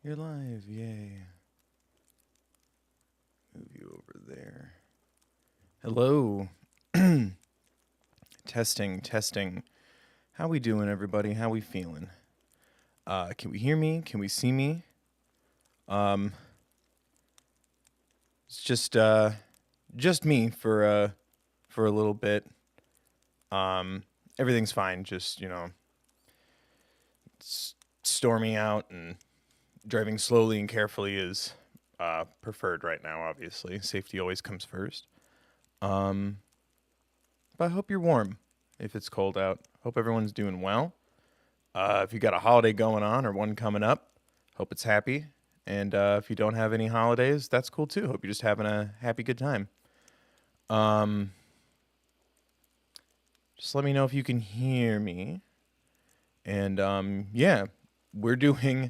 You're live, yay. Move you over there. Hello. Testing. How we doing, everybody? How we feeling? Can we hear me? Can we see me? It's just me for a little bit. Everything's fine. Just, it's stormy out, and driving slowly and carefully is preferred right now, obviously. Safety always comes first. But I hope you're warm if it's cold out. Hope everyone's doing well. If you got a holiday going on or one coming up, hope it's happy. And if you don't have any holidays, that's cool too. Hope you're just having a happy, good time. Just let me know if you can hear me. And yeah, we're doing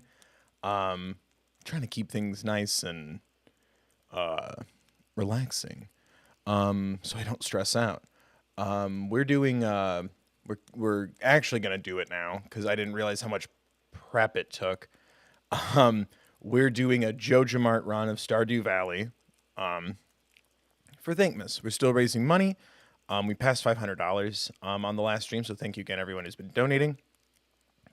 trying to keep things nice and relaxing, so I don't stress out. We're doing we're actually gonna do it now because I didn't realize how much prep it took. We're doing a Joja Mart run of Stardew Valley for Thankmas. We're still raising money. We passed $500 on the last stream, so thank you again, everyone who's been donating.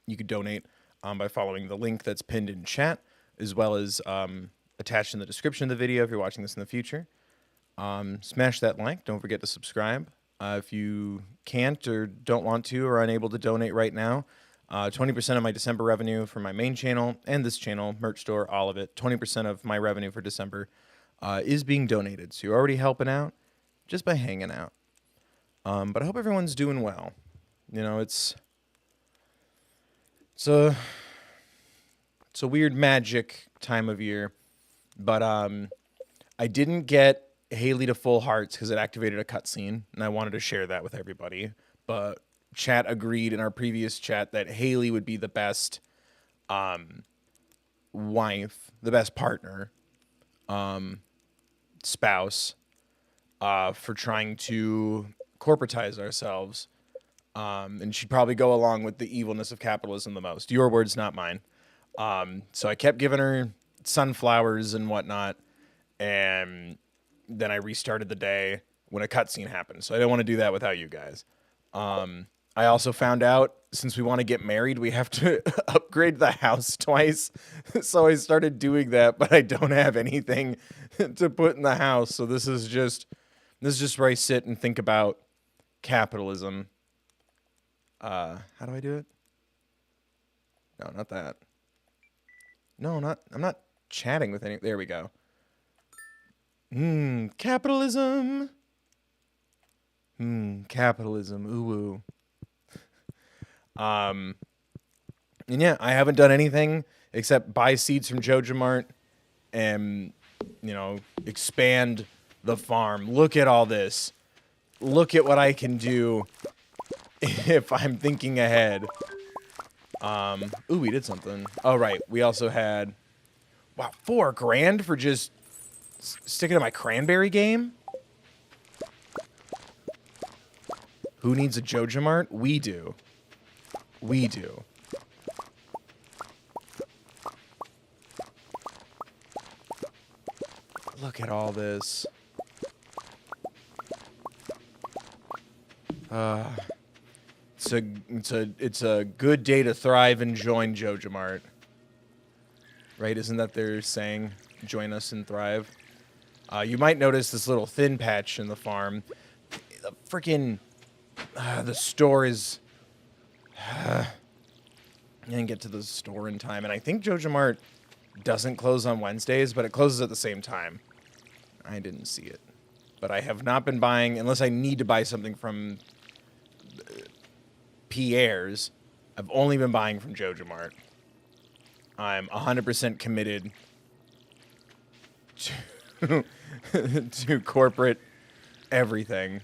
You could donate by following the link that's pinned in chat, as well as attached in the description of the video if you're watching this in the future. Smash that like. Don't forget to subscribe. If you can't or don't want to or are unable to donate right now, 20% of my December revenue for my main channel and this channel, merch store, all of it, 20% of my revenue for December is being donated. So you're already helping out just by hanging out. But I hope everyone's doing well. You know, it's a weird magic time of year, but I didn't get Haley to full hearts because it activated a cutscene, and I wanted to share that with everybody. But chat agreed in our previous chat that Haley would be the best wife, the best partner, spouse for trying to corporatize ourselves. And she'd probably go along with the evilness of capitalism the most. Your words, not mine. So I kept giving her sunflowers and whatnot, and then I restarted the day when a cutscene happened. So I didn't want to do that without you guys. I also found out, since we want to get married, we have to upgrade the house twice. So I started doing that, but I don't have anything to put in the house. So this is just where I sit and think about capitalism. How do I do it? No, not that. No, I'm not chatting with any. There we go. Capitalism. Capitalism. Ooh. And yeah, I haven't done anything except buy seeds from Joja Mart and, expand the farm. Look at all this. Look at what I can do if I'm thinking ahead. Ooh, we did something. Oh, right. We also had, wow, $4,000 for just sticking to my cranberry game? Who needs a Joja Mart? We do. We do. Look at all this. It's a good day to thrive and join Joja Mart. Right? Isn't that their saying? Join us and thrive. You might notice this little thin patch in the farm. The freaking the store is. I didn't get to the store in time, and I think Joja Mart doesn't close on Wednesdays, but it closes at the same time. I didn't see it, but I have not been buying unless I need to buy something from Pierre's. I've only been buying from Joja Mart. I'm 100% committed to corporate everything.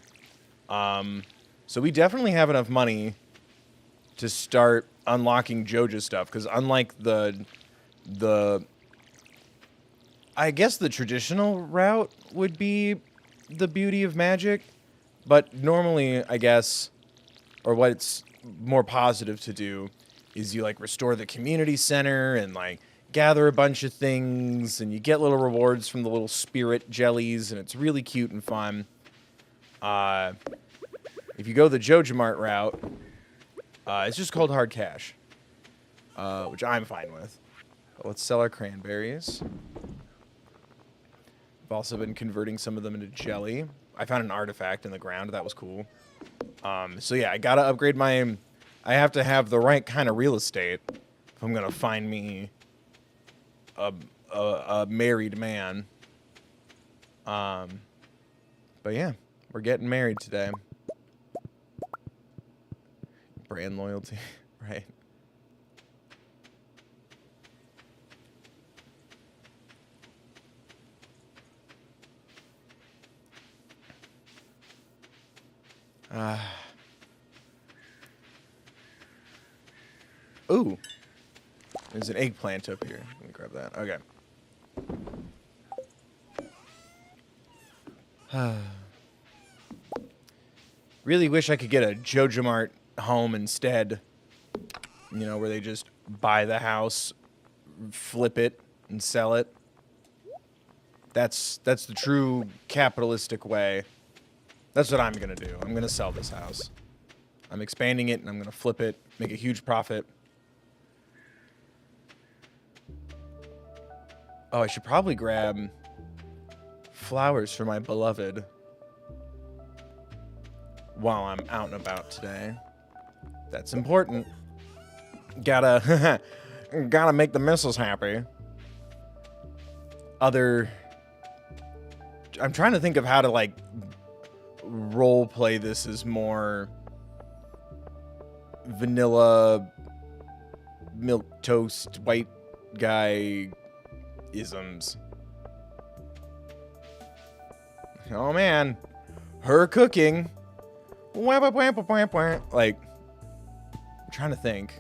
So we definitely have enough money to start unlocking Joja stuff, because unlike the I guess the traditional route would be the beauty of magic, but normally, I guess, or what's more positive to do is you restore the community center and gather a bunch of things, and you get little rewards from the little spirit jellies, and it's really cute and fun. If you go the Joja Mart route, it's just called hard cash, which I'm fine with. But let's sell our cranberries. I've also been converting some of them into jelly. I found an artifact in the ground. That was cool. So yeah, I gotta upgrade my... I have to have the right kind of real estate if I'm gonna find me a married man. But yeah, we're getting married today. Brand loyalty, right? Ooh. There's an eggplant up here. Let me grab that. Okay. Really wish I could get a Joja Mart home instead. You know, where they just buy the house, flip it, and sell it. That's the true capitalistic way. That's what I'm gonna do. I'm gonna sell this house. I'm expanding it, and I'm gonna flip it, make a huge profit. Oh, I should probably grab flowers for my beloved while I'm out and about today. That's important. Gotta make the missus happy. I'm trying to think of how to, like, role play this as more vanilla milk toast white guy isms. Oh man, her cooking. Like, I'm trying to think.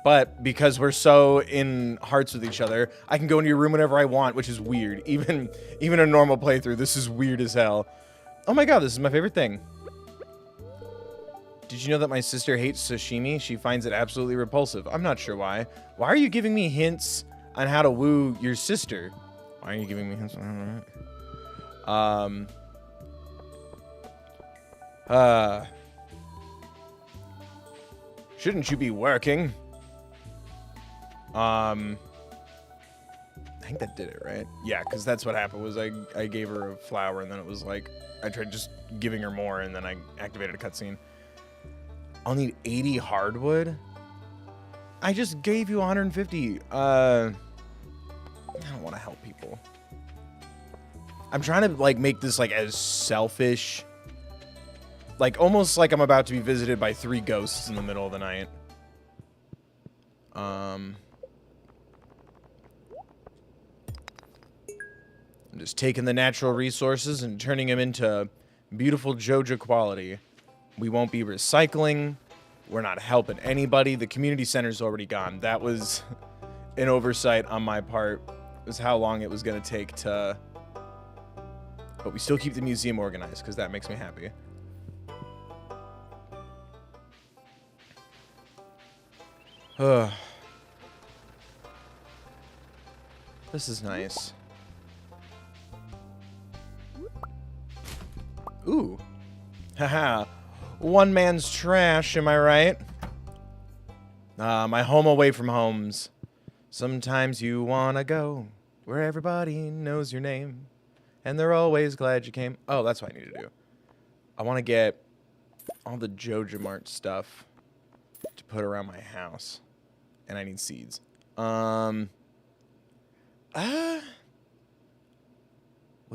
But because we're so in hearts with each other, I can go into your room whenever I want, which is weird. Even a normal playthrough, this is weird as hell. Oh my god, this is my favorite thing. Did you know that my sister hates sashimi? She finds it absolutely repulsive. I'm not sure why. Why are you giving me hints on how to woo your sister? Why are you giving me hints on shouldn't you be working? I think that did it, right? Yeah, because that's what happened was I gave her a flower, and then it was like, I tried just giving her more, and then I activated a cutscene. I'll need 80 hardwood? I just gave you 150. I don't want to help people. I'm trying to, like, make this, like, as selfish. Like, almost like I'm about to be visited by 3 ghosts in the middle of the night. I'm just taking the natural resources and turning them into beautiful Joja quality. We won't be recycling. We're not helping anybody. The community center's already gone. That was an oversight on my part. It was how long it was going to take to... But we still keep the museum organized, because that makes me happy. This is nice. Ooh. Haha. One man's trash, am I right? My home away from homes. Sometimes you wanna go where everybody knows your name, and they're always glad you came. Oh, that's what I need to do. I want to get all the Joja Mart stuff to put around my house, and I need seeds. Would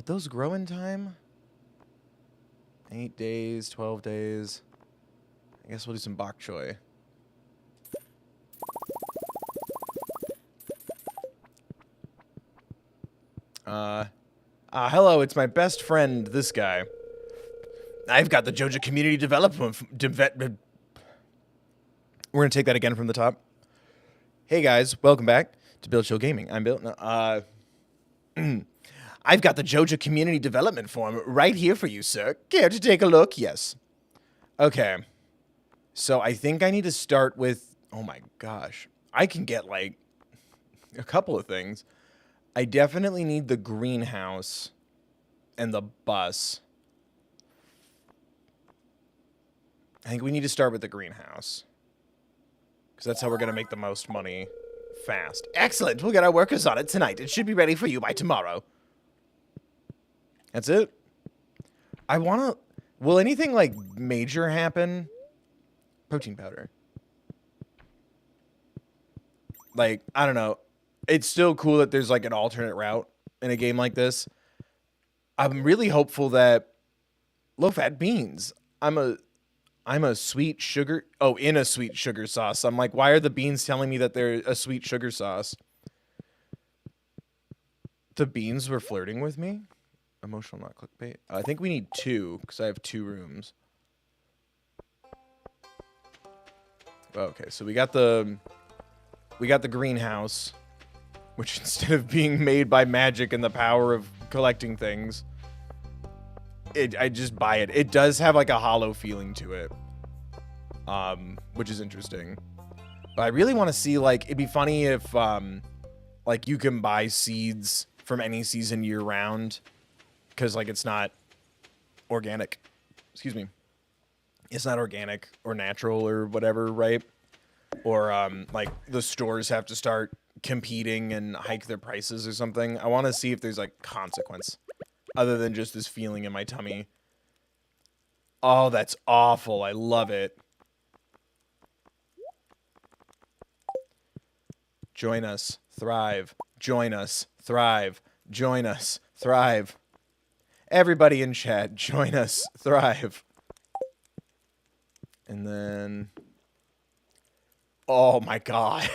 those grow in time? 8 days, 12 days. I guess we'll do some bok choy. Hello, it's my best friend, this guy. I've got the Joja Community Development... We're gonna take that again from the top. Hey guys, welcome back to Bill Chill Gaming. I'm Bill. I've got the Joja Community Development Form right here for you, sir. Care to take a look? Yes. Okay. So I think I need to start with... Oh my gosh. I can get, like, a couple of things. I definitely need the greenhouse and the bus. I think we need to start with the greenhouse. Because that's how we're going to make the most money fast. Excellent. We'll get our workers on it tonight. It should be ready for you by tomorrow. That's it. I want to... Will anything, like, major happen? Protein powder. Like, I don't know. It's still cool that there's, like, an alternate route in a game like this. I'm really hopeful that... Low-fat beans. I'm a sweet sugar... Oh, in a sweet sugar sauce. I'm like, why are the beans telling me that they're a sweet sugar sauce? The beans were flirting with me? Emotional, not clickbait. I think we need 2, because I have 2 rooms. Okay, so we got the greenhouse, which instead of being made by magic and the power of collecting things, I just buy it. It does have like a hollow feeling to it, which is interesting. But I really want to see, like, it'd be funny if like you can buy seeds from any season year round, because like it's not organic. Excuse me. It's not organic or natural or whatever, right? Or like the stores have to start competing and hike their prices or something. I want to see if there's like consequence other than just this feeling in my tummy. Oh, that's awful. I love it. Join us, thrive. Join us, thrive. Join us, thrive. Everybody in chat, join us, thrive. And then... Oh my god.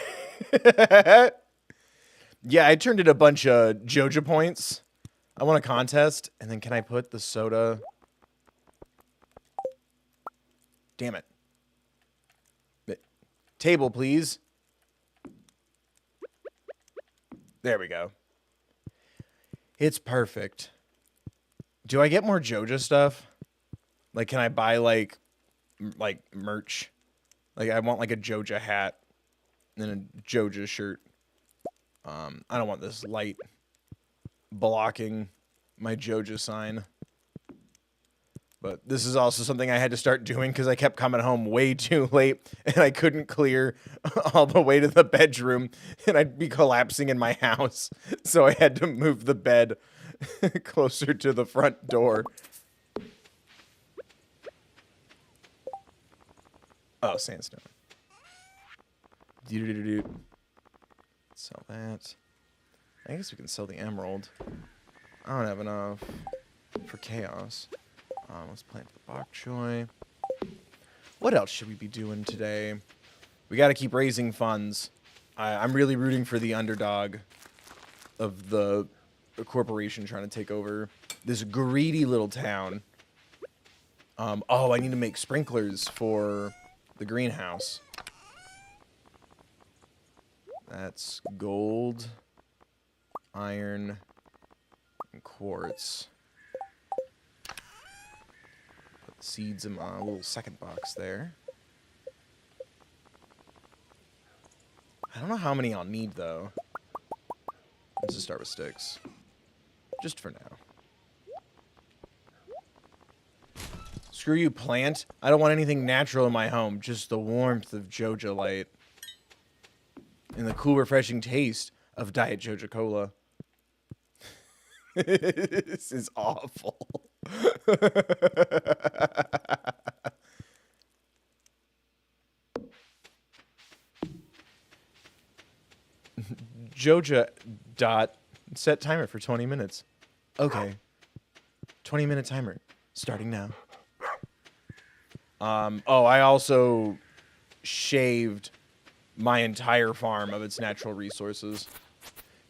Yeah, I turned in a bunch of Joja points. I want a contest. And then can I put the soda... Damn it. Table, please. There we go. It's perfect. Do I get more Joja stuff? Like, can I buy, like merch? Like, I want, like, a Joja hat and a Joja shirt. I don't want this light blocking my Joja sign. But this is also something I had to start doing because I kept coming home way too late and I couldn't clear all the way to the bedroom and I'd be collapsing in my house. So I had to move the bed closer to the front door. Oh, sandstone. Sell that. I guess we can sell the emerald. I don't have enough for chaos. Let's plant the bok choy. What else should we be doing today? We got to keep raising funds. I'm really rooting for the underdog of the corporation trying to take over this greedy little town. Oh, I need to make sprinklers for the greenhouse. That's gold, iron, and quartz. Put the seeds in my little second box there. I don't know how many I'll need, though. Let's just start with sticks. Just for now. Screw you, plant. I don't want anything natural in my home. Just the warmth of Joja light. And the cool, refreshing taste of Diet Joja Cola. This is awful. Joja dot set timer for 20 minutes. Okay. 20-minute timer. Starting now. Oh, I also shaved my entire farm of its natural resources.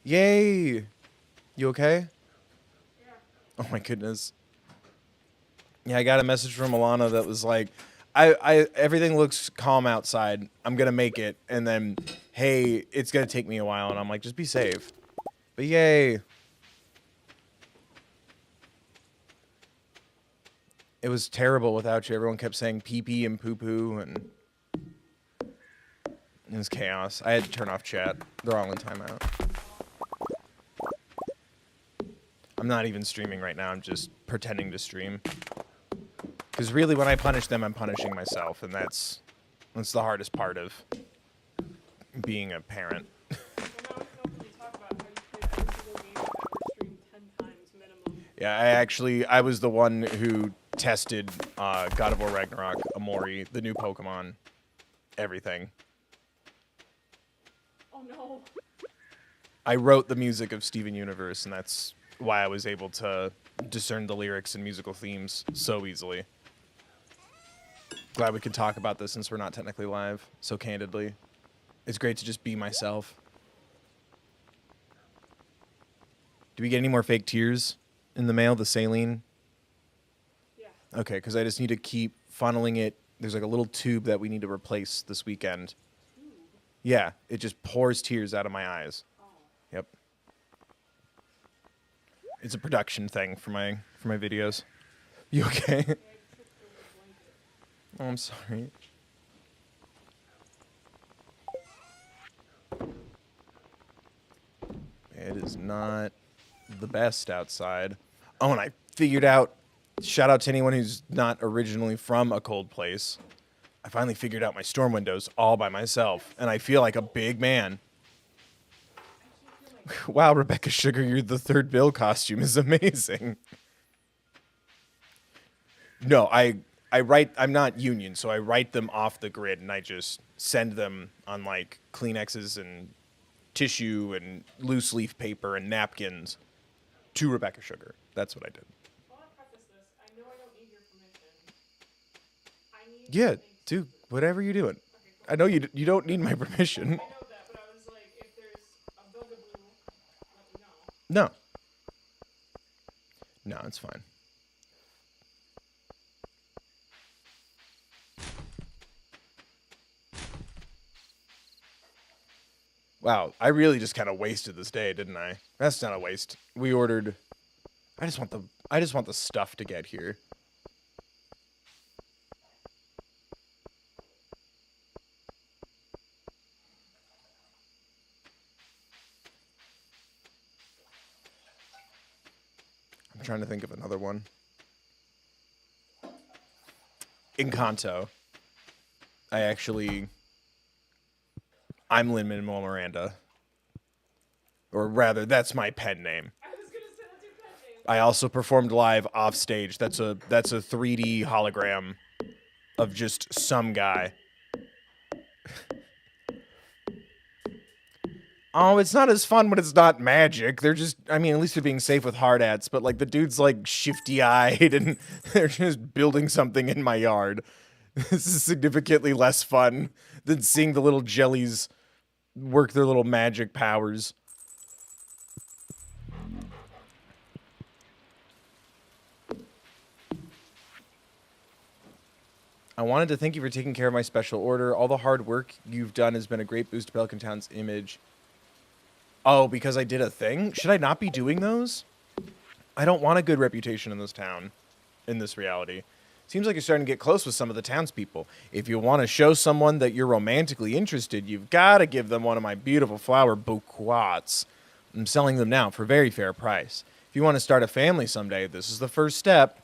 Yay! You okay? Yeah. Oh my goodness. Yeah, I got a message from Alana that was like, everything looks calm outside. I'm gonna make it. And then, hey, it's gonna take me a while. And I'm like, just be safe. But yay. It was terrible without you. Everyone kept saying pee-pee and poo-poo and It was chaos. I had to turn off chat. They're all in timeout. I'm not even streaming right now. I'm just pretending to stream. Because really, when I punish them, I'm punishing myself, and that's the hardest part of being a parent. Yeah, I was the one who tested God of War Ragnarok, Amori, the new Pokemon, everything. Oh no. I wrote the music of Steven Universe, and that's why I was able to discern the lyrics and musical themes so easily. Glad we could talk about this since we're not technically live, so candidly. It's great to just be myself. Do we get any more fake tears in the mail, the saline? Yeah. Okay, because I just need to keep funneling it. There's like a little tube that we need to replace this weekend. Tube? Yeah, it just pours tears out of my eyes. Oh. Yep. It's a production thing for my videos. You okay? Yeah, Oh, I'm sorry. It is not the best outside. Oh, and I figured out, shout out to anyone who's not originally from a cold place. I finally figured out my storm windows all by myself, and I feel like a big man. Wow, Rebecca Sugar, your the Thethirdbill costume is amazing. No, I'm not union, so I write them off the grid, and I just send them on, like, Kleenexes and tissue and loose leaf paper and napkins to Rebecca Sugar. That's what I did. I want to preface this. I know I don't need your permission. I need Yeah, dude, whatever you're doing. Okay, cool. I know you don't need my permission. I know that, but I was like, if there's a bugaboo, let me know. No. No, it's fine. Wow, I really just kind of wasted this day, didn't I? That's not a waste. We ordered. I just want the stuff to get here. I'm trying to think of another one. Encanto. I'm Lin-Manuel Miranda. Or rather, that's my pen name. I was going to say that's your pet name. I also performed live off stage. That's a 3D hologram of just some guy. Oh, it's not as fun when it's not magic. They're just, I mean, at least they're being safe with hard hats, but like the dude's like shifty-eyed and they're just building something in my yard. This is significantly less fun than seeing the little jellies work their little magic powers. I wanted to thank you for taking care of my special order. All the hard work you've done has been a great boost to Pelican Town's image. Oh, because I did a thing? Should I not be doing those? I don't want a good reputation in this town, in this reality. Seems like you're starting to get close with some of the townspeople. If you want to show someone that you're romantically interested, you've got to give them one of my beautiful flower bouquets. I'm selling them now for a very fair price. If you want to start a family someday, this is the first step.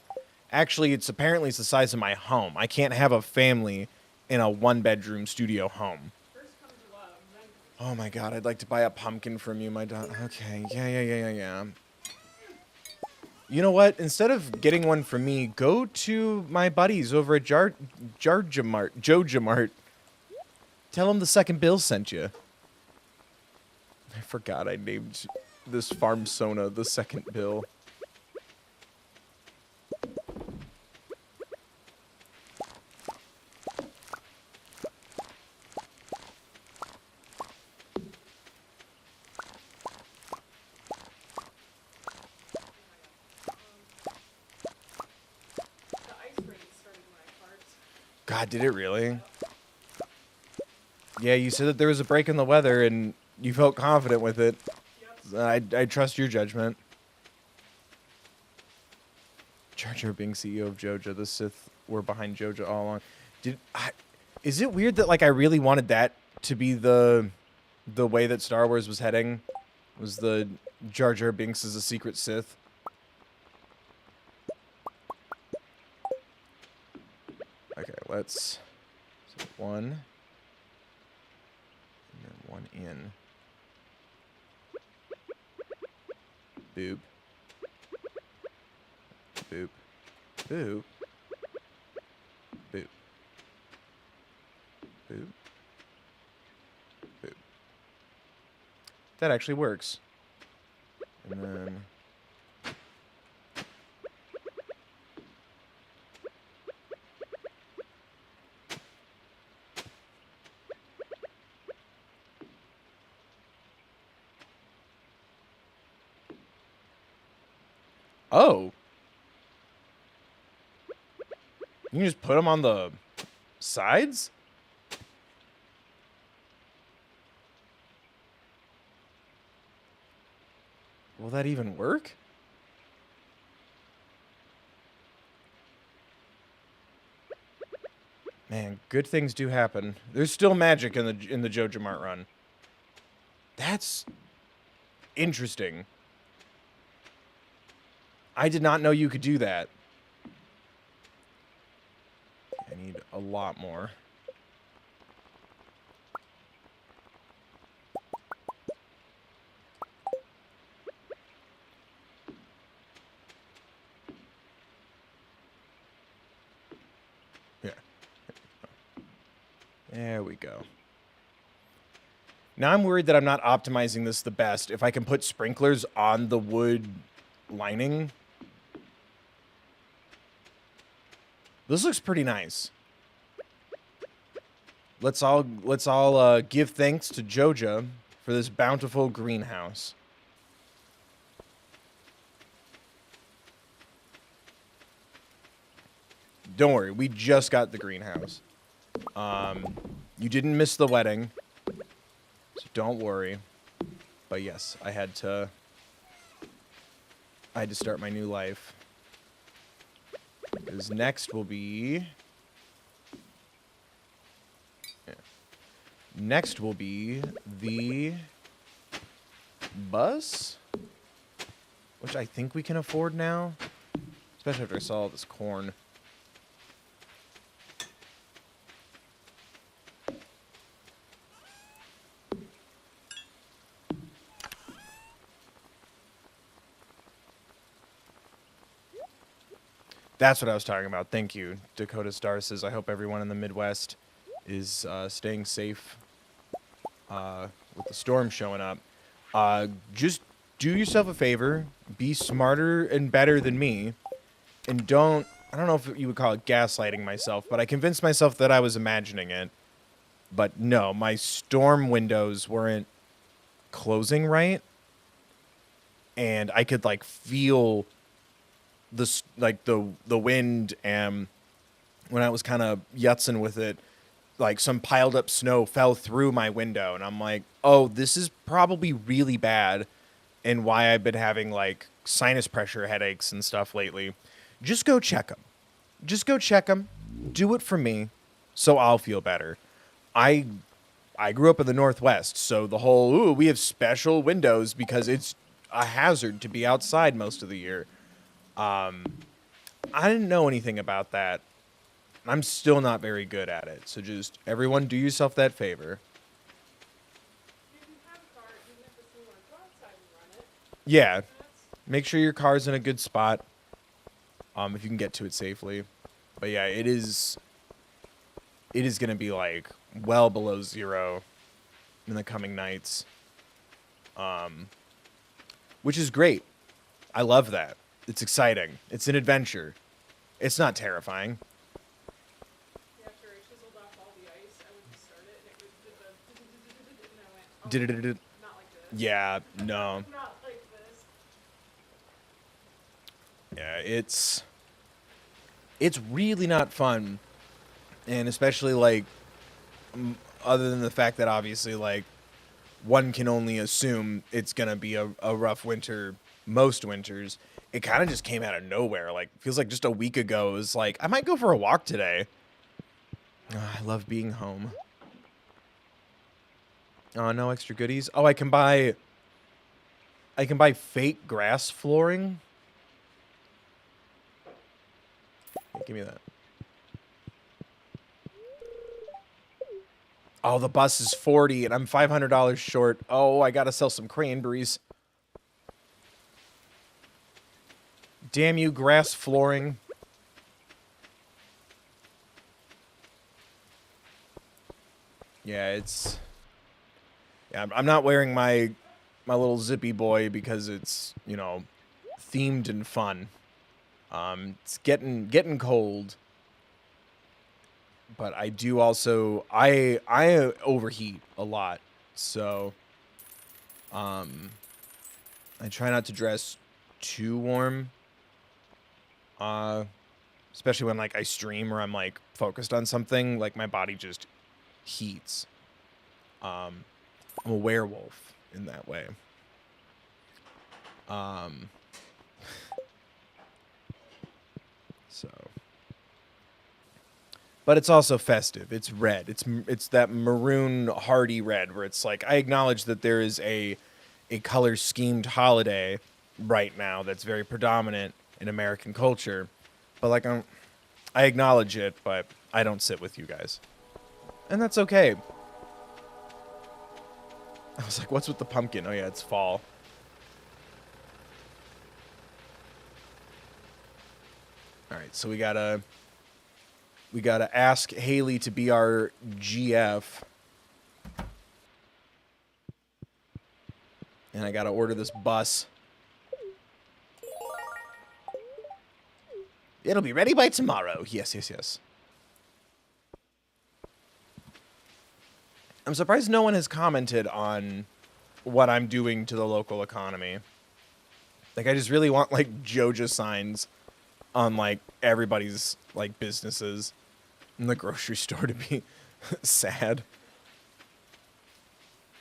Actually, it's the size of my home. I can't have a family in a one-bedroom studio home. First comes love, then... Oh my god, I'd like to buy a pumpkin from you, my dog. Okay, yeah. You know what? Instead of getting one for me, go to my buddies over at Joja Mart. Tell them the second Bill sent you. I forgot I named this farm Sona the second Bill. God, did it really? Yeah, you said that there was a break in the weather and you felt confident with it. Yep. I trust your judgment. Jar Jar being CEO of Joja, the Sith were behind Joja all along. Is it weird that like I really wanted that to be the way that Star Wars was heading, was the Jar Jar Binks as a secret Sith. Okay, let's... So 1. And then 1 in. Boop. Boop. Boop. Boop. Boop. Boop. That actually works. And then... Oh. You can just put them on the sides? Will that even work? Man, good things do happen. There's still magic in the Joja Mart run. That's interesting. I did not know you could do that. I need a lot more. Yeah. There we go. Now I'm worried that I'm not optimizing this the best. If I can put sprinklers on the wood lining... This looks pretty nice. Let's all give thanks to Joja for this bountiful greenhouse. Don't worry, we just got the greenhouse. You didn't miss the wedding, so don't worry. But yes, I had to start my new life. Because next will be... Yeah. Next will be the bus, which I think we can afford now. Especially after I saw all this corn. That's what I was talking about. Thank you. Dakota Star says, I hope everyone in the Midwest is staying safe with the storm showing up. Just do yourself a favor. Be smarter and better than me. And don't... I don't know if you would call it gaslighting myself, but I convinced myself that I was imagining it. But no, my storm windows weren't closing right. And I could, like, feel... the wind, and when I was kind of yutzing with it, like some piled up snow fell through my window, and I'm like, oh, this is probably really bad, and why I've been having like sinus pressure headaches and stuff lately. Just go check them. Just go check them. Do it for me, so I'll feel better. I grew up in the Northwest, so the whole, ooh, we have special windows because it's a hazard to be outside most of the year. I didn't know anything about that. I'm still not very good at it. So just, everyone, do yourself that favor. You can have a car, even if it's new, go outside and run it. Yeah. Make sure your car's in a good spot. If you can get to it safely. But yeah, it is going to be like well below 0 in the coming nights. Which is great. I love that. It's exciting. It's an adventure. It's not terrifying. Yeah, after I chiseled off all the ice, I would just start it, and it would do the... And I went, oh, not like this. Yeah, no. Not like this. Yeah, it's really not fun. And especially, like, other than the fact that obviously, like, one can only assume it's going to be a rough winter most winters. It kind of just came out of nowhere. Like, feels like just a week ago, it was like, I might go for a walk today. Oh, I love being home. Oh, no extra goodies. Oh, I can buy fake grass flooring. Hey, give me that. Oh, the bus is 40 and I'm $500 short. Oh, I gotta sell some cranberries. Damn you, grass flooring. Yeah, it's... Yeah, I'm not wearing my little zippy boy because it's, you know, themed and fun. It's getting cold. But I do also... I overheat a lot. So... I try not to dress too warm. Especially when, like, I stream or I'm, like, focused on something. Like, my body just heats. I'm a werewolf in that way. So... But it's also festive. It's red. It's that maroon hardy red where it's like, I acknowledge that there is a color schemed holiday right now that's very predominant in American culture. But like I acknowledge it, but I don't sit with you guys. And that's okay. I was like, what's with the pumpkin? Oh yeah, it's fall. All right, so we gotta ask Haley to be our GF. And I gotta order this bus. It'll be ready by tomorrow. Yes, yes, yes. I'm surprised no one has commented on what I'm doing to the local economy. Like, I just really want, like, Joja signs on, like, everybody's, like, businesses in the grocery store to be sad.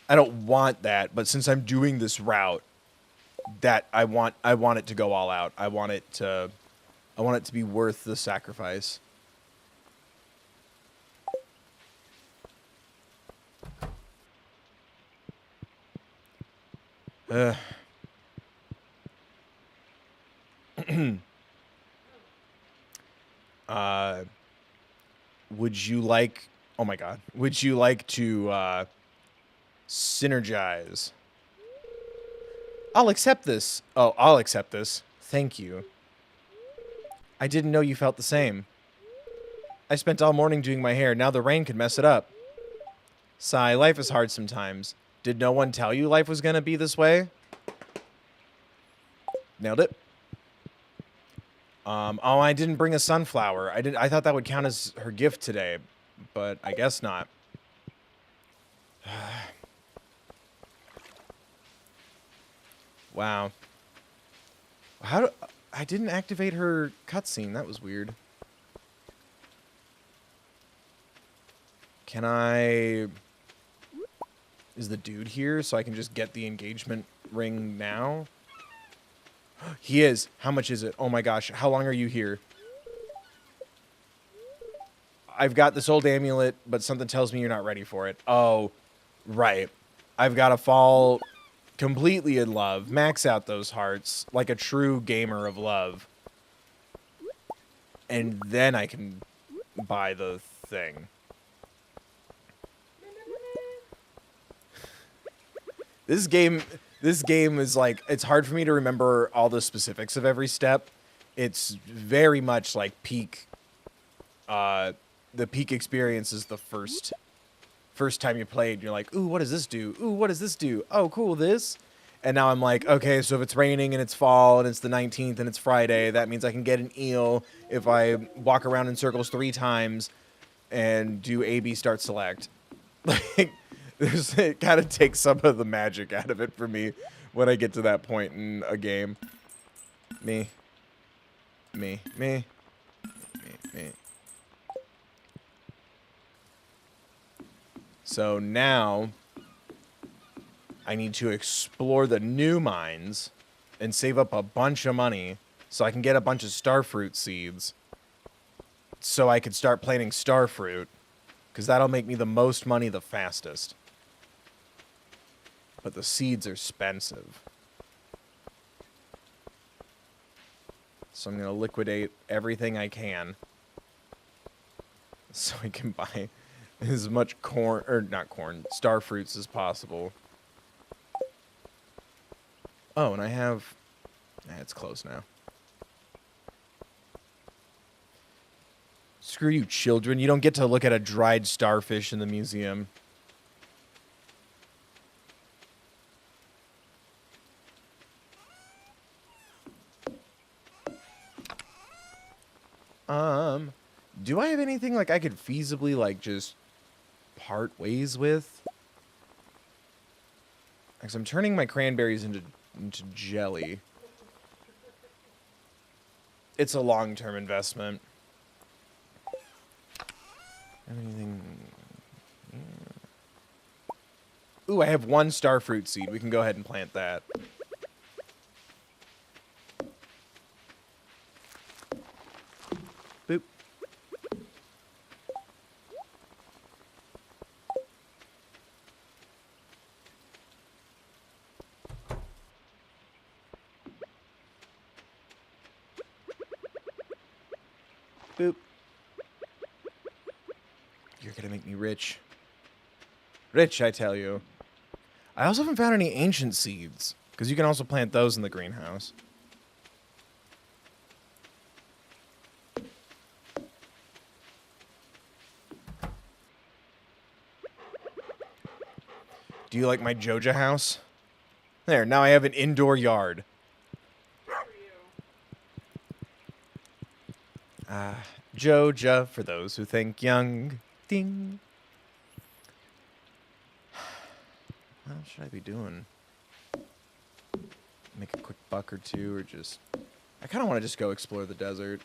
I don't want that, but since I'm doing this route, that I want it to go all out. I want it to be worth the sacrifice. Would you like... Oh my god. Would you like to, synergize? I'll accept this. Oh, I'll accept this. Thank you. I didn't know you felt the same. I spent all morning doing my hair. Now the rain could mess it up. Sigh, life is hard sometimes. Did no one tell you life was gonna be this way? Nailed it. Oh, I didn't bring a sunflower. I thought that would count as her gift today, but I guess not. Wow. I didn't activate her cutscene. That was weird. Can I... Is the dude here so I can just get the engagement ring now? He is. How much is it? Oh my gosh. How long are you here? I've got this old amulet, but something tells me you're not ready for it. Oh, right. I've got to fall completely in love. Max out those hearts like a true gamer of love. And then I can buy the thing. This game is like, it's hard for me to remember all the specifics of every step. It's very much like peak, the peak experience is the first time you played. You're like, ooh, what does this do? Ooh, what does this do? Oh, cool, this. And now I'm like, okay, so if it's raining and it's fall and it's the 19th and it's Friday, that means I can get an eel if I walk around in circles 3 times and do A, B, start, select. Like, it kind of takes some of the magic out of it for me when I get to that point in a game. Me. So now I need to explore the new mines and save up a bunch of money so I can get a bunch of starfruit seeds so I could start planting starfruit, because that'll make me the most money the fastest. but the seeds are expensive. So I'm going to liquidate everything I can so I can buy as much corn, or not corn, star fruits as possible. Oh, and I have... it's close now. Screw you, children. You don't get to look at a dried starfish in the museum. Do I have anything like I could feasibly like just part ways with? Because I'm turning my cranberries into jelly. It's a long-term investment. Anything? Ooh, I have one starfruit seed. We can go ahead and plant that. Boop. Boop. You're gonna make me rich. Rich, I tell you. I also haven't found any ancient seeds, because you can also plant those in the greenhouse. Do you like my Joja house? There, now I have an indoor yard. Joja, for those who think young. Ding. What else should I be doing? Make a quick buck or two, or just... I kind of want to just go explore the desert.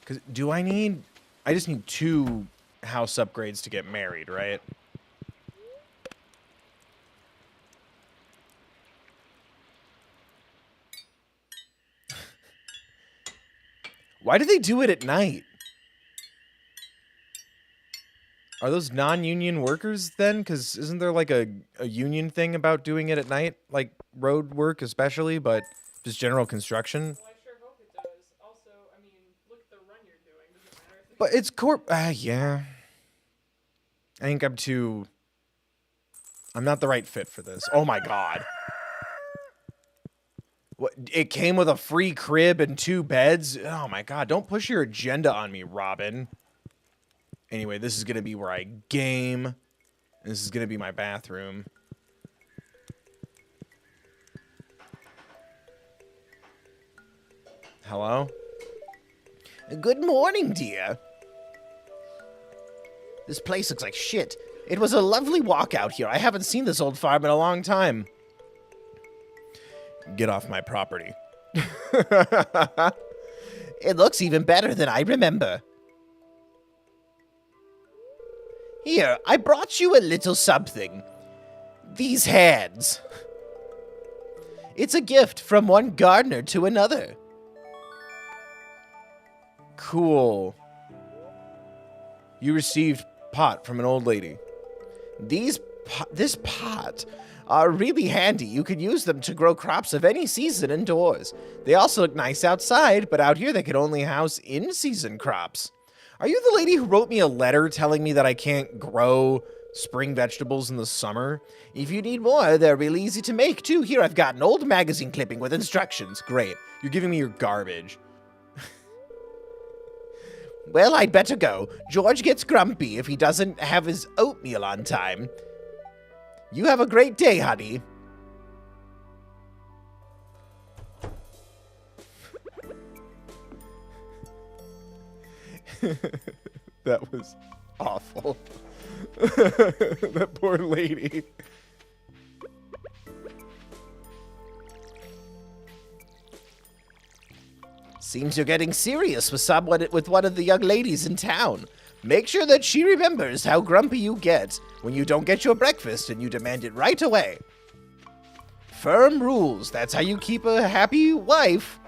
Because do I need... I just need 2 house upgrades to get married, right? Why do they do it at night? Are those non-union workers then? Because isn't there like a union thing about doing it at night? Like road work especially, but just general construction? Well, I sure hope it does. Also, I mean, look at the run you're doing. Does it matter if But it's yeah. I think I'm too... I'm not the right fit for this. Oh my god. What? It came with a free crib and 2 beds? Oh my god, don't push your agenda on me, Robin. Anyway, this is going to be where I game. This is going to be my bathroom. Hello? Good morning, dear. This place looks like shit. It was a lovely walk out here. I haven't seen this old farm in a long time. Get off my property. It looks even better than I remember. Here, I brought you a little something. These hands. It's a gift from one gardener to another. Cool. You received pot from an old lady. This pot are really handy. You could use them to grow crops of any season indoors. They also look nice outside, but out here they could only house in-season crops. Are you the lady who wrote me a letter telling me that I can't grow spring vegetables in the summer? If you need more, they're really easy to make, too. Here, I've got an old magazine clipping with instructions. Great. You're giving me your garbage. Well, I'd better go. George gets grumpy if he doesn't have his oatmeal on time. You have a great day, honey. That was awful. That poor lady. Seems you're getting serious with one of the young ladies in town. Make sure that she remembers how grumpy you get when you don't get your breakfast and you demand it right away. Firm rules. That's how you keep a happy wife.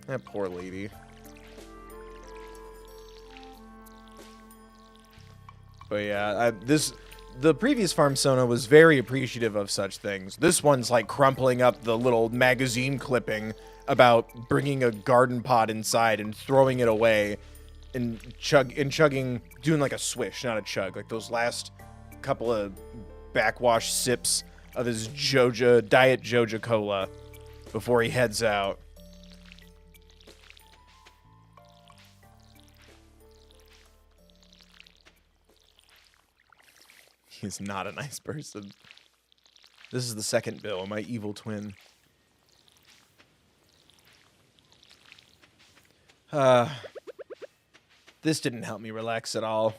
That poor lady. But yeah, the previous farm Sona was very appreciative of such things. This one's like crumpling up the little magazine clipping about bringing a garden pot inside and throwing it away and chugging, doing like a swish, not a chug, like those last couple of backwash sips of his Diet Joja Cola before he heads out. He's not a nice person. This is the second Bill, my evil twin. This didn't help me relax at all.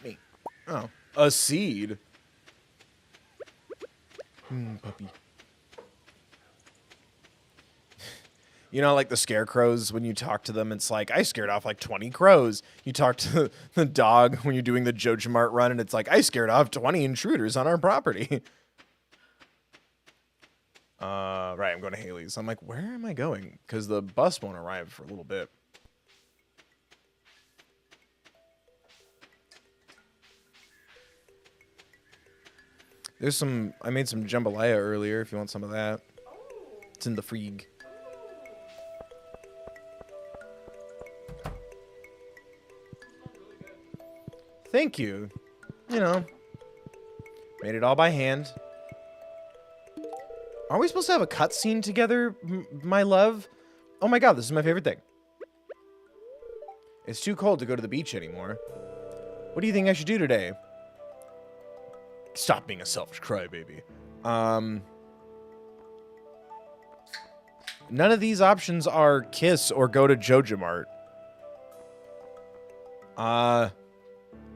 Me. Oh, a seed. Puppy. You know, like the scarecrows, when you talk to them, it's like, I scared off like 20 crows. You talk to the dog when you're doing the Joja Mart run, and it's like, I scared off 20 intruders on our property. Right, I'm going to Haley's. I'm like, where am I going? Because the bus won't arrive for a little bit. There's some, I made some jambalaya earlier, if you want some of that. It's in the freeg. Thank you. You know, made it all by hand. Are we supposed to have a cutscene together, my love? Oh my god, this is my favorite thing. It's too cold to go to the beach anymore. What do you think I should do today? Stop being a selfish crybaby. None of these options are kiss or go to Joja Mart.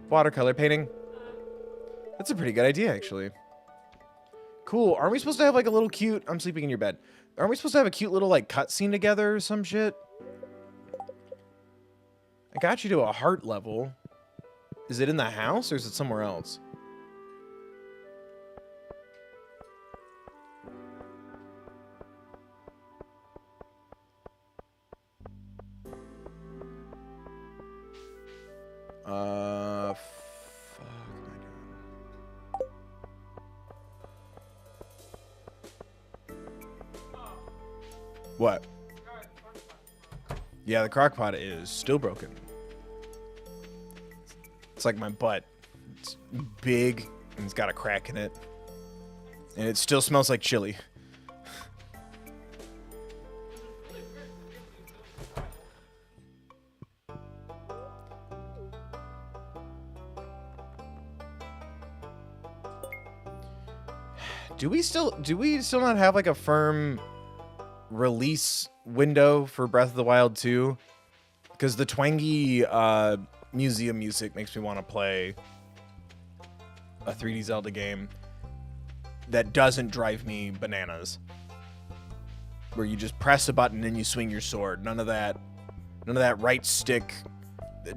Watercolor painting. That's a pretty good idea, actually. Cool. Aren't we supposed to have like a little cute... I'm sleeping in your bed. Aren't we supposed to have a cute little like cutscene together or some shit? I got you to a heart level. Is it in the house or is it somewhere else? Fuck am I doing? What? Yeah, the crock pot is still broken. It's like my butt. It's big and it's got a crack in it. And it still smells like chili. Do we still not have like a firm release window for Breath of the Wild 2? Because the twangy museum music makes me want to play a 3D Zelda game that doesn't drive me bananas. Where you just press a button and you swing your sword. None of that right stick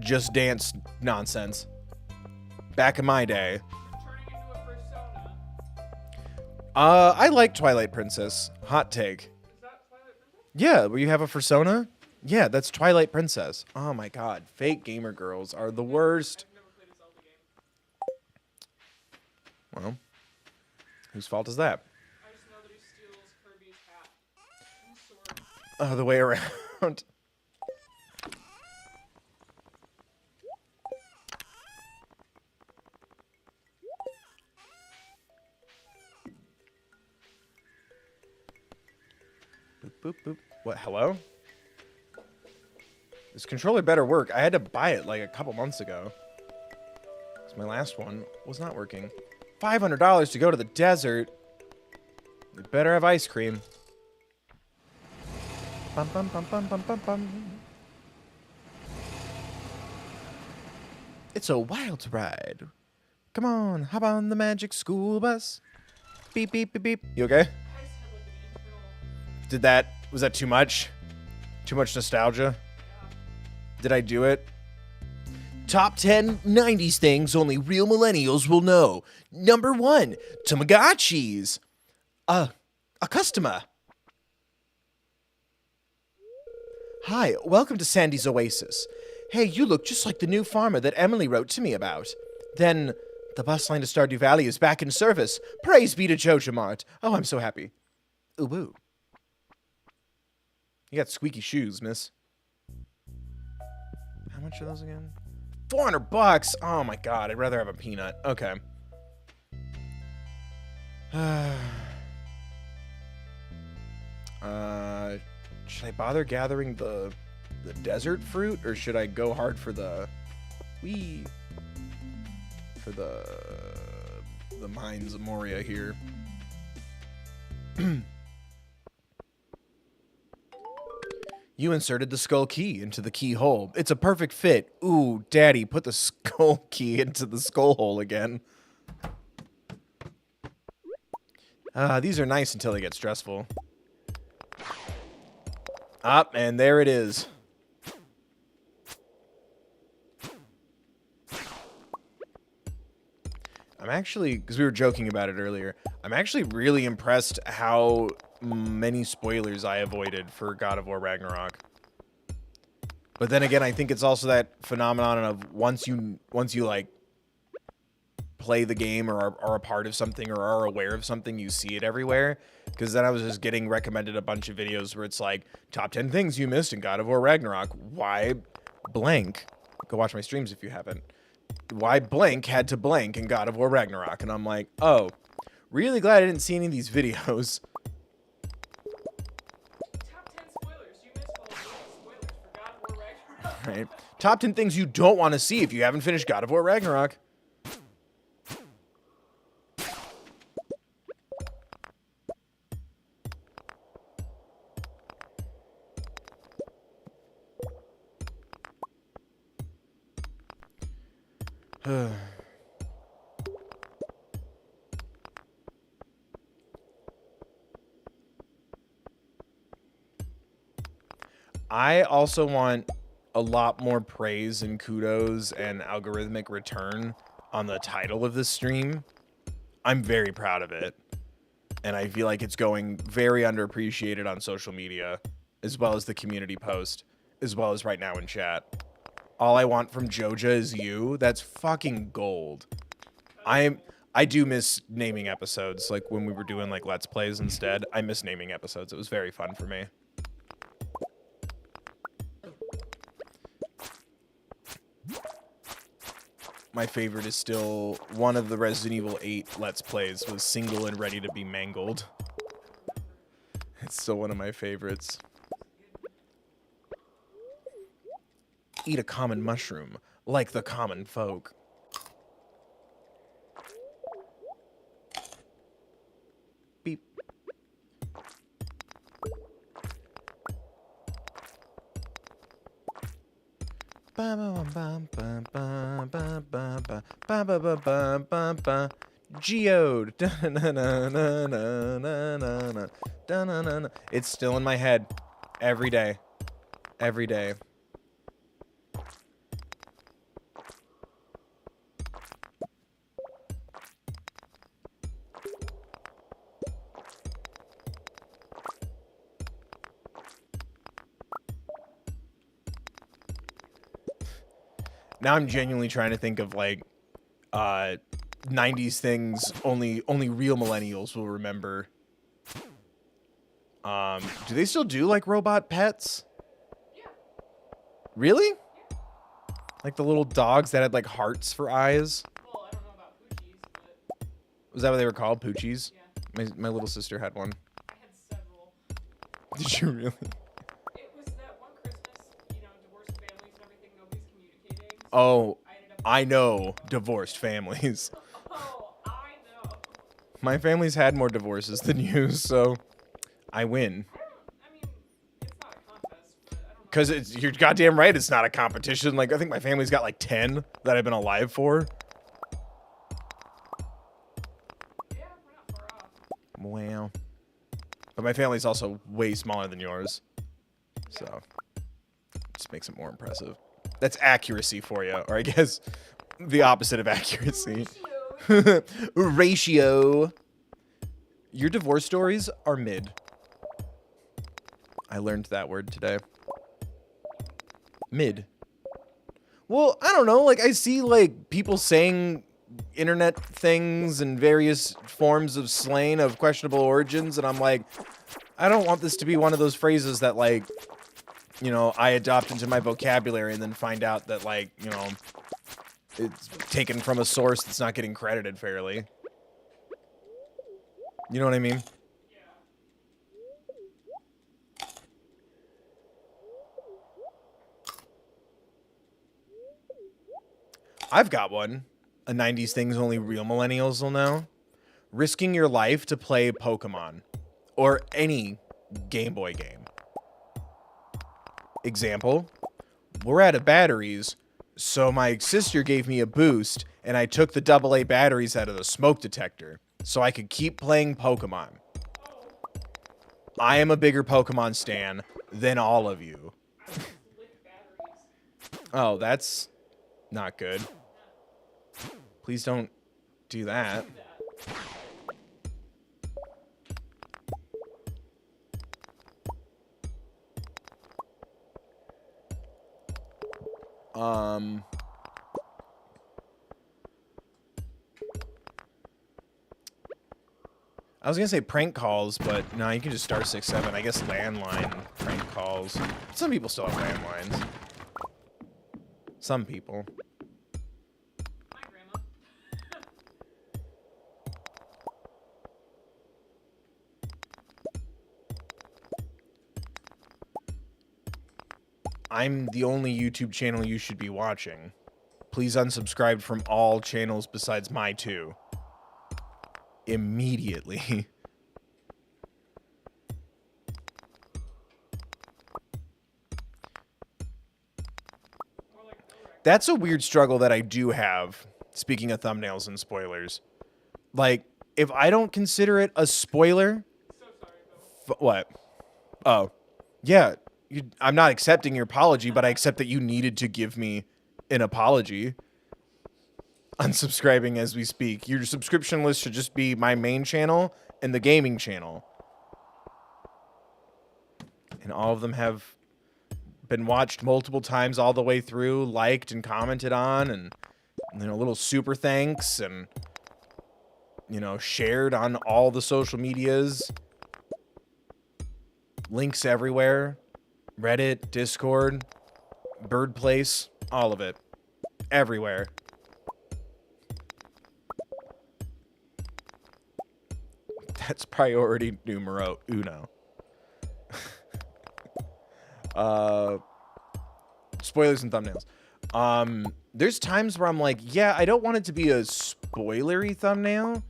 just dance nonsense. Back in my day. I like Twilight Princess. Hot take. Is that Twilight Princess? Yeah, where you have a persona? Yeah, that's Twilight Princess. Oh my god, fake gamer girls are the worst. I've never played a Zelda game. Well, whose fault is that? I just know that he steals Kirby's hat and sword. Oh, the way around. Boop, boop, boop. What, hello? This controller better work. I had to buy it like a couple months ago. Because my last one was not working. $500 to go to the desert. We better have ice cream. Bum, bum, bum, bum, bum, bum, bum. It's a wild ride. Come on, hop on the magic school bus. Beep, beep, beep, beep. You okay? Was that too much? Too much nostalgia? Did I do it? Top 10 90s things only real millennials will know. Number 1, Tamagotchis. A customer. Hi, welcome to Sandy's Oasis. Hey, you look just like the new farmer that Emily wrote to me about. Then, the bus line to Stardew Valley is back in service. Praise be to Joja Mart. Oh, I'm so happy. Ooh, woo. You got squeaky shoes, miss. How much are those again? $400. Oh my god, I'd rather have a peanut. Okay. Should I bother gathering the desert fruit, or should I go hard for the mines of Moria here? You inserted the skull key into the keyhole. It's a perfect fit. Ooh, Daddy, put the skull key into the skull hole again. These are nice until they get stressful. Up, and there it is. I'm actually, because we were joking about it earlier, I'm actually really impressed how many spoilers I avoided for God of War Ragnarok. But then again, I think it's also that phenomenon of once you like play the game or are a part of something or are aware of something, you see it everywhere. Because then I was just getting recommended a bunch of videos where it's like, top 10 things you missed in God of War Ragnarok. Why blank? Go watch my streams if you haven't. Why blank had to blank in God of War Ragnarok? And I'm like, oh, really glad I didn't see any of these videos. Top 10 spoilers. You missed all the spoilers for God of War Ragnarok. Right? Top 10 things you don't want to see if you haven't finished God of War Ragnarok. I also want a lot more praise and kudos and algorithmic return on the title of this stream. I'm very proud of it. And I feel like it's going very underappreciated on social media, as well as the community post, as well as right now in chat. All I want from Joja is you. That's fucking gold. I do miss naming episodes, like when we were doing like Let's Plays instead. I miss naming episodes. It was very fun for me. My favorite is still one of the Resident Evil 8 Let's Plays was Single and Ready to be Mangled. It's still one of my favorites. Eat a common mushroom, like the common folk. Beep. Geode. It's still in my head. Every day. Every day. Now I'm genuinely trying to think of like 90s things only real millennials will remember. Do they still do like robot pets? Yeah. Really? Yeah. Like the little dogs that had like hearts for eyes? Well, I don't know about Poochies, but Was that what they were called? Poochies? yeah. My little sister had one. I had several. Did you really? It was that one Christmas, you know, divorced families and everything, nobody's communicating. So Oh, I ended up I know divorced families. Oh, I know. My family's had more divorces than you, so I win. I mean, it's not a contest, but I don't know. Because you're goddamn right, it's not a competition. Like, I think my family's got like 10 that I've been alive for. Yeah, we're not far off. Wow. But my family's also way smaller than yours. So, just makes it more impressive. That's accuracy for you, or I guess the opposite of accuracy. Ratio. Your divorce stories are mid. I learned that word today. Mid. Well, I don't know. Like, I see, like, people saying internet things and various forms of slang of questionable origins, and I'm like, I don't want this to be one of those phrases that, like, you know, I adopt into my vocabulary and then find out that, like, you know, it's taken from a source that's not getting credited fairly. You know what I mean? I've got one. A 90s things only real millennials will know. Risking your life to play Pokemon. Or any Game Boy game. Example, we're out of batteries, so my sister gave me a boost, and I took the AA batteries out of the smoke detector, so I could keep playing Pokemon. I am a bigger Pokemon stan than all of you. Oh, that's not good. Please don't do that. I was gonna say prank calls, but no, you can just star 6-7. I guess landline prank calls. Some people still have landlines. Some people. My grandma. I'm the only YouTube channel you should be watching. Please unsubscribe from all channels besides my two. Immediately. That's a weird struggle that I do have, speaking of thumbnails and spoilers. Like, if I don't consider it a spoiler... So sorry, Bill. What? Oh. Yeah, I'm not accepting your apology, but I accept that you needed to give me an apology. Unsubscribing as we speak. Your subscription list should just be my main channel and the gaming channel. And all of them have been watched multiple times all the way through, liked and commented on, and, you know, little super thanks, and, you know, shared on all the social medias. Links everywhere. Reddit, Discord, Bird Place, all of it. Everywhere. That's priority numero uno. Spoilers and thumbnails. There's times where I'm like, yeah, I don't want it to be a spoilery thumbnail.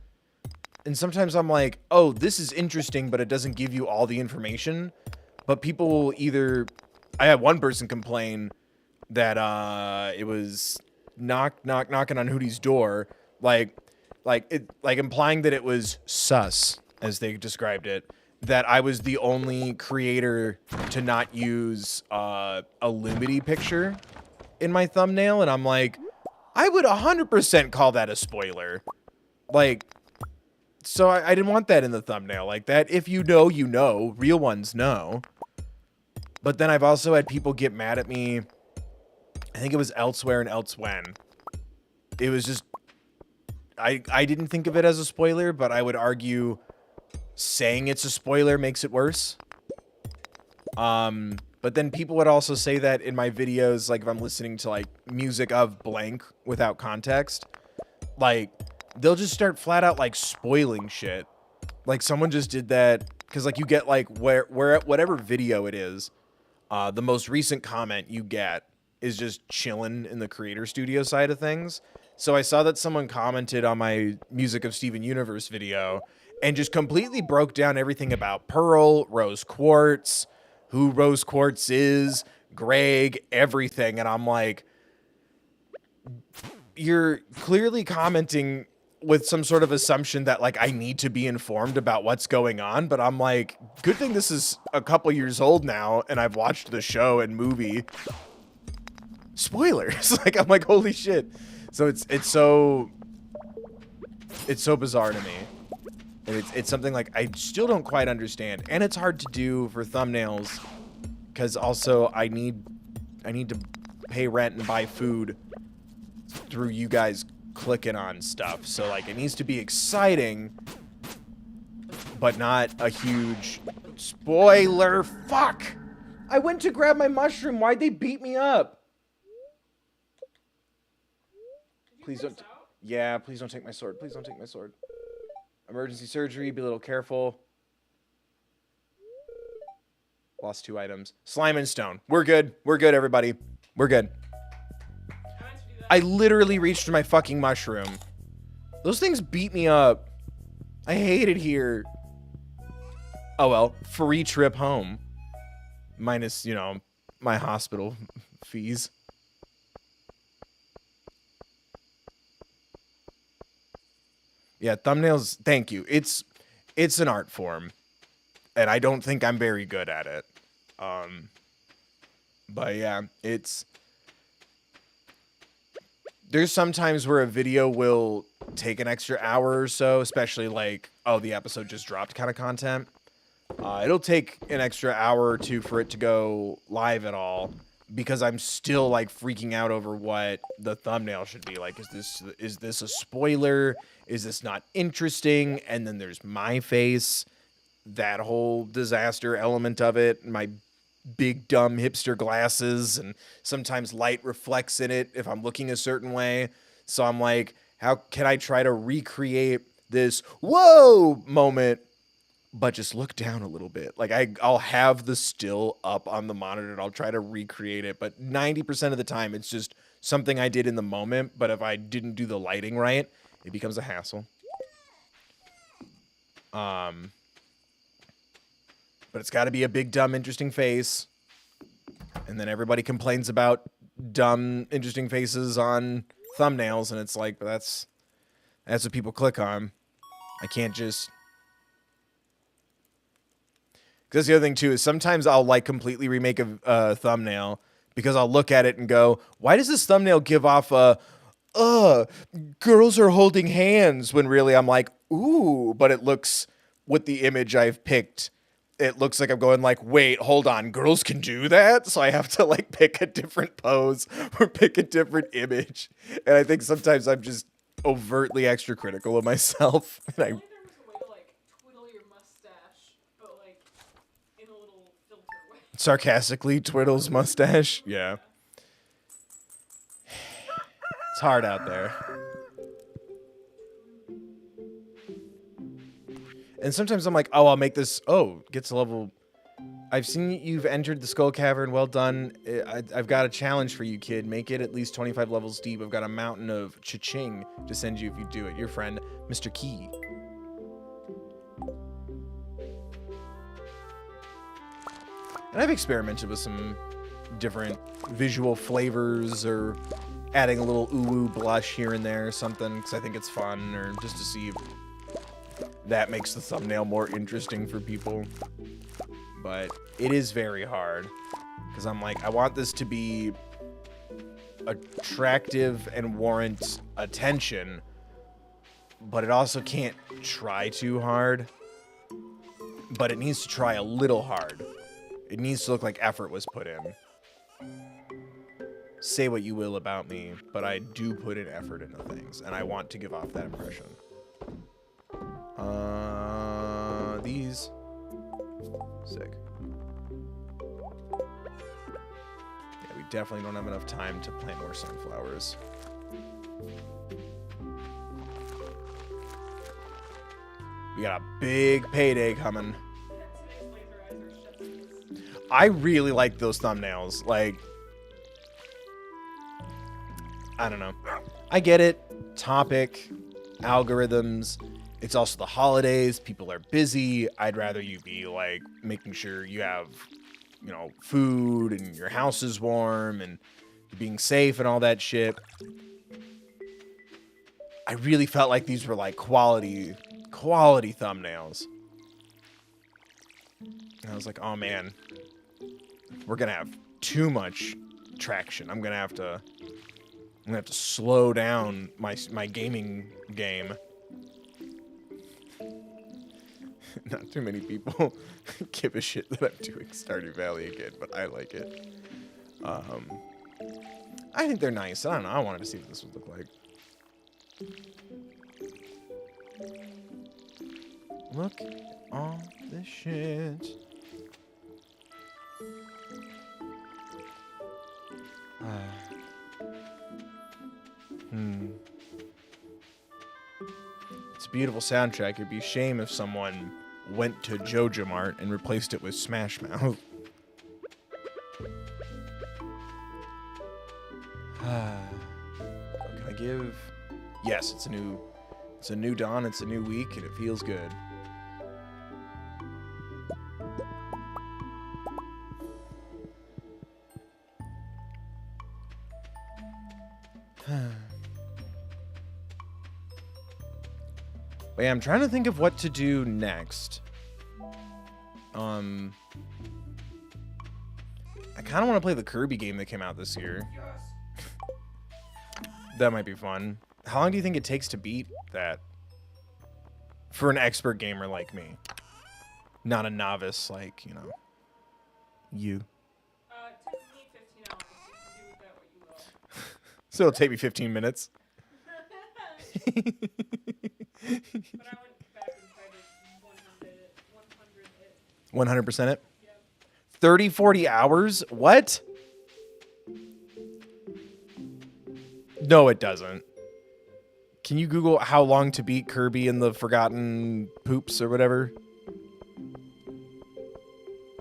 And sometimes I'm like, oh, this is interesting, but it doesn't give you all the information. But people will either... I had one person complain that it was knocking on Hootie's door, like implying that it was sus, as they described it, that I was the only creator to not use a Lumity picture in my thumbnail, and I'm like, I would 100% call that a spoiler. Like, so I didn't want that in the thumbnail. Like, that, if you know, you know. Real ones know. But then I've also had people get mad at me. I think it was Elsewhere and Elsewhen. It was just... I didn't think of it as a spoiler, but I would argue saying it's a spoiler makes it worse. But then people would also say that in my videos, like if I'm listening to like music of blank without context, like they'll just start flat out like spoiling shit. Like someone just did that because like you get like whatever video it is, the most recent comment you get is just chilling in the creator studio side of things. So I saw that someone commented on my Music of Steven Universe video and just completely broke down everything about Pearl, Rose Quartz, who Rose Quartz is, Greg, everything. And I'm like, you're clearly commenting with some sort of assumption that like I need to be informed about what's going on. But I'm like, good thing this is a couple years old now and I've watched the show and movie. Spoilers. Like, I'm like, holy shit. So it's so bizarre to me. And it's something like I still don't quite understand. And it's hard to do for thumbnails because also I need to pay rent and buy food through you guys clicking on stuff. So, like, it needs to be exciting, but not a huge spoiler. Fuck! I went to grab my mushroom. Why'd they beat me up? Please don't. Yeah, please don't take my sword. Please don't take my sword. Emergency surgery. Be a little careful. Lost 2 items. Slime and stone. We're good. We're good, everybody. We're good. I literally reached for my fucking mushroom. Those things beat me up. I hate it here. Oh well, free trip home. Minus, you know, my hospital fees. Yeah, thumbnails, thank you. It's an art form. And I don't think I'm very good at it. But yeah, there's sometimes where a video will take an extra hour or so, especially like, oh, the episode just dropped kind of content. It'll take an extra hour or 2 for it to go live at all, because I'm still like freaking out over what the thumbnail should be. Like, is this a spoiler? Is this not interesting? And then there's my face, that whole disaster element of it, my big dumb hipster glasses, and sometimes light reflects in it if I'm looking a certain way. So I'm like, how can I try to recreate this whoa moment, but just look down a little bit? Like, I'll have the still up on the monitor and I'll try to recreate it, but 90% of the time it's just something I did in the moment. But if I didn't do the lighting right, it becomes a hassle. But it's got to be a big, dumb, interesting face. And then everybody complains about dumb, interesting faces on thumbnails. And it's like, but that's what people click on. I can't just... Because the other thing, too, is sometimes I'll, like, completely remake a thumbnail because I'll look at it and go, why does this thumbnail give off a, girls are holding hands, when really I'm like, ooh, but it looks, with the image I've picked, it looks like I'm going like, wait, hold on, girls can do that? So I have to like pick a different pose or pick a different image. And I think sometimes I'm just overtly extra critical of myself. And There was a way to like twiddle your mustache, but like in a little filter way. Sarcastically twiddles mustache. Yeah. It's hard out there. And sometimes I'm like, oh, I'll make this. Oh, gets to level. I've seen you've entered the Skull Cavern. Well done. I've got a challenge for you, kid. Make it at least 25 levels deep. I've got a mountain of cha-ching to send you if you do it. Your friend, Mr. Key. And I've experimented with some different visual flavors, or adding a little ooh blush here and there or something, because I think it's fun, or just to see if that makes the thumbnail more interesting for people. But it is very hard, because I'm like, I want this to be attractive and warrant attention, but it also can't try too hard. But it needs to try a little hard. It needs to look like effort was put in. Say what you will about me, but I do put in effort into things, and I want to give off that impression. These. Sick. Yeah, we definitely don't have enough time to plant more sunflowers. We got a big payday coming. I really like those thumbnails. Like, I don't know. I get it. Topic, algorithms. It's also the holidays. People are busy. I'd rather you be like making sure you have, you know, food and your house is warm and being safe and all that shit. I really felt like these were like quality thumbnails. And I was like, oh man, we're gonna have too much traction. I'm gonna have to slow down my gaming game. Not too many people give a shit that I'm doing Stardew Valley again, but I like it. I think they're nice. I don't know. I wanted to see what this would look like. Look at all this shit. It's a beautiful soundtrack. It'd be a shame if someone went to Joja Mart and replaced it with Smash Mouth. What can I give? Yes, it's a new dawn, it's a new week, and it feels good. But yeah, I'm trying to think of what to do next. I kind of want to play the Kirby game that came out this year. That might be fun. How long do you think it takes to beat that? For an expert gamer like me. Not a novice like, you know, you. It took me 15 hours. You can do with that what you will. So it'll take me 15 minutes. But I went back and tried it 100 it. 100% it? Yep. 30, 40 hours? What? No, it doesn't. Can you Google how long to beat Kirby in the Forgotten Poops or whatever?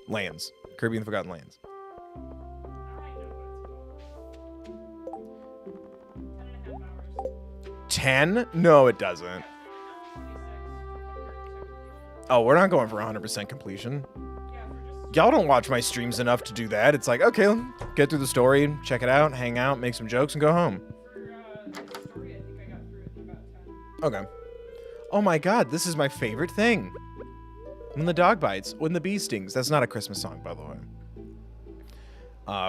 Lands. Kirby in the Forgotten Lands. I know what it's called. 10.5 hours. 10? No, it doesn't. 26. Oh, we're not going for 100% completion. Yeah, for just Y'all don't watch my streams enough to do that. It's like, okay, get through the story, check it out, hang out, make some jokes, and go home. for the story, I think I got through it in about 10. Okay. Oh my god, this is my favorite thing. When the dog bites, when the bee stings. That's not a Christmas song, by the way.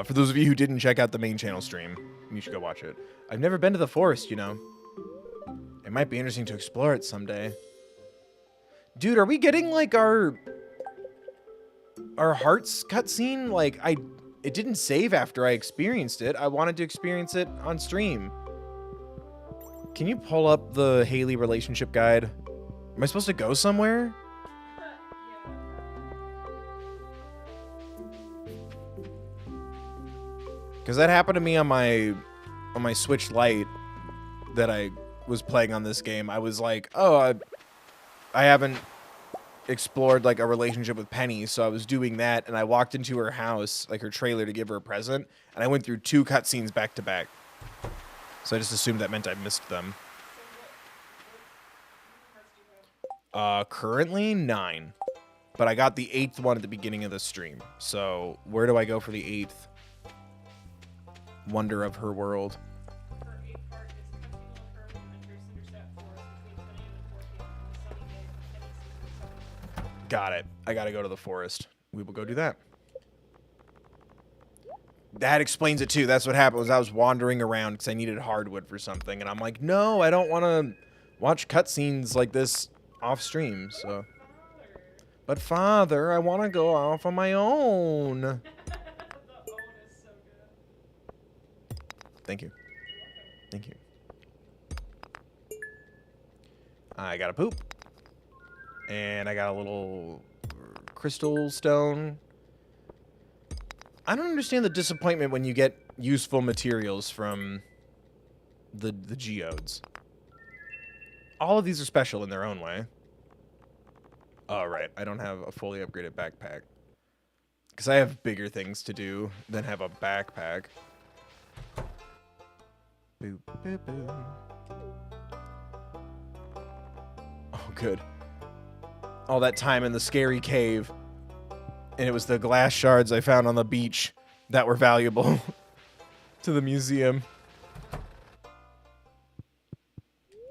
For those of you who didn't check out the main channel stream, you should go watch it. I've never been to the forest, you know. It might be interesting to explore it someday. Dude, are we getting like our hearts cutscene? Like, it didn't save after I experienced it. I wanted to experience it on stream. Can you pull up the Haley relationship guide? Am I supposed to go somewhere? Because that happened to me on my Switch Lite that I was playing on this game. I was like, oh, I haven't explored like a relationship with Penny, so I was doing that, and I walked into her house, like her trailer, to give her a present, and I went through 2 cutscenes back to back. So I just assumed that meant I missed them. Currently 9, but I got the 8th one at the beginning of the stream. So where do I go for the 8th wonder of her world? Her 8th part is cutscene will occur when you enter Cinderstep Forest between 10 a.m. and 4 p.m. on a sunny day from Penny season 7. Got it. I gotta go to the forest. We will go do that. That explains it too. That's what happened. Was I was wandering around because I needed hardwood for something, and I'm like, no, I don't want to watch cutscenes like this off stream. So, but Father, I want to go off on my own. The own is so good. Thank you. Thank you. I got a poop. And I got a little crystal stone. I don't understand the disappointment when you get useful materials from the geodes. All of these are special in their own way. Oh, right. I don't have a fully upgraded backpack. Because I have bigger things to do than have a backpack. Boop, boop, boop. Oh, good. All that time in the scary cave. And it was the glass shards I found on the beach that were valuable to the museum.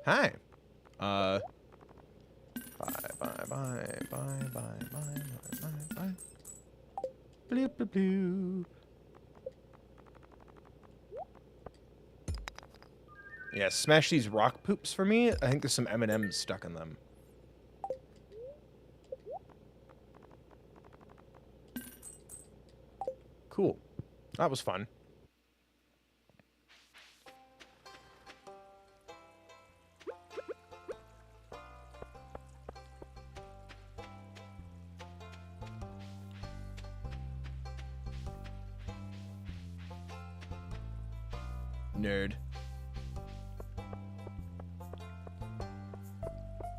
Hi. Bye, bye, bye, bye, bye, bye, bye, bye. Bloop, bloop, bloop. Yeah, smash these rock poops for me. I think there's some M&Ms stuck in them. Cool. That was fun. Nerd.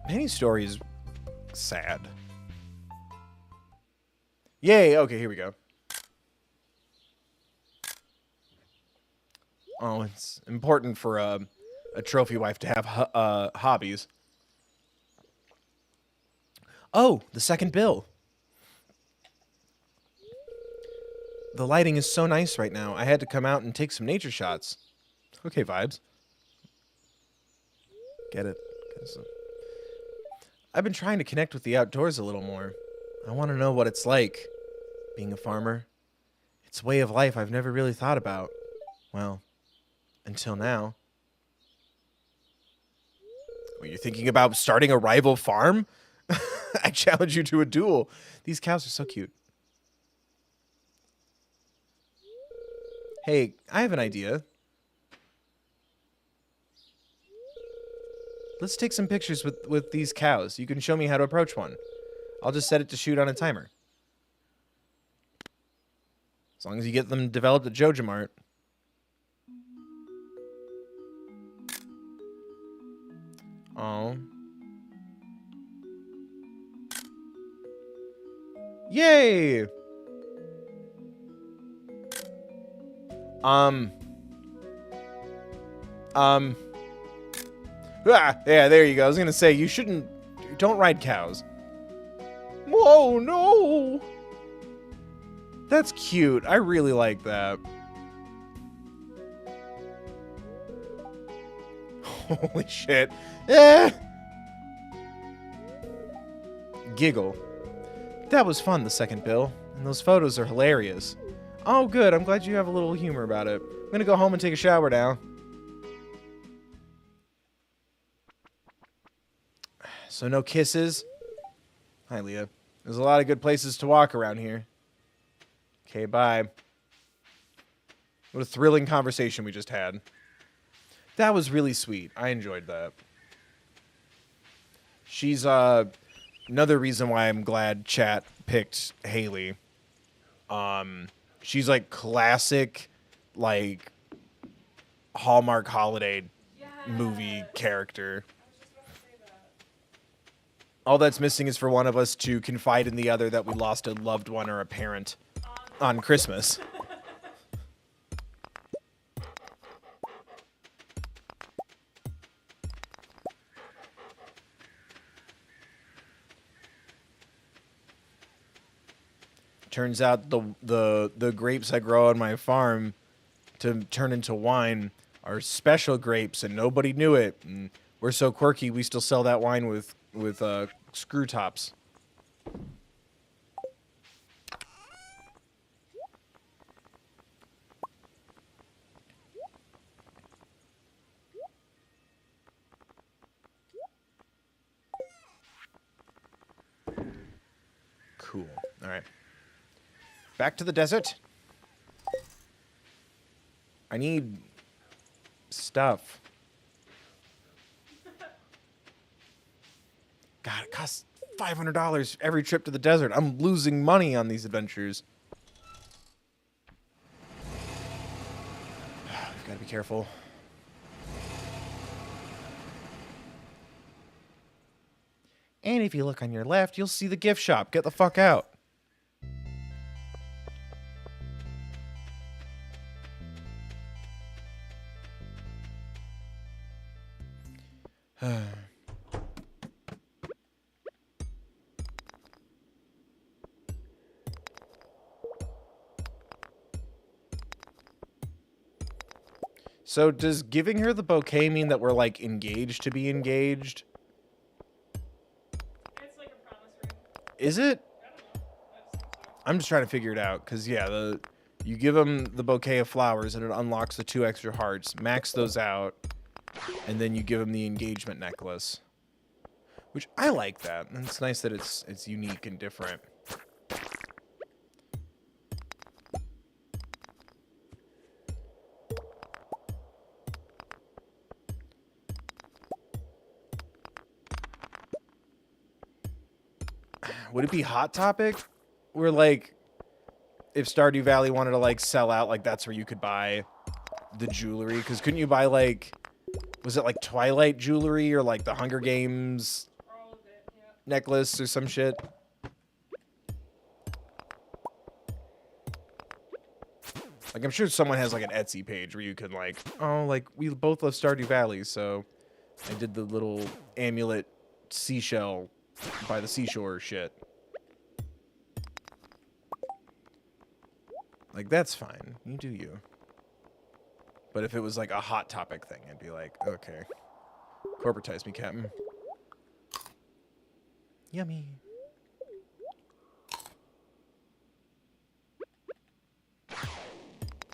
Penny's story is sad. Yay! Okay, here we go. Oh, it's important for a trophy wife to have hobbies. Oh, the second bill. The lighting is so nice right now. I had to come out and take some nature shots. Okay, vibes. Get it? I've been trying to connect with the outdoors a little more. I want to know what it's like being a farmer. It's a way of life I've never really thought about. Well, until now. Were you thinking about starting a rival farm? I challenge you to a duel. These cows are so cute. Hey, I have an idea. Let's take some pictures with these cows. You can show me how to approach one. I'll just set it to shoot on a timer. As long as you get them developed at Joja Mart. Oh. Yay! Yeah, there you go. I was gonna say, don't ride cows. Whoa, no! That's cute. I really like that. Holy shit. Eh! Giggle. That was fun, the second bill. And those photos are hilarious. Oh, good. I'm glad you have a little humor about it. I'm gonna go home and take a shower now. So no kisses? Hi, Leah. There's a lot of good places to walk around here. Okay, bye. What a thrilling conversation we just had. That was really sweet. I enjoyed that. She's another reason why I'm glad chat picked Haley. She's like classic, like Hallmark holiday movie character. All that's missing is for one of us to confide in the other that we lost a loved one or a parent on Christmas. Turns out the grapes I grow on my farm to turn into wine are special grapes, and nobody knew it. And we're so quirky, we still sell that wine with screw tops. Cool. All right. Back to the desert. I need stuff. God, it costs $500 every trip to the desert. I'm losing money on these adventures. We've got to be careful. And if you look on your left, you'll see the gift shop. Get the fuck out. So does giving her the bouquet mean that we're like engaged to be engaged? It's like a promise ring. Is it? I don't know. I just think so. I'm just trying to figure it out because yeah, you give them the bouquet of flowers and it unlocks the 2 extra hearts. Max those out, and then you give them the engagement necklace, which I like that. And it's nice that it's unique and different. Would it be Hot Topic? Where, like, if Stardew Valley wanted to, like, sell out, like, that's where you could buy the jewelry, because couldn't you buy like, was it like Twilight jewelry or like the Hunger Games All of it, yeah. necklace or some shit? Like, I'm sure someone has like an Etsy page where you can like, oh, like we both love Stardew Valley, so I did the little amulet seashell by the seashore shit. Like, that's fine. You do you. But if it was like a Hot Topic thing, I'd be like, okay. Corporatize me, Captain. Yummy.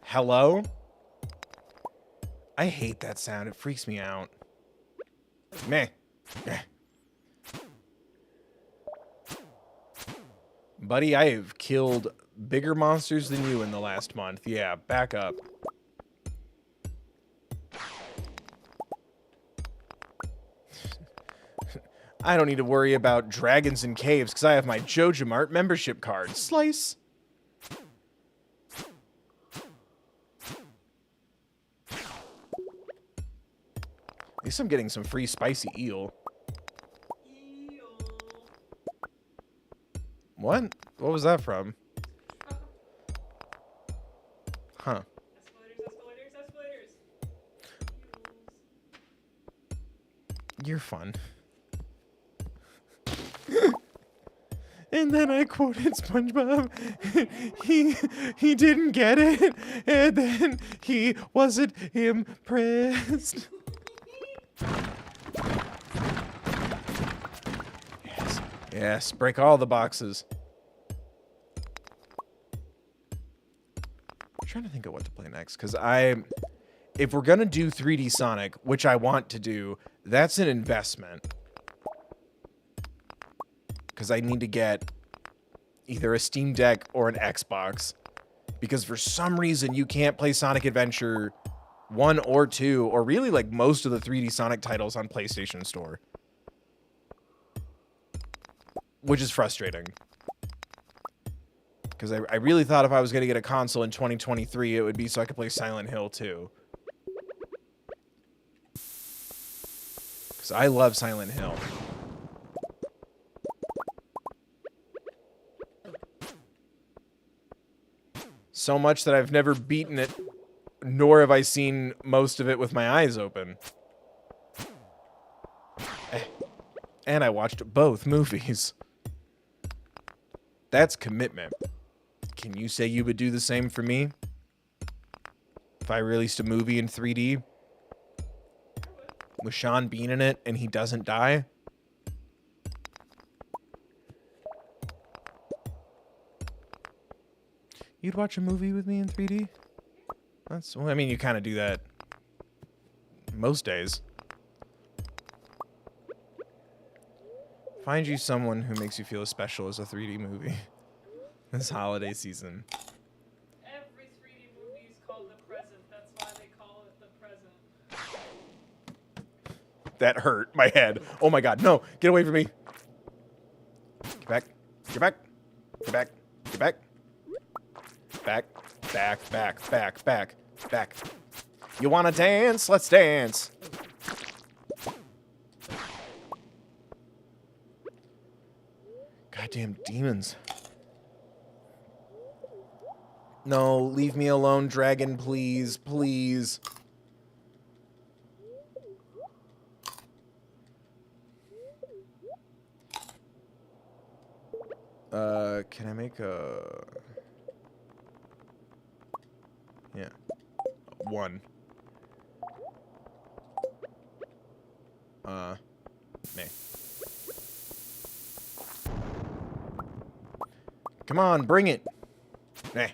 Hello? I hate that sound. It freaks me out. Meh. Meh. Buddy, I have killed bigger monsters than you in the last month. Yeah, back up. I don't need to worry about dragons and caves because I have my Joja Mart membership card. Slice. At least I'm getting some free spicy eel. Eel. What? What was that from? Huh. Escalators, escalators, escalators. You're fun. And then I quoted SpongeBob. he didn't get it, and then he wasn't impressed. Yes, yes, break all the boxes. I'm trying to think of what to play next, because if we're gonna do 3D Sonic, which I want to do, that's an investment. Because I need to get either a Steam Deck or an Xbox. Because for some reason, you can't play Sonic Adventure 1 or 2, or really like most of the 3D Sonic titles on PlayStation Store. Which is frustrating. Because I really thought if I was going to get a console in 2023, it would be so I could play Silent Hill 2. Because I love Silent Hill. So much that I've never beaten it, nor have I seen most of it with my eyes open. And I watched both movies. That's commitment. Can you say you would do the same for me? If I released a movie in 3D with Sean Bean in it and he doesn't die? You'd watch a movie with me in 3D? That's, well, I mean, you kind of do that most days. Find you someone who makes you feel as special as a 3D movie this holiday season. Every 3D movie is called The Present. That's why they call it The Present. That hurt my head. Oh my god, no. Get away from me. Get back. Get back. Get back. Get back. Back. Back. Back. Back. Back. Back. You wanna dance? Let's dance. Goddamn demons. No, leave me alone, dragon, please. Please. Can I make a... Yeah. 1. Nay. Come on, bring it. Nah.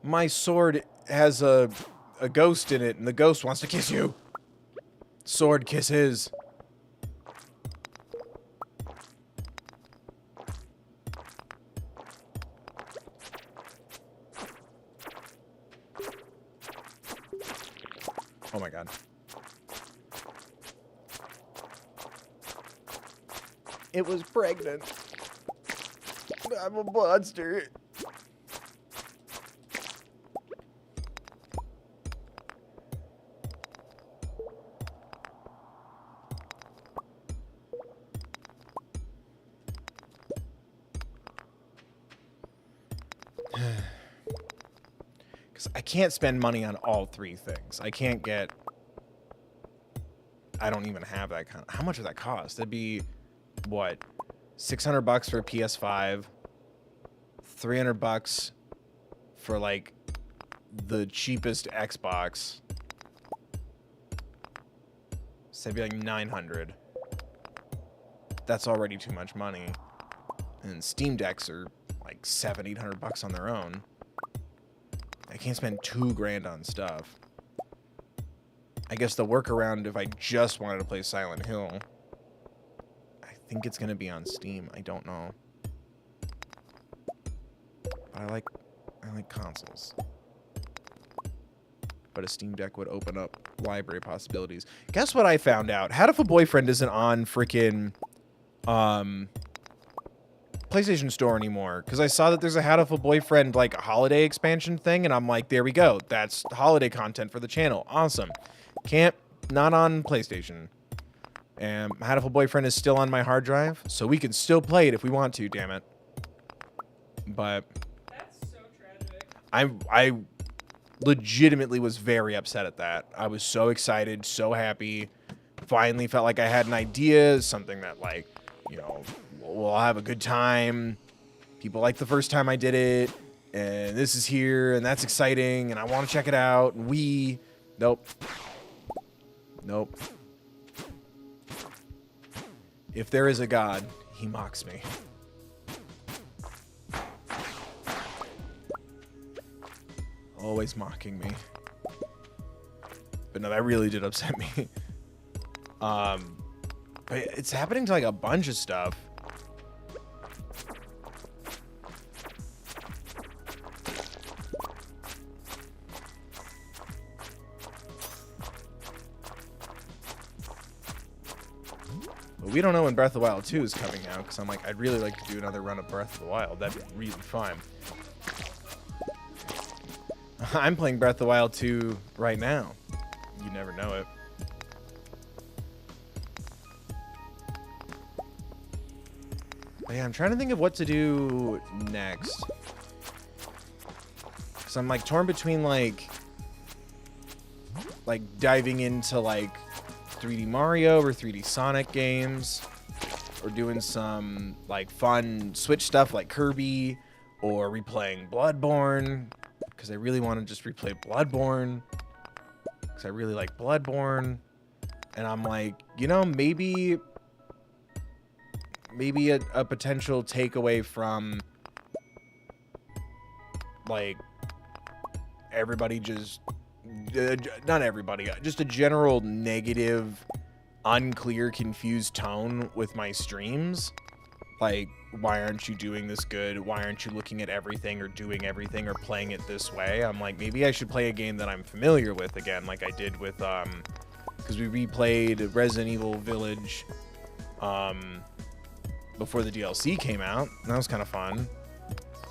My sword has a ghost in it, and the ghost wants to kiss you. Sword kisses. Oh my god. It was pregnant. I'm a monster. Because I can't spend money on all three things. I can't get... I don't even have that kind of... How much would that cost? That'd be, what, $600 for a PS5, $300 for, like, the cheapest Xbox. So that'd be like $900. That's already too much money. And Steam Decks are like $700-800 on their own. I can't spend $2,000 on stuff. I guess the workaround, if I just wanted to play Silent Hill, I think it's gonna be on Steam. I don't know. But I like consoles. But a Steam Deck would open up library possibilities. Guess what I found out? How If a Boyfriend isn't on freaking PlayStation Store anymore? Because I saw that there's a How If a Boyfriend like holiday expansion thing, and I'm like, there we go. That's holiday content for the channel. Awesome. Not on PlayStation. And How If a Boyfriend is still on my hard drive, so we can still play it if we want to. Damn it. But That's so tragic. I legitimately was very upset at that. I was so excited, so happy. Finally felt like I had an idea, something that, like, you know, we'll have a good time. People liked the first time I did it, and this is here, and that's exciting, and I want to check it out. And nope. Nope. If there is a God, he mocks me. Always mocking me. But no, that really did upset me. But it's happening to like a bunch of stuff. But we don't know when Breath of the Wild 2 is coming out, because I'm like, I'd really like to do another run of Breath of the Wild. That'd be really fun. I'm playing Breath of the Wild 2 right now. You never know it. But yeah, I'm trying to think of what to do next. Because I'm like torn between like diving into like 3D Mario or 3D Sonic games, or doing some like fun Switch stuff like Kirby, or replaying Bloodborne. Because I really want to just replay Bloodborne. Because I really like Bloodborne. And I'm like, you know, maybe a potential takeaway from, like, everybody just... not everybody. Just a general negative, unclear, confused tone with my streams. Like, why aren't you doing this good? Why aren't you looking at everything or doing everything or playing it this way? I'm like, maybe I should play a game that I'm familiar with again, like I did with, because we replayed Resident Evil Village, before the DLC came out. That was kind of fun.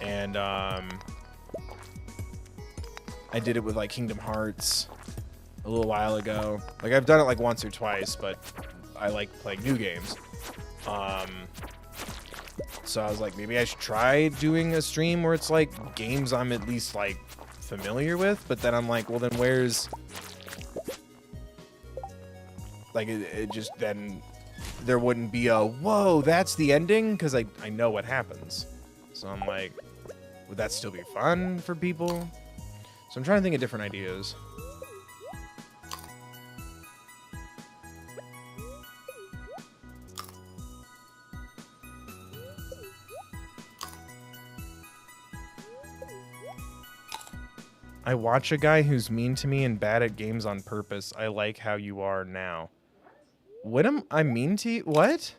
And, I did it with, like, Kingdom Hearts a little while ago. Like, I've done it, like, once or twice, but I like playing new games. So I was like, maybe I should try doing a stream where it's like games I'm at least like familiar with, but then I'm like, well, then where's like it just then there wouldn't be a whoa, that's the ending, because I know what happens. So I'm like, would that still be fun for people? So I'm trying to think of different ideas. I watch a guy who's mean to me and bad at games on purpose. I like how you are now. What am I mean to you? What?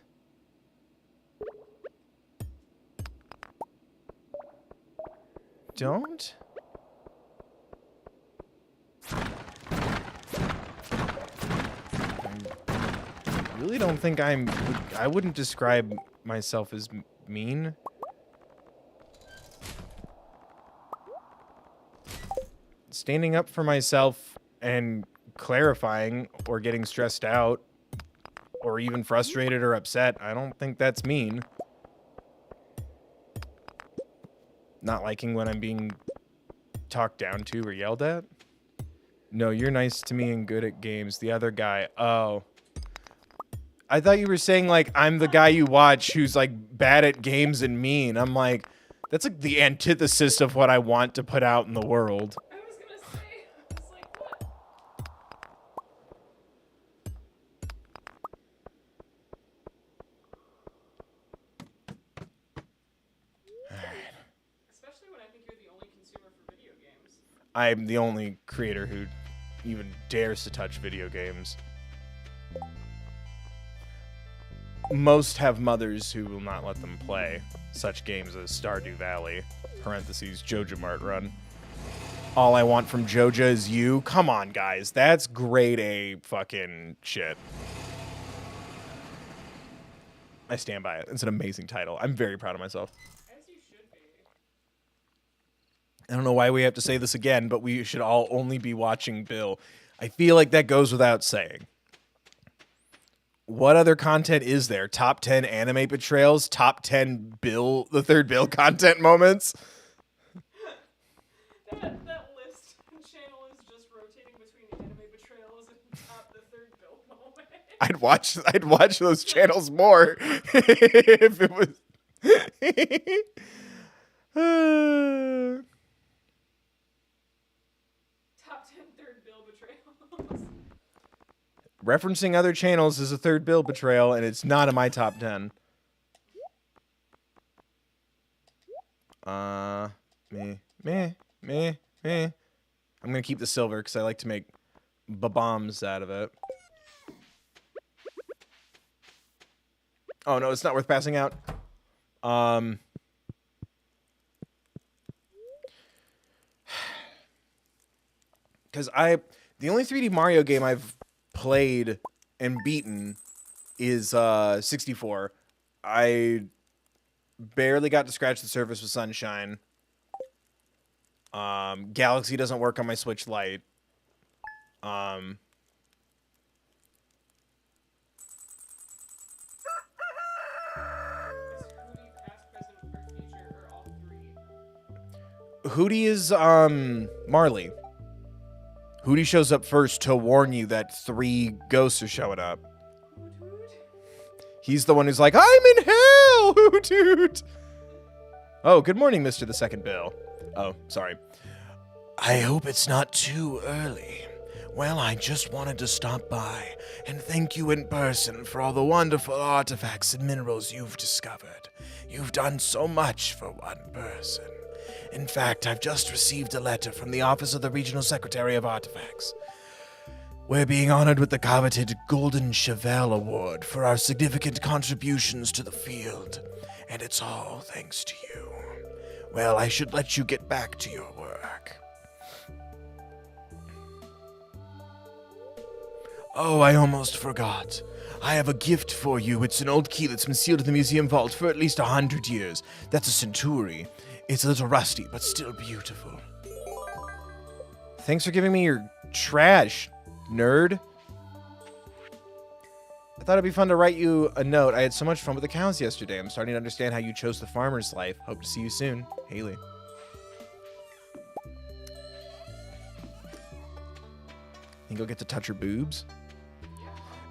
Don't? I really don't think I wouldn't describe myself as mean. Standing up for myself and clarifying or getting stressed out or even frustrated or upset, I don't think that's mean. Not liking when I'm being talked down to or yelled at? No, you're nice to me and good at games. The other guy, oh. I thought you were saying, like, I'm the guy you watch who's, like, bad at games and mean. I'm like, that's, like, the antithesis of what I want to put out in the world. I was gonna say, I was like, what? Especially when I think you're the only consumer for video games. I'm the only creator who even dares to touch video games. Most have mothers who will not let them play such games as Stardew Valley, parentheses, Joja Mart run. All I want from Joja is you. Come on, guys. That's grade A fucking shit. I stand by it. It's an amazing title. I'm very proud of myself. As you should be. I don't know why we have to say this again, but we should all only be watching Bill. I feel like that goes without saying. What other content is there? Top 10 anime betrayals? Top 10 Bill, the third Bill content moments? That list channel is just rotating between anime betrayals and top the third Bill moment. I'd watch those channels more if it was. Top 10 third Bill betrayals. Referencing other channels is a third Bill betrayal, and it's not in my top 10. Meh. I'm gonna keep the silver because I like to make bombs out of it. Oh no, it's not worth passing out. Because the only 3D Mario game I've played and beaten is 64. I barely got to scratch the surface with Sunshine. Galaxy doesn't work on my Switch Lite. Is Hootie past, present, or future, or all three? Hootie is Marley. Hootie shows up first to warn you that 3 ghosts are showing up. Hoot hoot. He's the one who's like, I'm in hell, hoot hoot. Oh, good morning, Mr. the Second Bill. Oh, sorry. I hope it's not too early. Well, I just wanted to stop by and thank you in person for all the wonderful artifacts and minerals you've discovered. You've done so much for one person. In fact, I've just received a letter from the Office of the Regional Secretary of Artifacts. We're being honored with the coveted Golden Chevelle Award for our significant contributions to the field, and it's all thanks to you. Well, I should let you get back to your work. Oh, I almost forgot. I have a gift for you. It's an old key that's been sealed in the museum vault for at least 100 years. That's a Centuri. It's a little rusty, but still beautiful. Thanks for giving me your trash, nerd. I thought it'd be fun to write you a note. I had so much fun with the cows yesterday. I'm starting to understand how you chose the farmer's life. Hope to see you soon. Haley. Think you'll get to touch her boobs?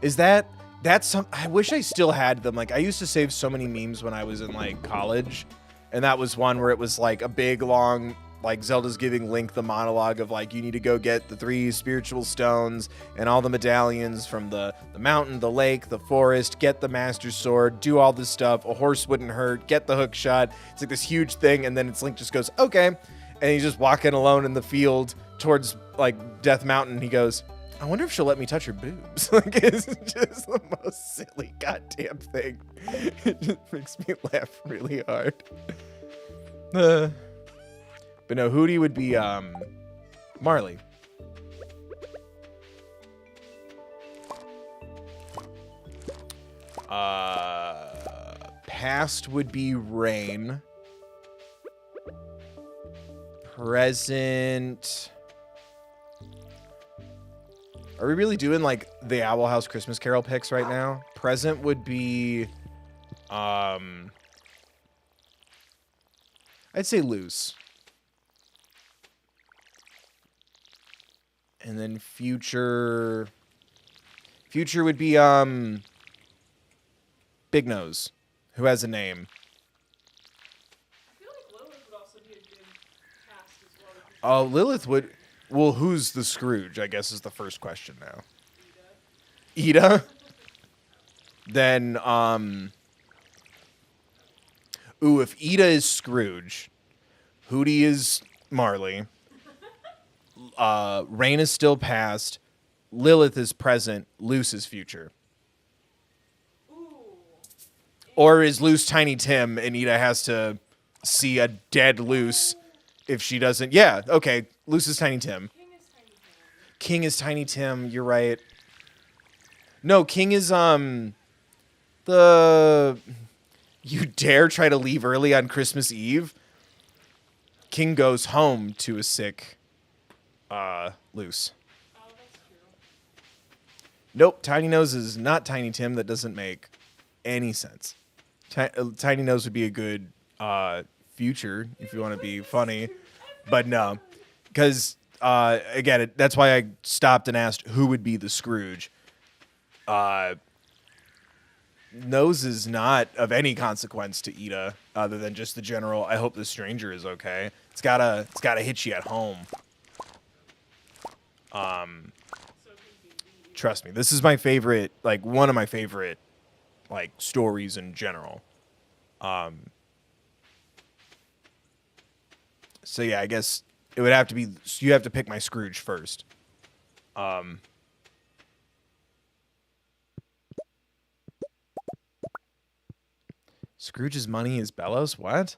Is that's some, I wish I still had them. Like, I used to save so many memes when I was in, like, college. And that was one where it was, like, a big, long, like, Zelda's giving Link the monologue of, like, you need to go get the 3 spiritual stones and all the medallions from the mountain, the lake, the forest, get the Master Sword, do all this stuff. A horse wouldn't hurt, get the hook shot. It's, like, this huge thing, and then it's Link just goes, okay. And he's just walking alone in the field towards, like, Death Mountain. He goes, I wonder if she'll let me touch her boobs. Like, it's just the most silly goddamn thing. It just makes me laugh really hard. But no, Hootie would be Marley. Past would be Rain. Present. Are we really doing, like, the Owl House Christmas Carol picks right now? Present would be, I'd say loose. And then future would be Big Nose, who has a name. I feel like Lilith would also be a good cast as well. Oh, Lilith would. Well, who's the Scrooge? I guess is the first question now. Ida. Then ooh, if Ida is Scrooge, Hootie is Marley. Rain is still past. Lilith is present. Luce is future. Ooh. Or is Luce Tiny Tim and Ida has to see a dead Luce if she doesn't? Yeah, okay. Luce is Tiny Tim. King is Tiny Tim. King is Tiny Tim. You're right. No, King is the. You dare try to leave early on Christmas Eve? King goes home to a sick Luce. Oh, that's true. Nope, Tiny Nose is not Tiny Tim. That doesn't make any sense. Tiny Nose would be a good future if you want to be funny. But no, because, again, that's why I stopped and asked who would be the Scrooge. Nose is not of any consequence to Ida other than just the general, I hope the stranger is okay. It's gotta hit you at home. Trust me, this is my favorite, like one of my favorite, like stories in general. So yeah, I guess it would have to be, you have to pick my Scrooge first. Scrooge's money is Bellows? What?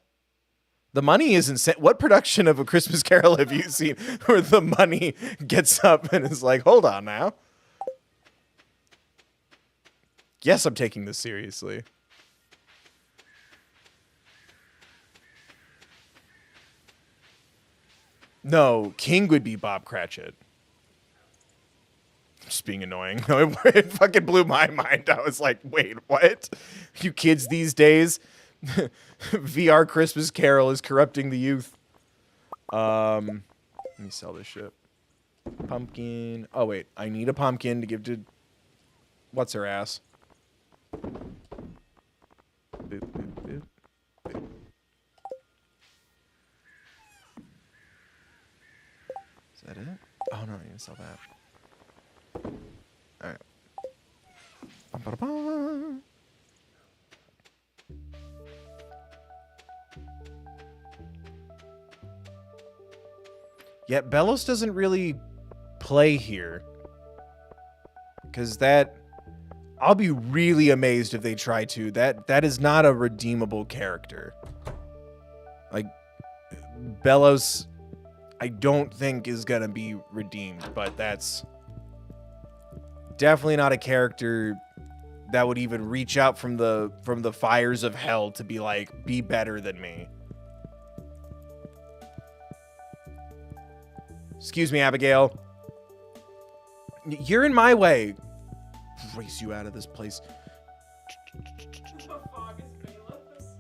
The money isn't sent. What production of A Christmas Carol have you seen where the money gets up and is like, hold on now? Yes, I'm taking this seriously. No, King would be Bob Cratchit. Just being annoying. No, it fucking blew my mind. I was like, wait, what? You kids these days? VR Christmas Carol is corrupting the youth. Let me sell this shit. Pumpkin. Oh, wait. I need a pumpkin to give to... What's her ass? Boop, boop, boop, boop. Is that it? Oh, no, I need to sell that. Alright. Ba-ba-ba. Yet Bellows doesn't really play here. Because that... I'll be really amazed if they try to. That is not a redeemable character. Like, Bellows, I don't think is going to be redeemed. But that's definitely not a character that would even reach out from the fires of hell to be like, be better than me. Excuse me, Abigail. You're in my way. Race you out of this place. The fog is Balos.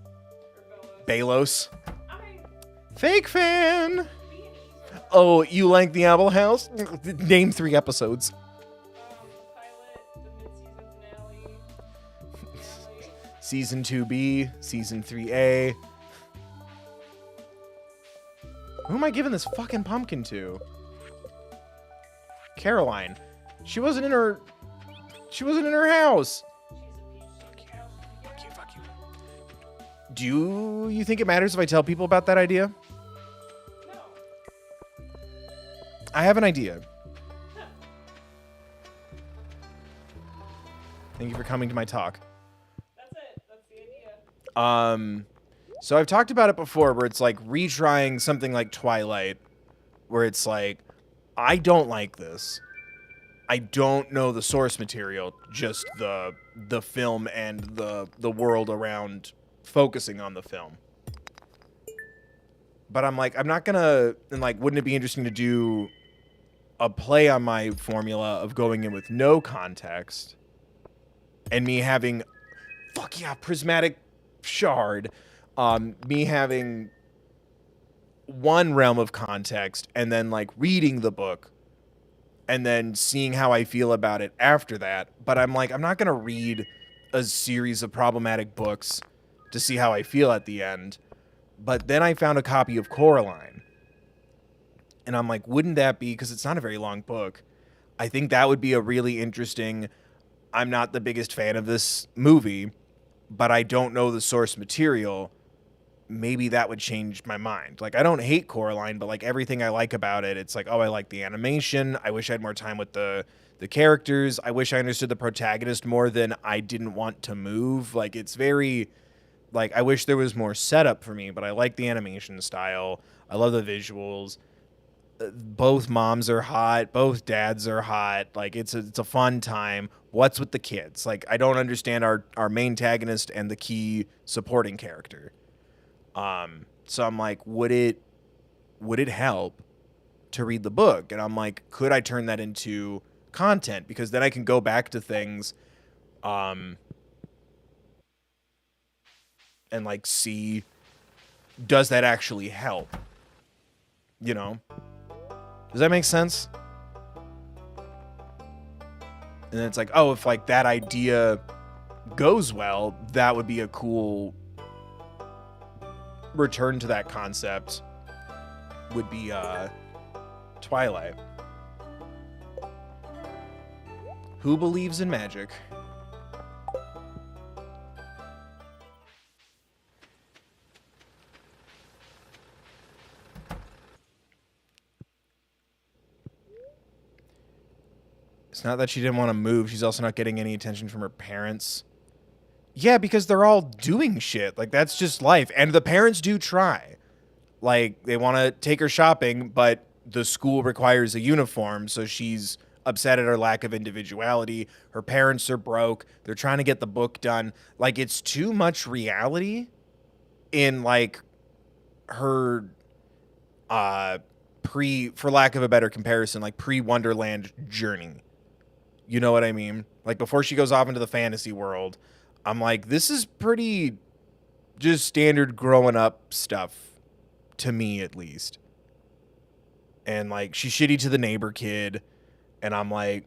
Or Bellows. Balos. I Fake fan. be an easel. Oh, you like the Apple House? Name 3 episodes. Pilot, the mid-season finale. Season 2B, Season 3A. Who am I giving this fucking pumpkin to? Caroline. She wasn't in her house. Fuck you. Do you think it matters if I tell people about that idea? No. I have an idea. Thank you for coming to my talk. That's it. That's the idea. So I've talked about it before where it's like retrying something like Twilight, where it's like, I don't like this. I don't know the source material, just the film and the world around focusing on the film. But I'm like, I'm not gonna, and like, wouldn't it be interesting to do a play on my formula of going in with no context and me having, fuck yeah, prismatic shard, me having one realm of context and then like reading the book and then seeing how I feel about it after that. But I'm like, I'm not going to read a series of problematic books to see how I feel at the end. But then I found a copy of Coraline. And I'm like, wouldn't that be, because it's not a very long book, I think that would be a really interesting. I'm not the biggest fan of this movie, but I don't know the source material. Maybe that would change my mind. Like, I don't hate Coraline, but like everything I like about it, it's like, oh, I like the animation. I wish I had more time with the characters. I wish I understood the protagonist more than I didn't want to move. Like, it's very, like, I wish there was more setup for me, but I like the animation style. I love the visuals. Both moms are hot. Both dads are hot. Like, it's a fun time. What's with the kids? Like, I don't understand our main antagonist and the key supporting character. So I'm like, would it help to read the book? And I'm like, could I turn that into content? Because then I can go back to things, and like see, does that actually help? You know? Does that make sense? And it's like, oh, if like that idea goes well, that would be a cool return to that concept. Would be Twilight. Who believes in magic? It's not that she didn't want to move. She's also not getting any attention from her parents. Yeah, because they're all doing shit. Like, that's just life. And the parents do try. Like, they want to take her shopping, but the school requires a uniform, so she's upset at her lack of individuality. Her parents are broke. They're trying to get the book done. Like, it's too much reality in, like, her, for lack of a better comparison, like, pre-Wonderland journey. You know what I mean? Like, before she goes off into the fantasy world, I'm like, this is pretty just standard growing up stuff, to me at least. And like, she's shitty to the neighbor kid, and I'm like,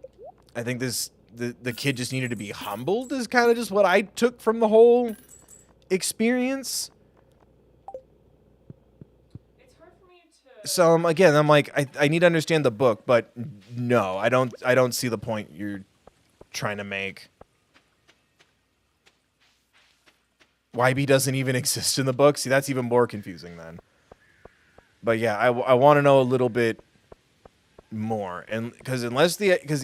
I think the kid just needed to be humbled is kind of just what I took from the whole experience. It's hard for me to. So again, I'm like, I need to understand the book, but no, I don't see the point you're trying to make. YB doesn't even exist in the book. See, that's even more confusing then. But yeah, I want to know a little bit more, and because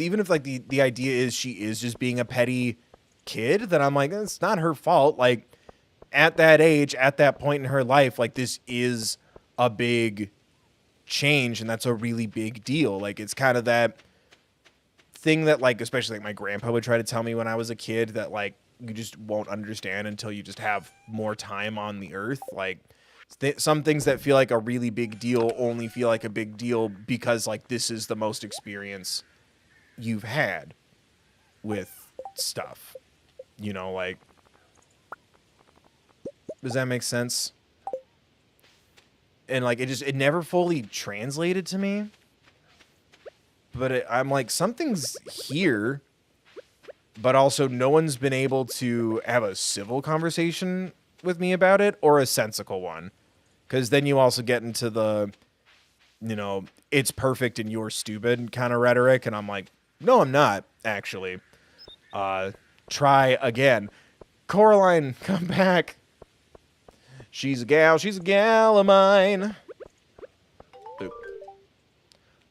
even if like the idea is she is just being a petty kid, then I'm like, it's not her fault. Like, at that age, at that point in her life, like, this is a big change, and that's a really big deal. Like, it's kind of that thing that, like, especially like my grandpa would try to tell me when I was a kid, that like you just won't understand until you just have more time on the earth. Like, some things that feel like a really big deal only feel like a big deal because like this is the most experience you've had with stuff. You know, like, does that make sense? And like, it never fully translated to me. But I'm like, something's here, but also no one's been able to have a civil conversation with me about it, or a sensical one. Because then you also get into the, you know, it's perfect and you're stupid kind of rhetoric. And I'm like, no, I'm not, actually. Try again. Coraline, come back. She's a gal of mine.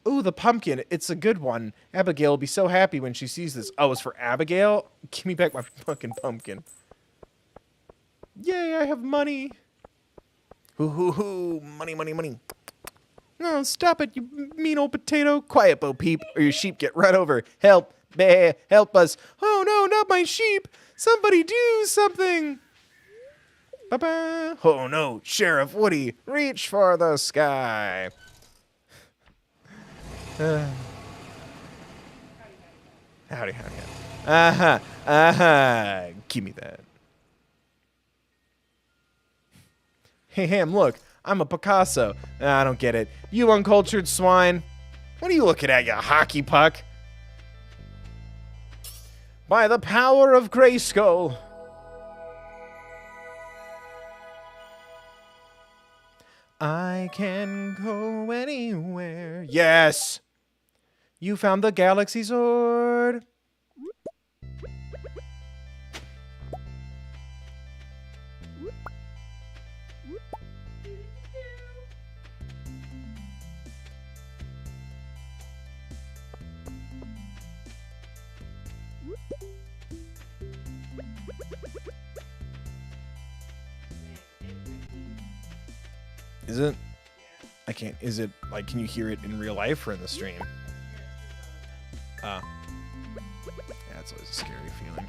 Ooh, the pumpkin. It's a good one. Abigail will be so happy when she sees this. Oh, it's for Abigail? Give me back my fucking pumpkin. Yay, I have money. Hoo hoo hoo. Money, money, money. No, stop it, you mean old potato. Quiet, Bo Peep, or your sheep get run over. Help. Bah, help us. Oh, no, not my sheep. Somebody do something. Ba-ba. Oh, no. Sheriff Woody, reach for the sky. Howdy, howdy, howdy. Uh-huh, uh-huh. Give me that. Hey, Ham, look. I'm a Picasso. I don't get it. You uncultured swine. What are you looking at, you hockey puck? By the power of Grayskull. I can go anywhere. Yes! You found the Galaxy Sword. Is it? I can't. Is it like, can you hear it in real life or in the stream? Yeah, it's always a scary feeling.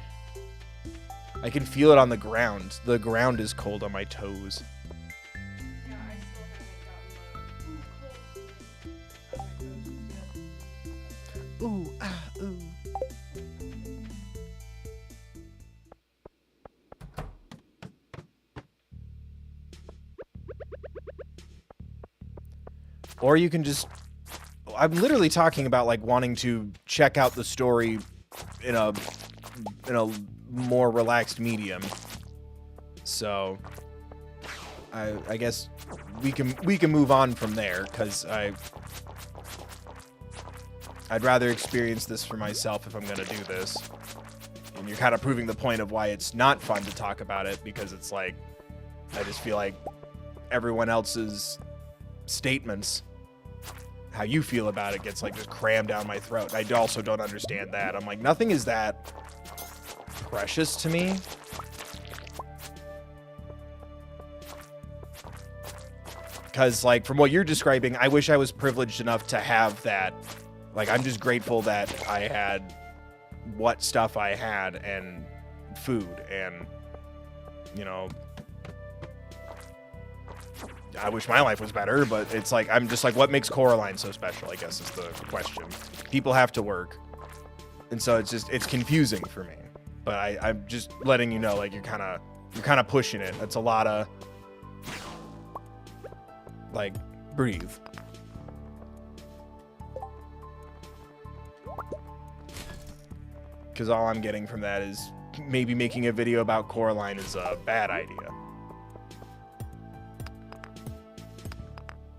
I can feel it on the ground. The ground is cold on my toes. Yeah, I still haven't gotten the cold on my toes yet. Ooh, ooh. Or you can just... I'm literally talking about, like, wanting to check out the story in a more relaxed medium. So I guess we can move on from there, because I'd rather experience this for myself if I'm gonna do this. And you're kind of proving the point of why it's not fun to talk about it, because it's like, I just feel like everyone else's statements, how you feel about it, gets like just crammed down my throat. I also don't understand that. I'm like, nothing is that precious to me. Because, like, from what you're describing, I wish I was privileged enough to have that. Like, I'm just grateful that I had what stuff I had and food and, you know, I wish my life was better, but it's like, I'm just like, what makes Coraline so special, I guess is the question. People have to work. And so it's just, it's confusing for me. But I'm just letting you know, like, you're kind of pushing it. That's a lot of, like, breathe. Because all I'm getting from that is maybe making a video about Coraline is a bad idea.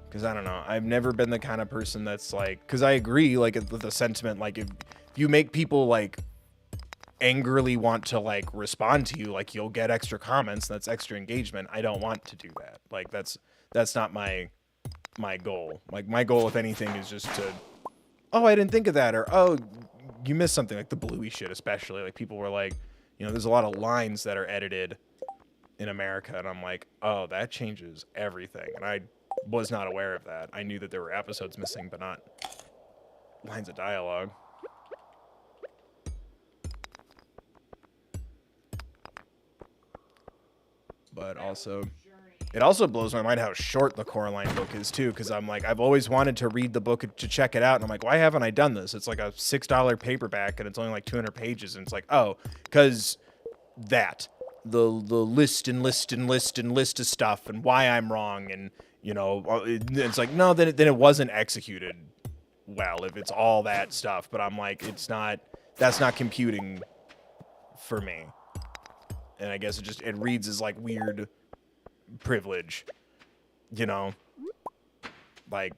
Because I don't know, I've never been the kind of person that's like, because I agree, like, with the sentiment, like, if you make people, like, angrily want to, like, respond to you, like, you'll get extra comments, that's extra engagement. I don't want to do that. Like, that's not my goal. Like, my goal, if anything, is just to, oh, I didn't think of that, or, oh, you missed something, like the Bluey shit especially. Like, people were like, you know, there's a lot of lines that are edited in America, and I'm like, oh, that changes everything. And I was not aware of that. I knew that there were episodes missing, but not lines of dialogue. But also, it also blows my mind how short the Coraline book is too, because I'm like, I've always wanted to read the book to check it out, and I'm like, why haven't I done this? It's like a $6 paperback, and it's only like 200 pages, and it's like, oh, because that, the list of stuff, and why I'm wrong, and, you know, it's like, no, then it wasn't executed well if it's all that stuff. But I'm like, it's not, that's not computing for me. And I guess it reads as like weird privilege, you know, like,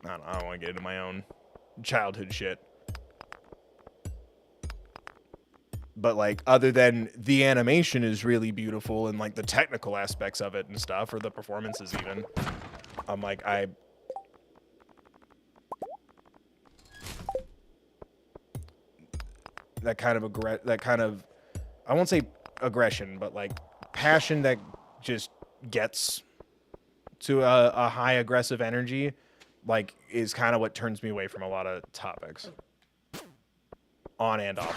I don't want to get into my own childhood shit. But, like, other than the animation is really beautiful and, like, the technical aspects of it and stuff, or the performances even, I'm like, that kind of, I won't say aggression, but, like, passion that just gets to a high aggressive energy, like, is kind of what turns me away from a lot of topics. On and offline.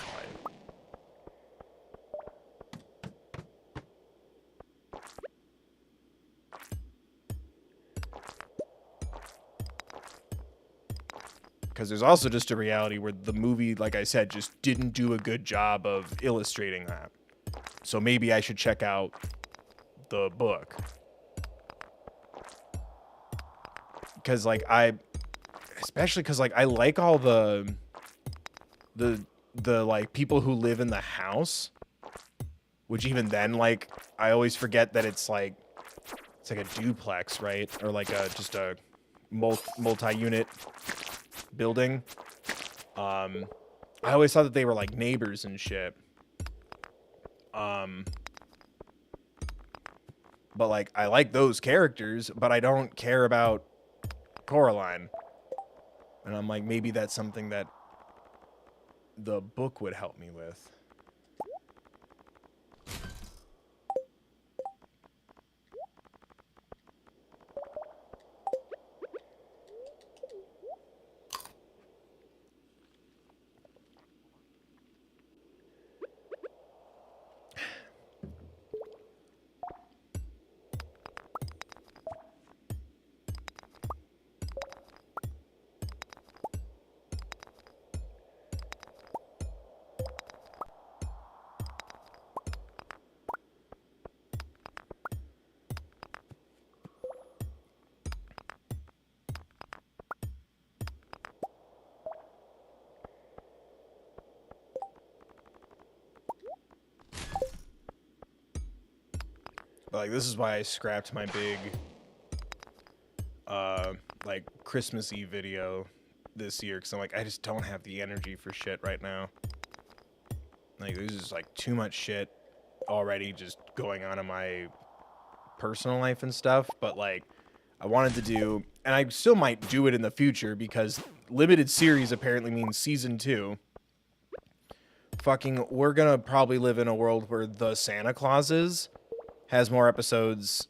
Because there's also just a reality where the movie, like I said, just didn't do a good job of illustrating that. So maybe I should check out the book. because like especially because like I like all the like people who live in the house, which even then, like, I always forget that it's like a duplex, right? Or like just a multi-unit building. I always thought that they were like neighbors and shit. But like I like those characters, but I don't care about Coraline. And I'm like, maybe that's something that the book would help me with. Like, this is why I scrapped my big, like, Christmas Eve video this year, because I'm like, I just don't have the energy for shit right now. Like, there's just, like, too much shit already just going on in my personal life and stuff, but, like, I wanted to do, and I still might do it in the future, because limited series apparently means season 2. Fucking, we're gonna probably live in a world where the Santa Clauses has more episodes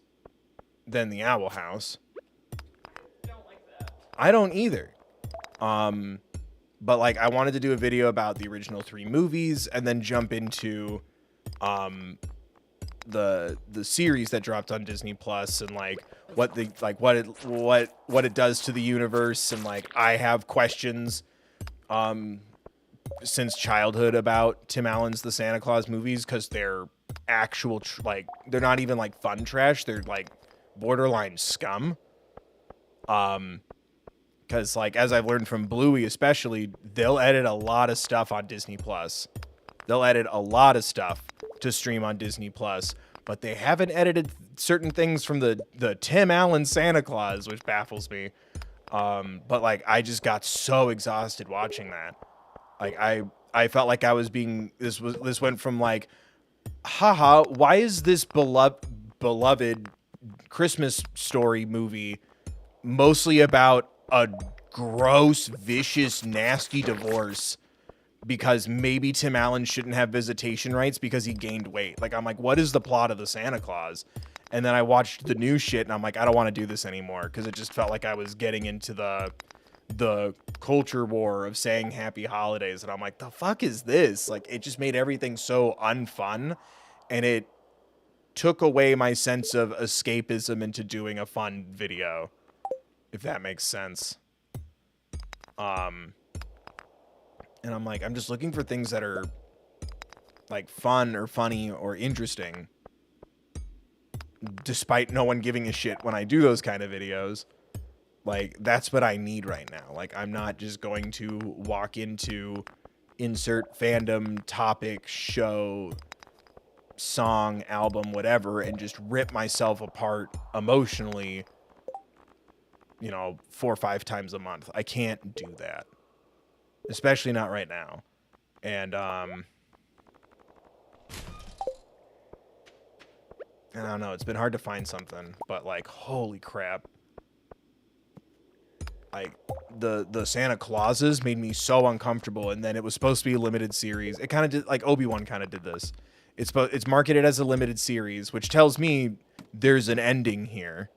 than the Owl House. Don't like that. I don't either. But like I wanted to do a video about the original 3 movies and then jump into the series that dropped on Disney Plus and like what it does to the universe, and like I have questions since childhood about Tim Allen's The Santa Claus movies, because they're actual like they're not even like fun trash, they're like borderline scum. Because like as I've learned from Bluey especially, they'll edit a lot of stuff on Disney Plus. They'll edit a lot of stuff to stream on Disney Plus, but they haven't edited certain things from the Tim Allen Santa Claus, which baffles me. But like I just got so exhausted watching that. Like I felt like I was being this went from like, haha, why is this beloved Christmas story movie mostly about a gross, vicious, nasty divorce because maybe Tim Allen shouldn't have visitation rights because he gained weight? Like, I'm like, what is the plot of the Santa Claus? And then I watched the new shit and I'm like, I don't want to do this anymore, because it just felt like I was getting into the culture war of saying happy holidays, and I'm like, the fuck is this? Like, it just made everything so unfun, and it took away my sense of escapism into doing a fun video, if that makes sense. And I'm like, I'm just looking for things that are like fun or funny or interesting, despite no one giving a shit when I do those kind of videos. Like, that's what I need right now. Like, I'm not just going to walk into insert fandom, topic, show, song, album, whatever, and just rip myself apart emotionally, 4 or 5 times a month. I can't do that. Especially not right now. And, I don't know. It's been hard to find something, but, like, holy crap. Like, the Santa Clauses made me so uncomfortable, and then it was supposed to be a limited series. It kind of did, like, Obi-Wan kind of did this. It's marketed as a limited series, which tells me there's an ending here.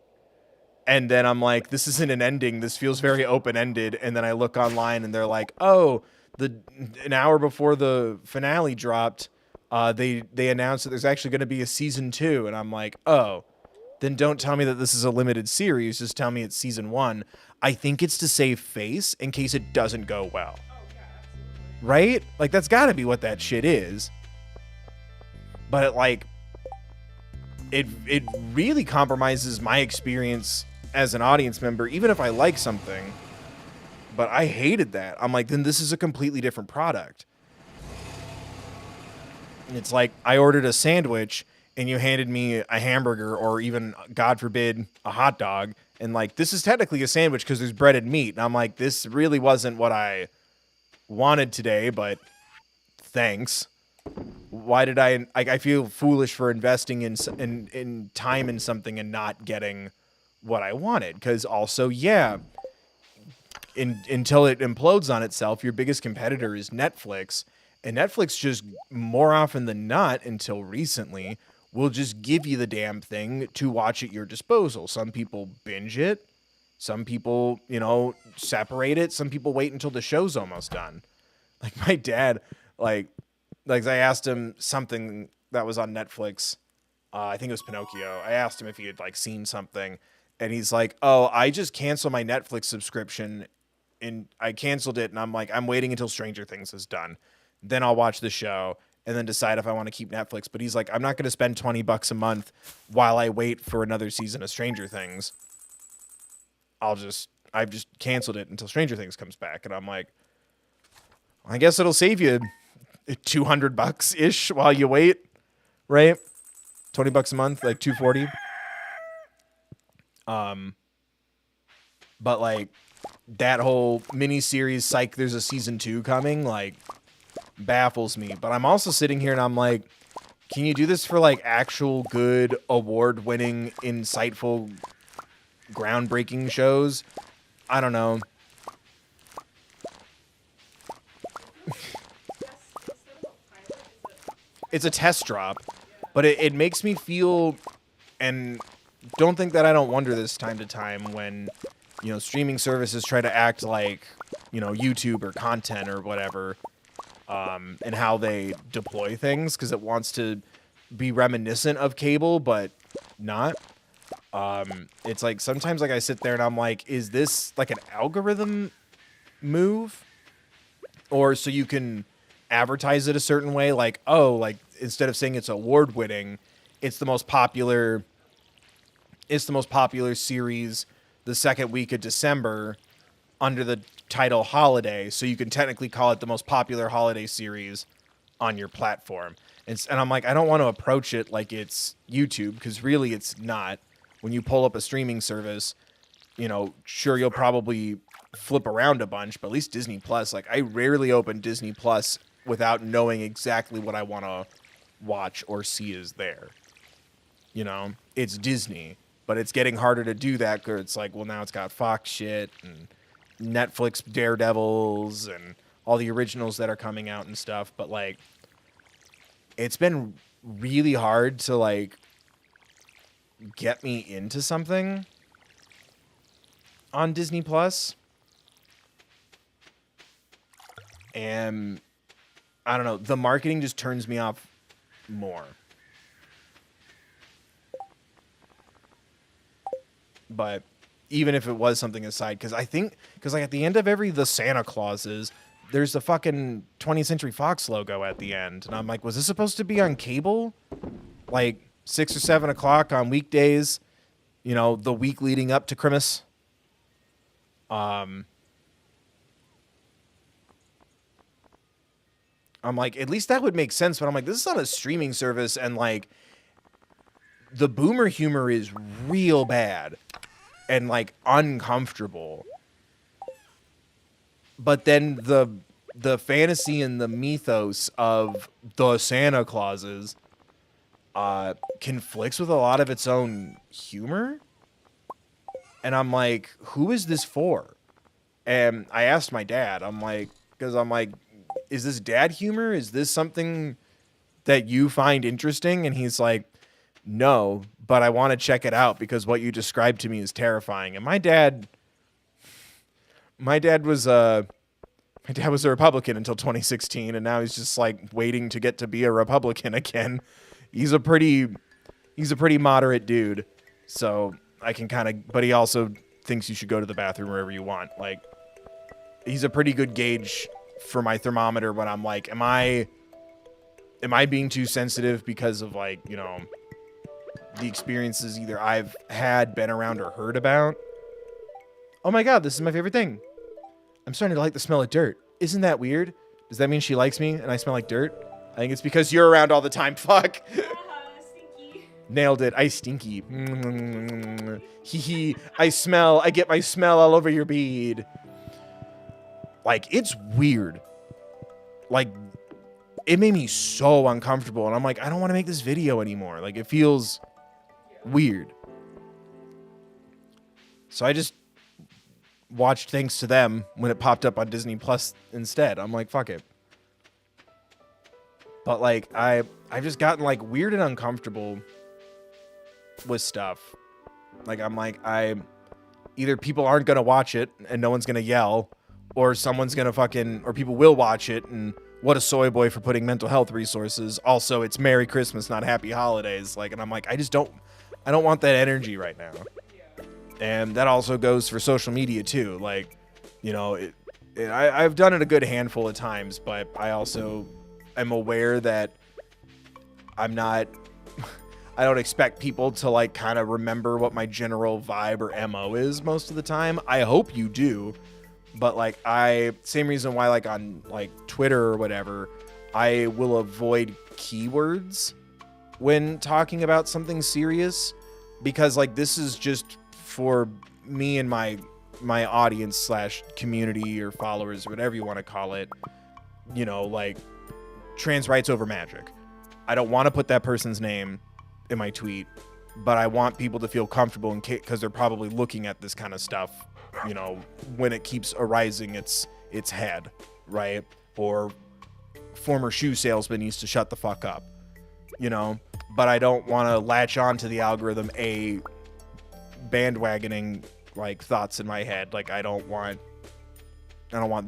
And then I'm like, this isn't an ending. This feels very open-ended. And then I look online, and they're like, oh, an hour before the finale dropped, they announced that there's actually going to be a season 2. And I'm like, oh, then don't tell me that this is a limited series. Just tell me it's season 1. I think it's to save face in case it doesn't go well. Oh, yeah, absolutely. Right? Like, that's got to be what that shit is. But it really compromises my experience as an audience member, even if I like something, but I hated that. I'm like, then this is a completely different product. And it's like I ordered a sandwich and you handed me a hamburger or even, God forbid, a hot dog. And like, this is technically a sandwich because there's breaded meat. And I'm like, this really wasn't what I wanted today, but thanks. Why did I feel foolish for investing in time in something and not getting what I wanted? Because also, yeah, until it implodes on itself, your biggest competitor is Netflix. And Netflix just more often than not, until recently, will just give you the damn thing to watch at your disposal. Some people binge it. Some people, separate it. Some people wait until the show's almost done. Like my dad, like I asked him something that was on Netflix. I think it was Pinocchio. I asked him if he had like seen something, and he's like, "Oh, I just canceled my Netflix subscription, and I canceled it, and I'm like, I'm waiting until Stranger Things is done, then I'll watch the show." And then decide if I want to keep Netflix. But he's like, I'm not going to spend $20 a month while I wait for another season of Stranger Things. I've just canceled it until Stranger Things comes back. And I'm like, I guess it'll save you $200 ish while you wait, right? $20 a month, like $240. But like that whole mini series, psych, there's a season 2 coming, like baffles me. But I'm also sitting here and I'm like, can you do this for like actual good award-winning, insightful, groundbreaking shows? I don't know. It's a test drop, but it makes me feel, and don't think that I don't wonder this time to time when, streaming services try to act like, YouTube or content or whatever, and how they deploy things, because it wants to be reminiscent of cable, but not. It's like sometimes like I sit there and I'm like, is this like an algorithm move? Or so you can advertise it a certain way, like, oh, like instead of saying it's award winning, it's the most popular series the second week of December under the title holiday, so you can technically call it the most popular holiday series on your platform. And I'm like, I don't want to approach it like it's YouTube, because really it's not. When you pull up a streaming service, sure, you'll probably flip around a bunch, but at least Disney Plus, like I rarely open Disney Plus without knowing exactly what I want to watch or see is there. It's Disney, but it's getting harder to do that because it's like, well, now it's got Fox shit and Netflix Daredevils and all the originals that are coming out and stuff. But like, it's been really hard to like get me into something on Disney Plus. And I don't know, the marketing just turns me off more. But even if it was something aside, because like at the end of the Santa Clauses, there's the fucking 20th Century Fox logo at the end. And I'm like, was this supposed to be on cable? Like 6 or 7 o'clock on weekdays, the week leading up to Christmas? I'm like, at least that would make sense. But I'm like, this is on a streaming service, and like the boomer humor is real bad and like uncomfortable. But then the fantasy and the mythos of the Santa Clauses conflicts with a lot of its own humor. And I'm like, who is this for? And I asked my dad, because I'm like, is this dad humor? Is this something that you find interesting? And he's like, no, but I want to check it out because what you described to me is terrifying. And my dad was a Republican until 2016, and now he's just like waiting to get to be a Republican again. He's a pretty moderate dude. So I can but he also thinks you should go to the bathroom wherever you want. Like, he's a pretty good gauge for my thermometer when I'm like, am I being too sensitive because of like, the experiences either I've had, been around, or heard about. Oh my god, this is my favorite thing. I'm starting to like the smell of dirt. Isn't that weird? Does that mean she likes me and I smell like dirt? I think it's because you're around all the time. Fuck. Stinky. Nailed it. I stinky. Hee hee. I get my smell all over your bead. Like, it's weird. Like, it made me so uncomfortable. And I'm like, I don't want to make this video anymore. Like, it feels weird. So I just watched Thanks to Them when it popped up on Disney Plus instead. I'm like, fuck it. But like, I've just gotten like weird and uncomfortable with stuff. Like, I'm like, either people aren't gonna watch it and no one's gonna yell, or someone's gonna or people will watch it and what a soy boy for putting mental health resources. Also, it's Merry Christmas, not Happy Holidays. Like, and I'm like, I don't want that energy right now. And that also goes for social media too. Like, you know, I've done it a good handful of times, but I also am aware that I don't expect people to like kind of remember what my general vibe or MO is most of the time. I hope you do. But like, same reason why like on like Twitter or whatever, I will avoid keywords when talking about something serious, because like, this is just for me and my audience / community or followers, whatever you want to call it, you know, like trans rights over magic. I don't want to put that person's name in my tweet, but I want people to feel comfortable because they're probably looking at this kind of stuff, you know, when it keeps arising its head, right? Or former shoe salesman needs to shut the fuck up, you know, but I don't want to latch on to the algorithm, bandwagoning like thoughts in my head. Like, I don't want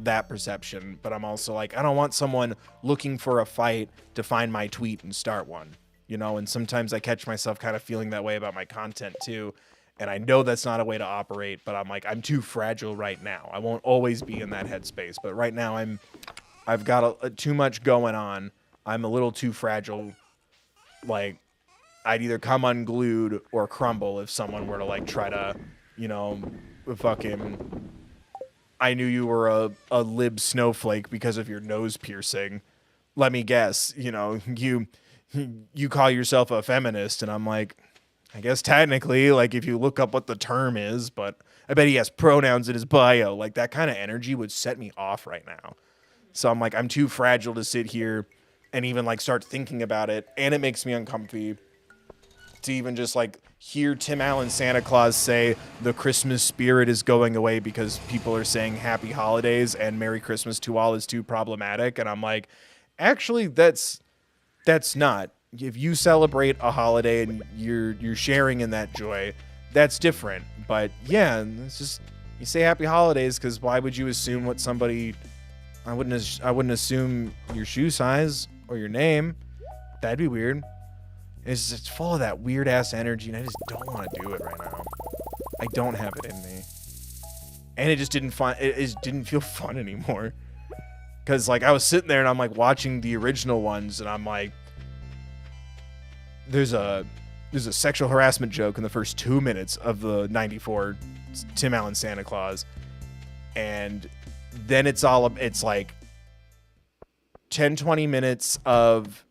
that perception, but I'm also like, I don't want someone looking for a fight to find my tweet and start one, you know? And sometimes I catch myself kind of feeling that way about my content too. And I know that's not a way to operate, but I'm like, I'm too fragile right now. I won't always be in that headspace, but right now I've got too much going on. I'm a little too fragile. Like, I'd either come unglued or crumble if someone were to like try to, you know, fucking, I knew you were a lib snowflake because of your nose piercing. Let me guess, you know, you call yourself a feminist, and I'm like, I guess technically, like, if you look up what the term is, but I bet he has pronouns in his bio. Like, that kind of energy would set me off right now. So I'm like, I'm too fragile to sit here and even like start thinking about it, and it makes me uncomfy to even just like hear Tim Allen Santa Claus say the Christmas spirit is going away because people are saying Happy Holidays and Merry Christmas to all is too problematic. And I'm like, actually, that's not. If you celebrate a holiday and you're sharing in that joy, that's different. But yeah, it's just, you say Happy Holidays because why would you assume what somebody? I wouldn't assume your shoe size or your name. That'd be weird. It's just full of that weird ass energy, and I just don't want to do it right now. I don't have it in me, and it just didn't feel fun anymore. Cause like I was sitting there and I'm like watching the original ones, and I'm like, there's a sexual harassment joke in the first 2 minutes of the '94 Tim Allen Santa Claus, and then it's like 10-20 minutes of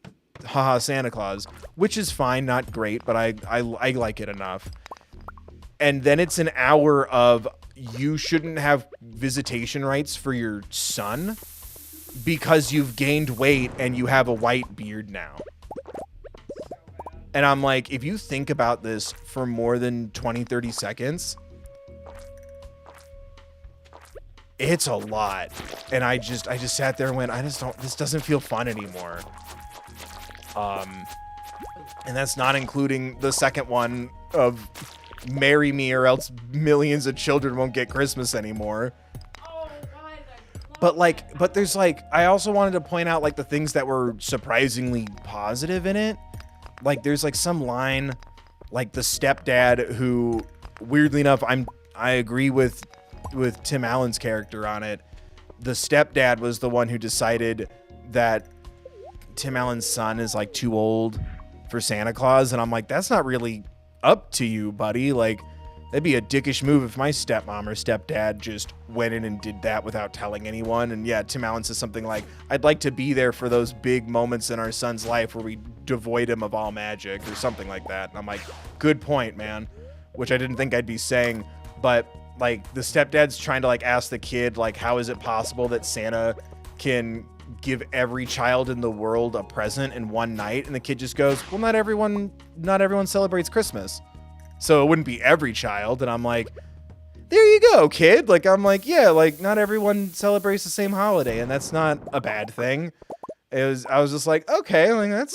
haha Santa Claus, which is fine, not great, but I like it enough. And then it's an hour of you shouldn't have visitation rights for your son because you've gained weight and you have a white beard now. And I'm like, if you think about this for more than 20-30 seconds, it's a lot. And I just sat there and went, this doesn't feel fun anymore. And that's not including the second one of marry me or else millions of children won't get Christmas anymore. Oh, God, But there's like, I also wanted to point out like the things that were surprisingly positive in it. Like there's like some line, like the stepdad who, weirdly enough, I agree with Tim Allen's character on it. The stepdad was the one who decided that Tim Allen's son is like too old for Santa Claus, and I'm like, that's not really up to you, buddy. Like, that'd be a dickish move if my stepmom or stepdad just went in and did that without telling anyone. And yeah, Tim Allen says something like, I'd like to be there for those big moments in our son's life where we devoid him of all magic or something like that. And I'm like, good point, man. Which I didn't think I'd be saying. But like, the stepdad's trying to like ask the kid, like, how is it possible that Santa can give every child in the world a present in one night? And the kid just goes, well, not everyone celebrates Christmas, so it wouldn't be every child. And I'm like, there you go, kid. Like, I'm like, yeah, like, not everyone celebrates the same holiday, and that's not a bad thing. I was just like, okay, like,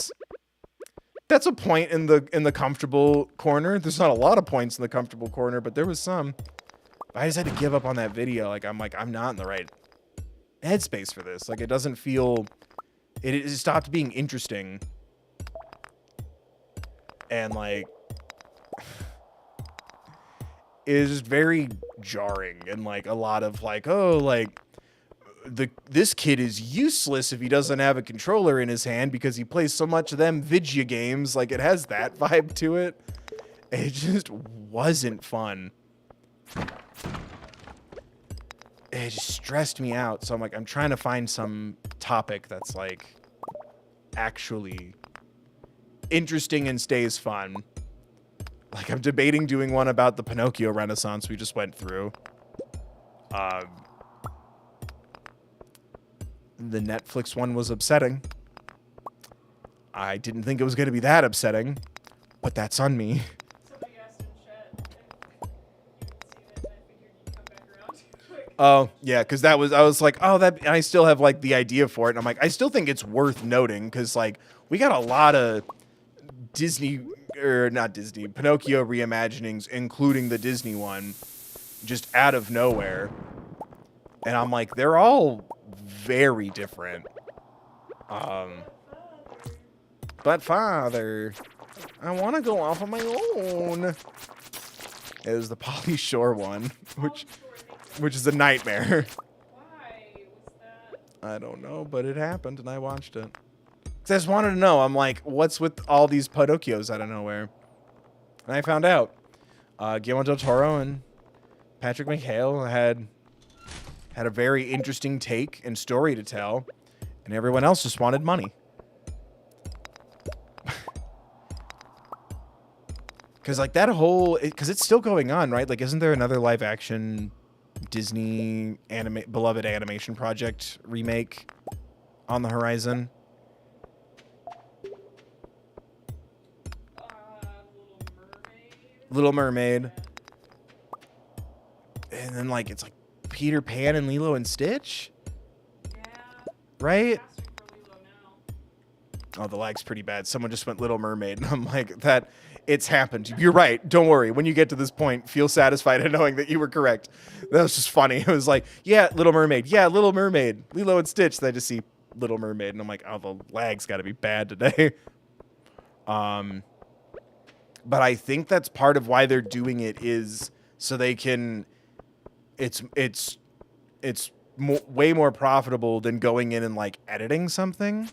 that's a point in the comfortable corner. There's not a lot of points in the comfortable corner, but there was some. I just had to give up on that video. Like, I'm not in the right headspace for this. Like, it doesn't feel, it stopped being interesting. And like, it is just very jarring, and like a lot of like, oh, like this kid is useless if he doesn't have a controller in his hand because he plays so much of them video games. Like, it has that vibe to it. It just wasn't fun. It just stressed me out. So I'm like, I'm trying to find some topic that's like actually interesting and stays fun. Like, I'm debating doing one about the Pinocchio Renaissance we just went through. The Netflix one was upsetting. I didn't think it was going to be that upsetting, but that's on me. Somebody asked in chat if you'd seen it, and I figured you'd come back around too quick. Oh, yeah, because I was like, oh, that, and I still have, like, the idea for it, and I'm like, I still think it's worth noting, because, like, we got a lot of Pinocchio reimaginings, including the Disney one, just out of nowhere. And I'm like, they're all very different. But father, I want to go off on my own. It was the Pauly Shore one, which is a nightmare. Why was that? I don't know, but it happened, and I watched it. Because I just wanted to know. I'm like, what's with all these Pinocchios out of nowhere? And I found out. Guillermo del Toro and Patrick McHale had a very interesting take and story to tell, and everyone else just wanted money. Because, like, that whole... Because it's still going on, right? Like, isn't there another live-action Disney beloved animation project remake on the horizon? Little Mermaid. And then, like, it's like Peter Pan and Lilo and Stitch? Yeah. Right? Casting for Lilo now. Oh, the lag's pretty bad. Someone just went Little Mermaid, and I'm like, it's happened. You're right. Don't worry. When you get to this point, feel satisfied in knowing that you were correct. That was just funny. It was like, yeah, Little Mermaid. Yeah, Little Mermaid. Lilo and Stitch. Then I just see Little Mermaid, and I'm like, oh, the lag's got to be bad today. But I think that's part of why they're doing it, is so they can... It's way more profitable than going in and, like, editing something.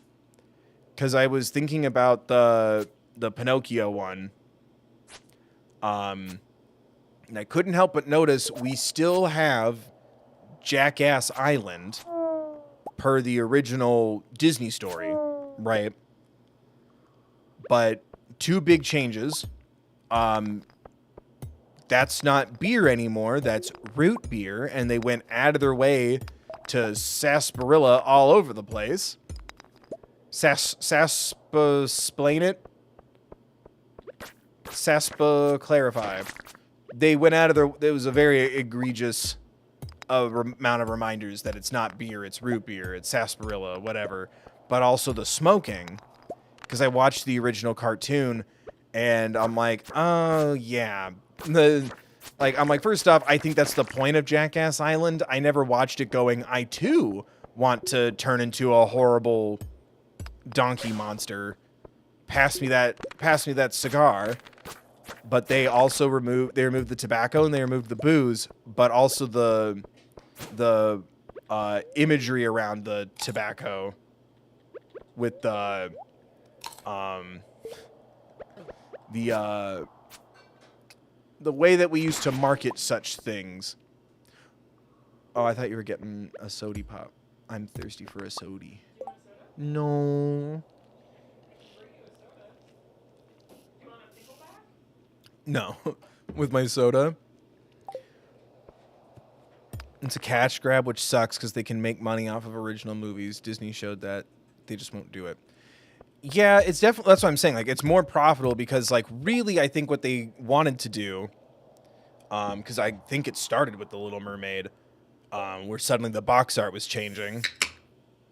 Because I was thinking about the Pinocchio one. And I couldn't help but notice we still have Jackass Island per the original Disney story, right? But two big changes. That's not beer anymore. That's root beer. And they went out of their way to sarsaparilla all over the place. Saspa-splain it? Saspa-clarify. They went out of their... There was a very egregious amount of reminders that it's not beer, it's root beer, it's sarsaparilla, whatever. But also the smoking. Because I watched the original cartoon, and I'm like, oh, yeah. I'm like, first off, I think that's the point of Jackass Island. I never watched it going, I, too, want to turn into a horrible donkey monster. Pass me that cigar. But they also removed the tobacco and they removed the booze, but also the imagery around the tobacco with the the way that we used to market such things. Oh, I thought you were getting a sody pop. I'm thirsty for a sody. Do you want a soda? No. I can bring you a soda. Do you want a pickleback? No. With my soda. It's a cash grab, which sucks because they can make money off of original movies. Disney showed that. They just won't do it. Yeah, it's definitely, that's what I'm saying. Like, it's more profitable because, like, really, I think what they wanted to do, because I think it started with The Little Mermaid, where suddenly the box art was changing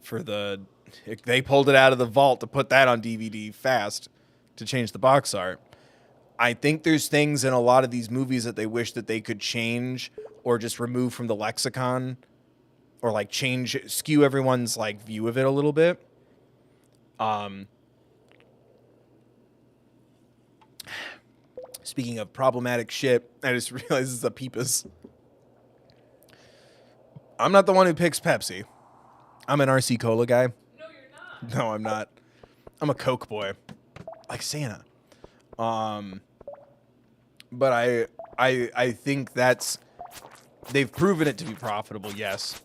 for they pulled it out of the vault to put that on DVD fast to change the box art. I think there's things in a lot of these movies that they wish that they could change or just remove from the lexicon or like skew everyone's like view of it a little bit. Speaking of problematic shit, I just realized it's a Peepus. I'm not the one who picks Pepsi. I'm an RC Cola guy. No, you're not. No, I'm not. I'm a Coke boy. Like Santa. But I think they've proven it to be profitable, yes.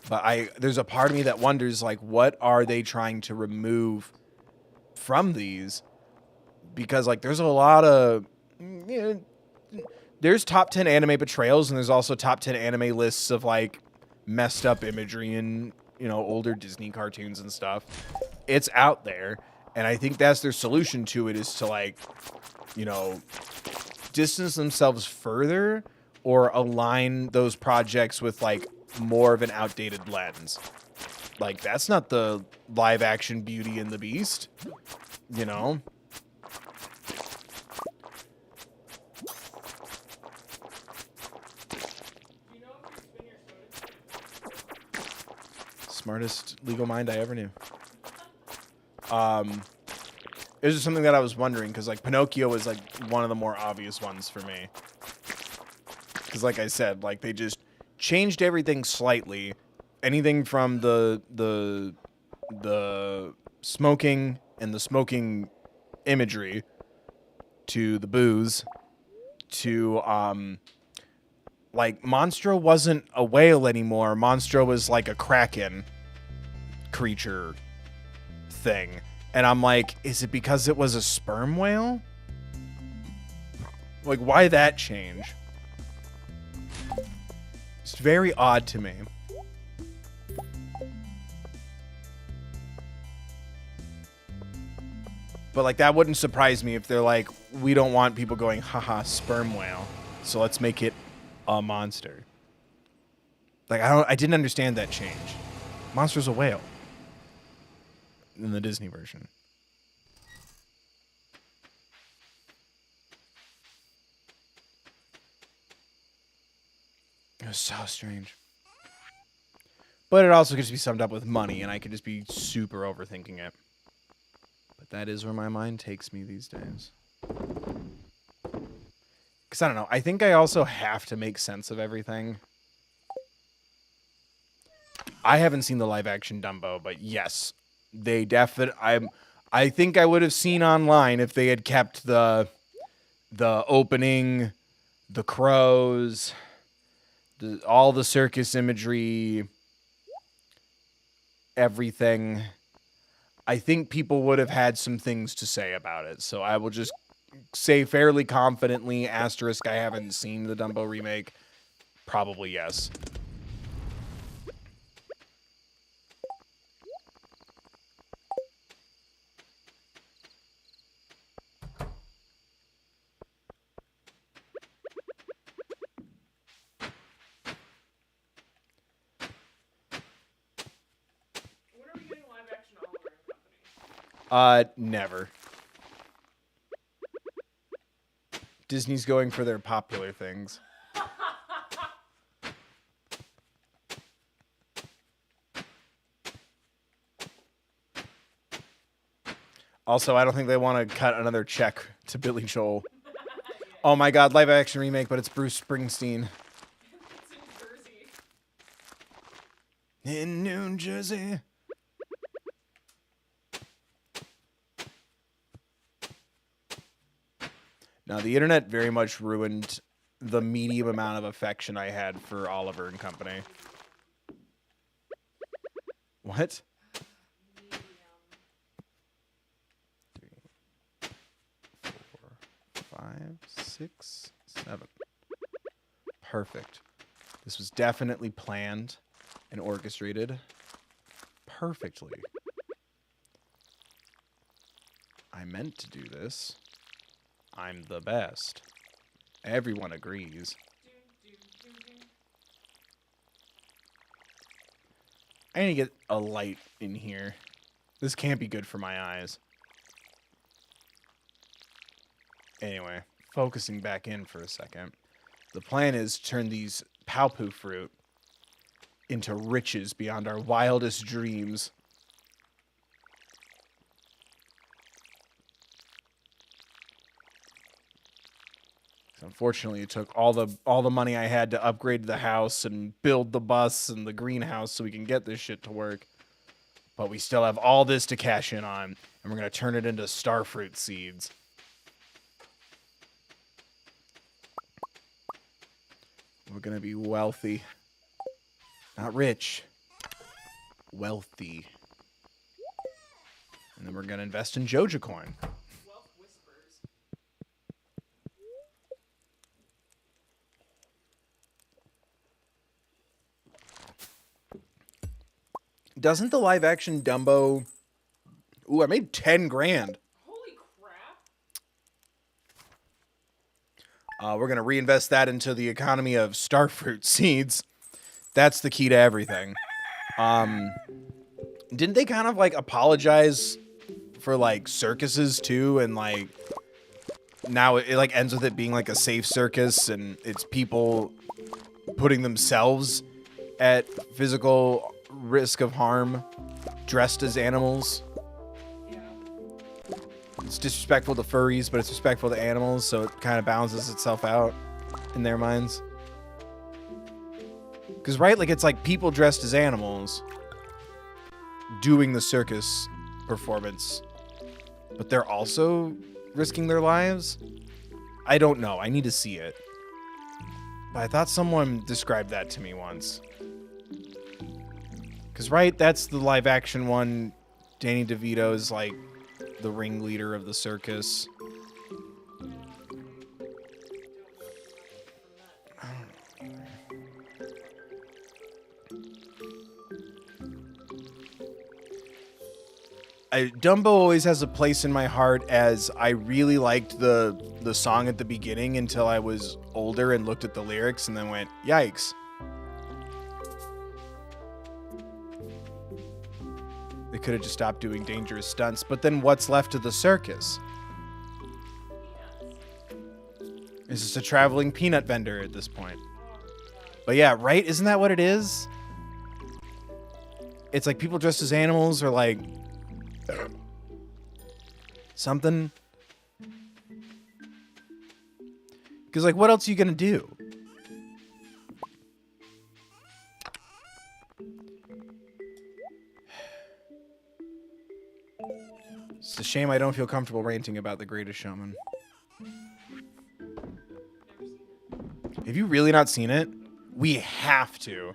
But there's a part of me that wonders, like, what are they trying to remove from these? Because, like, there's a lot of... there's top 10 anime betrayals, and there's also top 10 anime lists of, like, messed up imagery and, older Disney cartoons and stuff. It's out there, and I think that's their solution to it is to, like, distance themselves further or align those projects with, like, more of an outdated lens. Like, that's not the live action Beauty and the Beast, Do you know if you spin your soda? Smartest legal mind I ever knew. It was just something that I was wondering because, like, Pinocchio was, like, one of the more obvious ones for me. Because, like I said, like, they just changed everything slightly. Anything from the smoking and the smoking imagery to the booze to, like, Monstro wasn't a whale anymore. Monstro was, like, a kraken creature thing. And I'm like, is it because it was a sperm whale? Like, why that change? It's very odd to me. But, like, that wouldn't surprise me if they're like, we don't want people going, haha, sperm whale. So let's make it a monster. Like, I didn't understand that change. Monster's a whale. In the Disney version. It was so strange. But it also could just be summed up with money, and I could just be super overthinking it. But that is where my mind takes me these days. Because I don't know. I think I also have to make sense of everything. I haven't seen the live action Dumbo, but yes, they definitely. I think I would have seen online if they had kept the opening, the crows, all the circus imagery, everything. I think people would have had some things to say about it. So I will just say fairly confidently, asterisk, I haven't seen the Dumbo remake. Probably yes. When are we getting live action Oliver and Company? Never. Disney's going for their popular things. Also, I don't think they want to cut another check to Billy Joel. Oh my god, live action remake, but it's Bruce Springsteen. It's in Jersey. In New Jersey. Now, the internet very much ruined the medium amount of affection I had for Oliver and company. What? Medium. 3, 4, 5, 6, 7. Perfect. This was definitely planned and orchestrated perfectly. I meant to do this. I'm the best. Everyone agrees. I need to get a light in here. This can't be good for my eyes. Anyway, focusing back in for a second. The plan is to turn these Palpu fruit into riches beyond our wildest dreams. Unfortunately, it took all the money I had to upgrade the house and build the bus and the greenhouse so we can get this shit to work. But we still have all this to cash in on, and we're going to turn it into starfruit seeds. We're going to be wealthy. Not rich. Wealthy. And then we're going to invest in Joja coin. Wealth whispers. Doesn't the live action Dumbo... Ooh, I made 10 grand. Holy crap. We're going to reinvest that into the economy of starfruit seeds. That's the key to everything. Didn't they kind of like apologize for like circuses too? And like now it like ends with it being like a safe circus and it's people putting themselves at physical risk of harm dressed as animals. Yeah. It's disrespectful to furries, but it's respectful to animals, so it kind of balances itself out in their minds. Because, right, like, it's like people dressed as animals doing the circus performance, but they're also risking their lives? I don't know. I need to see it. But I thought someone described that to me once. Because, right, that's the live-action one. Danny DeVito is, like, the ringleader of the circus. Dumbo always has a place in my heart as I really liked the song at the beginning until I was older and looked at the lyrics and then went, yikes. They could have just stopped doing dangerous stunts, but then what's left of the circus? It's just a traveling peanut vendor at this point. But yeah, right? Isn't that what it is? It's like people dressed as animals or like something. Because like, what else are you going to do? It's a shame I don't feel comfortable ranting about The Greatest Showman. Have you really not seen it? We have to.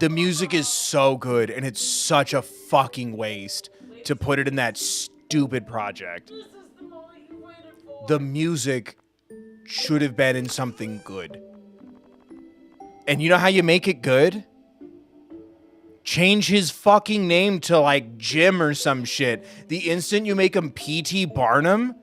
The music is so good, and it's such a fucking waste to put it in that stupid project. This is the moment you waited for. The music should have been in something good. And you know how you make it good? Change his fucking name to like Jim or some shit. The instant you make him P.T. Barnum,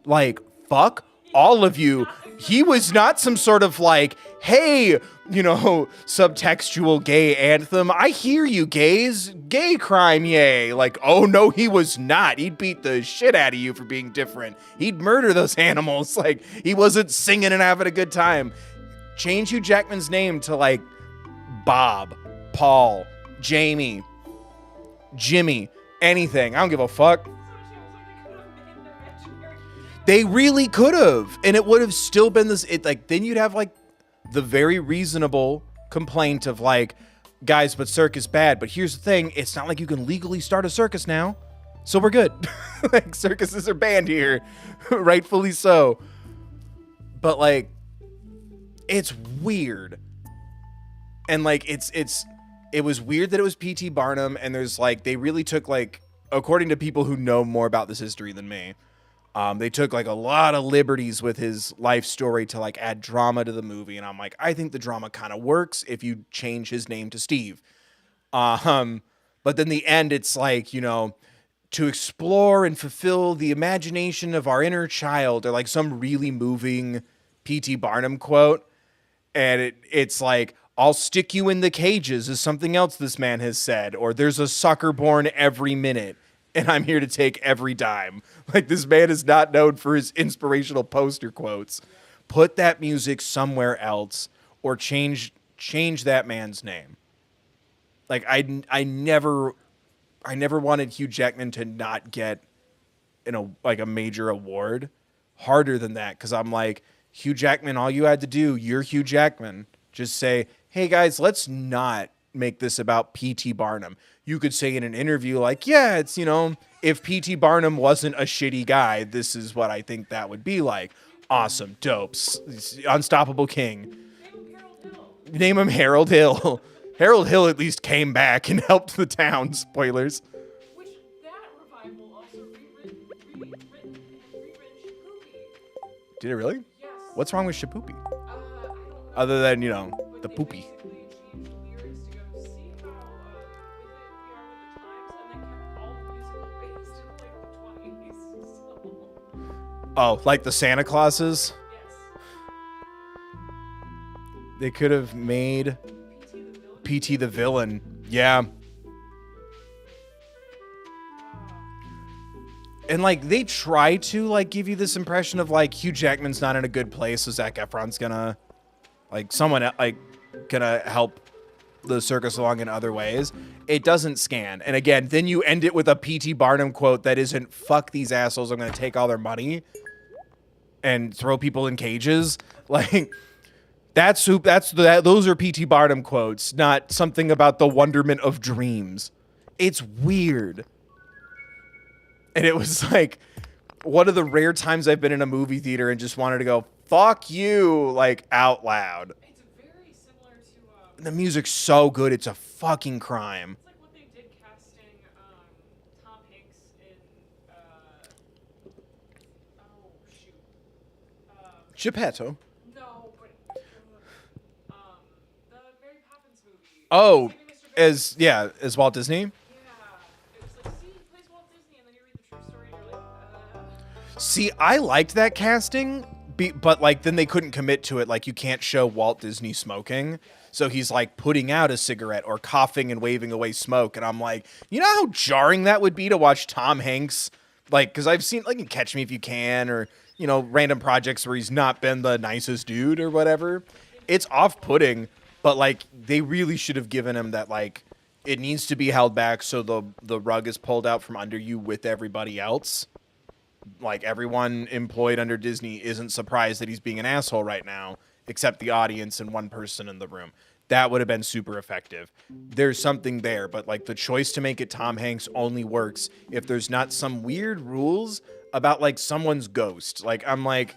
like, fuck all of you. He was not some sort of like, hey, you know, subtextual gay anthem. I hear you, gays. Gay crime, yay. Like, oh no, he was not. He'd beat the shit out of you for being different. He'd murder those animals. Like, he wasn't singing and having a good time. Change Hugh Jackman's name to like Bob, Paul, Jamie, Jimmy, anything. I don't give a fuck. They really could have, and it would have still been this. It like then you'd have like the very reasonable complaint of like, guys, but circus bad. But here's the thing: it's not like you can legally start a circus now, so we're good. Like circuses are banned here, rightfully so. But like, It's weird. And like it was weird that it was P.T. Barnum, and there's like they really took like, according to people who know more about this history than me, they took like a lot of liberties with his life story to like add drama to the movie, and I'm like, I think the drama kind of works if you change his name to Steve. But then the end, it's like, you know, to explore and fulfill the imagination of our inner child, or like some really moving P.T. Barnum quote. And it's like, I'll stick you in the cages is something else this man has said, or there's a sucker born every minute and I'm here to take every dime. Like, this man is not known for his inspirational poster quotes. Put that music somewhere else, or change that man's name. Like, I never wanted Hugh Jackman to not get a major award harder than that, because I'm like, Hugh Jackman, all you had to do, you're Hugh Jackman. Just say, hey guys, let's not make this about P.T. Barnum. You could say in an interview like, yeah, it's, you know, if P.T. Barnum wasn't a shitty guy, this is what I think that would be like. Awesome, dope, unstoppable king. Name him Harold Hill. Harold Hill at least came back and helped the town. Spoilers. Which that revival also rewritten Shapoopy. Did it really? Yes. What's wrong with Shapoopy? I don't know. Other than, you know, But the they poopy. basically changed the lyrics to go, see how with it we are with the times, and then kept all the musical based in like the 20s. So, Oh, like the Santa Clauses? yes. They could have made P.T. the villain. P.T. the villain. Yeah. And like they try to like give you this impression of like Hugh Jackman's not in a good place, so Zac Efron's gonna gonna help the circus along in other ways. It doesn't scan. And again, then you end it with a P.T. Barnum quote that isn't, fuck these assholes, I'm gonna take all their money and throw people in cages. Like, those are P.T. Barnum quotes, not something about the wonderment of dreams. It's weird. And it was like one of the rare times I've been in a movie theater and just wanted to go, fuck you, like out loud. It's very similar to The music's so good, it's a fucking crime. it's like what they did casting Tom Hanks in oh shoot. Geppetto. No, but the Mary Poppins movie. Oh, Saving Mr. Banks. as Walt Disney. Yeah. It was like, see, he plays Walt Disney, and then you read the true story, and you're like, See, I liked that casting, but like then they couldn't commit to it. Like, you can't show Walt Disney smoking. So he's like putting out a cigarette or coughing and waving away smoke. And I'm like, you know how jarring that would be to watch Tom Hanks? Like, because I've seen like in Catch Me If You Can, or, you know, random projects where he's not been the nicest dude or whatever. It's off-putting, but like they really should have given him that, like, it needs to be held back so the rug is pulled out from under you with everybody else. Like, everyone employed under Disney isn't surprised that he's being an asshole right now, except the audience and one person in the room. That would have been super effective. There's something there, but like the choice to make it Tom Hanks only works if there's not some weird rules about like someone's ghost. Like, I'm like,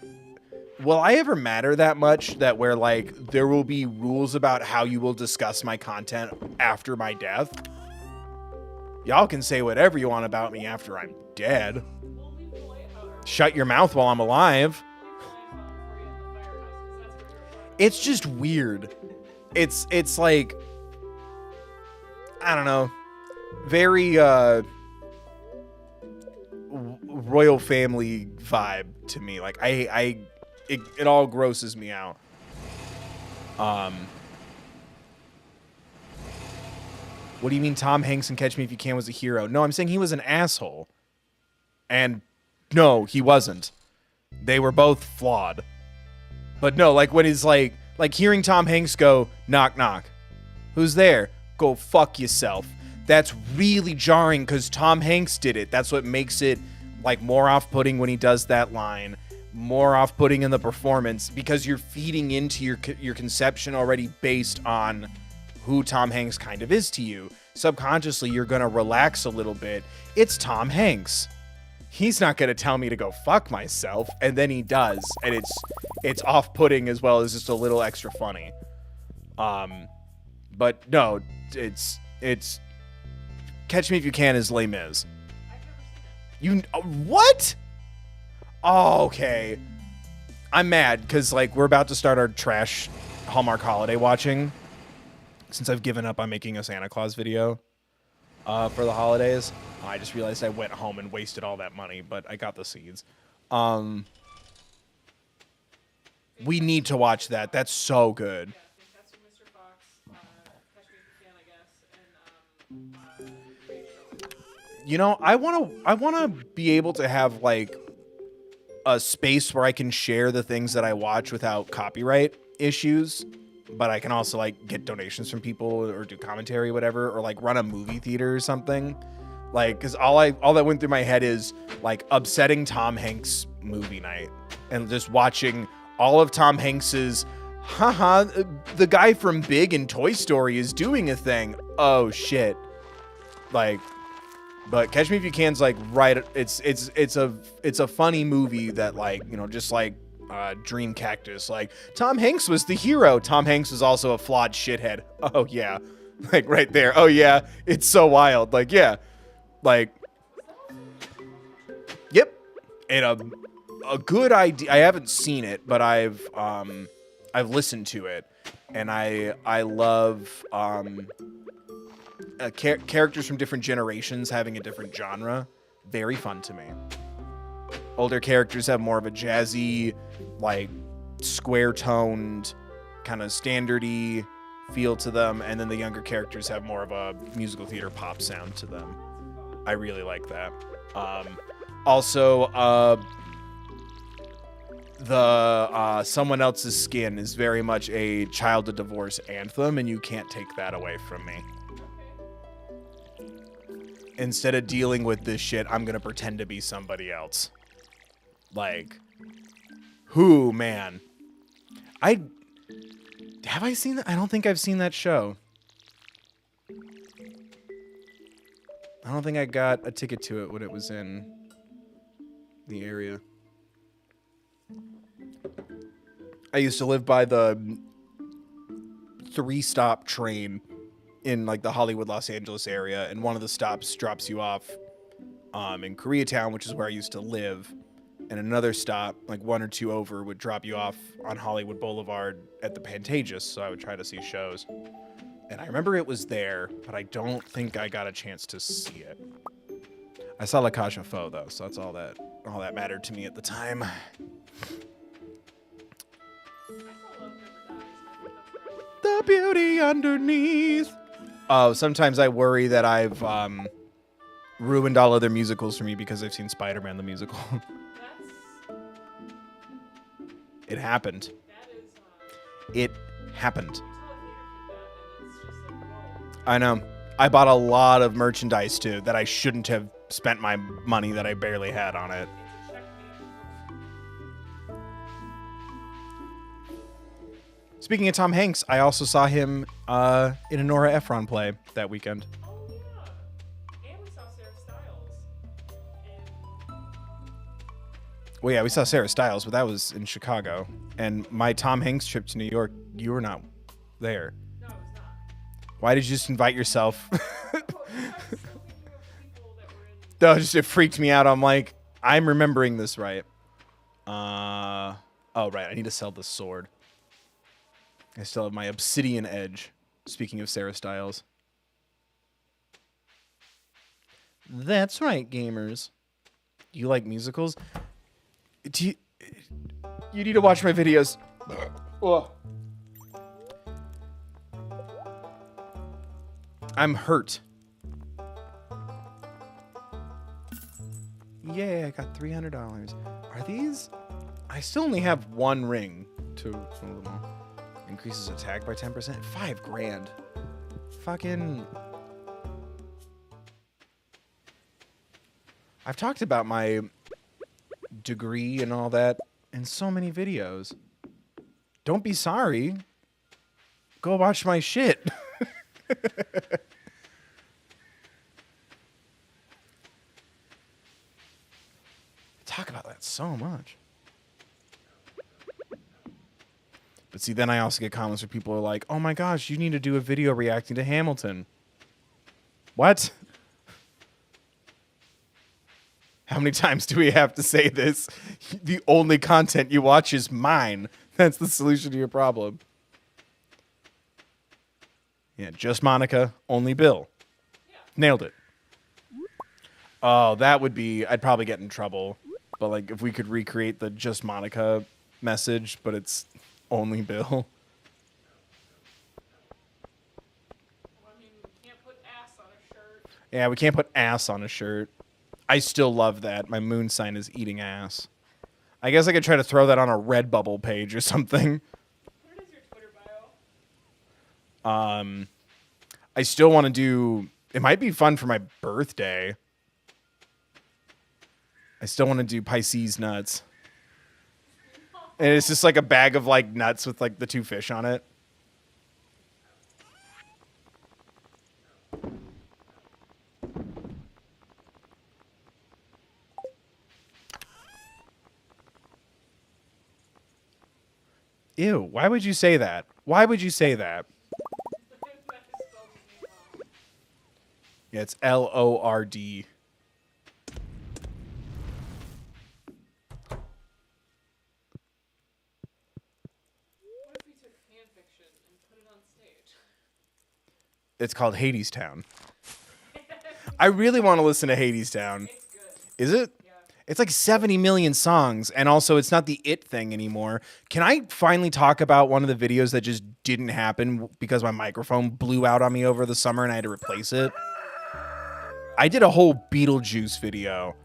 will I ever matter that much that where like there will be rules about how you will discuss my content after my death? Y'all can say whatever you want about me after I'm dead. we'll leave the lighthouse. Shut your mouth while I'm alive. Leave the lighthouse for you in the firehouse, 'cause that's where you're It's just weird. It's like, I don't know, very royal family vibe to me. Like, it all grosses me out. What do you mean Tom Hanks in Catch Me If You Can was a hero? No, I'm saying he was an asshole. And no, he wasn't. They were both flawed. But no, like when he's like hearing Tom Hanks go, knock, knock. Who's there? Go fuck yourself. That's really jarring because Tom Hanks did it. That's what makes it like more off-putting when he does that line. More off-putting in the performance because you're feeding into your conception already based on who Tom Hanks kind of is to you. Subconsciously, you're going to relax a little bit. It's Tom Hanks. he's not going to tell me to go fuck myself, and then he does, and it's off-putting as well as just a little extra funny. But no, it's Catch Me If You Can is Les Mis. I've never seen it. What? Oh, okay. I'm mad because like we're about to start our trash Hallmark holiday watching. Since I've given up on making a Santa Claus video for the holidays, I just realized I went home and wasted all that money, but I got the seeds. We need to watch that. That's so good. Yeah, I think that's with Mr. Fox, Catch Me If You Can, I guess, and Creep Show. You know, I wanna be able to have like a space where I can share the things that I watch without copyright issues, but I can also like get donations from people or do commentary or whatever, or like run a movie theater or something. Like, cause all that went through my head is like upsetting Tom Hanks movie night and just watching all of Tom Hanks's, the guy from Big and Toy Story is doing a thing. Oh shit. Like, but Catch Me If You Can's like right. It's a funny movie that like, you know, just like Dream Cactus. Like Tom Hanks was the hero. Tom Hanks was also a flawed shithead. Oh yeah, like right there. Oh yeah, it's so wild. Like yeah, like yep. And a good idea. I haven't seen it, but I've listened to it, and I love characters from different generations having a different genre. Very fun to me. Older characters have more of a jazzy, like square-toned, kind of standardy feel to them, and then the younger characters have more of a musical theater pop sound to them. I really like that. Also, the Someone Else's Skin is very much a child of divorce anthem, and you can't take that away from me. Instead of dealing with this shit, I'm gonna pretend to be somebody else. Like, who, man? Have I seen that? I don't think I've seen that show. I don't think I got a ticket to it when it was in the area. I used to live by the 3-stop train in like the Hollywood, Los Angeles area, and one of the stops drops you off in Koreatown, which is where I used to live, and another stop, like 1 or 2 over, would drop you off on Hollywood Boulevard at the Pantages, so I would try to see shows. And I remember it was there, but I don't think I got a chance to see it. I saw La Cage aux Folles, though, so that's all that mattered to me at the time. The beauty underneath. Oh, sometimes I worry that I've ruined all other musicals for me because I've seen Spider-Man the musical. It happened. It happened. I know. I bought a lot of merchandise too that I shouldn't have spent my money that I barely had on it. Speaking of Tom Hanks, I also saw him in a Nora Ephron play that weekend. Oh yeah, and we saw Sarah Styles. Well, yeah, we saw Sarah Styles, but that was in Chicago. And my Tom Hanks trip to New York, you were not there. No, I was not. Why did you just invite yourself? Oh, you had so many people that were in. No, just it freaked me out. I'm like, I'm remembering this right. Oh, right. I need to sell this sword. I still have my obsidian edge. Speaking of Sarah Styles. That's right, gamers. Do you like musicals? You need to watch my videos. Ugh. I'm hurt. Yay, I got $300. Are these? I still only have 1 ring to increases attack by 10%. $5,000. Fucking. I've talked about my degree and all that in so many videos. Don't be sorry. Go watch my shit. talk about that so much. But see, then I also get comments where people are like, oh my gosh, you need to do a video reacting to Hamilton. What? How many times do we have to say this? The only content you watch is mine. That's the solution to your problem. Yeah, just Monica, only Bill. Yeah. Nailed it. Oh, that would be... I'd probably get in trouble. But, like, if we could recreate the just Monica message, but it's only Bill. Well, I mean, we can't put ass on a shirt. Yeah, we can't put ass on a shirt. I still love that. My moon sign is eating ass. I guess I could try to throw that on a Redbubble page or something. What is your Twitter bio? I still want to do... It might be fun for my birthday. I still want to do Pisces nuts. And it's just like a bag of like nuts with like the 2 fish on it. Ew, why would you say that? Why would you say that? Yeah, it's Lord. What if we took fan fiction and put it on stage? It's called Hadestown. I really want to listen to Hadestown. It's good. Is it? Yeah. It's like 70 million songs, and also it's not the it thing anymore. Can I finally talk about one of the videos that just didn't happen because my microphone blew out on me over the summer and I had to replace it? I did a whole Beetlejuice video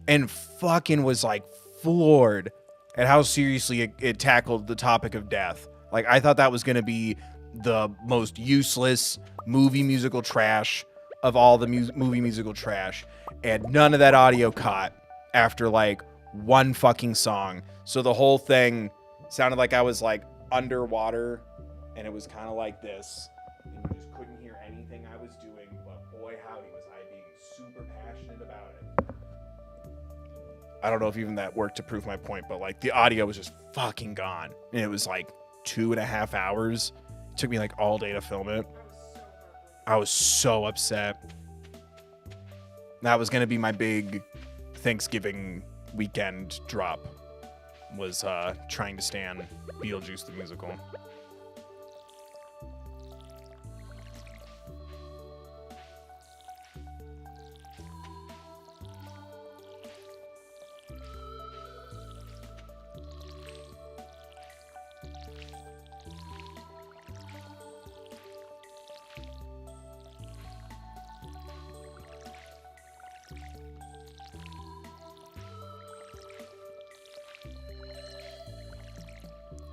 and fucking was like floored at how seriously it tackled the topic of death. Like, I thought that was going to be the most useless movie musical trash of all the movie musical trash, and none of that audio caught after like one fucking song. So the whole thing sounded like I was like underwater, and it was kind of like this, and you just couldn't hear anything I was doing, but boy howdy was I being super passionate about it. I don't know if even that worked to prove my point, but like the audio was just fucking gone, and it was like 2.5 hours. It took me like all day to film it. I was so upset. That was gonna be my big Thanksgiving weekend drop, was trying to stand Beetlejuice the musical.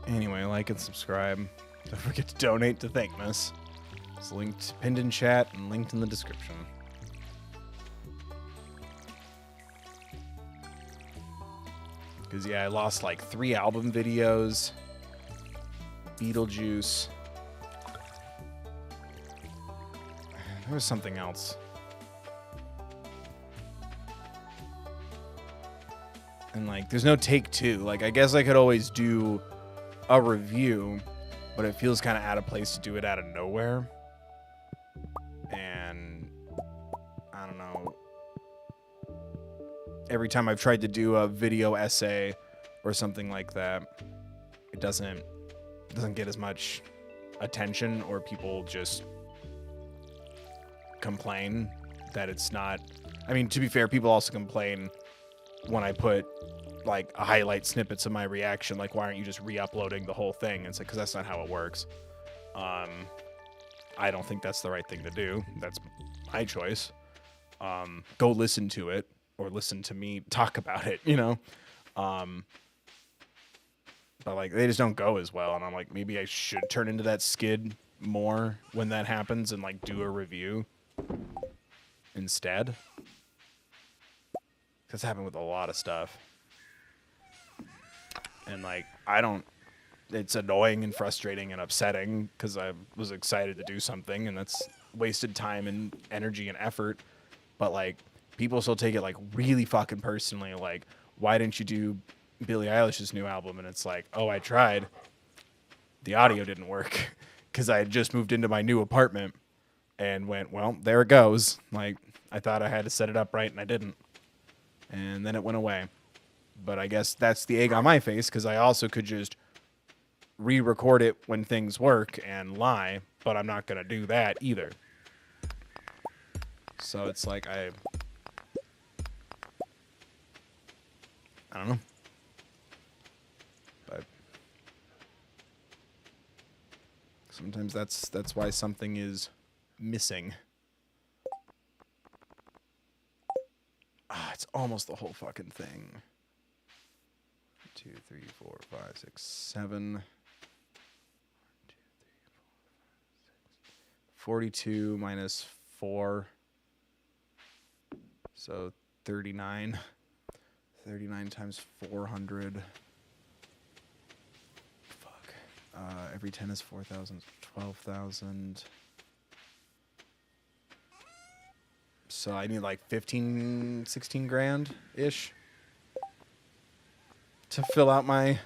Anyway, like and subscribe. Don't forget to donate to Thankmas. It's linked, pinned in chat, and linked in the description. Because, yeah, I lost like 3 album videos. Beetlejuice. There was something else. And, like, there's no take 2. Like, I guess I could always do a review, but it feels kind of out of place to do it out of nowhere. And I don't know. Every time I've tried to do a video essay or something like that, it doesn't get as much attention, or people just complain that it's not. I mean, to be fair, people also complain when I put like highlight snippets of my reaction, like, why aren't you just re-uploading the whole thing? And it's like, because that's not how it works. I don't think that's the right thing to do. That's my choice. Go listen to it, or listen to me talk about it, you know? But like, they just don't go as well, and I'm like, maybe I should turn into that skid more when that happens and like do a review instead. That's happened with a lot of stuff. And like, it's annoying and frustrating and upsetting because I was excited to do something, and that's wasted time and energy and effort. But like, people still take it like really fucking personally. Like, why didn't you do Billie Eilish's new album? And it's like, oh, I tried. The audio didn't work because I had just moved into my new apartment and went, well, there it goes. Like, I thought I had to set it up right and I didn't. And then it went away. But I guess that's the egg on my face because I also could just re-record it when things work and lie, but I'm not going to do that either. So it's like I don't know. But sometimes that's why something is missing. Ah, it's almost the whole fucking thing. 2, 3, 4, 5, 6, 7. 42 minus 4. So 39. 39 times 400. Fuck. Every 10 is 4,000. 12,000. So I need like 15, 16 grand-ish to fill out my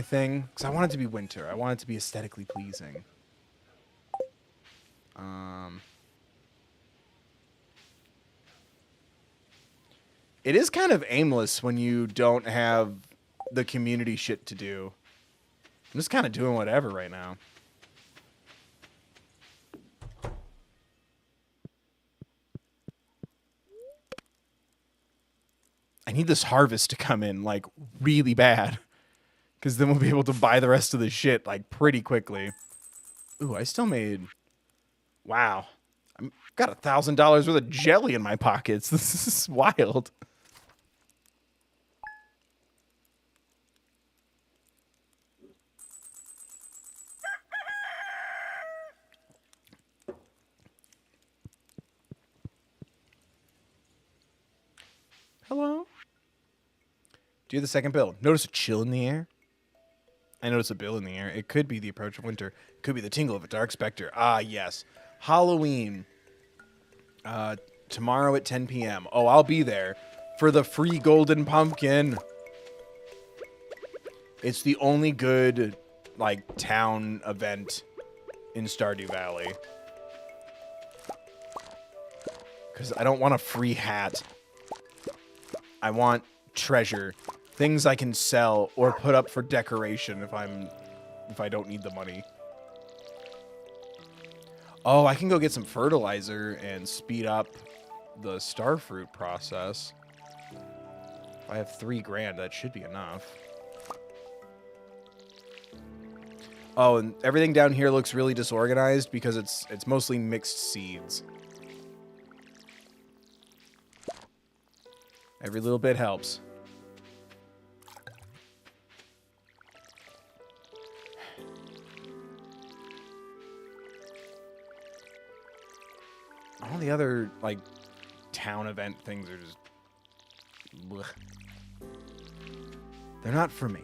thing. Because I want it to be winter. I want it to be aesthetically pleasing. It is kind of aimless when you don't have the community shit to do. I'm just kind of doing whatever right now. I need this harvest to come in, like, really bad. Because then we'll be able to buy the rest of the shit, like, pretty quickly. Ooh, I still made... Wow. I've got $1,000 worth of jelly in my pockets. This is wild. Hello? Do you have the second bill? Notice a chill in the air? I notice a bill in the air. It could be the approach of winter. Could be the tingle of a dark specter. Ah, yes. Halloween. Tomorrow at 10 p.m. Oh, I'll be there for the free golden pumpkin. It's the only good, like, town event in Stardew Valley. Because I don't want a free hat. I want treasure. Things I can sell or put up for decoration if I don't need the money. Oh, I can go get some fertilizer and speed up the starfruit process. If I have 3 grand, that should be enough. Oh, and everything down here looks really disorganized because it's mostly mixed seeds. Every little bit helps. All the other, like, town event things are just... blech. They're not for me.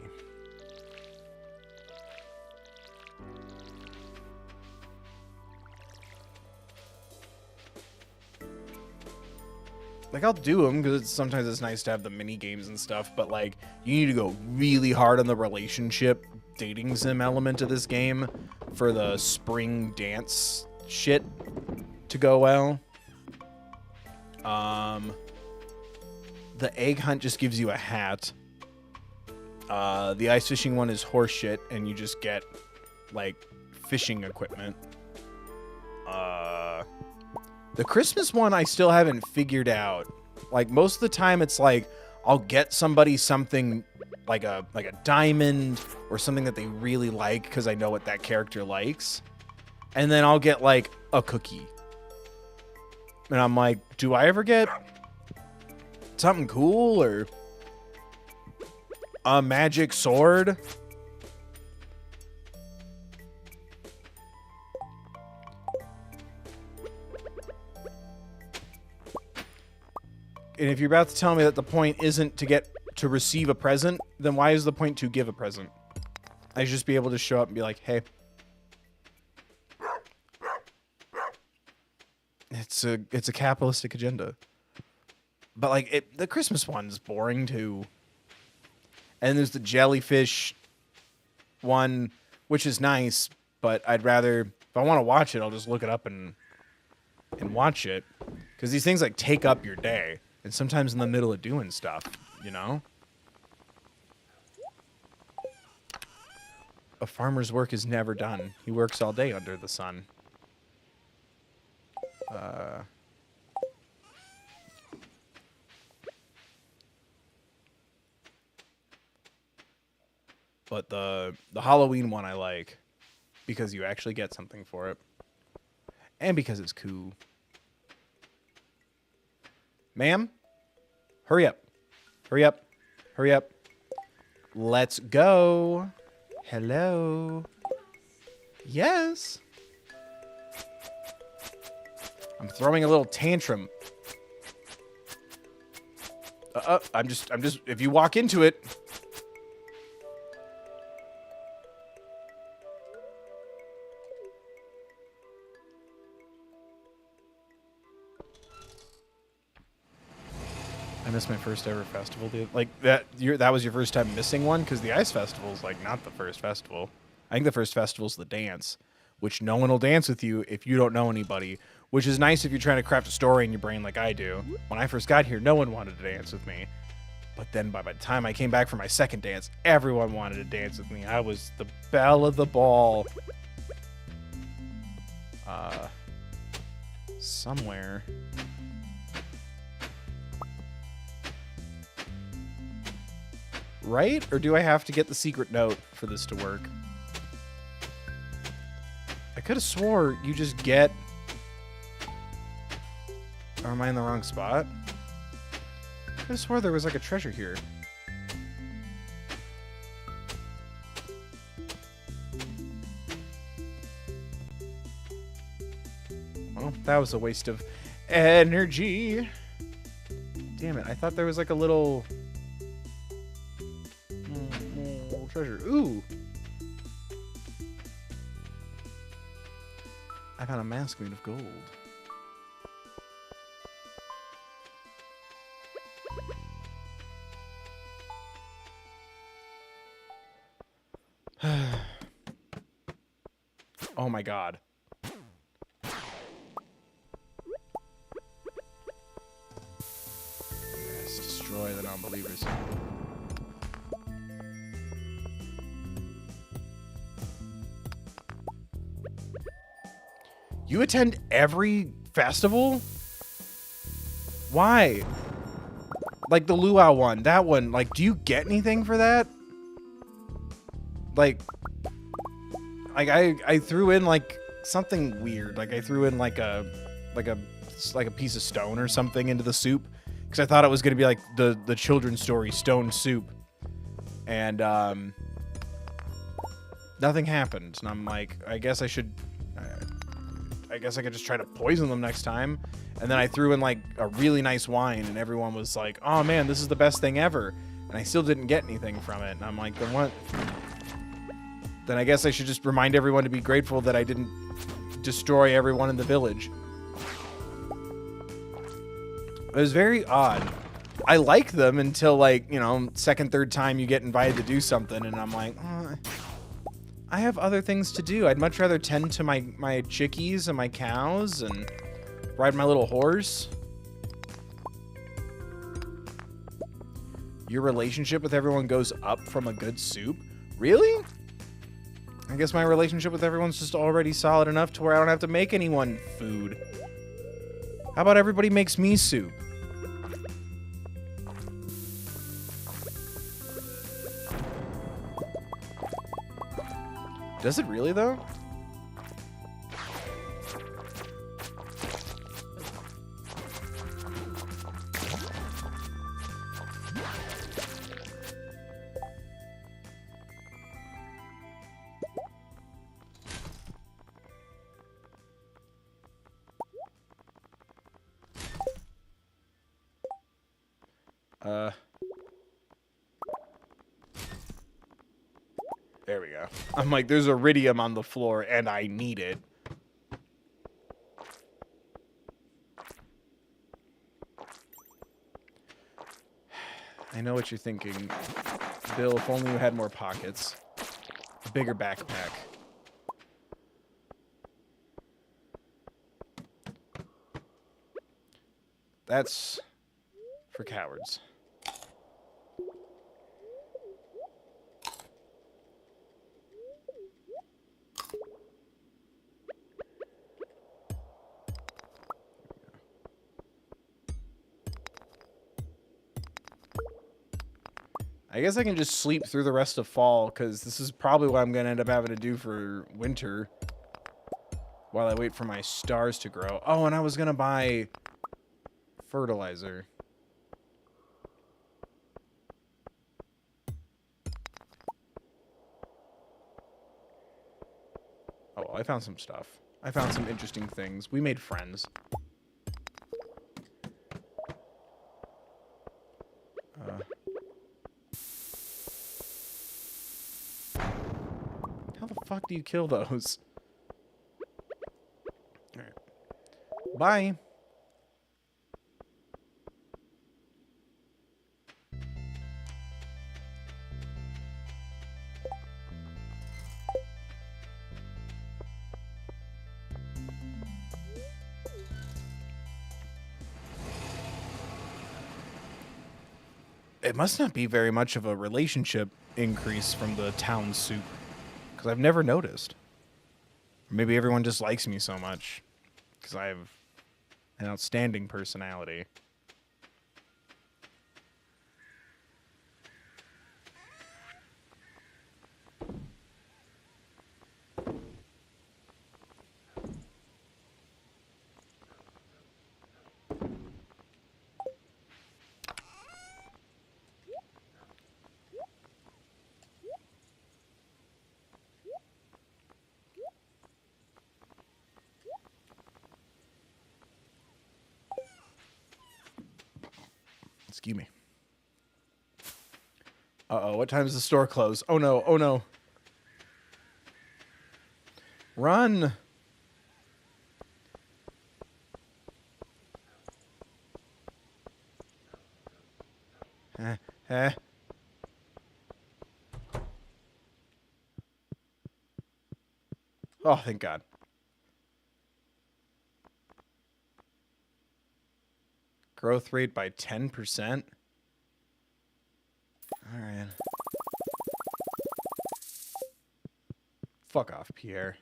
Like, I'll do them because sometimes it's nice to have the mini games and stuff, but, like, you need to go really hard on the relationship dating sim element of this game for the spring dance shit to go well. The egg hunt just gives you a hat. The ice fishing one is horseshit, and you just get, like, fishing equipment. The Christmas one I still haven't figured out. Like, most of the time it's like, I'll get somebody something like a diamond or something that they really like because I know what that character likes. And then I'll get, like, a cookie. And I'm like, do I ever get something cool or a magic sword? And if you're about to tell me that the point isn't to receive a present, then why is the point to give a present? I should just be able to show up and be like, hey. It's a capitalistic agenda. But like the Christmas one's boring too. And there's the jellyfish one, which is nice, but I'd rather, if I want to watch it, I'll just look it up and watch it. Because these things like take up your day, and sometimes in the middle of doing stuff, you know? A farmer's work is never done. He works all day under the sun. But the Halloween one I like because you actually get something for it. And because it's cool. Ma'am? Hurry up. Hurry up. Hurry up. Let's go. Hello. Yes. I'm throwing a little tantrum. I'm just, if you walk into it. I missed my first ever festival, dude. Like that was your first time missing one? Because the ice festival is like not the first festival. I think the first festival is the dance, which no one will dance with you if you don't know anybody, which is nice if you're trying to craft a story in your brain like I do. When I first got here, no one wanted to dance with me. But then by the time I came back for my second dance, everyone wanted to dance with me. I was the belle of the ball. Somewhere. Right? Or do I have to get the secret note for this to work? I could have swore you just get... Or am I in the wrong spot? I could have swore there was like a treasure here. Well, that was a waste of energy. Damn it, I thought there was like a little treasure. Ooh! I found a mask made of gold. Oh my god. Yes, destroy the non-believers. You attend every festival? Why? Like the luau one, that one, like, do you get anything for that? Like I threw in like something weird. Like I threw in like a piece of stone or something into the soup because I thought it was gonna be like the children's story stone soup, and nothing happened. And I'm like, I guess I should. I guess I could just try to poison them next time. And then I threw in like a really nice wine, and everyone was like, "Oh man, this is the best thing ever." And I still didn't get anything from it. And I'm like, then what? Then I guess I should just remind everyone to be grateful that I didn't destroy everyone in the village. It was very odd. I like them until, like, you know, second, third time you get invited to do something, and I'm like, oh, I have other things to do. I'd much rather tend to my chickies and my cows and ride my little horse. Your relationship with everyone goes up from a good soup? Really? I guess my relationship with everyone's just already solid enough to where I don't have to make anyone food. How about everybody makes me soup? Does it really, though? There we go. I'm like, there's iridium on the floor, and I need it. I know what you're thinking. Bill, if only you had more pockets. A bigger backpack. That's for cowards. I guess I can just sleep through the rest of fall, because this is probably what I'm going to end up having to do for winter. While I wait for my stars to grow. Oh, and I was going to buy fertilizer. Oh, well, I found some stuff. I found some interesting things. We made friends. How the fuck do you kill those? Alright. Bye. It must not be very much of a relationship increase from the town soup, because I've never noticed. Maybe everyone just likes me so much, because I have an outstanding personality. Excuse me. Uh-oh, what time does the store close? Oh no, oh no. Run! Eh. Oh, thank God. Growth rate by 10%? Alright. Fuck off, Pierre.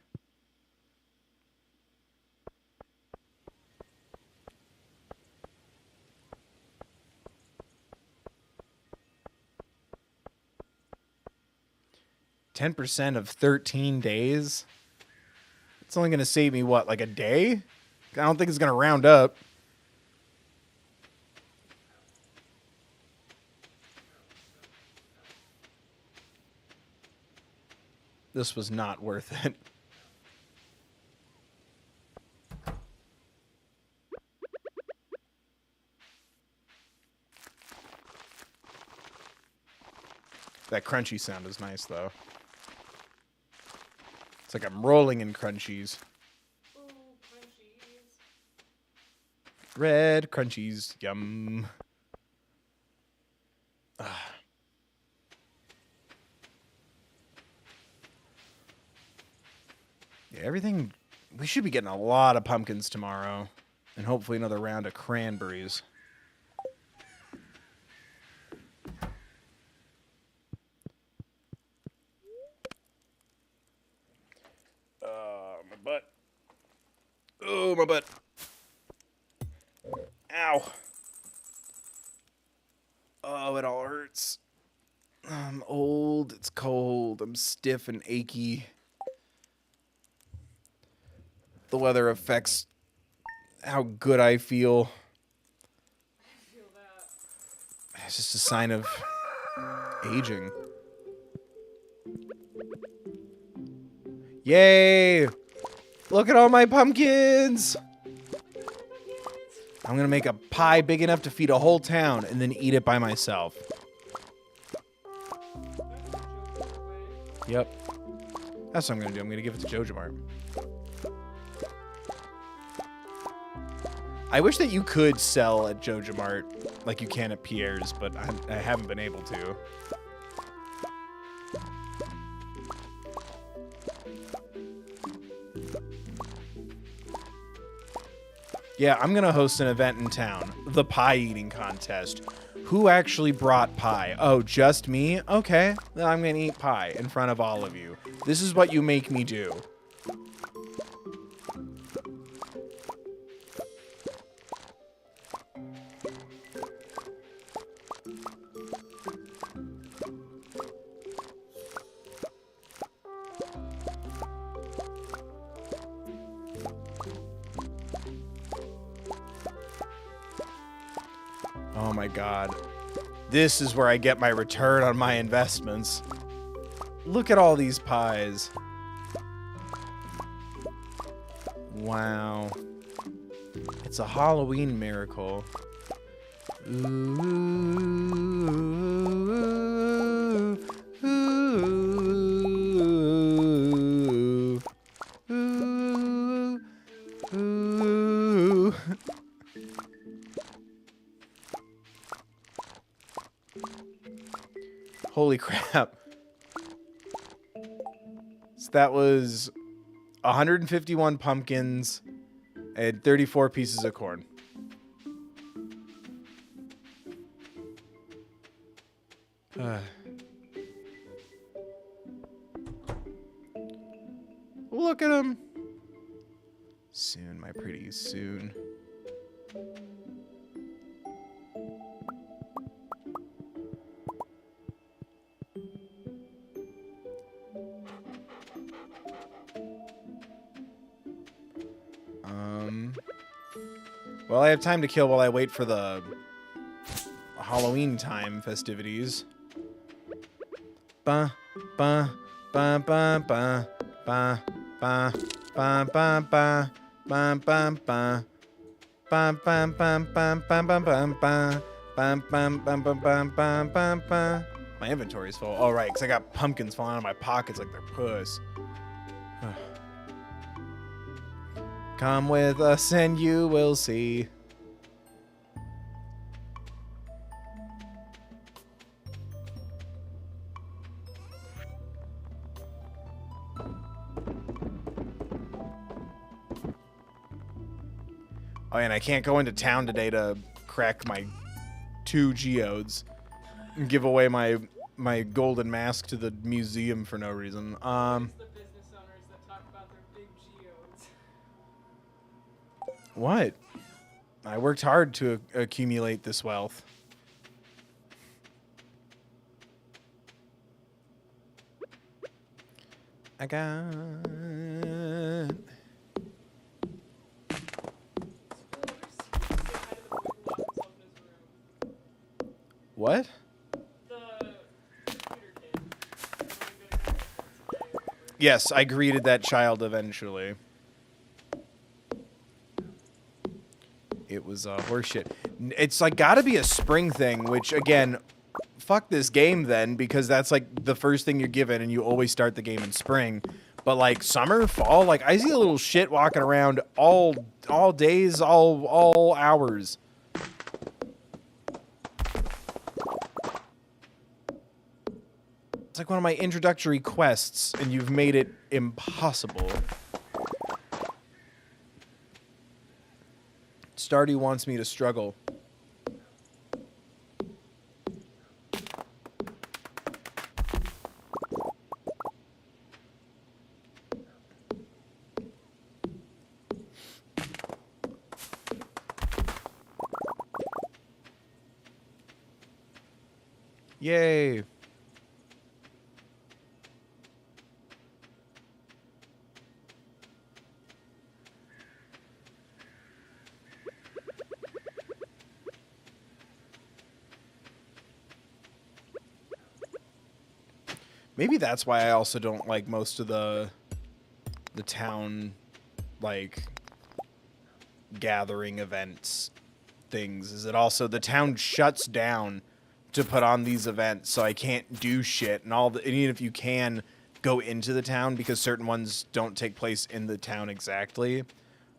%10 of 13 days? It's only going to save me, what, like a day? I don't think it's going to round up. This was not worth it. That crunchy sound is nice, though. It's like I'm rolling in crunchies. Ooh, crunchies. Red crunchies. Yum. Yeah, everything... We should be getting a lot of pumpkins tomorrow. And hopefully another round of cranberries. My butt. Oh, my butt. Ow. Oh, it all hurts. I'm old. It's cold. I'm stiff and achy. The weather affects how good I feel. I feel that. It's just a sign of aging. Yay! Look at all my pumpkins! I'm gonna make a pie big enough to feed a whole town and then eat it by myself. Yep. That's what I'm gonna do. I'm gonna give it to Joja Mart. I wish that you could sell at Joja Mart like you can at Pierre's, but I haven't been able to. Yeah, I'm gonna host an event in town. The pie eating contest. Who actually brought pie? Oh, just me? Okay, then I'm gonna eat pie in front of all of you. This is what you make me do. Oh my god. This is where I get my return on my investments. Look at all these pies. Wow. It's a Halloween miracle. Ooh, ooh, ooh, ooh. Holy crap. So that was 151 pumpkins and 34 pieces of corn. Look at him. Soon, my pretties, soon. Well, I have time to kill while I wait for the Halloween time festivities. Ba ba ba ba ba ba ba ba ba ba ba ba ba bam bam bam bam bam bam bam bam bam bam bam bam bam bam bam bam. My inventory's full. All right, because I got pumpkins falling out of my pockets like they're puss. Come with us and you will see. Oh, and I can't go into town today to crack my 2 geodes and give away my golden mask to the museum for no reason. It's the business owners that talk about their big geodes. What? I worked hard to accumulate this wealth. I got... What? The computer kid. Yes, I greeted that child eventually. It was horseshit. It's like gotta be a spring thing, which again, fuck this game then, because that's like the first thing you're given and you always start the game in spring. But like summer, fall, like I see a little shit walking around all days, all hours. It's like one of my introductory quests, and you've made it impossible. Stardew wants me to struggle. Yay. Maybe that's why I also don't like most of the town, like, gathering events things. Is it also the town shuts down to put on these events, so I can't do shit, and even if you can go into the town because certain ones don't take place in the town exactly,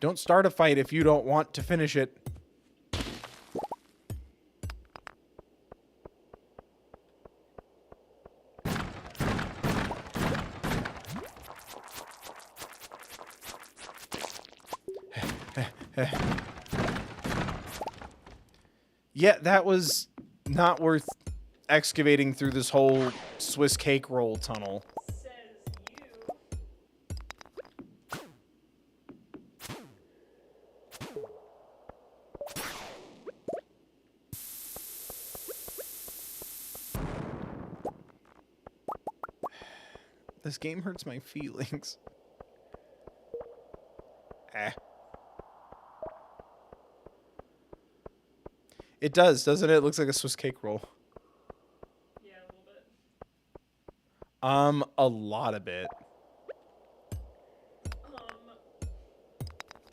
Don't start a fight if you don't want to finish it. Yeah, that was not worth excavating through this whole Swiss cake roll tunnel. Says you. This game hurts my feelings. It does, doesn't it? It looks like a Swiss cake roll. Yeah, a little bit. A lot of it.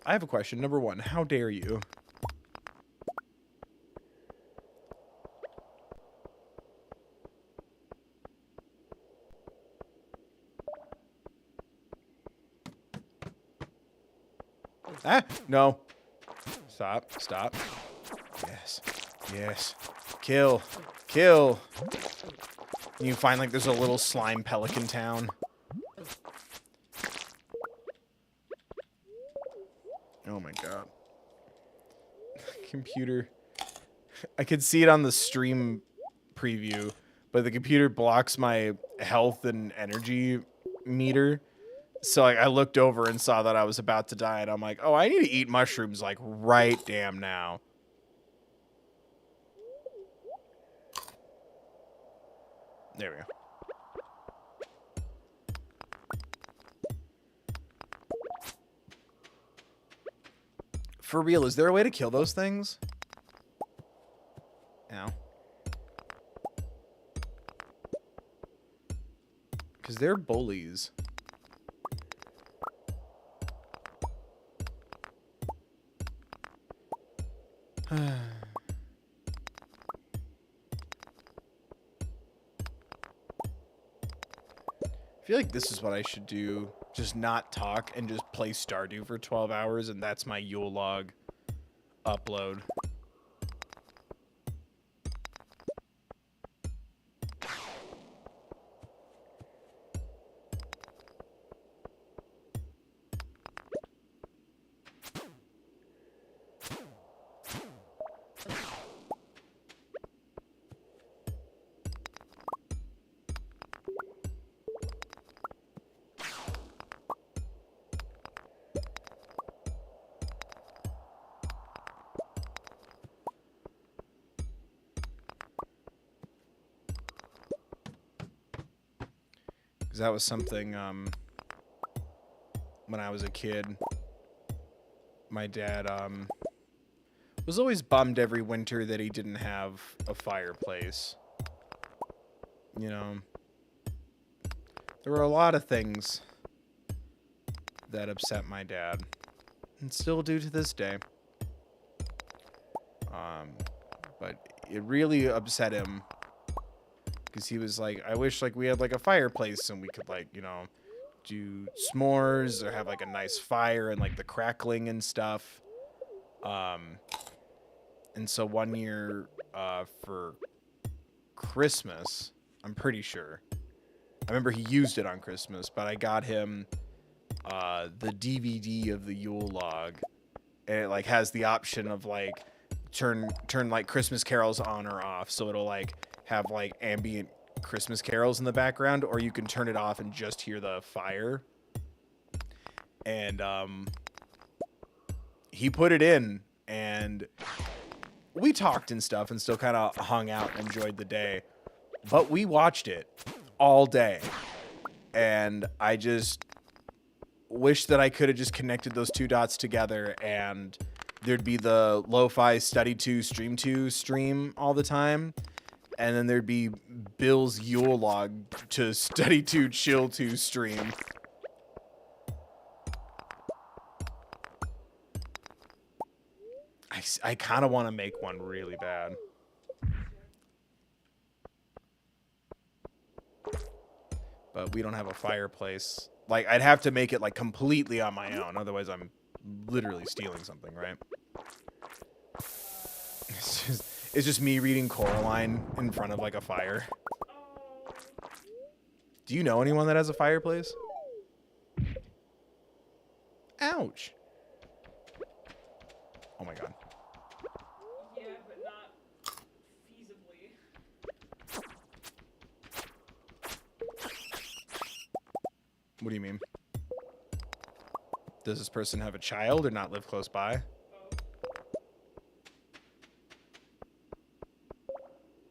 I have a question. Number one, how dare you? Ah, no. Stop, stop. Yes, yes. Kill, kill. You find like there's a little slime pelican town. Oh my god. Computer. I could see it on the stream preview, but the computer blocks my health and energy meter. So like, I looked over and saw that I was about to die, and I'm like, oh, I need to eat mushrooms like right damn now. There we go. For real, is there a way to kill those things? Ow. Because they're bullies. I feel like this is what I should do. Just not talk and just play Stardew for 12 hours, and that's my Yule log upload. That was something, when I was a kid, my dad, was always bummed every winter that he didn't have a fireplace. You know, there were a lot of things that upset my dad, and still do to this day. But it really upset him. Because he was like, I wish like we had like a fireplace and we could like, you know, do s'mores or have like a nice fire and like the crackling and stuff. And so one year for Christmas, I'm pretty sure. I remember he used it on Christmas, but I got him the DVD of the Yule log. And it like has the option of like turn like Christmas carols on or off. So it'll like have like ambient Christmas carols in the background, or you can turn it off and just hear the fire. And he put it in, and we talked and stuff and still kind of hung out and enjoyed the day, but we watched it all day. And I just wish that I could have just connected those two dots together, and there'd be the lo-fi study 2 stream 2 stream all the time. And then there'd be Bill's Yule log to study 2 chill 2 stream. I kind of want to make one really bad. But we don't have a fireplace. Like, I'd have to make it like completely on my own. Otherwise, I'm literally stealing something, right? It's just me reading Coraline in front of like a fire. Oh. Do you know anyone that has a fireplace? Ouch. Oh my god. Yeah, but not feasibly. What do you mean? Does this person have a child or not live close by?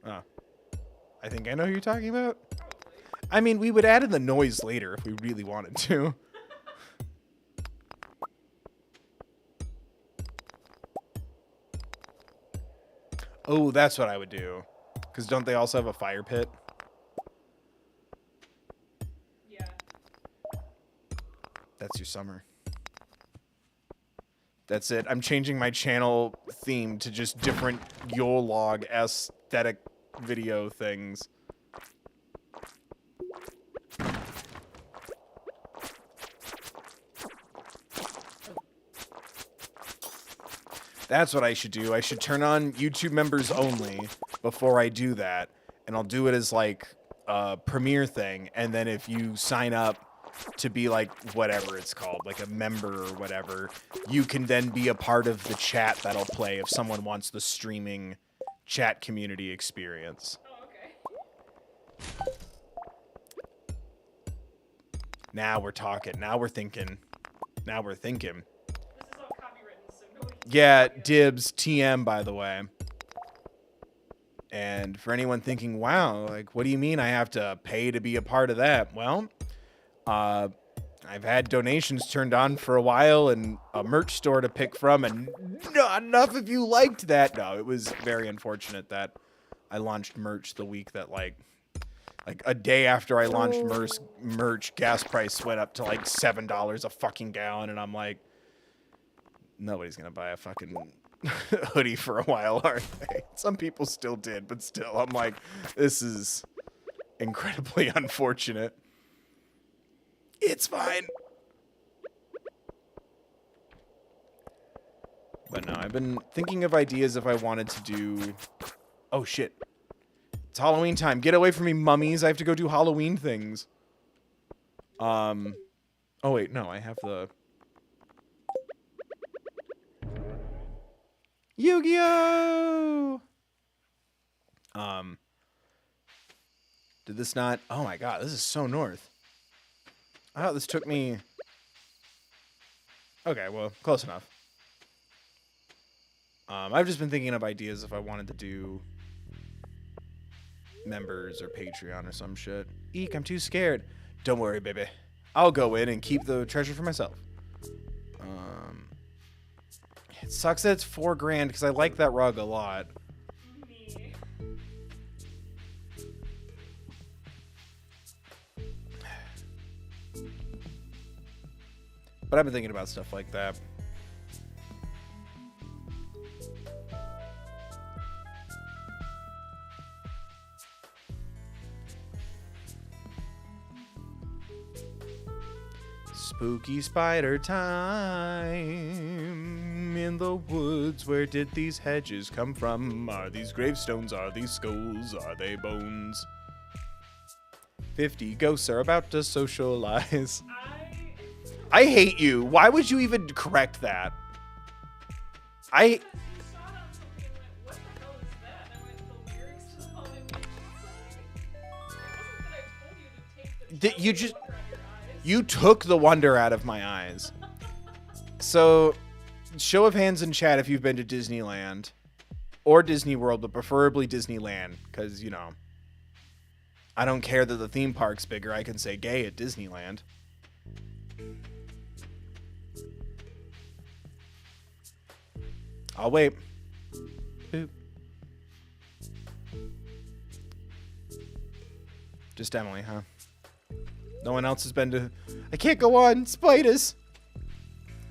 Oh. I think I know who you're talking about. Probably. I mean, we would add in the noise later if we really wanted to. Oh, that's what I would do. Because don't they also have a fire pit? Yeah. That's your summer. That's it. I'm changing my channel theme to just different Yule log aesthetic video things. That's what I should do. I should turn on YouTube members only before I do that. And I'll do it as like a premiere thing. And then if you sign up to be like whatever it's called, like a member or whatever, you can then be a part of the chat that'll play if someone wants the streaming chat community experience. Oh, okay. Now we're talking. Now we're thinking. Now we're thinking. This is all copywritten, so nobody can Yeah, copy it. dibs TM, by the way. And for anyone thinking, wow, like, what do you mean I have to pay to be a part of that? Well, I've had donations turned on for a while and a merch store to pick from, and not enough of you liked that. No, it was very unfortunate that I launched merch the week that, like a day after I launched merch, gas price went up to like $7 a fucking gallon, and I'm like, nobody's gonna buy a fucking hoodie for a while, are they? Some people still did, but still, I'm like, this is incredibly unfortunate. It's fine. But no, I've been thinking of ideas if I wanted to do... Oh, shit. It's Halloween time. Get away from me, mummies. I have to go do Halloween things. Oh, wait. No, I have the... Yu-Gi-Oh! Did this not... Oh, my God. This is so north. I thought this took me... Okay, well, close enough. I've just been thinking of ideas if I wanted to do members or Patreon or some shit. Eek, I'm too scared. Don't worry, baby. I'll go in and keep the treasure for myself. It sucks that it's $4,000 because I like that rug a lot. Me. But I've been thinking about stuff like that. Spooky spider time in the woods. Where did these hedges come from? Are these gravestones? Are these skulls? Are they bones? 50 ghosts are about to socialize. I hate you. Why would you even correct that? Because you saw it on something and went, what the hell is that? And I went, the lyrics to the Halloween Song? It wasn't that I told you to take the You just- wonder out of your eyes. You took the wonder out of my eyes. So, show of hands in chat if you've been to Disneyland or Disney World, but preferably Disneyland, because, you know, I don't care that the theme park's bigger. I can say gay at Disneyland. I'll wait. Boop. Just Emily, huh? No one else has been to... I can't go on. Spiders.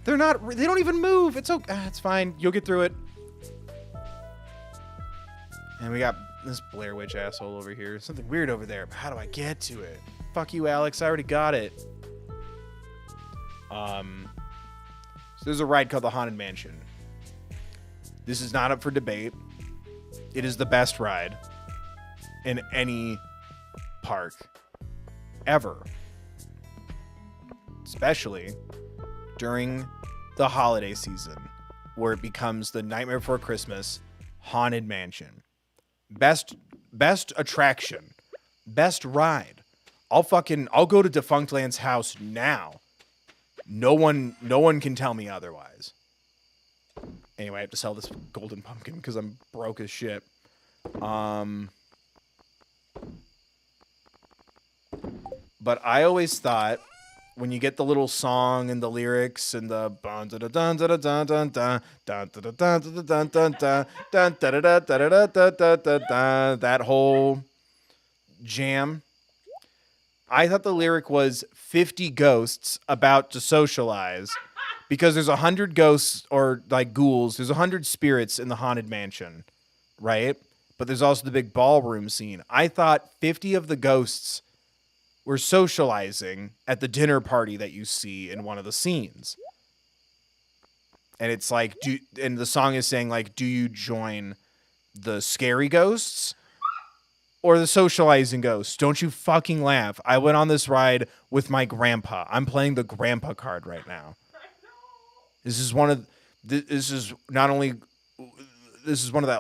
They're not... They don't even move. It's okay. It's fine. You'll get through it. And we got this Blair Witch asshole over here. Something weird over there. But how do I get to it? Fuck you, Alex. I already got it. There's a ride called the Haunted Mansion. This is not up for debate. It is the best ride in any park ever. Especially during the holiday season, where it becomes the Nightmare Before Christmas Haunted Mansion. Best attraction. Best ride. I'll go to Defunctland's house now. No one can tell me otherwise. Anyway, I have to sell this golden pumpkin because I'm broke as shit. But I always thought when you get the little song and the lyrics and the that whole jam, I thought the lyric was 50 ghosts about to socialize, because there's 100 ghosts, or like ghouls. There's 100 spirits in the Haunted Mansion, right? But there's also the big ballroom scene. I thought 50 of the ghosts were socializing at the dinner party that you see in one of the scenes. And it's like, and the song is saying, like, do you join the scary ghosts or the socializing ghosts? Don't you fucking laugh. I went on this ride with my grandpa. I'm playing the grandpa card right now. This is one of the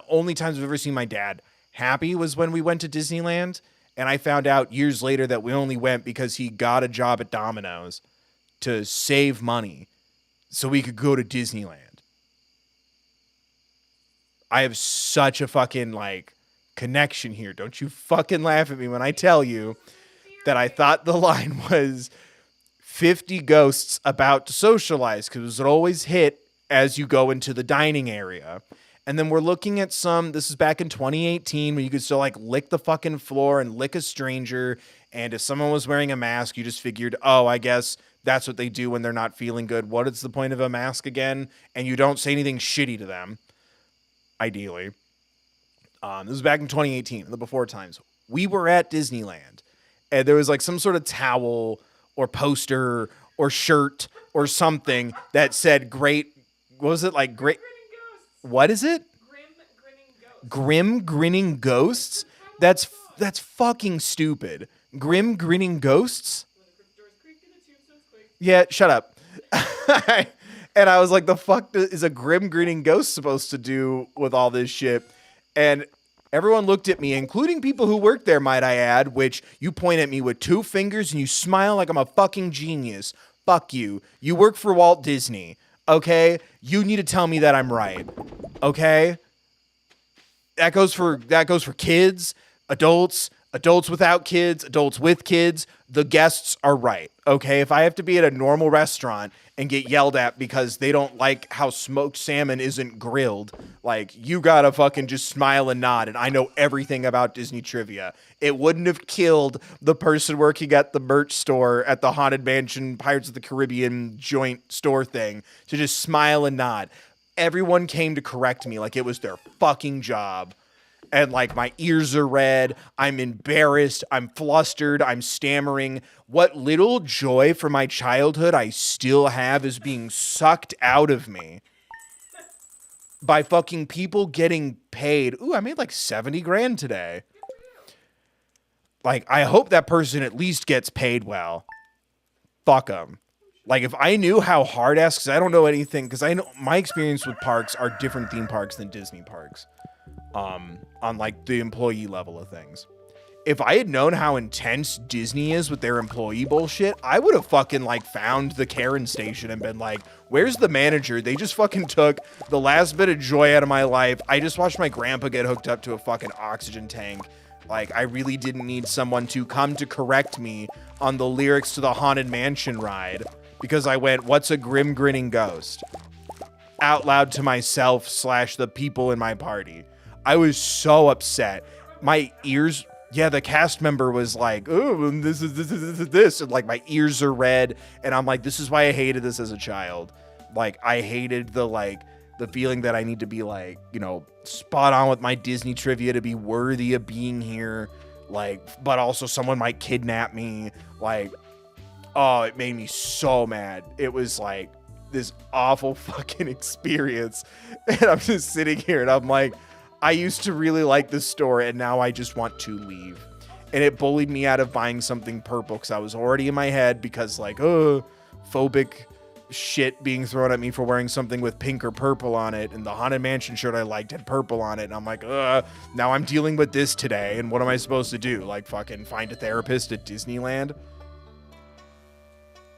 only times I've ever seen my dad happy was when we went to Disneyland. And I found out years later that we only went because he got a job at Domino's to save money so we could go to Disneyland. I have such a fucking, like, connection here. Don't you fucking laugh at me when I tell you that I thought the line was 50 ghosts about to socialize, because it always hit as you go into the dining area. And then we're looking at this is back in 2018, when you could still, like, lick the fucking floor and lick a stranger. And if someone was wearing a mask, you just figured, oh, I guess that's what they do when they're not feeling good. What is the point of a mask again? And you don't say anything shitty to them, ideally. This was back in 2018, the before times. We were at Disneyland, and there was, like, some sort of towel or poster or shirt or something that said great. What was it? Like, great. What is it? Grim Grinning Ghosts? That's fucking stupid. Grim Grinning Ghosts? Yeah, shut up. And I was like, the fuck is a Grim Grinning Ghost supposed to do with all this shit? And everyone looked at me, including people who worked there, might I add, which you point at me with 2 fingers and you smile like I'm a fucking genius. Fuck you. You work for Walt Disney. Okay? You need to tell me that I'm right. Okay? That goes for kids, adults without kids, adults with kids. The guests are right. Okay? If I have to be at a normal restaurant and get yelled at because they don't like how smoked salmon isn't grilled, like, you gotta fucking just smile and nod, and I know everything about Disney trivia. It wouldn't have killed the person working at the merch store at the Haunted Mansion Pirates of the Caribbean joint store thing to just smile and nod. Everyone came to correct me like it was their fucking job. And, like, my ears are red. I'm embarrassed. I'm flustered. I'm stammering. What little joy from my childhood I still have is being sucked out of me by fucking people getting paid. Ooh, I made like 70 grand today. Like, I hope that person at least gets paid well. Fuck them. Like, if I knew how hard-ass, because I don't know anything, because I know my experience with parks are different theme parks than Disney parks. On, like, the employee level of things. If I had known how intense Disney is with their employee bullshit, I would have fucking, like, found the Karen station and been like, where's the manager? They just fucking took the last bit of joy out of my life. I just watched my grandpa get hooked up to a fucking oxygen tank. Like, I really didn't need someone to come to correct me on the lyrics to the Haunted Mansion ride, because I went, what's a grim grinning ghost? Out loud to myself / the people in my party. I was so upset. My ears, yeah, the cast member was like, oh, this is this. And, like, my ears are red. And I'm like, this is why I hated this as a child. Like, I hated the feeling that I need to be, like, you know, spot on with my Disney trivia to be worthy of being here. Like, but also someone might kidnap me. Like, oh, it made me so mad. It was like, this awful fucking experience. And I'm just sitting here and I'm like, I used to really like this store and now I just want to leave. And it bullied me out of buying something purple because I was already in my head because like, phobic shit being thrown at me for wearing something with pink or purple on it. And the Haunted Mansion shirt I liked had purple on it. And I'm like, now I'm dealing with this today. And what am I supposed to do? Like fucking find a therapist at Disneyland? To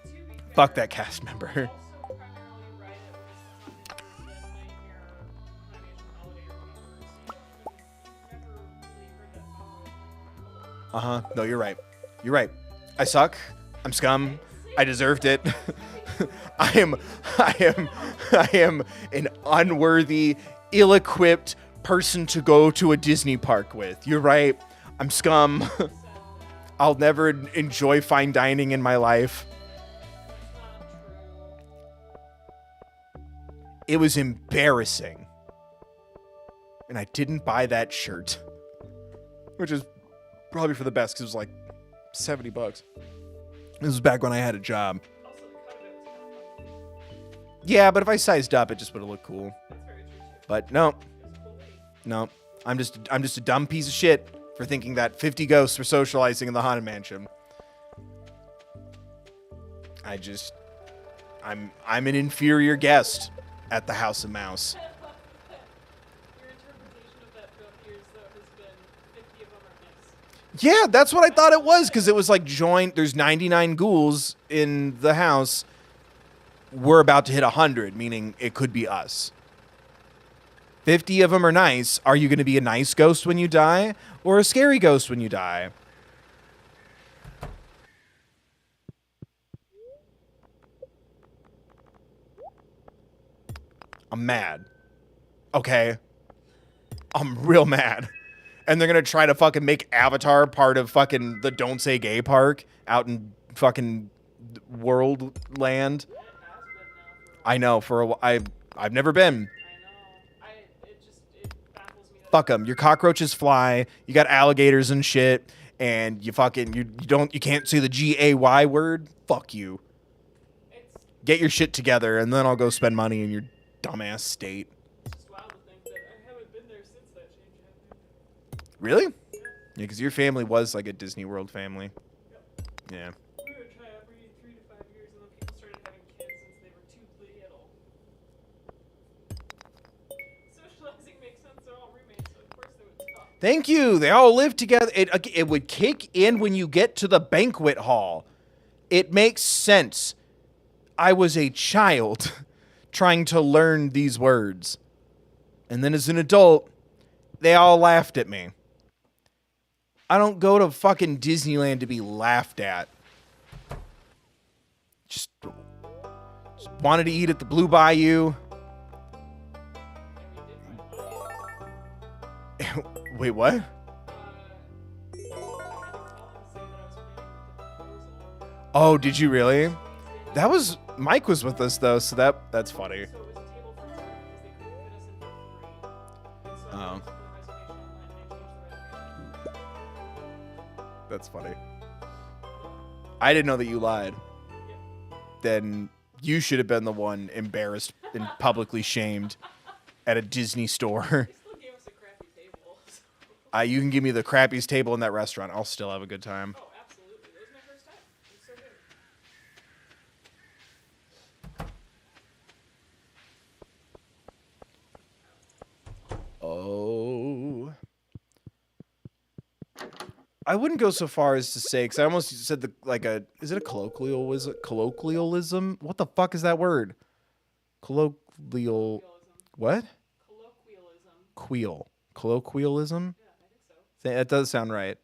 be fair, Fuck that cast member. also primarily ride it because it's on the Nightmare Animation Holiday or whatever, so you've never really heard that song. Uh-huh. No, you're right. You're right. I suck. I'm scum. I deserved it. I am an unworthy, ill-equipped person to go to a Disney park with. You're right. I'm scum. I'll never enjoy fine dining in my life. It was embarrassing. And I didn't buy that shirt. Which is probably for the best because it was like $70. This was back when I had a job. Also, the cut of it was kind of fun. Yeah, but if I sized up, it just would have looked cool. That's very true, too. But no, It was a cool weight. no. I'm just a dumb piece of shit for thinking that 50 ghosts were socializing in the Haunted Mansion. I'm an inferior guest at the House of Mouse. Your interpretation of that joke here is that has been 50 of them are missed. Yeah, that's what I thought it was, because it was like there's 99 ghouls in the house. We're about to hit 100, meaning it could be us. 50 of them are nice. Are you going to be a nice ghost when you die, or a scary ghost when you die? I'm mad. Okay. I'm real mad. And they're going to try to fucking make Avatar part of fucking the Don't Say Gay park out in fucking World Land. It has been now for I know, for a while. I've never been. I know. It baffles me that Fuck them. Your cockroaches fly. You got alligators and shit. And you fucking, you can't say the G-A-Y word. Fuck you. it's Get your shit together and then I'll go spend money in your dumbass state. just wild to think that I haven't been there since that change happened. Really? Yeah. Yeah, because your family was like a Disney World family. Yep. Yeah. We would try every 3 to 5 years, and then people started having kids since they were too little. Socializing makes sense. They're all roommates, so of course they would talk. Thank you. They all live together. It would kick in when you get to the banquet hall. It makes sense. I was a child trying to learn these words. And then as an adult, they all laughed at me. I don't go to fucking Disneyland to be laughed at. Just wanted to eat at the Blue Bayou. And we did find money. Wait, what? I had to call and say that I was playing with the proposal. Oh, did you really? That was Mike was with us though, so that's funny. So it was a table for two because they couldn't fit us in for three. And so Oh. I put the reservation online and I changed the reservation. That's funny. I didn't know that you lied. Yep. Then you should have been the one embarrassed and publicly shamed at a Disney store. They still gave us a crappy table. So. You can give me the crappiest table in that restaurant. I'll still have a good time. Oh, absolutely. That was my first time. It was so good. Oh. I wouldn't go so far as to say, because I almost said is it a colloquialism? What the fuck is that word? Colloquial, Colloquialism. what? Colloquialism. Colloquialism? Yeah, I think so. That does sound right.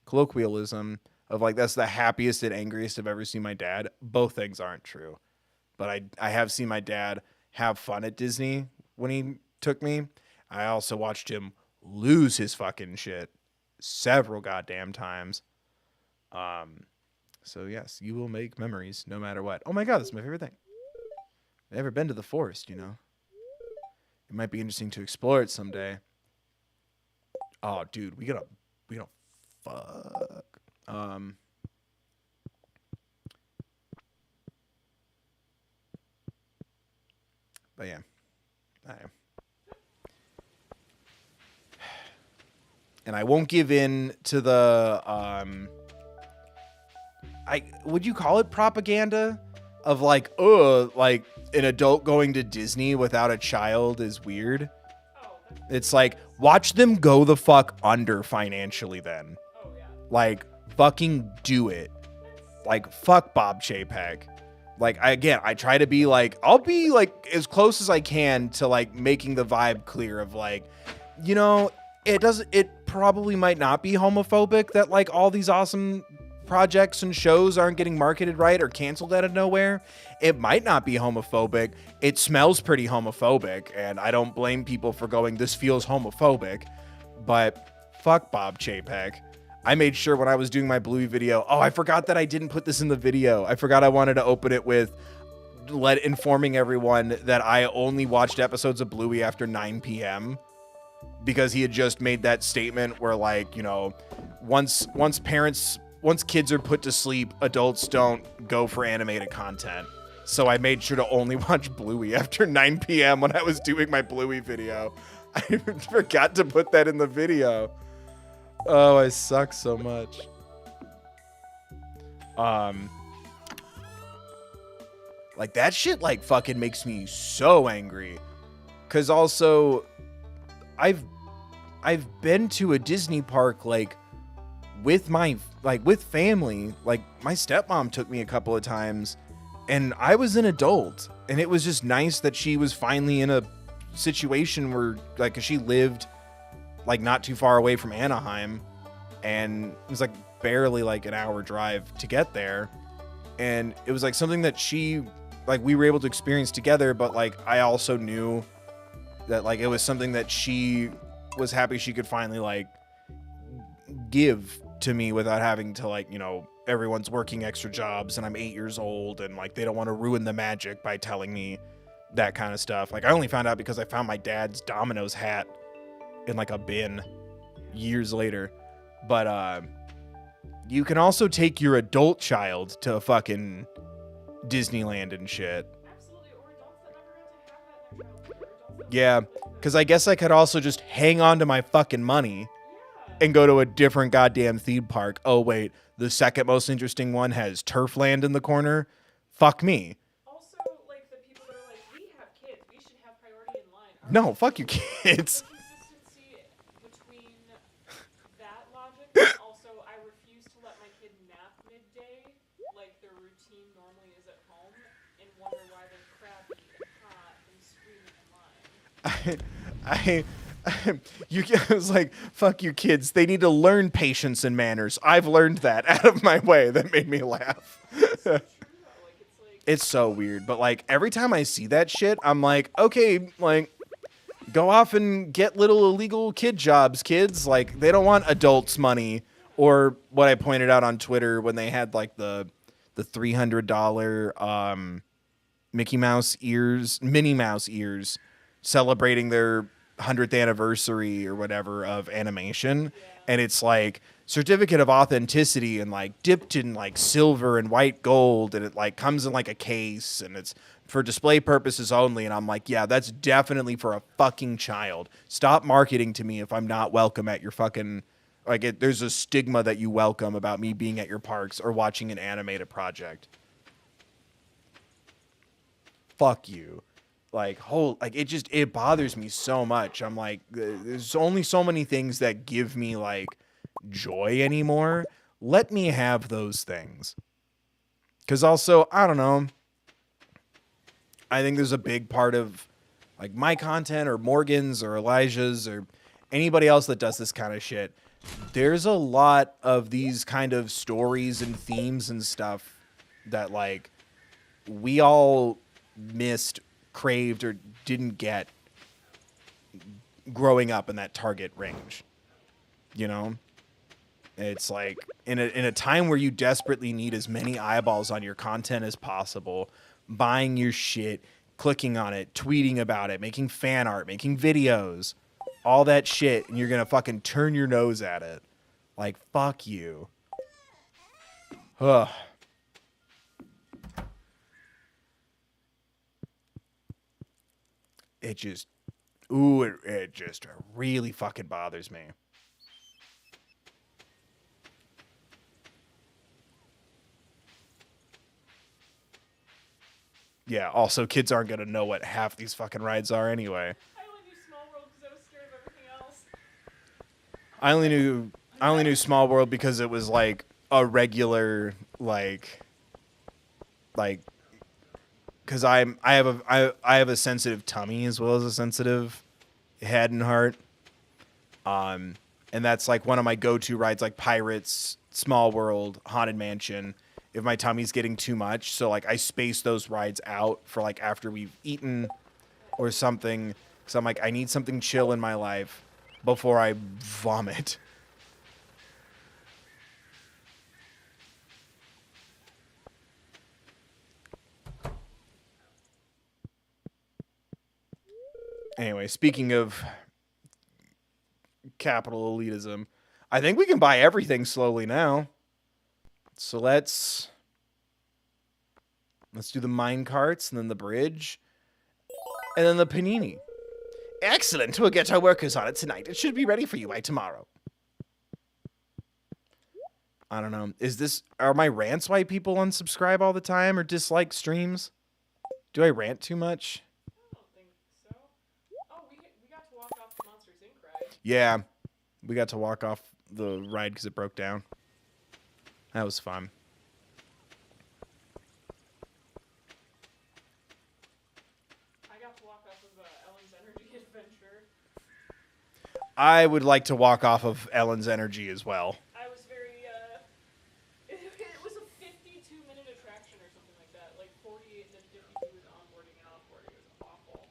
Colloquialism of like, that's the happiest and angriest I've ever seen my dad. Both things aren't true. But I have seen my dad have fun at Disney when he took me. I also watched him lose his fucking shit several goddamn times. So yes, you will make memories no matter what. Oh my god, that's my favorite thing. I've never been to the forest, you know. It might be interesting to explore it someday. Oh, dude, we gotta fuck. But yeah, I am. And I won't give in to the would you call it propaganda of like, oh, like an adult going to Disney without a child is weird. Oh, It's like, watch them go the fuck under financially then. oh yeah. Like, fucking do it. Like, fuck Bob Chapek. Like, I try to be like, I'll be like as close as I can to like making the vibe clear of like, you know, it probably might not be homophobic that like all these awesome projects and shows aren't getting marketed right or canceled out of nowhere. It might not be homophobic. It smells pretty homophobic, and I don't blame people for going, this feels homophobic, but fuck Bob Chapek. I made sure when I was doing my Bluey video, oh, I forgot that I didn't put this in the video. I forgot I wanted to open it with informing everyone that I only watched episodes of Bluey after 9 p.m. because he had just made that statement where, like, you know, once kids are put to sleep, adults don't go for animated content. So I made sure to only watch Bluey after 9 p.m. when I was doing my Bluey video. I forgot to put that in the video. Oh, I suck so much. Like that shit like fucking makes me so angry. 'Cause also I've been to a Disney park like with family. Like my stepmom took me a couple of times and I was an adult, and it was just nice that she was finally in a situation where like, 'cause she lived like not too far away from Anaheim, and it was like barely like an hour drive to get there. And it was like something that we were able to experience together, but like I also knew that like it was something that she was happy she could finally like give to me without having to, like, you know, everyone's working extra jobs and I'm 8 years old and like they don't want to ruin the magic by telling me that kind of stuff. Like I only found out because I found my dad's Domino's hat in like a bin years later. But you can also take your adult child to fucking Disneyland and shit. Absolutely, or adults that never got to have that in their childhood, or adults that Yeah, never got to because I guess I could also just hang on to my fucking money and go to a different goddamn theme park. Oh, wait, the second most interesting one has Turfland in the corner? Fuck me. Also, like, the people that are like, we have kids, we should have priority in line. No, fuck you kids. Consistency between that logic and also I refuse to let my kid nap midday like their routine normally is at home and wonder why they're crabby and hot and screaming in line. I was like, fuck you kids. They need to learn patience and manners. I've learned that out of my way. That made me laugh. It's so true though. Like, it's like, It's so weird. But like every time I see that shit, I'm like, okay, like go off and get little illegal kid jobs, kids. Like they don't want adults' money. Or what I pointed out on Twitter when they had like the $300 Minnie Mouse ears celebrating their 100th anniversary or whatever of animation. And it's like certificate of authenticity and like dipped in like silver and white gold, and it like comes in like a case and it's for display purposes only. And I'm like, yeah, that's definitely for a fucking child. Stop marketing to me if I'm not welcome at your fucking, like, there's a stigma that you welcome about me being at your parks or watching an animated project. Fuck you. Like, it bothers me so much. I'm like, there's only so many things that give me like joy anymore. Let me have those things. Because also, I don't know, I think there's a big part of like my content or Morgan's or Elijah's or anybody else that does this kind of shit. There's a lot of these kind of stories and themes and stuff that like we all missed, craved, or didn't get growing up in that target range. You know? It's like in a time where you desperately need as many eyeballs on your content as possible, buying your shit, clicking on it, tweeting about it, making fan art, making videos, all that shit, and you're gonna fucking turn your nose at it. Like, fuck you. Ugh. it just, ooh, it just really fucking bothers me. Yeah, also, kids aren't going to know what half these fucking rides are anyway. I only knew Small World because I was scared of everything else. I only knew Small World because it was like a regular like because I have a sensitive tummy as well as a sensitive head and heart. And that's like one of my go-to rides, like Pirates, Small World, Haunted Mansion. If my tummy's getting too much, so like I space those rides out for like after we've eaten or something. So I'm like, I need something chill in my life before I vomit. Anyway, speaking of capital elitism, I think we can buy everything slowly now. So let's do the mine carts and then the bridge and then the panini. Excellent. We'll get our workers on it tonight. It should be ready for you by tomorrow. I don't know. Are my rants why people unsubscribe all the time or dislike streams? Do I rant too much? I don't think so. Oh, we got to walk off the Monsters Inc. ride. Yeah. We got to walk off the ride because it broke down. That was fun. I got to walk off of Ellen's Energy Adventure. I would like to walk off of Ellen's Energy as well. I was very, it was a 52-minute attraction or something like that. Like 48 and then 52 was onboarding and offboarding. It was awful.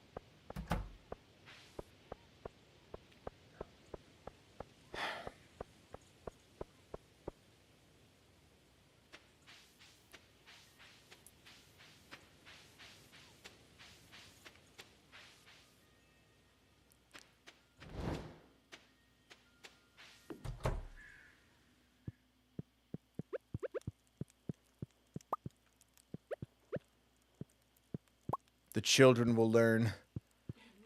The children will learn.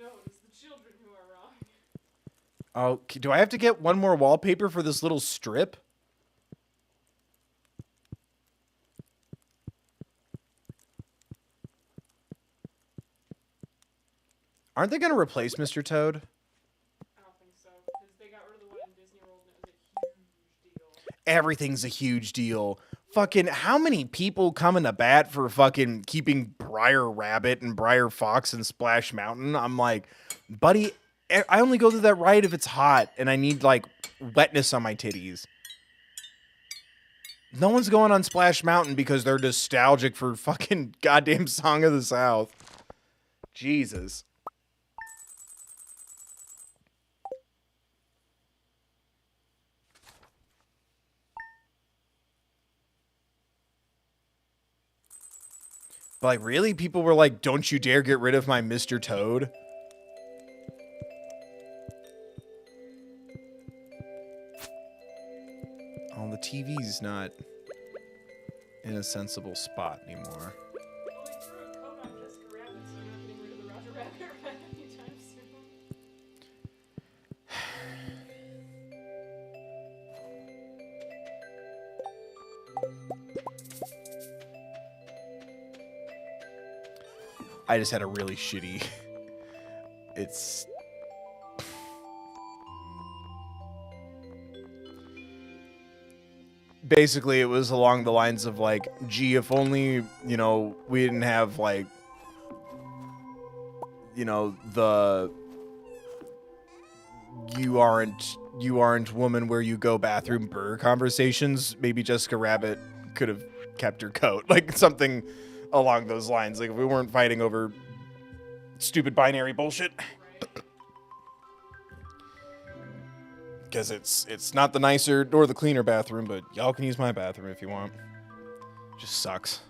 No, it's the children who are wrong. Oh, do I have to get one more wallpaper for this little strip? Aren't they going to replace Mr. Toad? I don't think so, because they got rid of the one in Disney World and it was a huge deal. Everything's a huge deal. Fucking, how many people come into bat for fucking keeping Briar Rabbit and Briar Fox and Splash Mountain? I'm like, buddy, I only go to that ride if it's hot and I need, like, wetness on my titties. No one's going on Splash Mountain because they're nostalgic for fucking goddamn Song of the South. Jesus. But like, really? People were like, don't you dare get rid of my Mr. Toad? Oh, the TV's not in a sensible spot anymore. Well, they threw a coat on Jessica Rabbit, so they're not getting rid of the Roger Rabbit ride anytime soon. I just had a really shitty... It's... Basically, it was along the lines of, like, gee, if only, you know, we didn't have, like, you know, the... You aren't woman where you go bathroom burr conversations, maybe Jessica Rabbit could have kept her coat. Like, something along those lines. Like, if we weren't fighting over stupid binary bullshit. Because it's not the nicer or the cleaner bathroom, but y'all can use my bathroom if you want. Just sucks.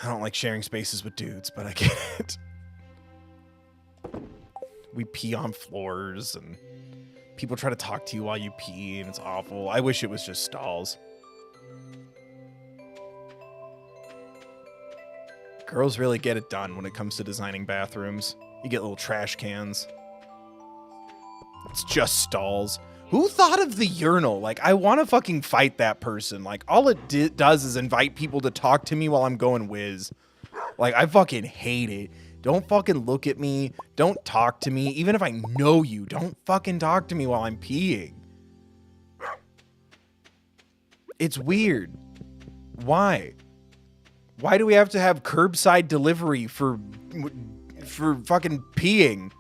I don't like sharing spaces with dudes, but I get it. We pee on floors, and people try to talk to you while you pee, and it's awful. I wish it was just stalls. Girls really get it done when it comes to designing bathrooms. You get little trash cans. It's just stalls. Who thought of the urinal? Like, I want to fucking fight that person. Like, all it does is invite people to talk to me while I'm going whiz. Like, I fucking hate it. Don't fucking look at me. Don't talk to me. Even if I know you, don't fucking talk to me while I'm peeing. It's weird. Why? Why do we have to have curbside delivery for fucking peeing?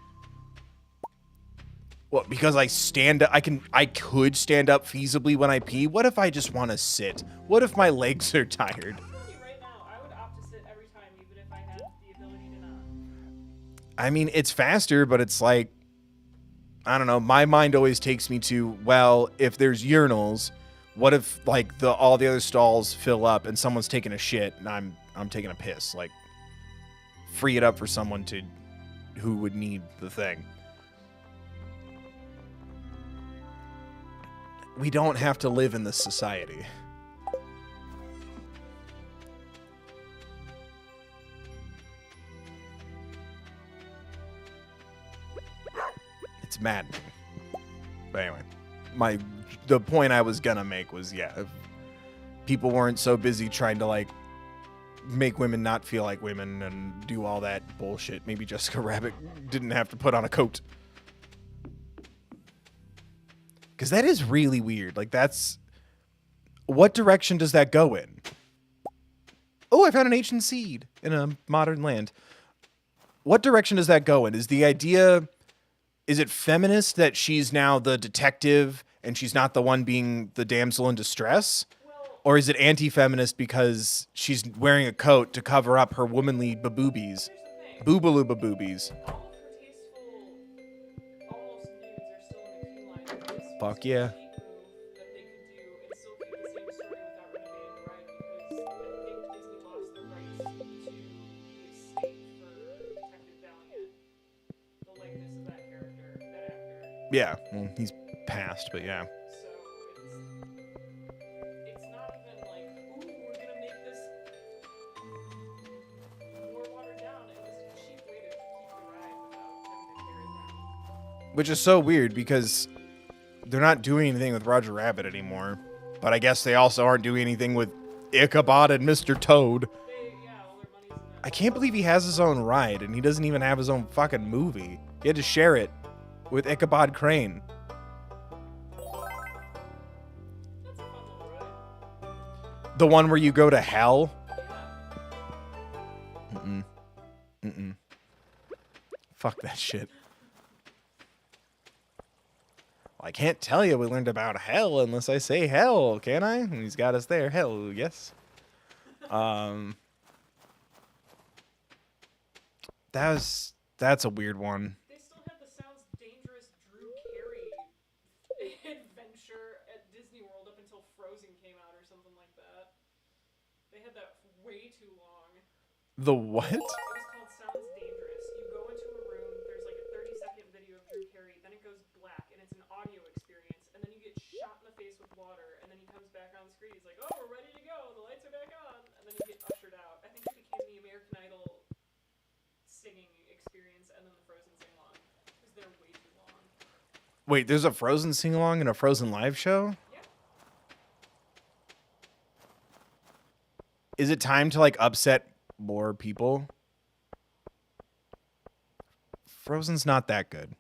What, because I could stand up feasibly when I pee? What if I just want to sit? What if my legs are tired? Right now, I would opt to sit every time, even if I had the ability to not. I mean, it's faster, but it's like, I don't know. My mind always takes me to, well, if there's urinals, what if like all the other stalls fill up and someone's taking a shit and I'm taking a piss? Like, free it up for someone who would need the thing. We don't have to live in this society. It's maddening. But anyway, the point I was gonna make was, yeah, if people weren't so busy trying to like make women not feel like women and do all that bullshit, maybe Jessica Rabbit didn't have to put on a coat. Because that is really weird. Like, what direction does that go in? Oh, I found an ancient seed in a modern land. What direction does that go in? Is it feminist that she's now the detective and she's not the one being the damsel in distress? Or is it anti-feminist because she's wearing a coat to cover up her womanly baboobies? Boobaloo baboobies. Fuck yeah. Yeah, well, he's passed, but yeah. So it's not even like, ooh, we're gonna make this more watered down. It was a cheap way to keep the ride without having to tear it down. Which is so weird because they're not doing anything with Roger Rabbit anymore. But I guess they also aren't doing anything with Ichabod and Mr. Toad. All their money's in that. I can't believe he has his own ride and he doesn't even have his own fucking movie. He had to share it with Ichabod Crane. That's a fun little ride. The one where you go to hell? Yeah. Fuck that shit. Well, I can't tell you we learned about hell unless I say hell, can I? And he's got us there. Hell, yes. That's a weird one. They still had the Sounds Dangerous Drew Carey adventure at Disney World up until Frozen came out or something like that. They had that way too long. The what? It was called Sounds Dangerous. You go into a room, there's like a 30-second video of Drew Carey, then it goes black, and it's an audio experience, and then you get shot in the face with water, and then he comes back on the screen, he's like, oh, we're ready to go, the lights are back on, and then you get ushered out. I think it became the American Idol singing experience, and then the Frozen sing-along, because they're way too long. Wait, there's a Frozen sing-along and a Frozen live show? Yeah. Is it time to like upset more people? Frozen's not that good.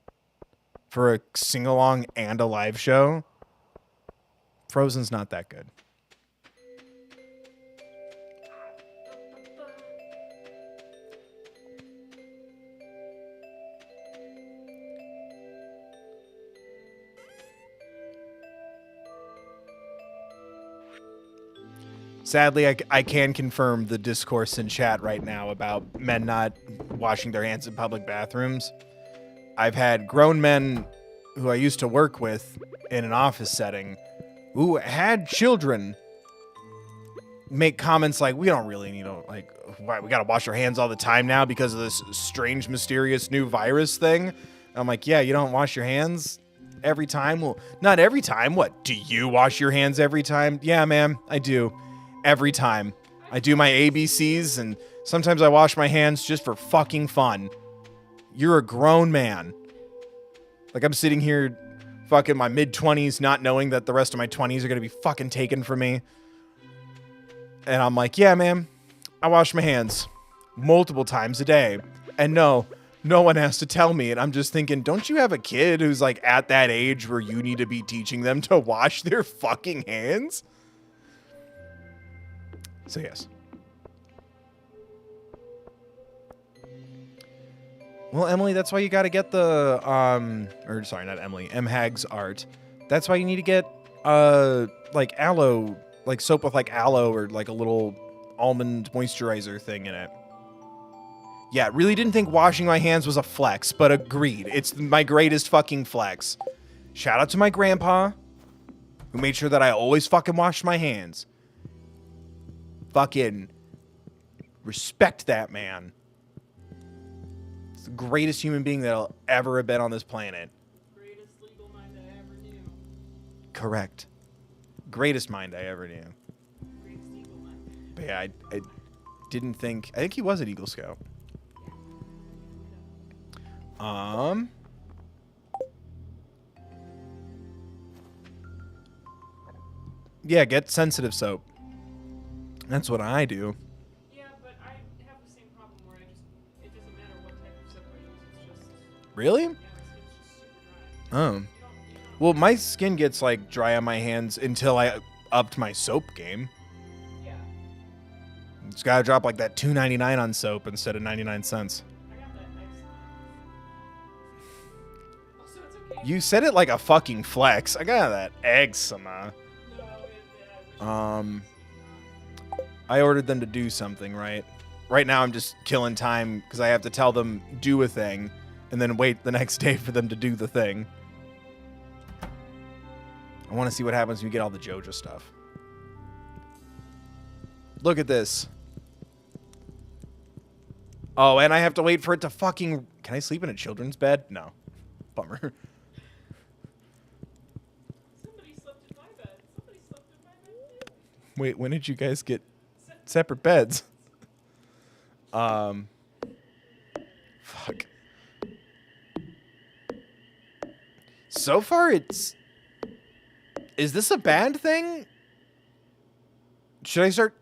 For a sing-along and a live show, Frozen's not that good. Sadly, I can confirm the discourse in chat right now about men not washing their hands in public bathrooms. I've had grown men who I used to work with in an office setting who had children make comments like, we don't really need to, like, why, we got to wash our hands all the time now because of this strange, mysterious new virus thing. I'm like, yeah, you don't wash your hands every time? Well, not every time. What, do you wash your hands every time? Yeah, ma'am, I do. Every time. I do my ABCs, and sometimes I wash my hands just for fucking fun. You're a grown man. Like, I'm sitting here fucking my mid-20s not knowing that the rest of my 20s are going to be fucking taken from me. And I'm like, yeah, man, I wash my hands multiple times a day. And no one has to tell me. And I'm just thinking, don't you have a kid who's like at that age where you need to be teaching them to wash their fucking hands? So yes. Well, Emily, that's why you got to get the, or sorry, not Emily, MHAG's art. That's why you need to get, like aloe, like soap with like aloe or like a little almond moisturizer thing in it. Yeah, really didn't think washing my hands was a flex, but agreed. It's my greatest fucking flex. Shout out to my grandpa, who made sure that I always fucking washed my hands. Fucking respect that man. The greatest human being that'll ever have been on this planet. Greatest legal mind I ever knew. Correct. Greatest mind I ever knew. Greatest eagle mind. But yeah, I didn't think... I think he was an Eagle Scout. Yeah, get sensitive soap. That's what I do. Yeah, but I have the same problem where it doesn't matter what type of soap I use, it's just, Really? yeah, my skin's just super dry. Oh. You don't Well, my skin gets like dry on my hands until I upped my soap game. yeah. It's gotta drop like that $2.99 on soap instead of 99 cents. I got that eczema. Also, it's okay. You said it like a fucking flex. I got that eczema. No, I wish I ordered them to do something, right? Right now I'm just killing time because I have to tell them do a thing and then wait the next day for them to do the thing. I want to see what happens when you get all the Joja stuff. Look at this. Oh, and I have to wait for it to fucking... Can I sleep in a children's bed? No. Bummer. Somebody slept in my bed. Somebody slept in my bed too. Wait, when did you guys get separate beds? Fuck. So far, it's... Is this a bad thing? Should I start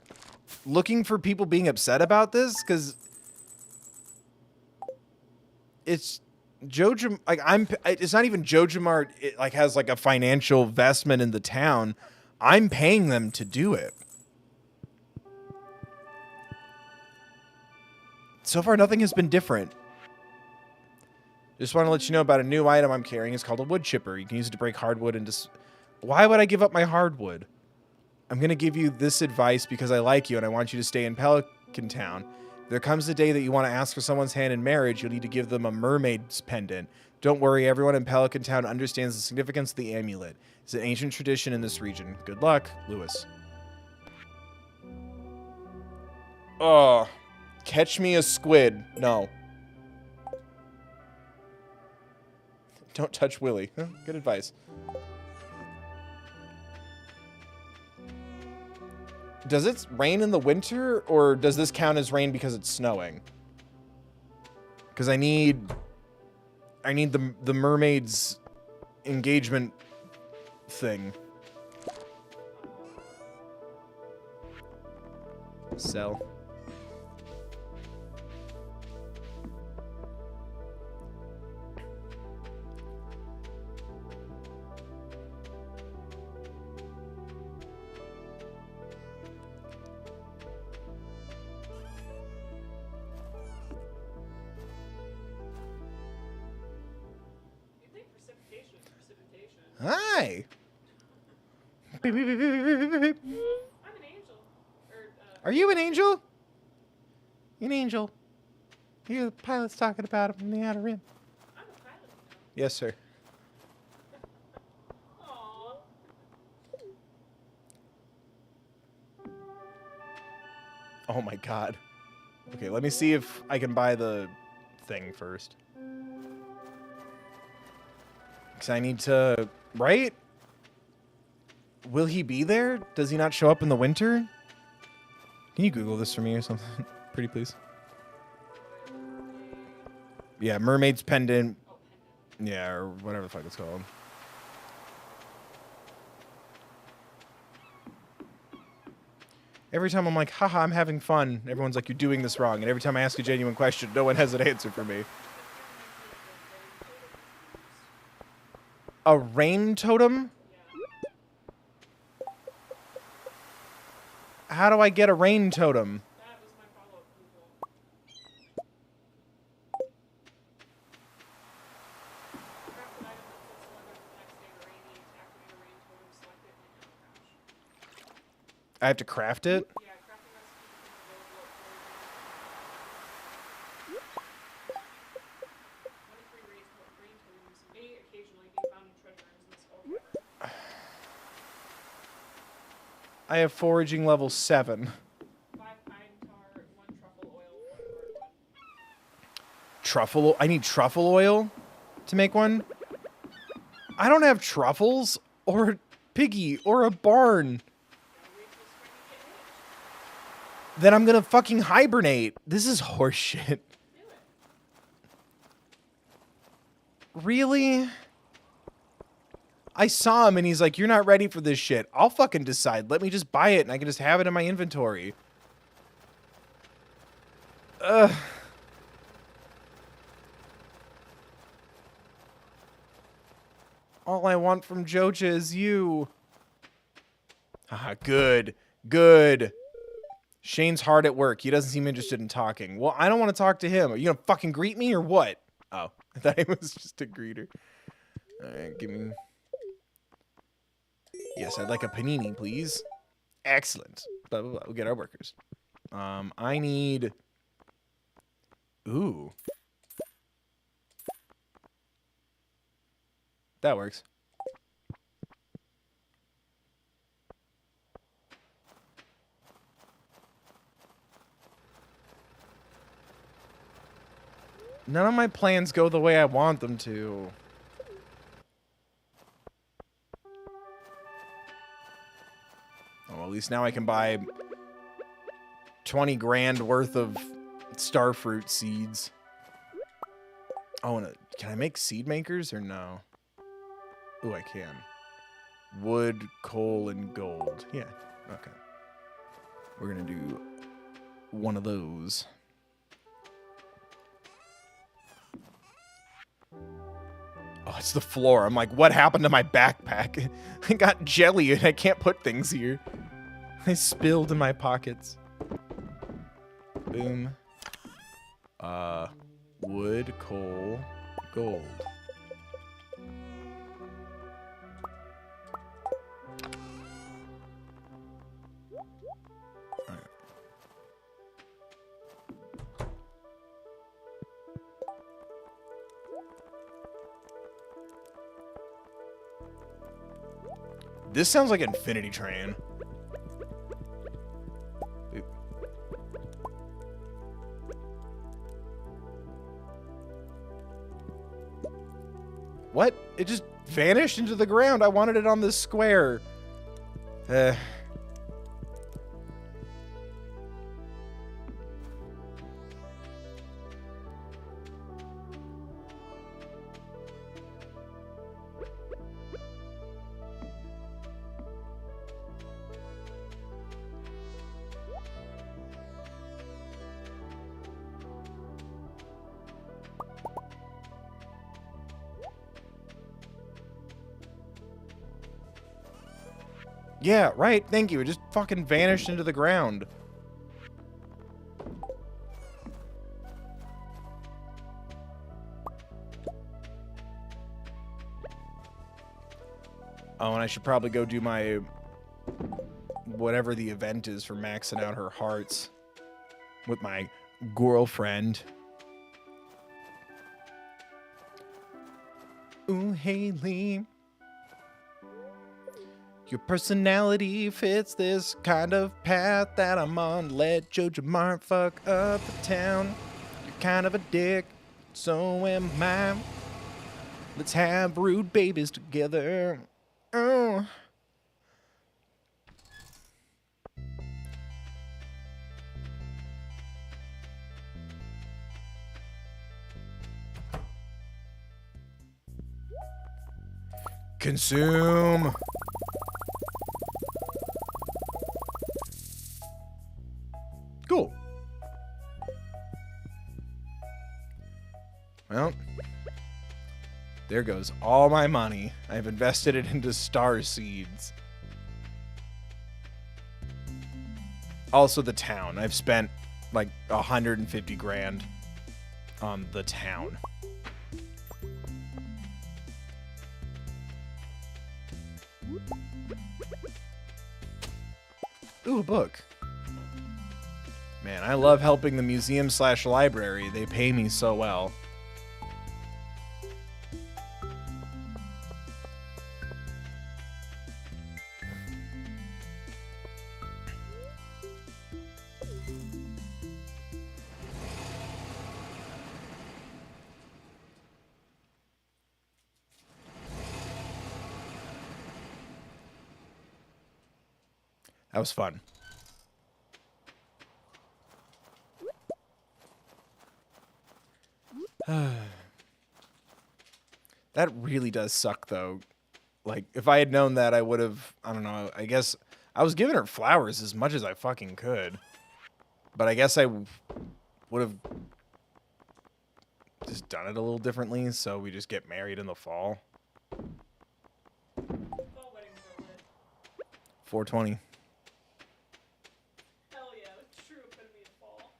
looking for people being upset about this? Because it's Joja... Like, it's not even Joja Mart. It, like, has, like, a financial investment in the town. I'm paying them to do it. So far, nothing has been different. Just want to let you know about a new item I'm carrying. It's called a wood chipper. You can use it to break hardwood and just... Why would I give up my hardwood? I'm going to give you this advice because I like you and I want you to stay in Pelican Town. If there comes a day that you want to ask for someone's hand in marriage, you'll need to give them a mermaid's pendant. Don't worry, everyone in Pelican Town understands the significance of the amulet. It's an ancient tradition in this region. Good luck, Lewis. Oh, catch me a squid. No. Don't touch Willy. Huh? Good advice. Does it rain in the winter, or does this count as rain because it's snowing? Because I need the mermaid's engagement thing. Sell. Hi. I'm an angel. Are you an angel? You're an angel. You're the pilot's talking about him from the outer rim. I'm a pilot now. Yes, sir. Aww. Oh my god. Okay, let me see if I can buy the thing first. Because I need to... Right? Will he be there? Does he not show up in the winter? Can you Google this for me or something? Pretty please. Yeah, mermaid's pendant. Oh, pendant. Yeah, or whatever the fuck it's called. Every time I'm like, haha, I'm having fun, everyone's like, you're doing this wrong. And every time I ask a genuine question, no one has an answer for me. A rain totem? Yeah. How do I get a rain totem? That was my follow-up Google. Craft an item that sets the weather for the next day to rainy. To activate a rain totem, select it and it crash. I have to craft it? Yeah, crafting recipe becomes available at 23 rain totems may occasionally be found in treasure rooms in the Skull Cavern. I have foraging level 7. 5 pine tar, 1 truffle oil, 1 hardwood. Truffle? I need truffle oil to make one? I don't have truffles, or a piggy, or a barn. Gotta wait till spring to get rich. Then I'm gonna fucking hibernate. This is horseshit. Do it. Really? I saw him and he's like, you're not ready for this shit. I'll fucking decide. Let me just buy it and I can just have it in my inventory. Ugh. All I want from Joja is you. Ah, good. Good. Shane's hard at work. He doesn't seem interested in talking. Well, I don't want to talk to him. Are you gonna fucking greet me or what? Oh, I thought he was just a greeter. Alright, give me... Yes, I'd like a panini, please. Excellent. Blah, blah, blah. We'll get our workers. I need... Ooh. That works. None of my plans go the way I want them to. Oh, well, at least now I can buy 20 grand worth of starfruit seeds. Oh, and can I make seed makers or no? Ooh, I can. Wood, coal, and gold. Yeah, okay. We're gonna do one of those. Oh, it's the floor. I'm like, what happened to my backpack? I got jelly and I can't put things here. I spilled in my pockets. Boom. Wood, coal, gold. Alright. This sounds like Infinity Train. What? It just vanished into the ground. I wanted it on this square. Yeah, right. Thank you. It just fucking vanished into the ground. Oh, and I should probably go do my... whatever the event is for maxing out her hearts. With my girlfriend. Ooh, Haley. Your personality fits this kind of path that I'm on. Let Joja Mart fuck up the town. You're kind of a dick, so am I. Let's have rude babies together. Oh. Consume. Cool. Well, there goes all my money. I've invested it into star seeds. Also the town. I've spent like 150 grand on the town. Ooh, a book. Man, I love helping the museum/library. They pay me so well. That was fun. That really does suck, though. Like, if I had known that, I would have, I don't know, I guess I was giving her flowers as much as I fucking could. But I guess I would have just done it a little differently, so we just get married in the fall. Fall weddings are lit. 420. Hell yeah, the true epitome of fall.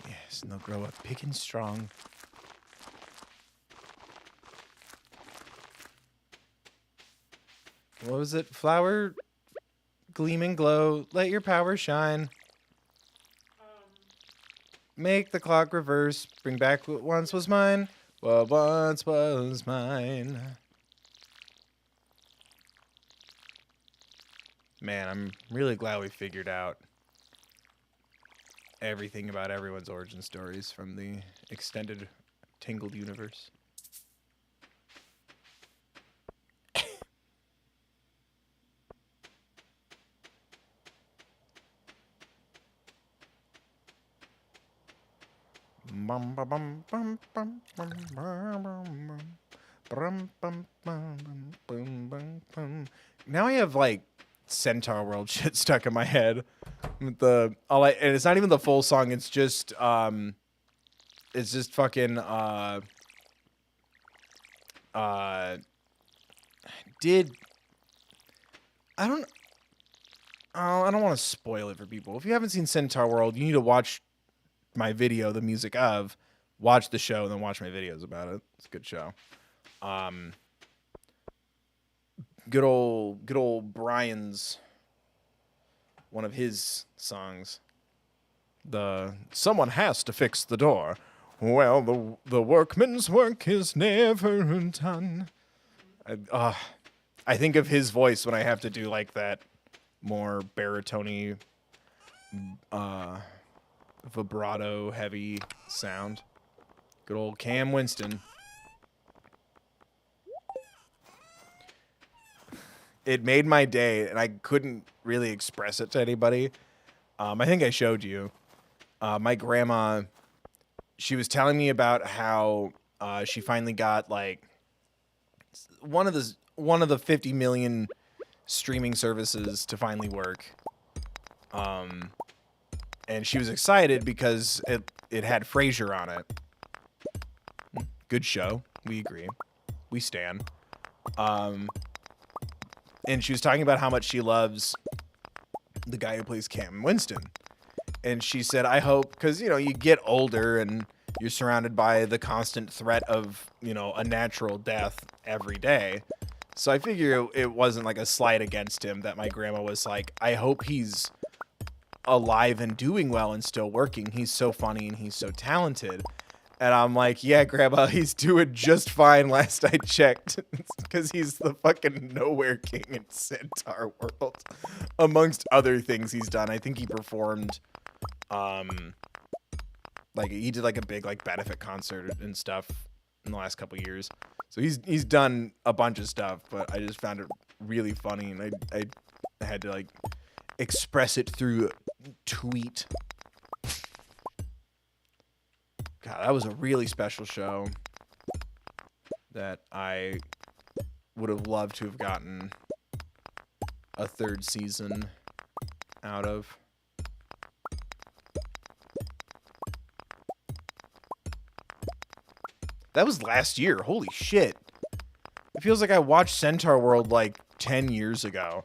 Yes, and they'll grow up big and strong. What was it? Flower, gleam and glow, let your power shine. Make the clock reverse, bring back what once was mine. What once was mine. Man, I'm really glad we figured out everything about everyone's origin stories from the extended Tangled universe. Now I have like Centaur World shit stuck in my head. With and it's not even the full song. It's just fucking did I don't want to spoil it for people. If you haven't seen Centaur World, you need to watch my video, the music of, watch the show, and then watch my videos about it. It's a good show. Good old Brian's, one of his songs. Someone has to fix the door. Well, the workman's work is never done. I think of his voice when I have to do like that more baritone, vibrato heavy sound. Good old Cam Winston. It made my day, and I couldn't really express it to anybody. I think I showed you. My grandma, she was telling me about how she finally got like one of the 50 million streaming services to finally work. And she was excited because it had Frasier on it. Good show. We agree. We stan. And she was talking about how much she loves the guy who plays Cam Winston. And she said, I hope, because, you get older and you're surrounded by the constant threat of, a natural death every day. So I figure it wasn't like a slight against him that my grandma was like, I hope he's alive and doing well and still working. He's so funny and he's so talented. And I'm like, yeah, Grandma, he's doing just fine last I checked. Because he's the fucking nowhere king in Centaur World. Amongst other things he's done. I think he performed, like, he did, like, a big, like, benefit concert and stuff in the last couple years. So he's done a bunch of stuff, but I just found it really funny. And I had to, like, express it through tweet. God, that was a really special show that I would have loved to have gotten a third season out of. That was last year. Holy shit. It feels like I watched Centaur World like 10 years ago.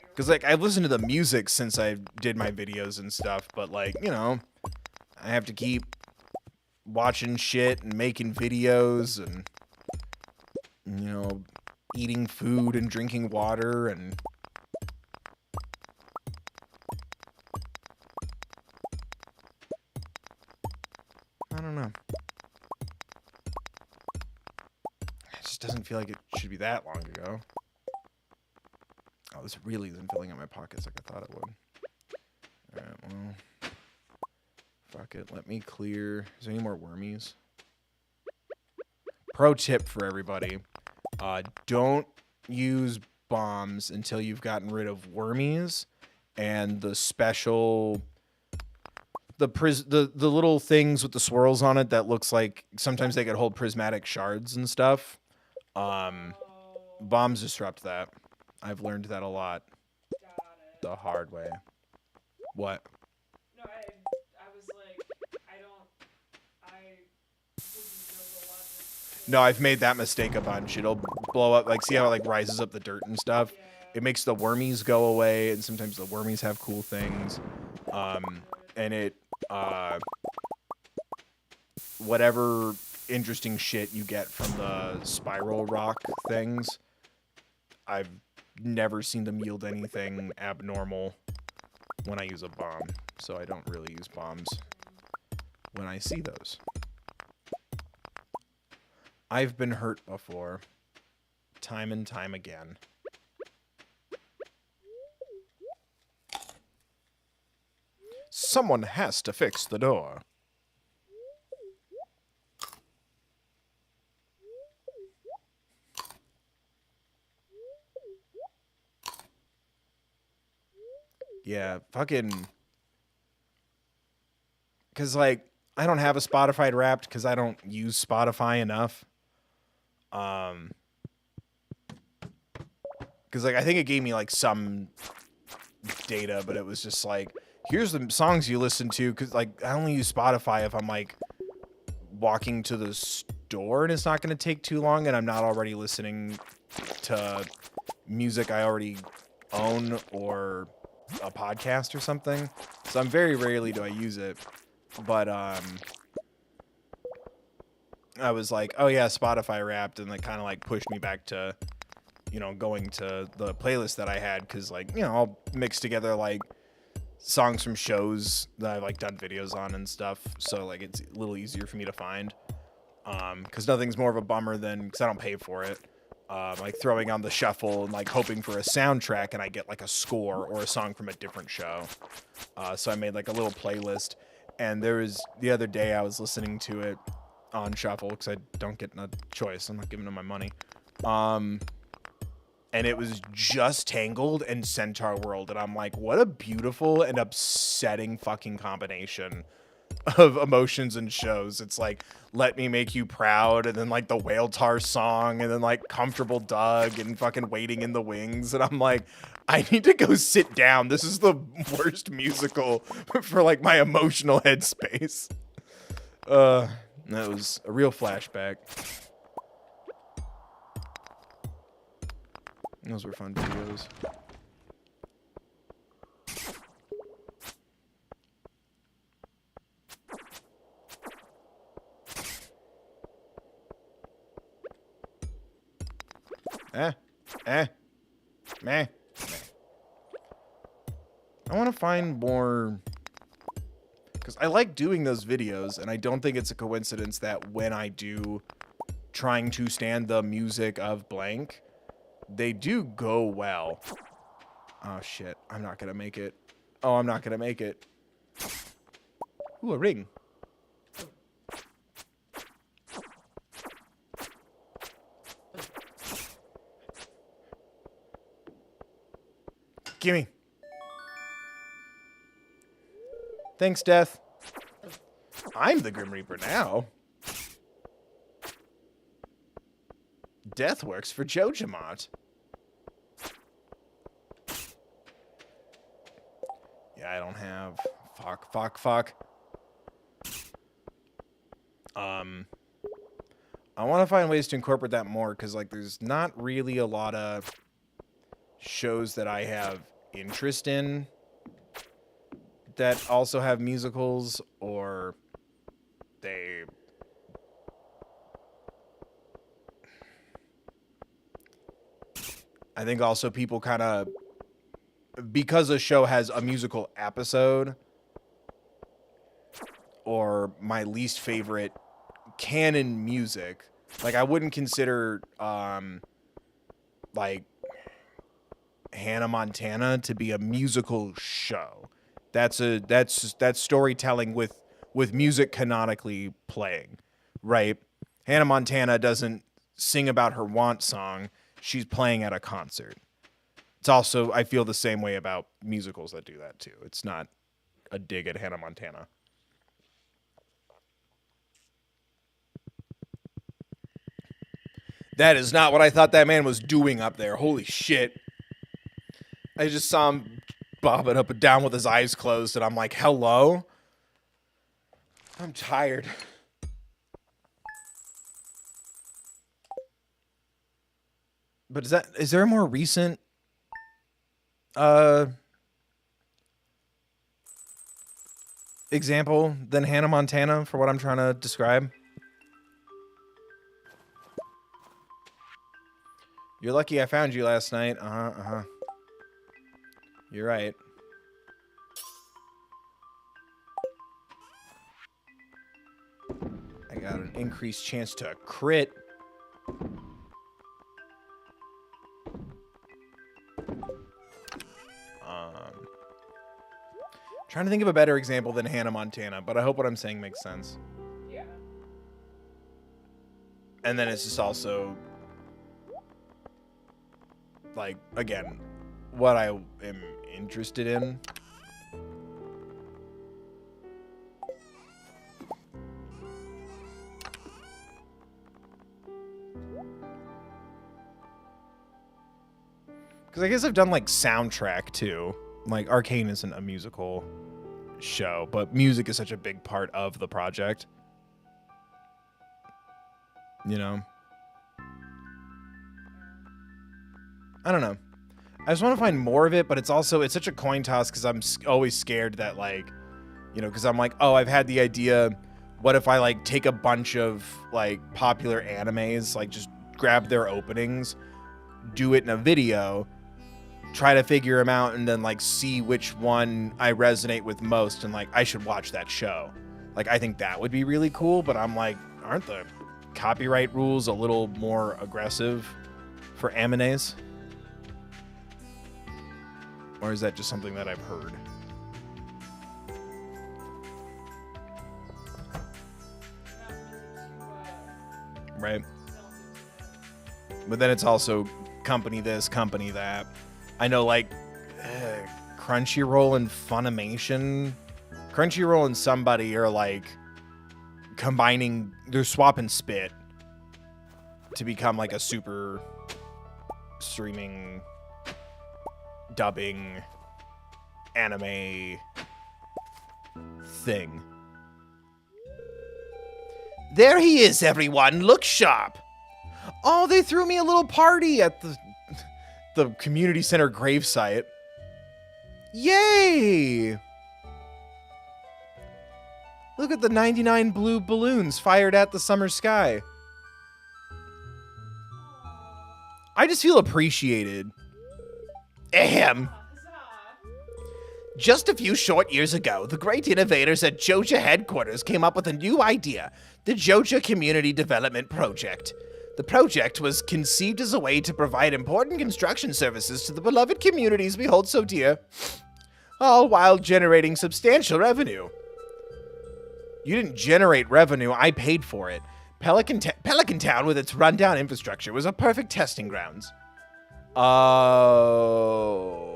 Because, like, I've listened to the music since I did my videos and stuff, but, like, you know, I have to keep watching shit and making videos and, you know, eating food and drinking water and... I don't know. It just doesn't feel like it should be that long ago. Oh, this really isn't filling up my pockets like I thought it would. Alright, well. Fuck it. Let me clear. Is there any more wormies? Pro tip for everybody. Don't use bombs until you've gotten rid of wormies and the special... The little things with the swirls on it that looks like... Sometimes they could hold prismatic shards and stuff. Bombs disrupt that. I've learned that a lot. The hard way. What? No, I was like, I wouldn't know the logic. No, I've made that mistake a bunch. It'll blow up, like, see how it, like, rises up the dirt and stuff? Yeah. It makes the wormies go away, and sometimes the wormies have cool things. And it, whatever interesting shit you get from the spiral rock things, I've never seen them yield anything abnormal when I use a bomb, so I don't really use bombs when I see those. I've been hurt before, time and time again. Someone has to fix the door. Yeah, fucking... Because, like, I don't have a Spotify Wrapped because I don't use Spotify enough. Because, like, I think it gave me, like, some data, but it was just, like, here's the songs you listen to. Because, like, I only use Spotify if I'm, like, walking to the store and it's not going to take too long and I'm not already listening to music I already own or... a podcast or something, so I'm very rarely do I use it, but I was like, oh yeah, Spotify Wrapped, and that kind of like pushed me back to, you know, going to the playlist that I had, because, like, you know, I'll mix together like songs from shows that I've like done videos on and stuff, so like it's a little easier for me to find, because nothing's more of a bummer than, because I don't pay for it, like throwing on the shuffle and like hoping for a soundtrack and I get like a score or a song from a different show. So I made like a little playlist, and there was the other day I was listening to it on shuffle because I don't get a choice. I'm not giving them my money. And it was just Tangled and Centaur World, and I'm like, what a beautiful and upsetting fucking combination of emotions and shows. It's like Let Me Make You Proud, and then like the Whale Tar song, and then like Comfortable Doug and fucking Waiting in the Wings, and I'm like, I need to go sit down. This is the worst musical for like my emotional headspace. That was a real flashback. Those were fun videos. Meh. I want to find more, because I like doing those videos, and I don't think it's a coincidence that when I do trying to stand the music of blank, they do go well. Oh shit, I'm not gonna make it. Oh, I'm not gonna make it. Ooh, a ring. Gimme. Thanks, Death. I'm the Grim Reaper now. Death works for Joja Mart. Yeah, I don't have... Fuck. I want to find ways to incorporate that more, because, like, there's not really a lot of shows that I have interest in that also have musicals, or they... I think also people kind of... Because a show has a musical episode, or my least favorite canon music, like, I wouldn't consider, like, Hannah Montana to be a musical show. That's storytelling with music canonically playing, right? Hannah Montana doesn't sing about her want song. She's playing at a concert. It's also, I feel the same way about musicals that do that too. It's not a dig at Hannah Montana. That is not what I thought that man was doing up there. Holy shit. I just saw him bobbing up and down with his eyes closed, and I'm like, hello? I'm tired. But is there a more recent example than Hannah Montana for what I'm trying to describe? You're lucky I found you last night. You're right. I got an increased chance to crit. Trying to think of a better example than Hannah Montana, but I hope what I'm saying makes sense. Yeah. And then it's just also, like, again, what I am interested in. Because I guess I've done, like, soundtrack, too. Like, Arcane isn't a musical show, but music is such a big part of the project. You know? I don't know. I just want to find more of it, but it's such a coin toss because I'm always scared that, like, you know, because I'm like, oh, I've had the idea. What if I, like, take a bunch of, like, popular animes, like, just grab their openings, do it in a video, try to figure them out, and then, like, see which one I resonate with most, and, like, I should watch that show. Like, I think that would be really cool, but I'm like, aren't the copyright rules a little more aggressive for animes? Or is that just something that I've heard? Right. But then it's also company this, company that. I know, like, Crunchyroll and Funimation. Crunchyroll and somebody are, like, combining, they're swapping spit to become, like, a super streaming, dubbing, anime thing. There he is, everyone. Look sharp. Oh, they threw me a little party at the community center gravesite. Yay! Look at the 99 blue balloons fired at the summer sky. I just feel appreciated. Ahem. Just a few short years ago, the great innovators at Joja headquarters came up with a new idea, the Joja Community Development Project. The project was conceived as a way to provide important construction services to the beloved communities we hold so dear, all while generating substantial revenue. You didn't generate revenue, I paid for it. Pelican Town, with its rundown infrastructure, was a perfect testing grounds. Oh.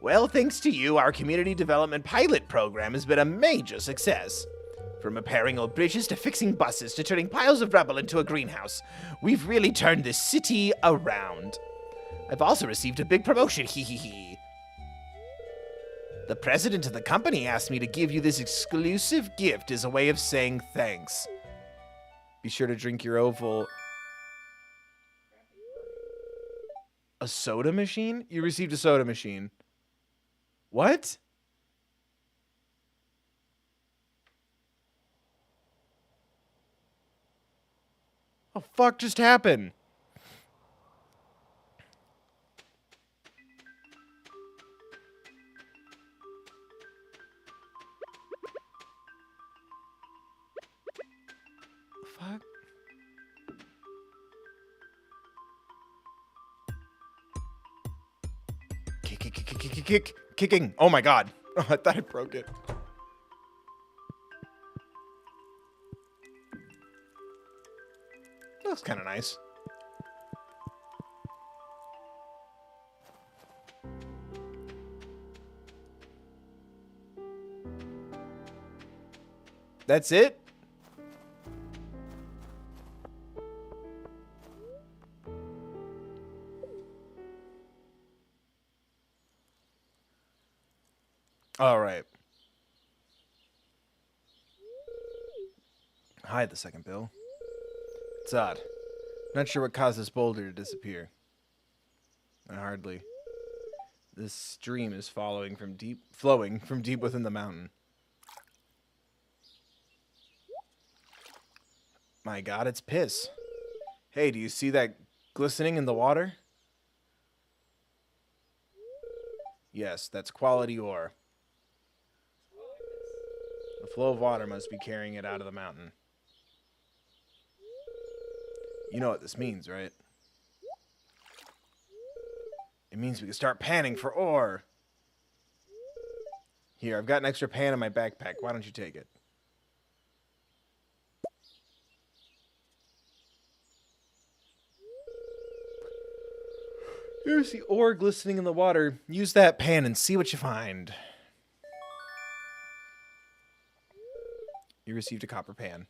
Well, thanks to you, our community development pilot program has been a major success. From repairing old bridges to fixing buses to turning piles of rubble into a greenhouse, we've really turned this city around. I've also received a big promotion, hee hee hee. The president of the company asked me to give you this exclusive gift as a way of saying thanks. Be sure to drink your oval. A soda machine? You received a soda machine. What? What the fuck just happened? Fuck. Kicking. Oh my god. Oh, I thought I broke it. That's kind of nice. That's it? All right. Hi, the second bill. It's odd. Not sure what caused this boulder to disappear. Hardly. This stream is flowing from deep within the mountain. My god, it's piss. Hey, do you see that glistening in the water? Yes, that's quality ore. The flow of water must be carrying it out of the mountain. You know what this means, right? It means we can start panning for ore. Here, I've got an extra pan in my backpack. Why don't you take it? Here's the ore glistening in the water. Use that pan and see what you find. You received a copper pan.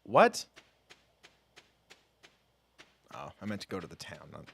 What? Oh, I meant to go to the town. Not...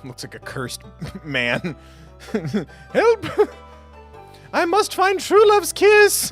Looks like a cursed man. Help! I must find true love's kiss!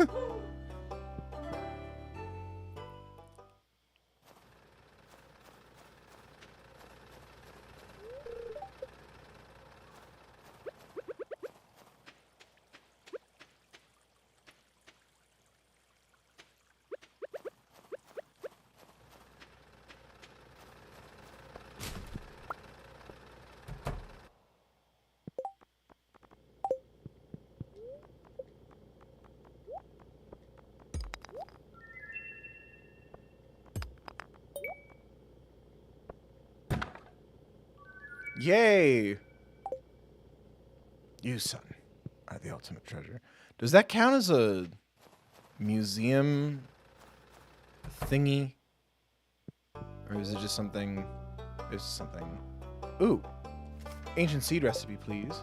Yay! You, son, are the ultimate treasure. Does that count as a museum thingy? Or is it just something... It's something... Ooh! Ancient seed recipe, please.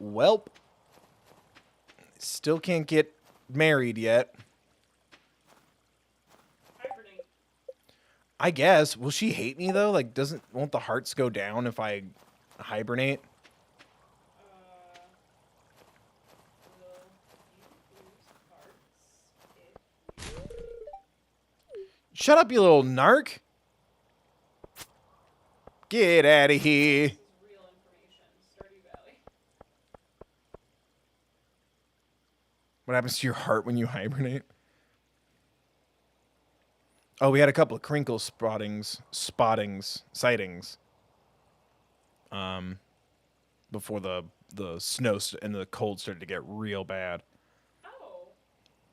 Welp. Still can't get married yet. Hibernate. I guess. Will she hate me though? Like, won't the hearts go down if I hibernate? Will you lose hearts if Shut up, you little narc. Get out of here. this is real information? Stardew Valley. What happens to your heart when you hibernate? Oh, we had a couple of crinkle sightings. Before the snow and the cold started to get real bad. Oh.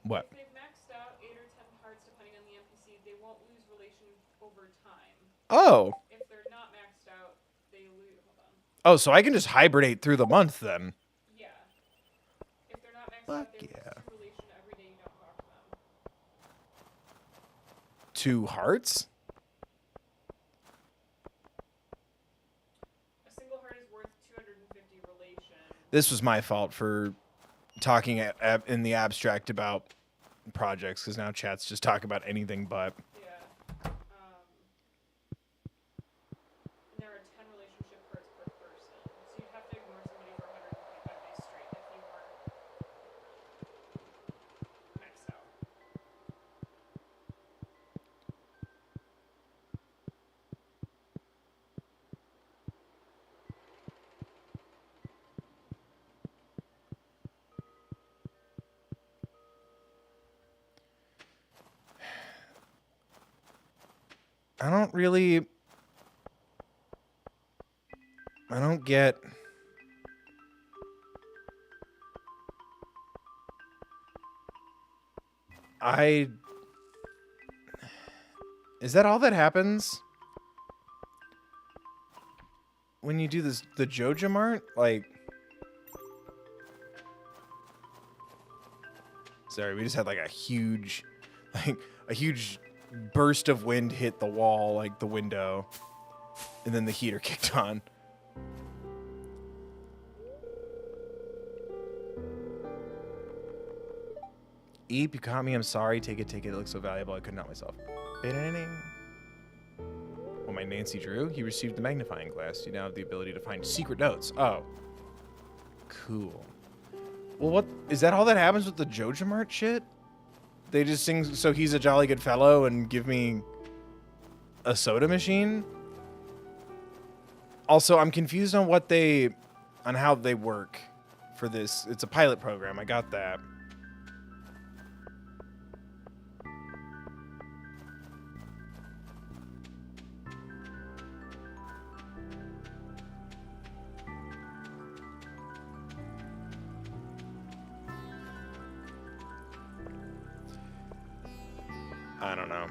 What? If they've maxed out 8 or 10 hearts, depending on the NPC, they won't lose relation over time. Oh. If they're not maxed out, they lose. Hold on. Oh, so I can just hibernate through the month then. Yeah. If they're not maxed out, Fuck they yeah. lose 2 relation every day you don't talk to them. 2 hearts? A single heart is worth 250 relation. This was my fault for talking in the abstract about projects, because now chats just talk about anything but. Yeah. And there are 10 relationship hearts per person. So you'd have to ignore somebody for 125 days straight if you weren't maxed out. I don't get. Is that all that happens when you do this, the Joja Mart? Like, sorry, we just had like a huge burst of wind hit the wall, like the window, and then the heater kicked on. Eep, you caught me. I'm sorry. Take it. It looks so valuable. I couldn't help myself. Well, my Nancy Drew, he received the magnifying glass. You now have the ability to find secret notes. Oh. Cool. Well, what is that all that happens with the Joja Mart shit? They just sing "So He's a Jolly Good Fellow" and give me a soda machine? Also, I'm confused on how they work for this. It's a pilot program. I got that. I don't know.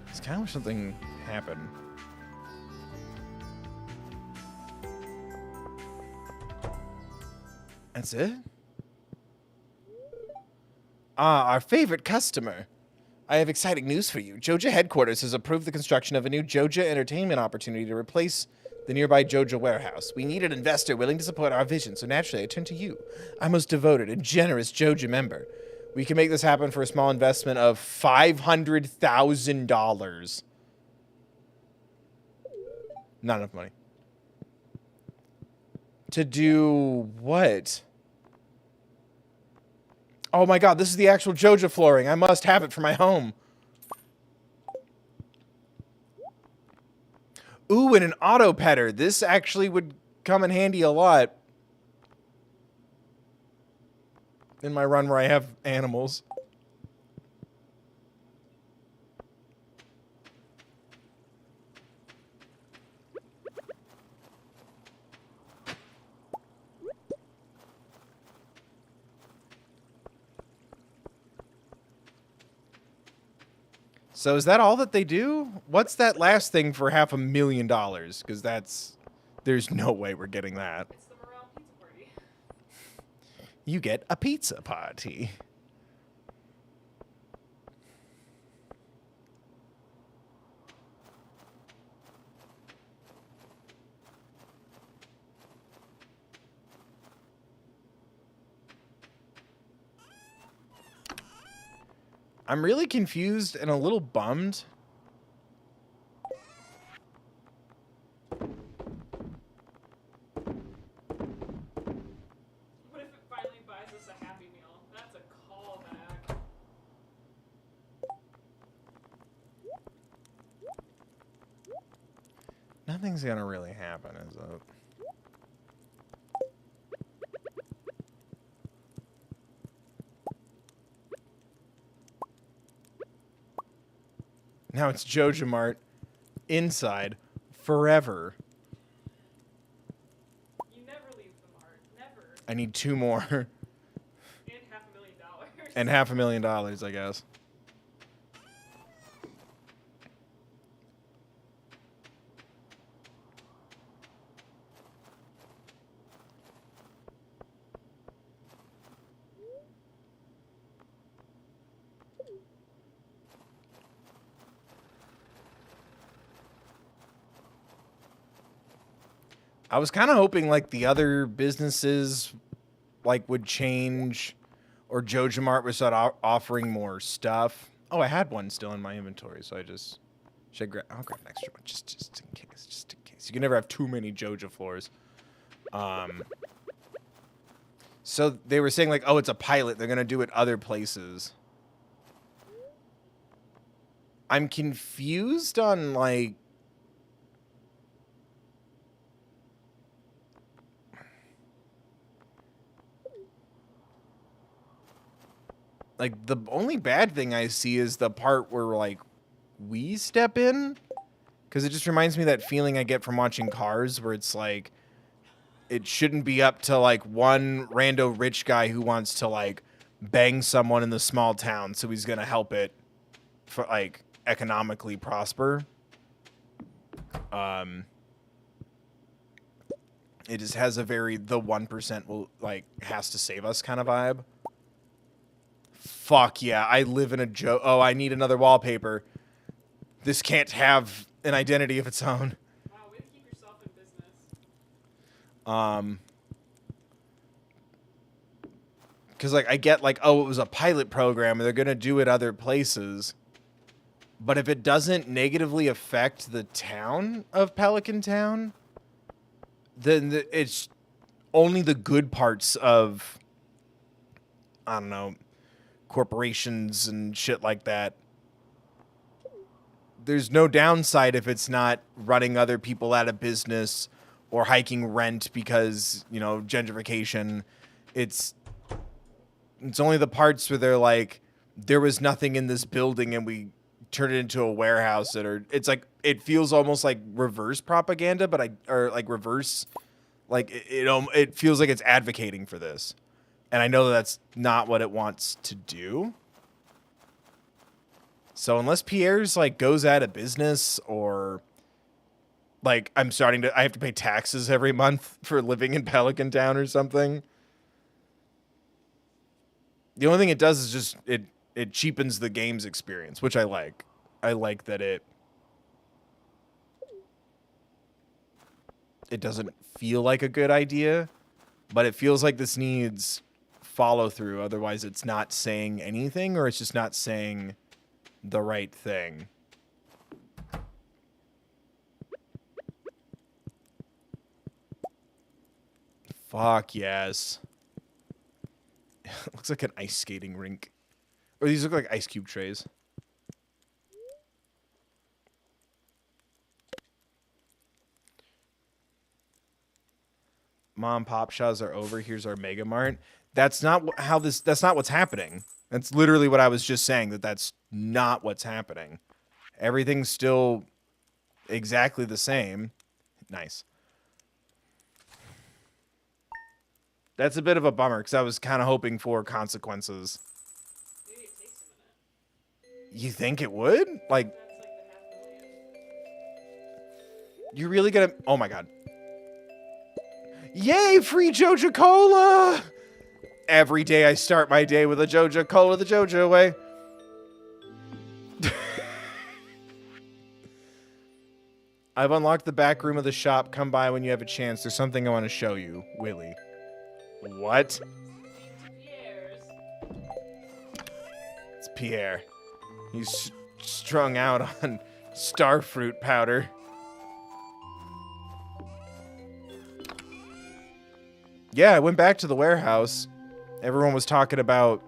It's kind of wish something happened. That's it? Ah, our favorite customer. I have exciting news for you. Joja Headquarters has approved the construction of a new Joja entertainment opportunity to replace the nearby Joja warehouse. We need an investor willing to support our vision, so naturally I turn to you, our most devoted and generous Joja member. We can make this happen for a small investment of $500,000. Not enough money. To do what? Oh my god, this is the actual Joja flooring. I must have it for my home. Ooh, and an auto petter. This actually would come in handy a lot in my run where I have animals. So is that all that they do? What's that last thing for $500,000? Because there's no way we're getting that. It's the morale pizza party. You get a pizza party. I'm really confused and a little bummed. What if it finally buys us a Happy Meal? That's a callback. Nothing's gonna really happen, is it? Now it's Joja Mart inside forever. You never leave the mart. Never. I need 2 more. And $500,000. And $500,000, I guess. I was kind of hoping like the other businesses like would change, or Joja Mart would start offering more stuff. Oh, I had one still in my inventory, so I just I'll grab an extra one just in case, just in case. You can never have too many Joja floors. So they were saying like, oh, it's a pilot. They're gonna do it other places. I'm confused on like. Like, the only bad thing I see is the part where, like, we step in. Because it just reminds me of that feeling I get from watching Cars, where it's like, it shouldn't be up to, like, one rando rich guy who wants to, like, bang someone in the small town, so he's going to help it, for like, economically prosper. It just has a very, the 1% will, like, has to save us kind of vibe. Fuck yeah, I live in a oh, I need another wallpaper. This can't have an identity of its own. Wow, way to keep yourself in business. Because, like, I get, like, oh, it was a pilot program, and they're going to do it other places. But if it doesn't negatively affect the town of Pelican Town, then it's only the good parts of, I don't know, corporations and shit like that. There's no downside if it's not running other people out of business or hiking rent because, you know, gentrification. It's only the parts where they're like, there was nothing in this building and we turned it into a warehouse that are, it's like, it feels almost like reverse propaganda, but it feels like it's advocating for this. And I know that that's not what it wants to do. So unless Pierre's, like, goes out of business or, like, I have to pay taxes every month for living in Pelican Town or something. The only thing it does is just, it cheapens the game's experience, which I like. I like that it doesn't feel like a good idea, but it feels like this needs follow through. Otherwise, it's not saying anything, or it's just not saying the right thing. Fuck yes. Looks like an ice skating rink. Or these look like ice cube trays. Mom, Pop Shaws are over. Here's our Mega Mart. That's not that's not what's happening. That's literally what I was just saying, that's not what's happening. Everything's still exactly the same. Nice. That's a bit of a bummer because I was kind of hoping for consequences. Maybe it takes a minute. You think it would? Like, That's like the $500,000. you're really gonna... Oh my god. Yay, free Joja Cola! Every day I start my day with a Joja Cola the Joja way. I've unlocked the back room of the shop. Come by when you have a chance. There's something I want to show you, Willie. What? It's Pierre. He's strung out on starfruit powder. Yeah, I went back to the warehouse. Everyone was talking about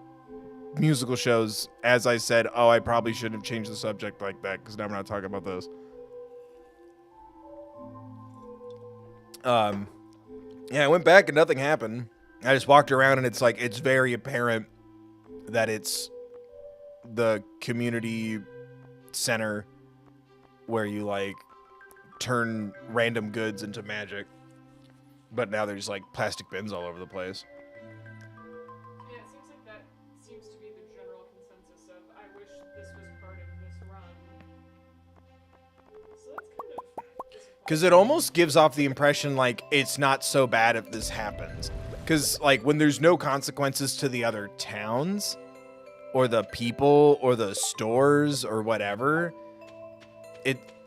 musical shows. As I said, oh, I probably shouldn't have changed the subject like that because now we're not talking about those. Yeah, I went back and nothing happened. I just walked around and it's like, it's very apparent that it's the community center where you like turn random goods into magic. But now there's like plastic bins all over the place. Yeah, it seems like that seems to be the general consensus of I wish this was part of this run. So that's kind of disappointing. Because it almost gives off the impression like it's not so bad if this happens. Because like when there's no consequences to the other towns or the people or the stores or whatever,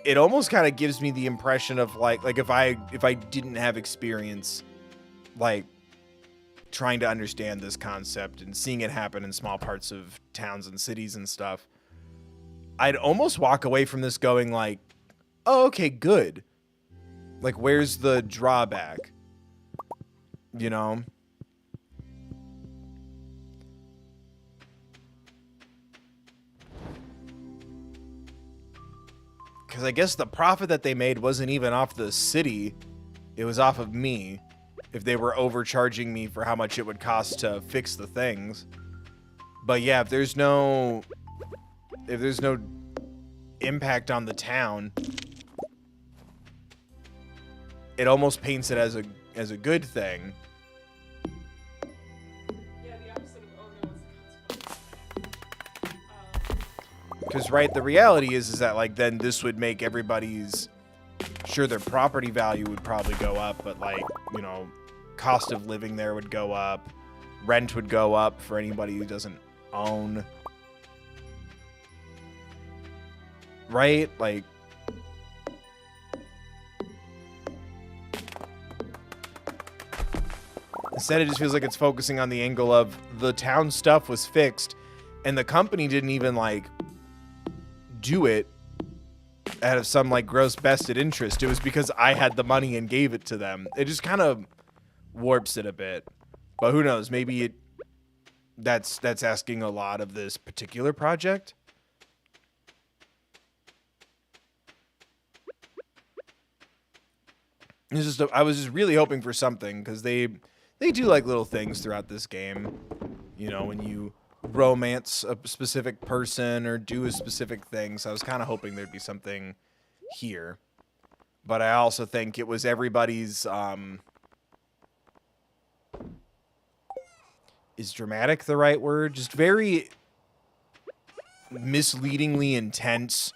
it almost kind of gives me the impression of like if I didn't have experience like trying to understand this concept and seeing it happen in small parts of towns and cities and stuff, I'd almost walk away from this going like, oh, okay, good. Like, where's the drawback? You know? Because I guess the profit that they made wasn't even off the city. It was off of me. If they were overcharging me for how much it would cost to fix the things. But yeah, if there's no impact on the town, it almost paints it as a good thing. Yeah, the opposite of oh no, it's the consequence. Because, right, the reality is that, like, then this would make everybody's... Sure, their property value would probably go up, but, like, you know, cost of living there would go up. Rent would go up for anybody who doesn't own. Right? Like... Instead, it just feels like it's focusing on the angle of the town stuff was fixed, and the company didn't even, like... do it out of some like gross vested interest. It was because I had the money and gave it to them. It just kind of warps it a bit. But who knows? Maybe that's asking a lot of this particular project. It's just I was just really hoping for something because they do like little things throughout this game. You know, when you romance a specific person or do a specific thing. So I was kind of hoping there'd be something here. But I also think it was everybody's, is dramatic the right word? Just very misleadingly intense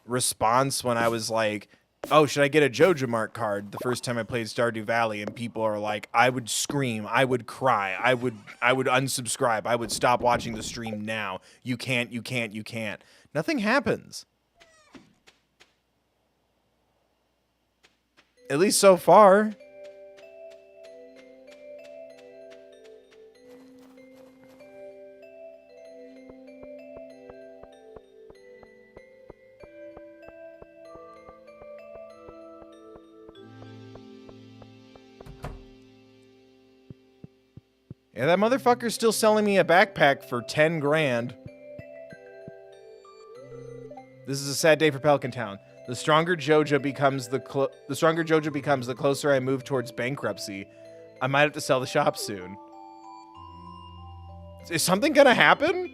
response when I was like, oh, should I get a Joja Mart card the first time I played Stardew Valley? And people are like, I would scream, I would cry, I would unsubscribe, I would stop watching the stream now. You can't, you can't, you can't. Nothing happens. At least so far. Yeah, that motherfucker's still selling me a backpack for 10 grand. This is a sad day for Pelican Town. The stronger Joja becomes the closer I move towards bankruptcy. I might have to sell the shop soon. Is something gonna happen?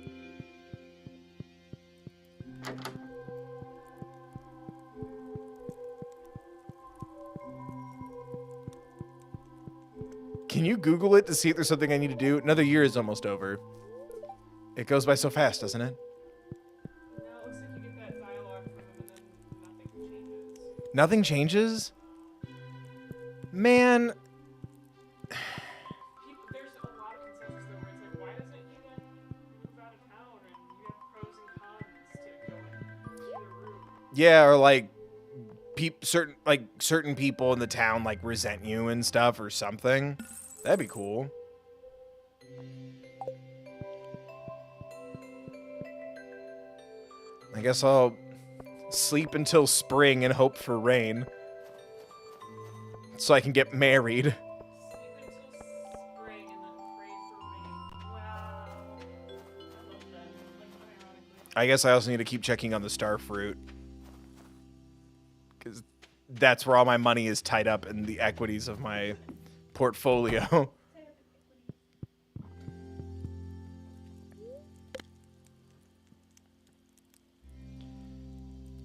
Can you Google it to see if there's something I need to do? Another year is almost over. It goes by so fast, doesn't it? No, it looks like you get that dialogue from him and then nothing changes. Nothing changes? Man. There's a lot of consensus though Yeah, or like certain people in the town like resent you and stuff or something. That'd be cool. I guess I'll sleep until spring and hope for rain. So I can get married. Sleep until spring and then pray for rain. Wow. I love that. Like, unironically. I guess I also need to keep checking on the star fruit. Because that's where all my money is tied up in the equities of my portfolio.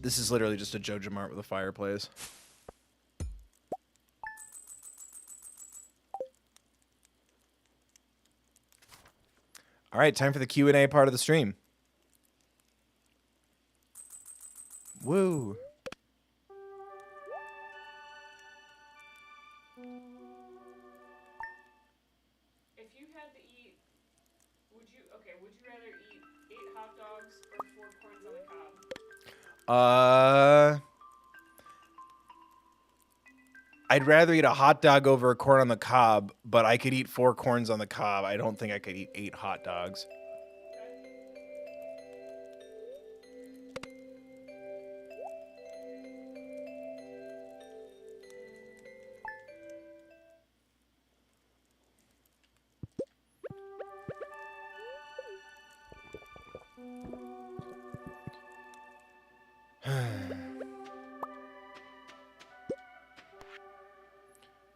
This is literally just a Joja Mart with a fireplace. All right, time for the Q&A part of the stream. Woo. If you had to eat, would you rather eat 8 hot dogs or 4 corns on the cob? I'd rather eat a hot dog over a corn on the cob, but I could eat 4 corns on the cob. I don't think I could eat 8 hot dogs.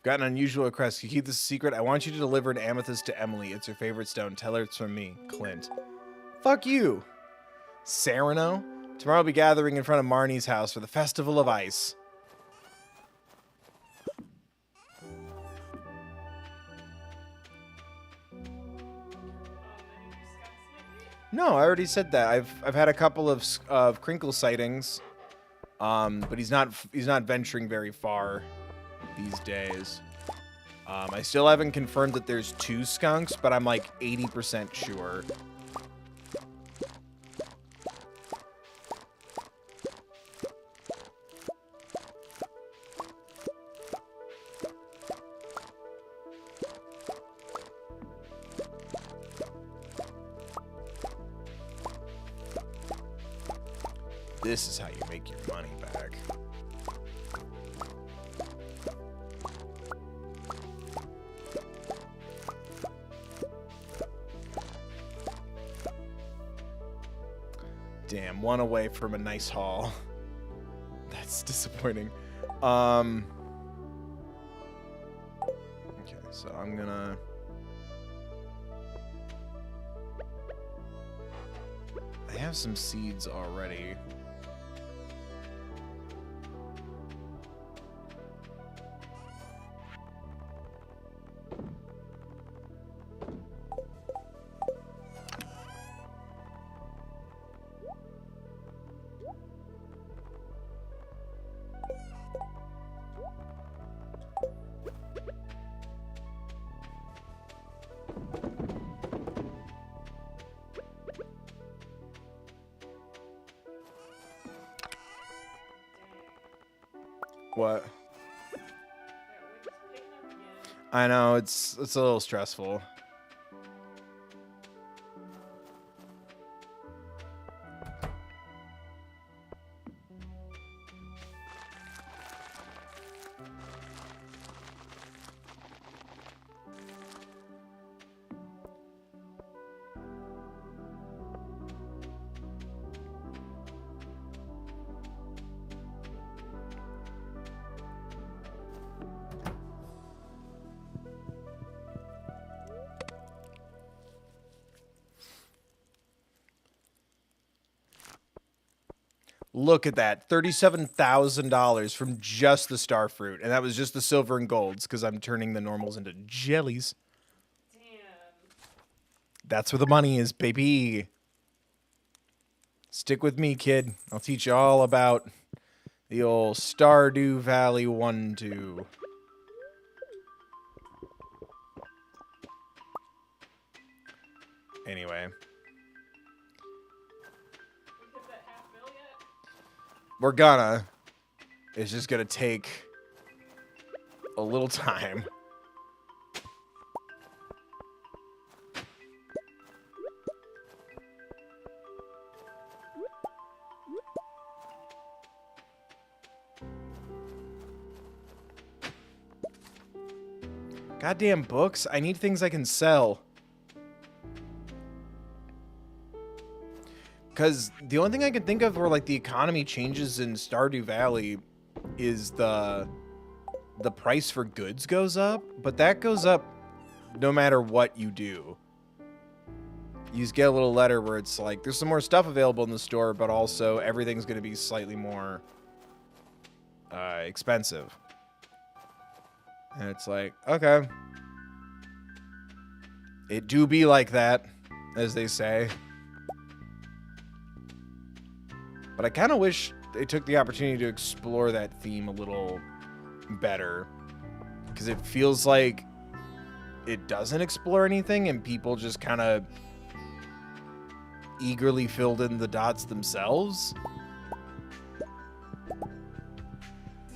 Got an unusual request. Can you keep this a secret? I want you to deliver an amethyst to Emily. It's her favorite stone. Tell her it's from me, Clint. Fuck you, Sereno. Tomorrow I'll be gathering in front of Marnie's house for the Festival of Ice. No, I already said that. I've had a couple of Crinkle sightings, but he's not venturing very far these days. I still haven't confirmed that there's 2 skunks, but I'm like 80% sure. This is how you make your money back. Damn, 1 away from a nice haul. That's disappointing. Okay, so I'm gonna... I have some seeds already. What? I know, it's a little stressful. Look at that, $37,000 from just the star fruit, and that was just the silver and golds because I'm turning the normals into jellies. Damn. That's where the money is, baby. Stick with me, kid. I'll teach you all about the old Stardew Valley 1-2. Anyway. We're gonna. It's just gonna take a little time. Goddamn books. I need things I can sell. Because the only thing I can think of where like the economy changes in Stardew Valley is the price for goods goes up, but that goes up no matter what you do. You just get a little letter where it's like, there's some more stuff available in the store, but also everything's going to be slightly more expensive. And it's like, okay. It do be like that, as they say. But I kind of wish they took the opportunity to explore that theme a little better. Because it feels like it doesn't explore anything and people just kind of eagerly filled in the dots themselves.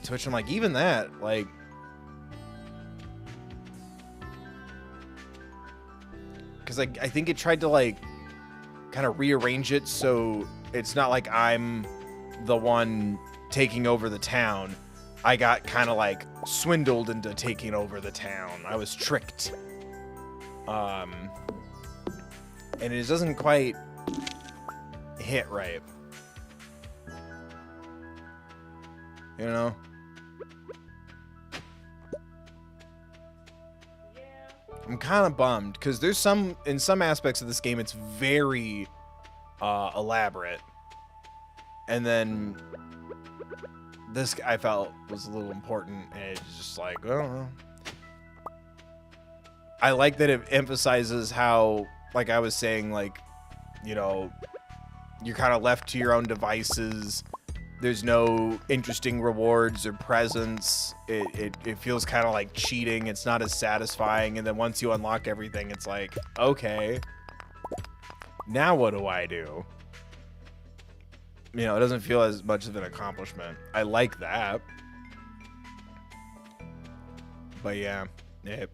To which I'm like, even that, like... Because I think it tried to, like, kind of rearrange it so it's not like I'm the one taking over the town. I got kind of, like, swindled into taking over the town. I was tricked. And it doesn't quite hit right. You know? I'm kind of bummed because there's in some aspects of this game, it's very elaborate. And then this I felt was a little important, and it's just like, oh. I like that it emphasizes how, like I was saying, like, you know, you're kind of left to your own devices. There's no interesting rewards or presents. It feels kind of like cheating. It's not as satisfying. And then once you unlock everything, it's like, okay, now what do I do? You know, it doesn't feel as much of an accomplishment. I like that. But yeah, yep.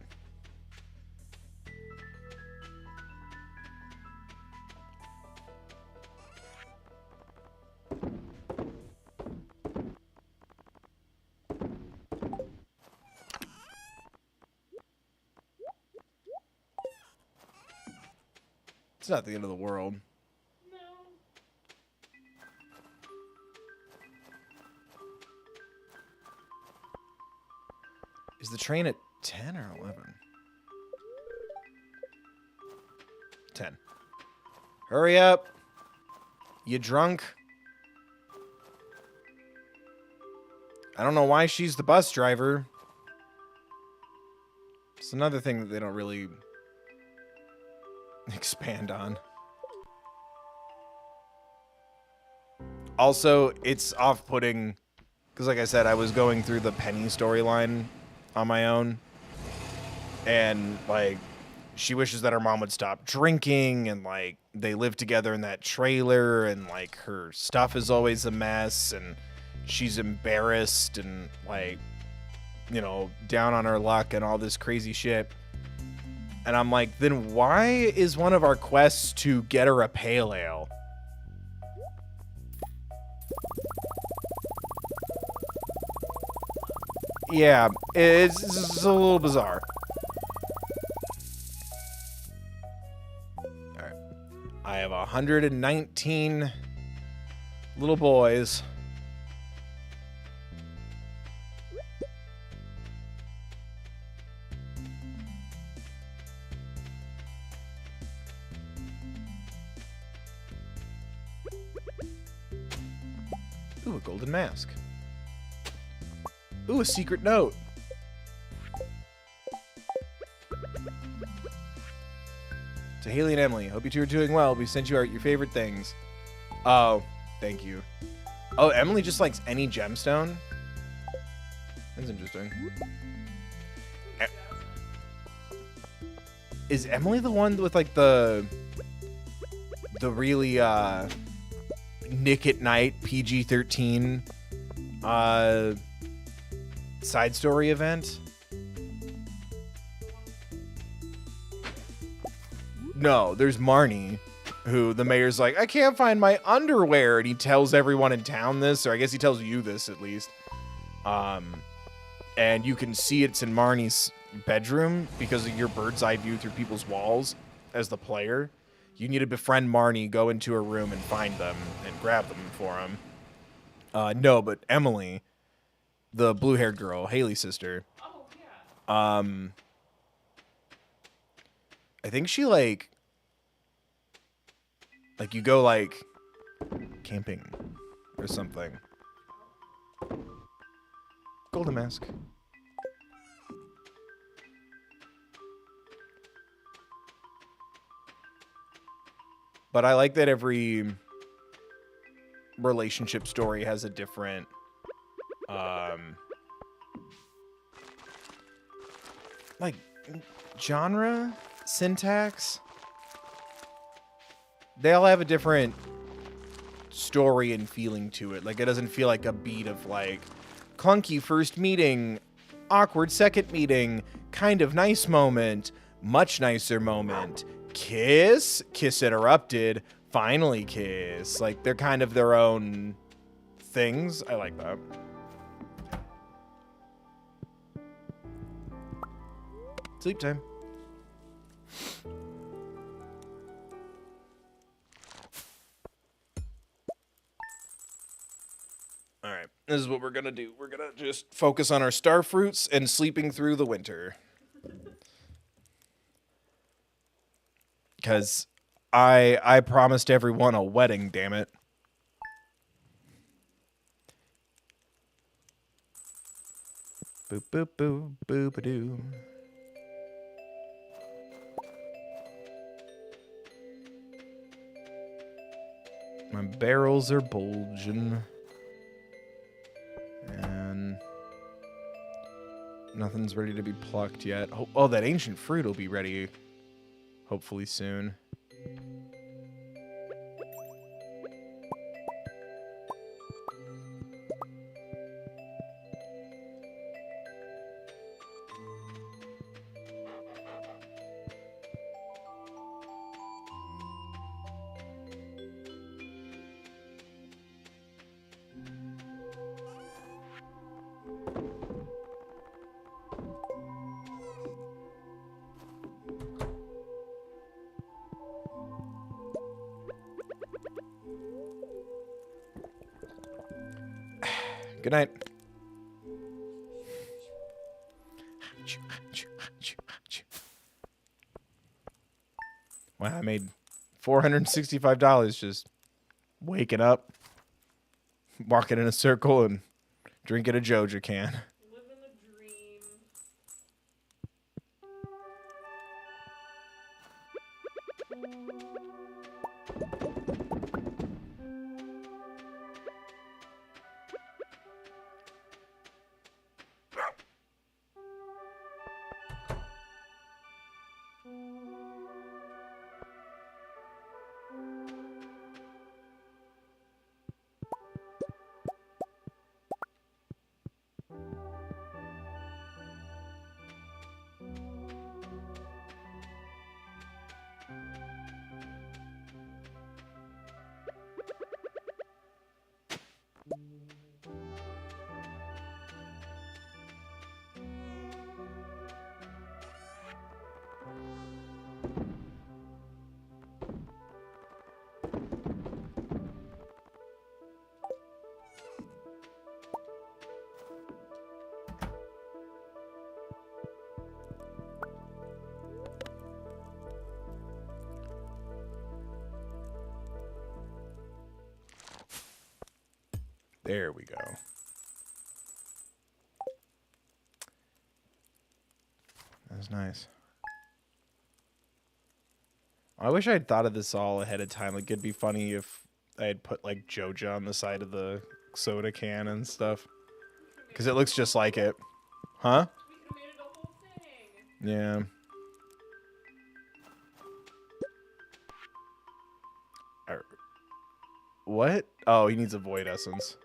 It's not the end of the world. No. Is the train at 10 or 11? 10. Hurry up. You drunk? I don't know why she's the bus driver. It's another thing that they don't really expand on. Also, it's off-putting because, like I said, I was going through the Penny storyline on my own, and like she wishes that her mom would stop drinking, and like they live together in that trailer, and like her stuff is always a mess, and she's embarrassed and like, you know, down on her luck and all this crazy shit. And I'm like, then why is one of our quests to get her a pale ale? Yeah, it's a little bizarre. Alright. I have 119 little boys. Ooh, a golden mask. Ooh, a secret note. To Haley and Emily, hope you two are doing well. We sent you your favorite things. Oh, thank you. Oh, Emily just likes any gemstone? That's interesting. Is Emily the one with like the really Nick at Night PG-13 side story event. No, there's Marnie, who the mayor's like, I can't find my underwear, and he tells everyone in town this, or I guess he tells you this at least. And you can see it's in Marnie's bedroom because of your bird's eye view through people's walls as the player. You need to befriend Marnie, go into her room and find them and grab them for him. No, but Emily, the blue-haired girl, Haley's sister. Oh, yeah. I think she like you go like camping or something. Golden mask. But I like that every relationship story has a different like genre, syntax. They all have a different story and feeling to it. Like, it doesn't feel like a beat of like clunky first meeting, awkward second meeting, kind of nice moment, much nicer moment, kiss interrupted, finally kiss. Like, they're kind of their own things. I like that. Sleep time. All right, this is what we're gonna do. We're gonna just focus on our star fruits and sleeping through the winter. Because I promised everyone a wedding, damn it. Boop, boop, boop, boop-a-doo. My barrels are bulging. And nothing's ready to be plucked yet. Oh, that ancient fruit will be ready hopefully soon. Good night. Wow, I made $465 just waking up, walking in a circle, and drinking a Joja can. Living the dream. There we go. That was nice. I wish I had thought of this all ahead of time. Like, it'd be funny if I had put, like, Joja on the side of the soda can and stuff. Because it looks just like it. Huh? We could have made it a whole thing. Yeah. What? Oh, he needs a void essence.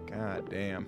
God damn.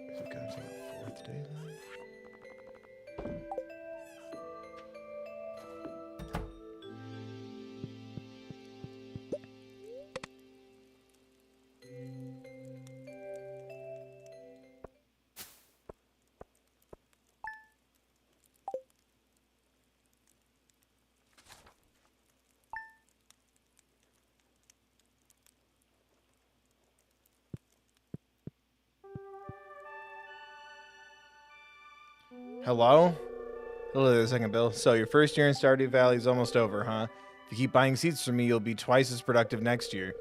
Is it gonna take a fourth day then? Hello? Hello there, second bill. So your first year in Stardew Valley is almost over, huh? If you keep buying seeds from me, you'll be twice as productive next year.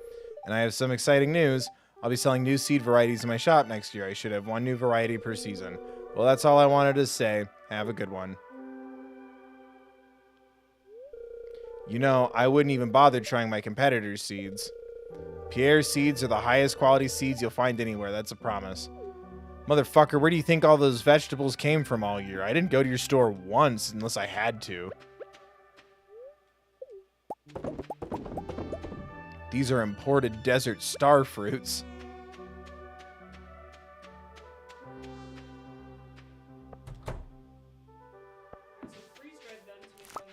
And I have some exciting news. I'll be selling new seed varieties in my shop next year. I should have one new variety per season. Well, that's all I wanted to say. Have a good one. You know, I wouldn't even bother trying my competitor's seeds. Pierre's seeds are the highest quality seeds you'll find anywhere, that's a promise. Motherfucker, where do you think all those vegetables came from all year? I didn't go to your store once unless I had to. These are imported desert star fruits. Some freeze-dried then to make them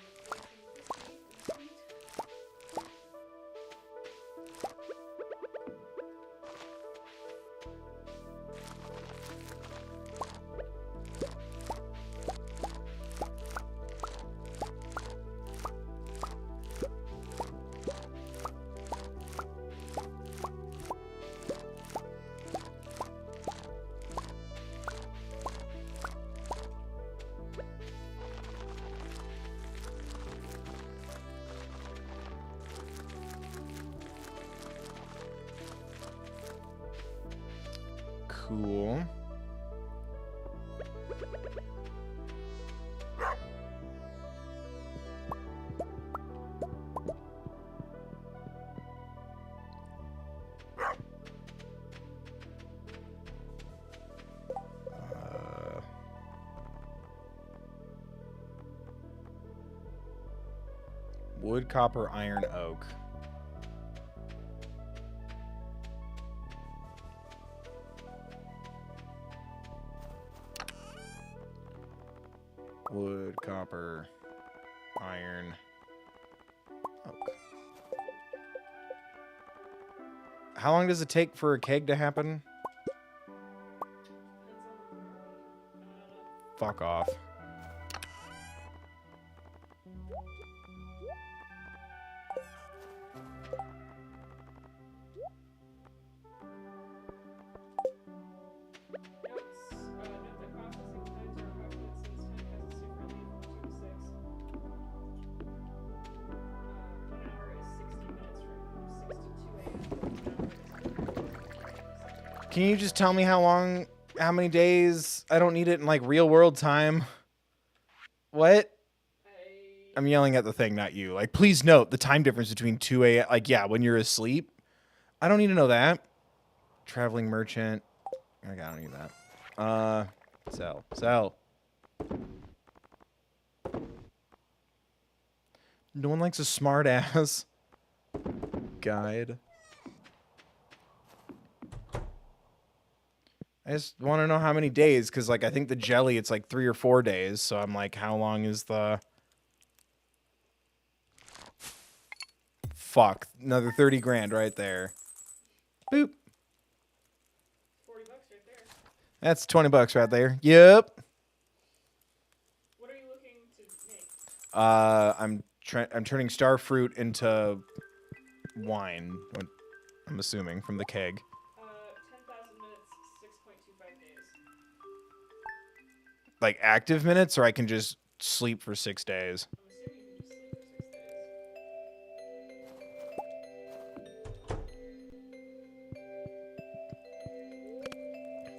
crispy and sweet. Cool. Wood, copper, iron, oak. Wood, copper, iron, oak. How long does it take for a keg to happen? Depends on the variety. Fuck off. Note that processing times are approximate since time has a super lead from 2 to 6. 1 hour is 60 minutes from 6 to 2 a.m. 1 hour is Can you just tell me how many days? I don't need it in like real world time. What? I'm yelling at the thing, not you. Like, please note the time difference between 2 a.m. Like, yeah, when you're asleep. I don't need to know that. Traveling merchant. Okay, I don't need that. Sell. No one likes a smart ass guide. I just want to know how many days, because, like, I think the jelly, it's like 3 or 4 days. So I'm like, how long is the... Fuck. Another 30 grand right there. Boop. $40 right there. That's 20 bucks right there. Yep. What are you looking to make? I'm turning star fruit into wine. I'm assuming from the keg. 10,000 minutes, 6.25 days. Like active minutes, or I can just sleep for 6 days. I'm assuming you can just sleep for 6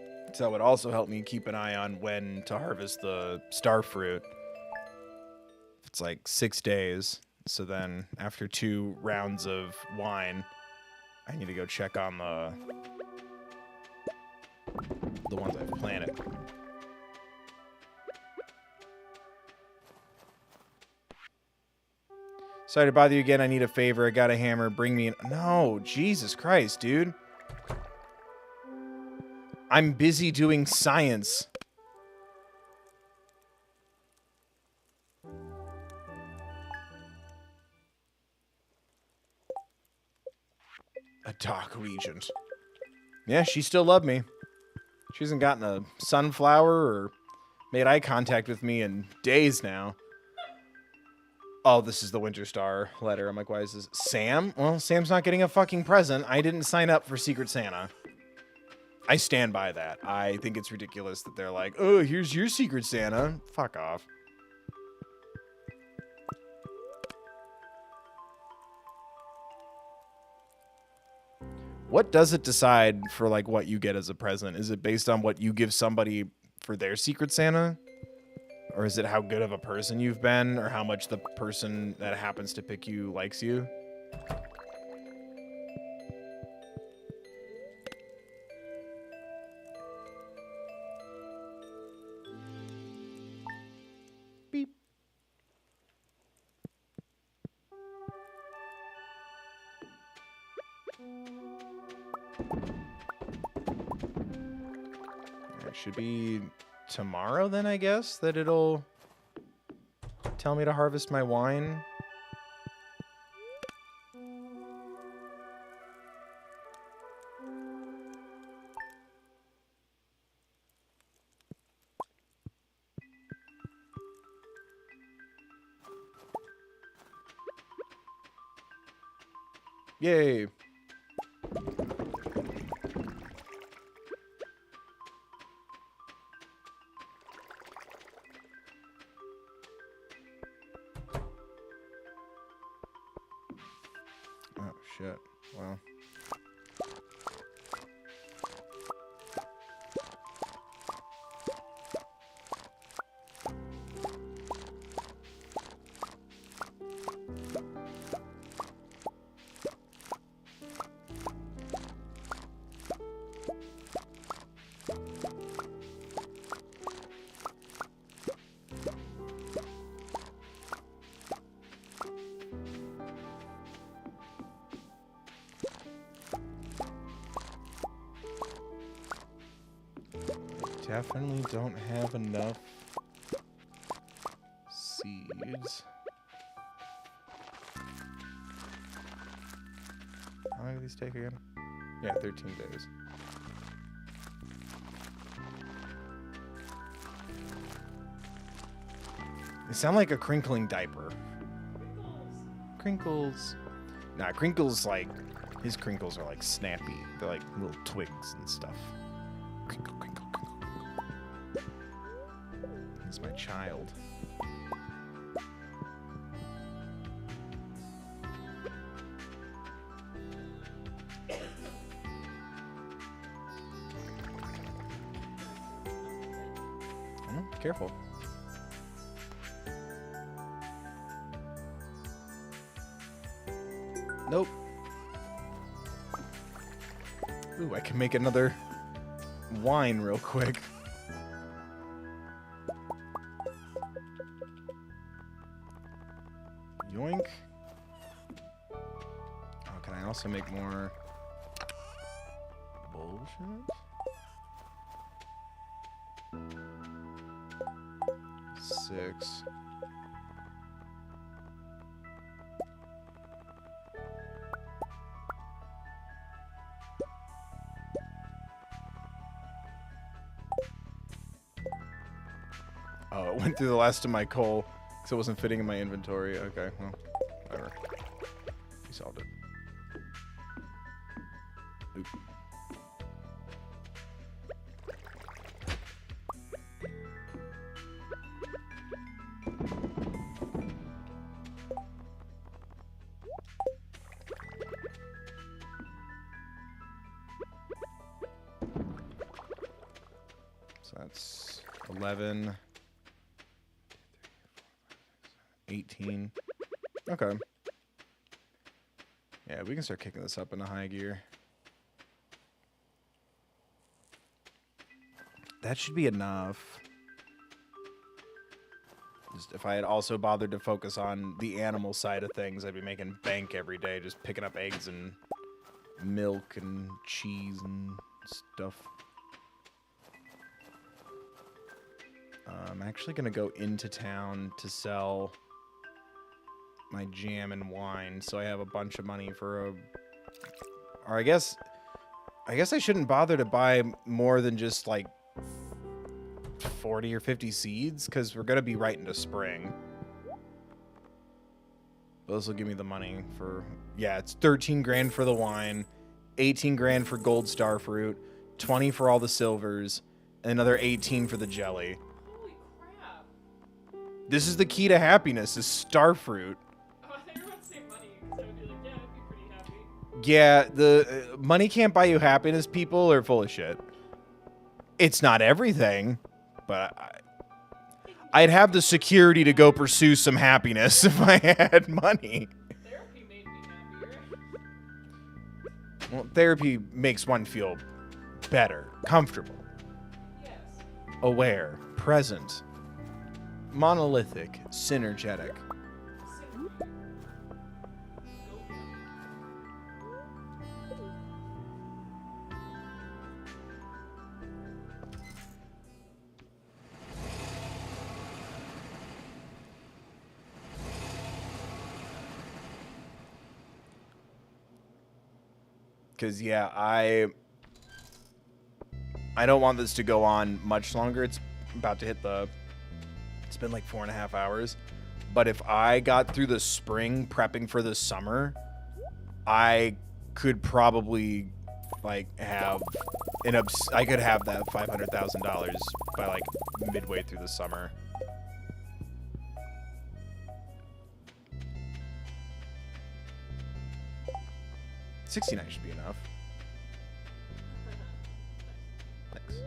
days. So it would also help me keep an eye on when to harvest the star fruit. It's like 6 days. So then after 2 rounds of wine, I need to go check on the ones I've planted. Sorry to bother you again. I need a favor. I got a hammer. Bring me an... No, Jesus Christ, dude. I'm busy doing science. A dark regent. Yeah, she still loved me. She hasn't gotten a sunflower or made eye contact with me in days now. Oh, this is the Winter Star letter. I'm like, why is this? Sam? Well, Sam's not getting a fucking present. I didn't sign up for Secret Santa. I stand by that. I think it's ridiculous that they're like, oh, here's your Secret Santa. Fuck off. What does it decide for, like, what you get as a present? Is it based on what you give somebody for their Secret Santa? Or is it how good of a person you've been? Or how much the person that happens to pick you likes you? Beep. It should be tomorrow then, I guess, that it'll tell me to harvest my wine. Yay. Oh, shit. Well. Definitely don't have enough seeds. How long do these take again? Yeah, 13 days. They sound like a crinkling diaper. Crinkles. Nah, Crinkles, like, his crinkles are like snappy. They're like little twigs and stuff. Crinkle, crinkle, crinkle. He's my child. Oh, careful. Nope. Ooh, I can make another wine real quick. Yoink. Oh, can I also make more bullshit? 6. Oh, it went through the last of my coal because it wasn't fitting in my inventory. Okay, well, whatever. We solved it. Oop. So that's 11. 18. Okay. Yeah, we can start kicking this up into high gear. That should be enough. Just if I had also bothered to focus on the animal side of things, I'd be making bank every day, just picking up eggs and milk and cheese and stuff. I'm actually going to go into town to sell my jam and wine, so I have a bunch of money for a... Or I guess I shouldn't bother to buy more than just, like, 40 or 50 seeds, because we're going to be right into spring. But this will give me the money for... Yeah, it's 13 grand for the wine, 18 grand for gold star fruit, 20 for all the silvers, and another 18 for the jelly. Holy crap. This is the key to happiness, is star fruit. Oh, I thought you were about to say money, because I would be like, yeah, I'd be pretty happy. Yeah, the money can't buy you happiness. People are full of shit. It's not everything, but I'd have the security to go pursue some happiness if I had money. Therapy made me happier. Well, therapy makes one feel better, comfortable, Yes. aware, present, monolithic, synergetic. Because, yeah, I don't want this to go on much longer. It's about to hit the... It's been like 4.5 hours. But if I got through the spring prepping for the summer, I could probably, like, have... I could have that $500,000 by, like, midway through the summer. $69 should be enough. Thanks.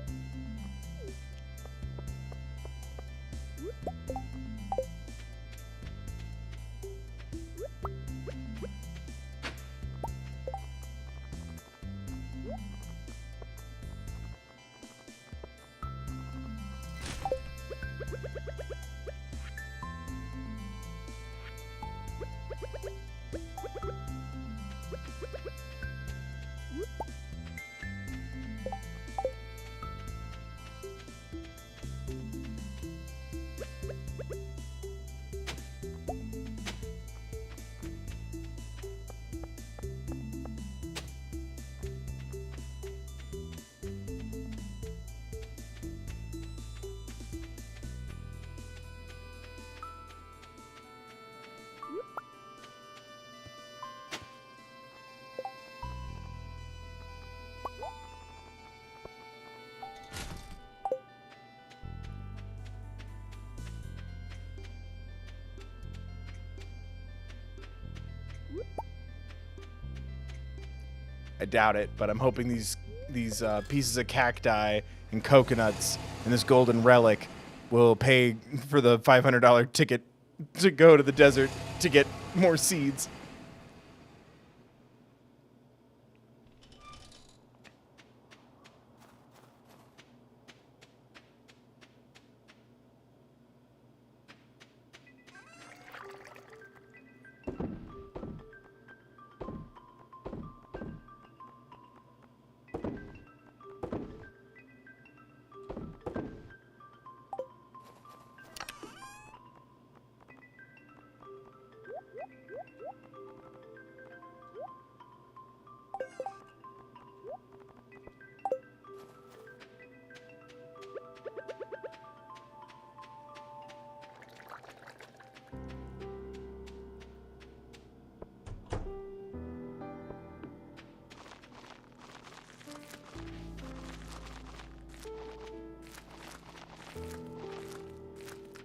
I doubt it, but I'm hoping these pieces of cacti and coconuts and this golden relic will pay for the $500 ticket to go to the desert to get more seeds.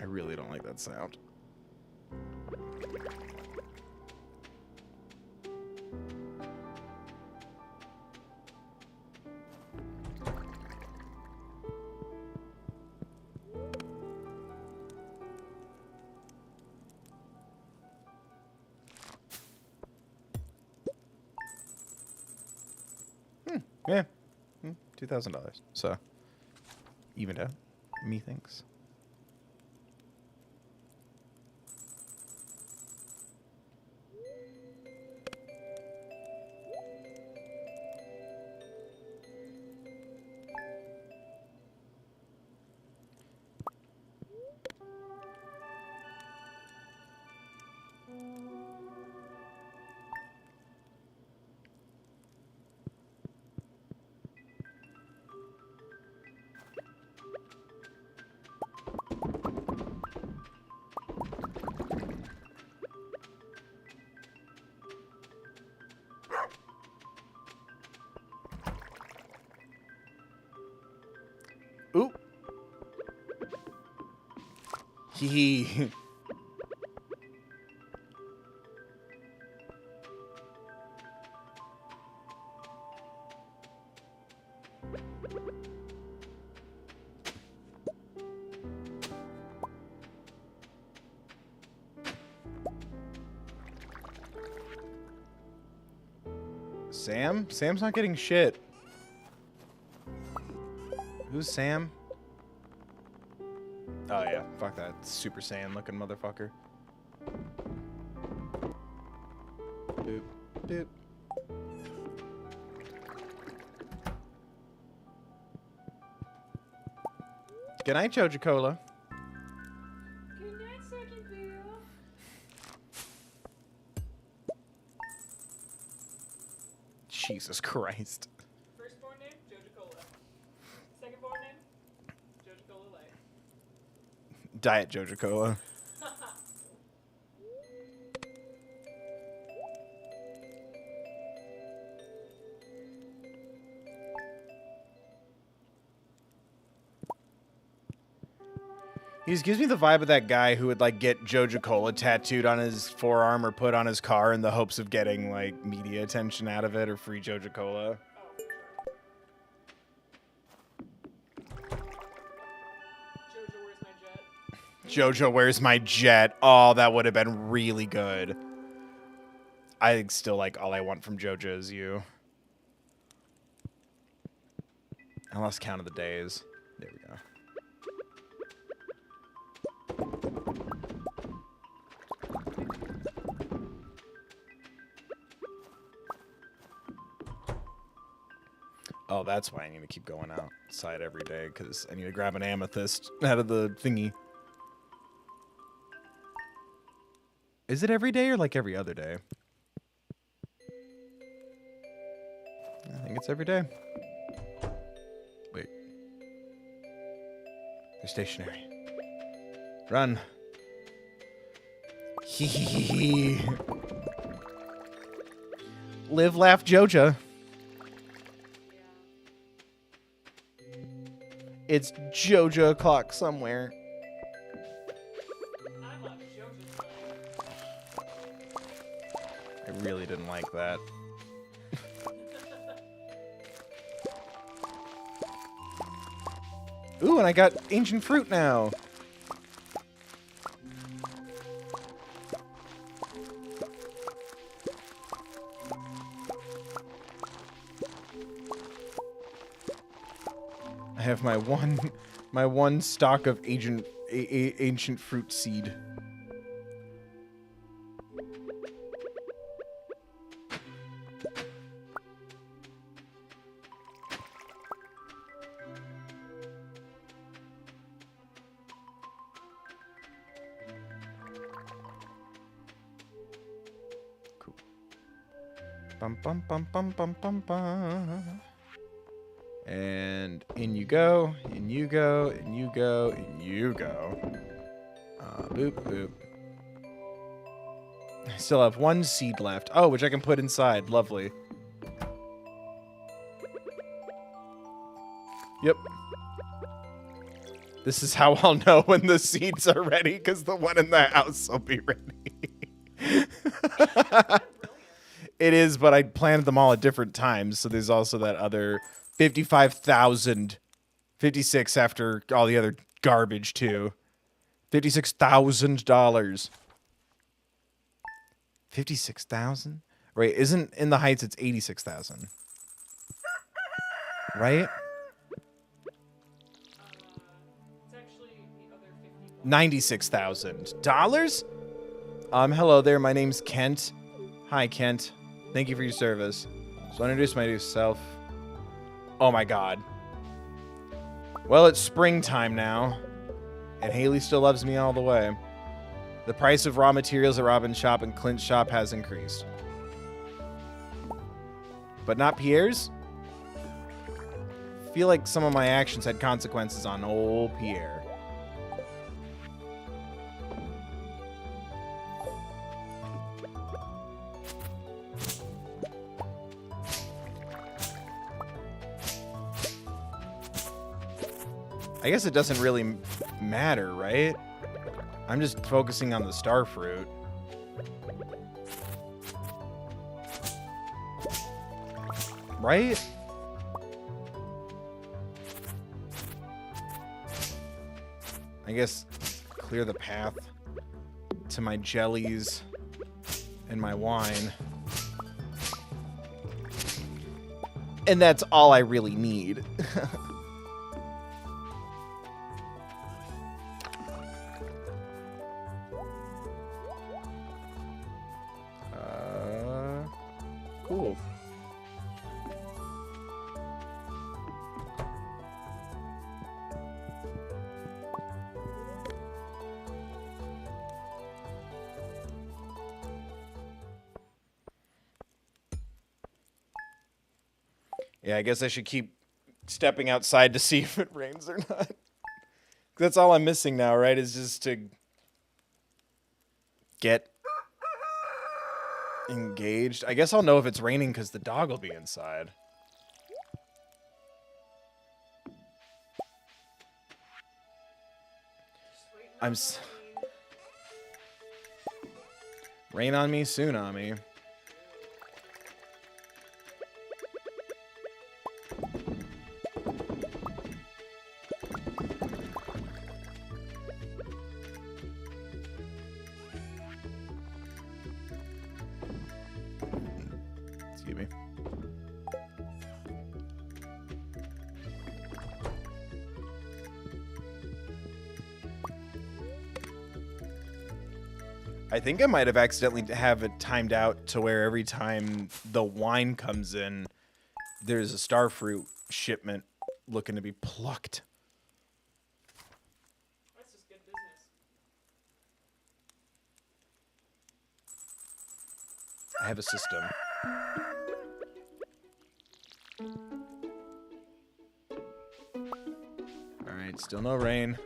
really don't like that sound. Yeah. $2,000. So, evened out. Methinks. Ooh. Hee. Sam? Sam's not getting shit. Who's Sam? Oh yeah, fuck that Super Saiyan looking motherfucker. Boop, boop. Good night, Joja Cola. Good night, Second Bill. Jesus Christ. Firstborn name, Joja Cola. Secondborn name, Joja Cola Light. Diet Joja Cola. He just gives me the vibe of that guy who would like get Joja Cola tattooed on his forearm or put on his car in the hopes of getting like media attention out of it or free Joja Cola. Oh, for sure. Joja, where's my jet? Oh, that would have been really good. I still like all I want from Joja is you. I lost count of the days. There we go. Oh, that's why I need to keep going outside every day, because I need to grab an amethyst out of the thingy. Is it every day or like every other day? I think it's every day. Wait. They're stationary. Run. Hee hee hee hee. Live, laugh, Joja. It's Joja o'clock somewhere. I'm on Joja's side. I really didn't like that. Ooh, and I got ancient fruit now. I have my one stock of ancient fruit seed. Cool. Bum bum bum bum bum bum bum. And in you go, in you go, in you go, in you go. Boop, boop. I still have one seed left. Oh, which I can put inside. Lovely. Yep. This is how I'll know when the seeds are ready, because the one in the house will be ready. It is, but I planted them all at different times, so there's also that other 55,000, 56 after all the other garbage too. $56,000. 56,000? Right, isn't in the Heights it's 86,000. Right? It's actually the other 50. $96,000. Hello there, my name's Kent. Hi, Kent. Thank you for your service. So I'll introduce myself. Oh my god. Well, it's springtime now, and Haley still loves me all the way. The price of raw materials at Robin's shop and Clint's shop has increased. But not Pierre's? I feel like some of my actions had consequences on old Pierre. I guess it doesn't really matter, right? I'm just focusing on the star fruit. Right? I guess clear the path to my jellies and my wine. And that's all I really need. Cool. Yeah, I guess I should keep stepping outside to see if it rains or not. That's all I'm missing now, right? Is just to get engaged. I guess I'll know if it's raining because the dog will be inside. I'm rain on me, tsunami. Excuse me. I think I might have accidentally have it timed out to where every time the wine comes in, there's a starfruit shipment looking to be plucked. That's just good business. I have a system. Alright, still no rain.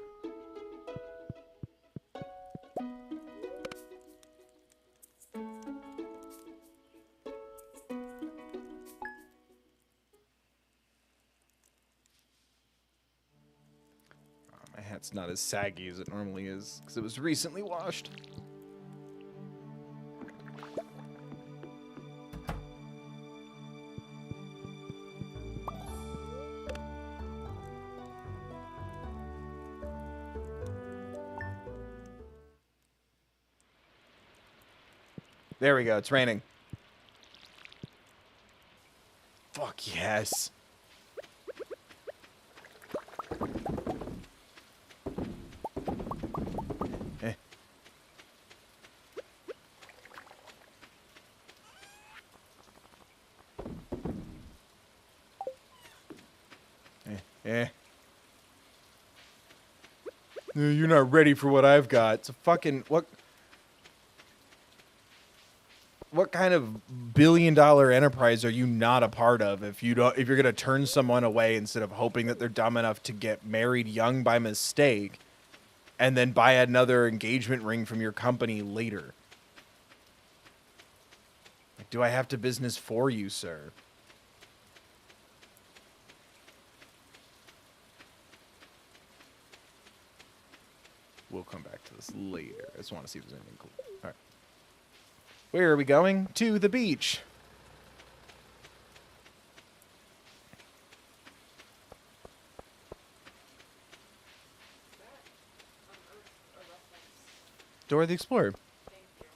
My hat's not as saggy as it normally is, because it was recently washed. There we go, it's raining. Fuck yes. Eh. Eh. No, you're not ready for what I've got. It's a fucking what kind of billion-dollar enterprise are you not a part of if you're gonna turn someone away instead of hoping that they're dumb enough to get married young by mistake and then buy another engagement ring from your company later? Like, do I have to business for you, sir? We'll come back to this later. I just want to see if there's anything cool. All right. Where are we going? To the beach. That unearthed a reference. Dora the Explorer. Thank you.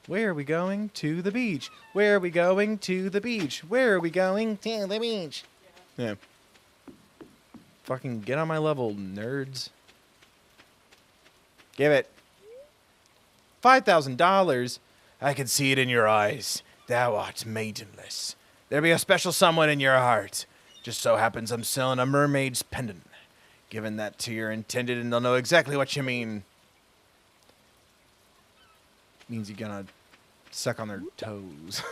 Where are we going? To the beach. Where are we going? To the beach. Where are we going? To the beach. Yeah. Yeah. Fucking get on my level, nerds. Give it. $5,000. I can see it in your eyes. Thou art maidenless. There be a special someone in your heart. Just so happens I'm selling a mermaid's pendant. Giving that to your intended and they'll know exactly what you mean. Means you're gonna suck on their toes.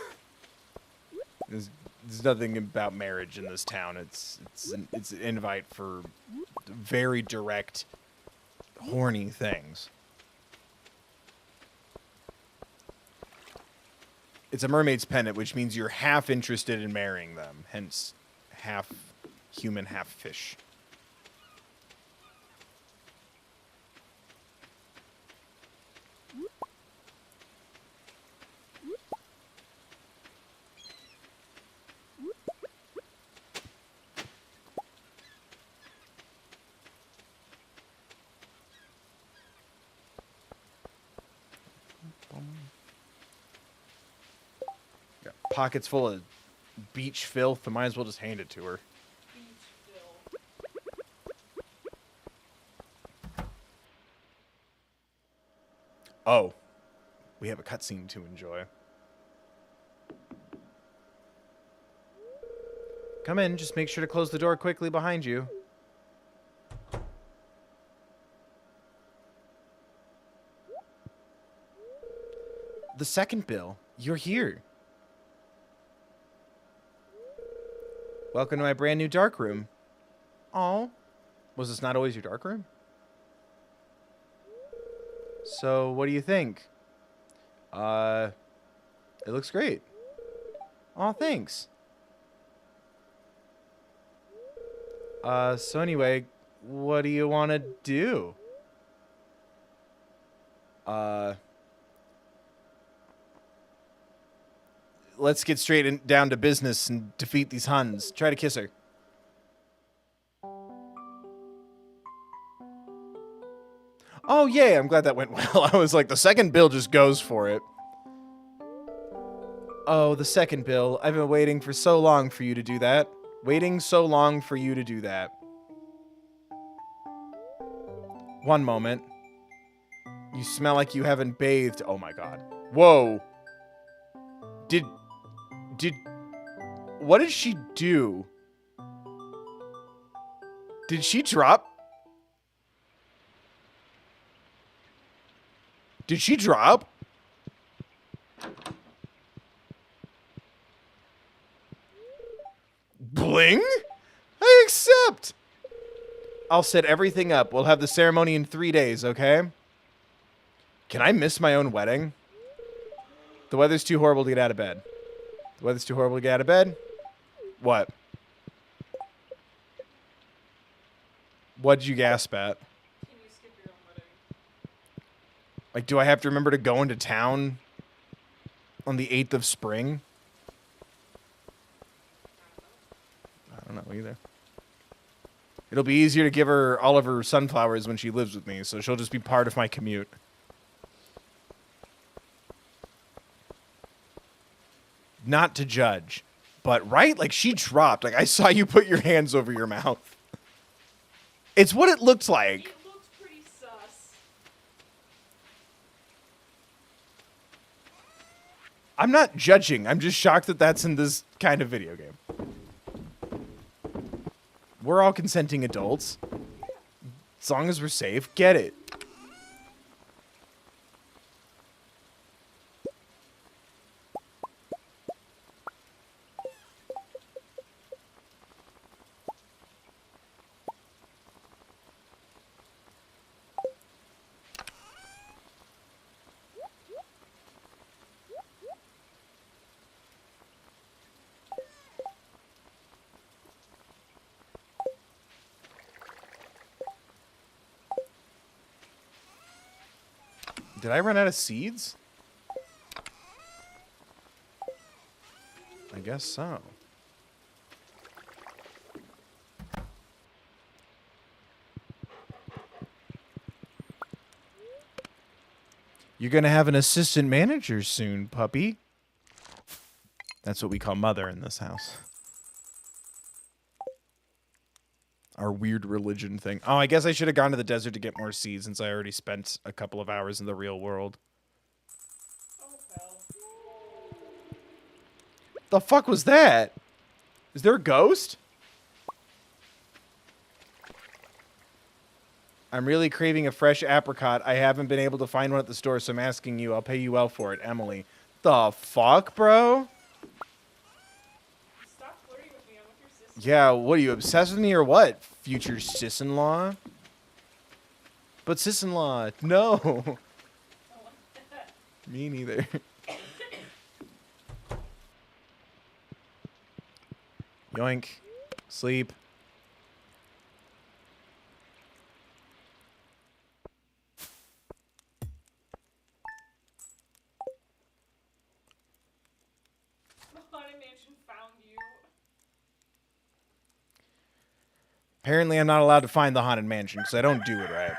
There's nothing about marriage in this town. It's an invite for very direct, horny things. It's a mermaid's pendant, which means you're half interested in marrying them. Hence, half human, half fish. Got pockets full of beach filth. I might as well just hand it to her. Beach Bill. Oh, we have a cutscene to enjoy. Come in, just make sure to close the door quickly behind you. The second bill, you're here. Welcome to my brand new dark room. Oh, was this not always your dark room? So, what do you think? It looks great. Oh, thanks. So anyway, what do you want to do? Let's get down to business and defeat these Huns. Try to kiss her. Oh, yeah, I'm glad that went well. I was like, the second bill just goes for it. Oh, the second bill. I've been waiting for so long for you to do that. Waiting so long for you to do that. One moment. You smell like you haven't bathed. Oh, my God. Whoa. What did she do? Did she drop? Did she drop? Bling? I accept. I'll set everything up. We'll have the ceremony in 3 days, okay? Can I miss my own wedding? The weather's too horrible to get out of bed. The weather's too horrible to get out of bed? What? What'd you gasp at? Can you skip your own wedding? Like, do I have to remember to go into town on the 8th of spring? I don't know either. It'll be easier to give her all of her sunflowers when she lives with me, so she'll just be part of my commute. Not to judge, but right? Like, she dropped. Like, I saw you put your hands over your mouth. It's what it looked like. It looked pretty sus. I'm not judging. I'm just shocked that that's in this kind of video game. We're all consenting adults. As long as we're safe, get it. Did I run out of seeds? I guess so. You're gonna have an assistant manager soon, puppy. That's what we call mother in this house. Our weird religion thing. Oh, I guess I should have gone to the desert to get more seeds since I already spent a couple of hours in the real world. Oh well. The fuck was that? Is there a ghost? I'm really craving a fresh apricot. I haven't been able to find one at the store, so I'm asking you. I'll pay you well for it, Emily. The fuck, bro? Stop flirting with me. I'm with your sister. Yeah, what are you, obsessed with me or what? Future sis-in-law? But sis-in-law, no. I want that. Me neither. Yoink. Sleep. The Haunted Mansion found you. Apparently I'm not allowed to find the Haunted Mansion because I don't do it right.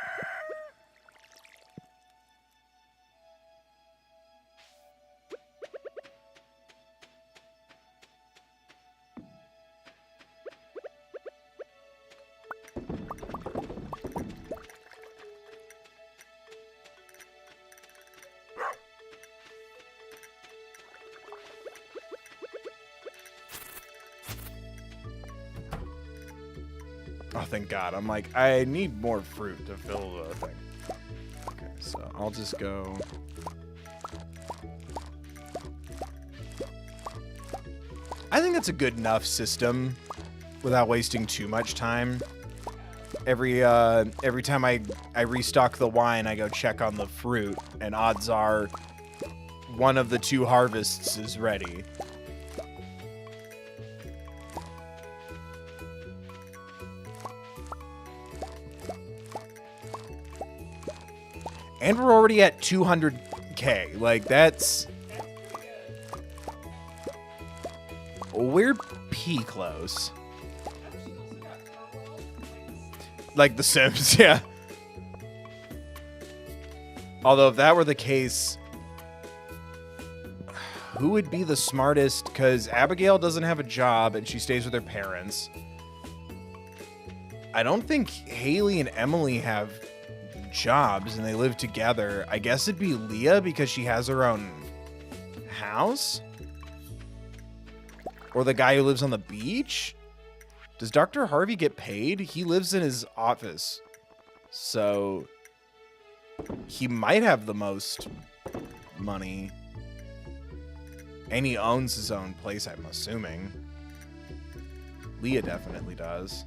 Oh, thank God. I'm like, I need more fruit to fill the thing. Okay, so I'll just go... I think that's a good enough system without wasting too much time. Every time I restock the wine, I go check on the fruit, and odds are one of the 2 harvests is ready. And we're already at 200K. Like, that's... We're close. Haven't you also got her world? Like The Sims, yeah. Although, if that were the case... Who would be the smartest? Because Abigail doesn't have a job, and she stays with her parents. I don't think Haley and Emily have... jobs and they live together. I guess it'd be Leah because she has her own house? Or the guy who lives on the beach? Does Dr. Harvey get paid? He lives in his office. So he might have the most money. And he owns his own place, I'm assuming. Leah definitely does.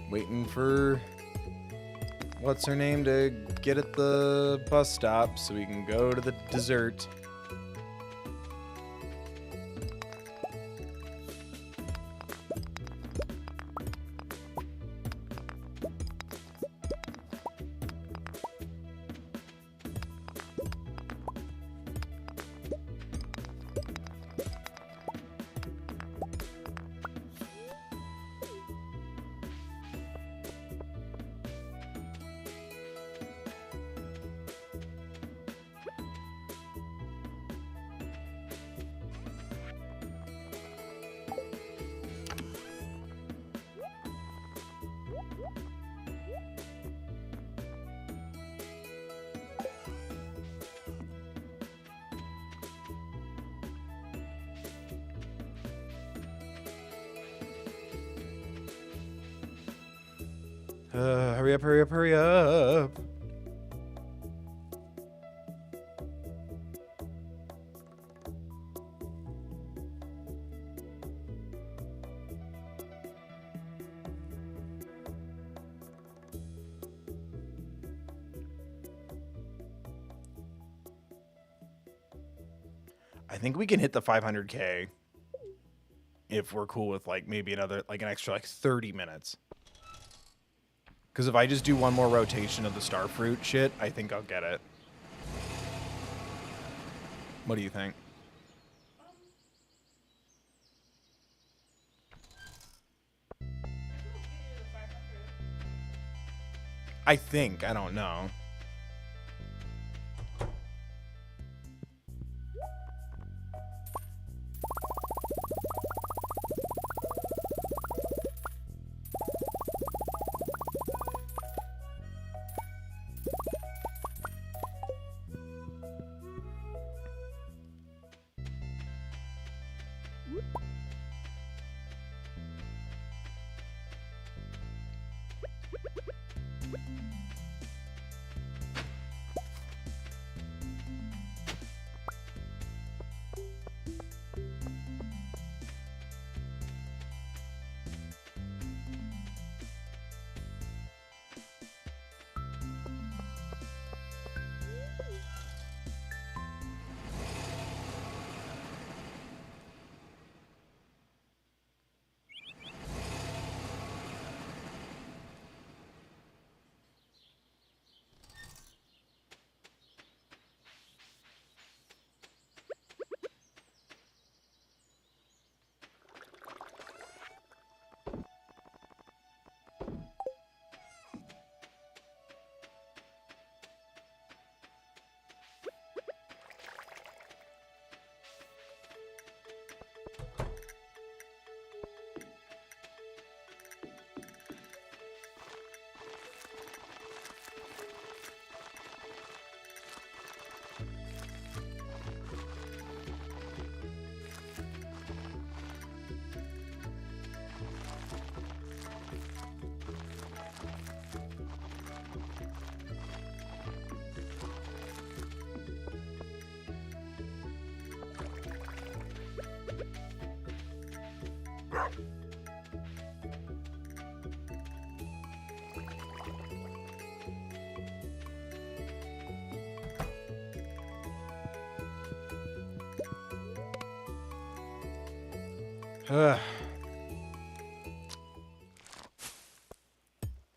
Waiting for what's her name to get at the bus stop so we can go to the dessert. Hurry up, hurry up, hurry up. I think we can hit the 500K if we're cool with like maybe another, like an extra like 30 minutes. Because if I just do one more rotation of the starfruit shit, I think I'll get it. What do you think? I think. I don't know.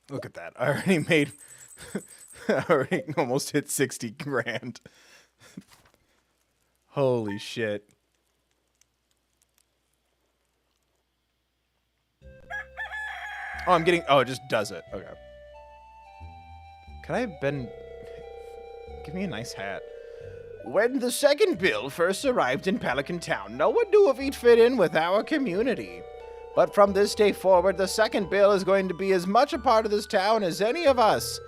Look at that. I already made... I already almost hit 60 grand. Holy shit. Oh, I'm getting... Oh, it just does it. Okay. Could I have been... Give me a nice hat. When the second bill first arrived in Pelican Town, no one knew if he'd fit in with our community. But from this day forward, the second bill is going to be as much a part of this town as any of us.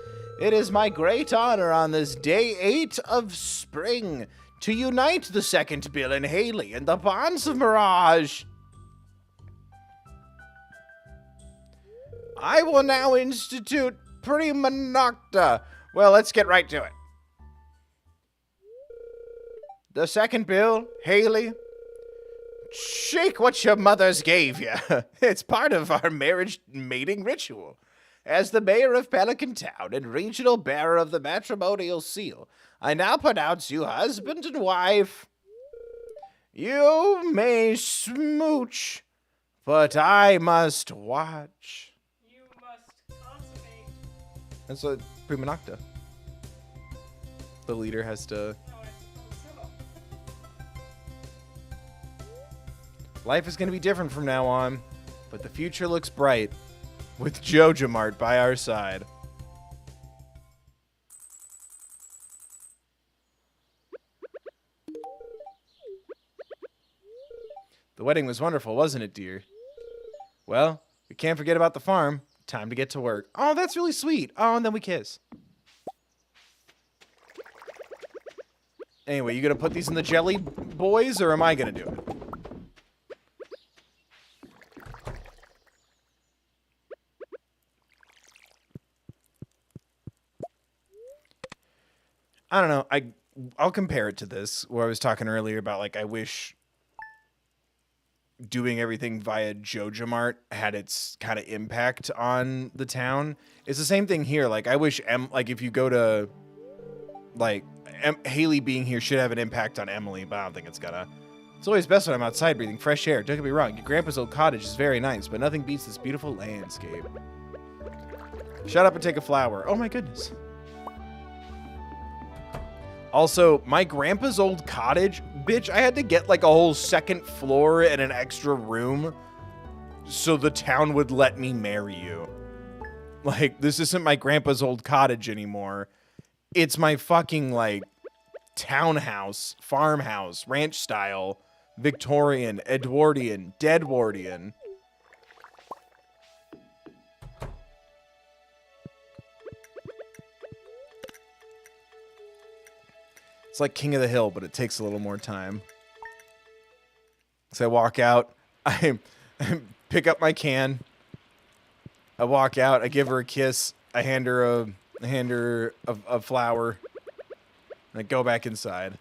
It is my great honor on this day 8 of spring to unite the second bill and Haley in the bonds of Mirage. I will now institute Prima Nocta. Well, let's get right to it. The second bill, Haley, shake what your mothers gave you. It's part of our marriage mating ritual. As the mayor of Pelican Town and regional bearer of the matrimonial seal, I now pronounce you husband and wife. You may smooch, but I must watch. You must consummate. That's a prima nocta. The leader has to... No, I suppose so. Life is going to be different from now on, but the future looks bright with Joja Mart by our side. The wedding was wonderful, wasn't it, dear? Well, we can't forget about the farm. Time to get to work. Oh, that's really sweet. Oh, and then we kiss. Anyway, you gonna put these in the jelly, boys, or am I gonna do it? I don't know. I'll compare it to this where I was talking earlier about like I wish doing everything via Joja Mart had its kind of impact on the town. It's the same thing here. Like I wish like if you go to like Haley being here should have an impact on Emily, but I don't think it's gonna. It's always best when I'm outside breathing fresh air. Don't get me wrong, your grandpa's old cottage is very nice, but nothing beats this beautiful landscape. Shut up and take a flower. Oh my goodness. Also, my grandpa's old cottage, bitch, I had to get like a whole second floor and an extra room so the town would let me marry you. Like, this isn't my grandpa's old cottage anymore. It's my fucking, like, townhouse, farmhouse, ranch style, Victorian, Edwardian, Deadwardian. It's like King of the Hill, but it takes a little more time. So I walk out, I pick up my can, I walk out, I give her a kiss, I hand her a flower, and I go back inside.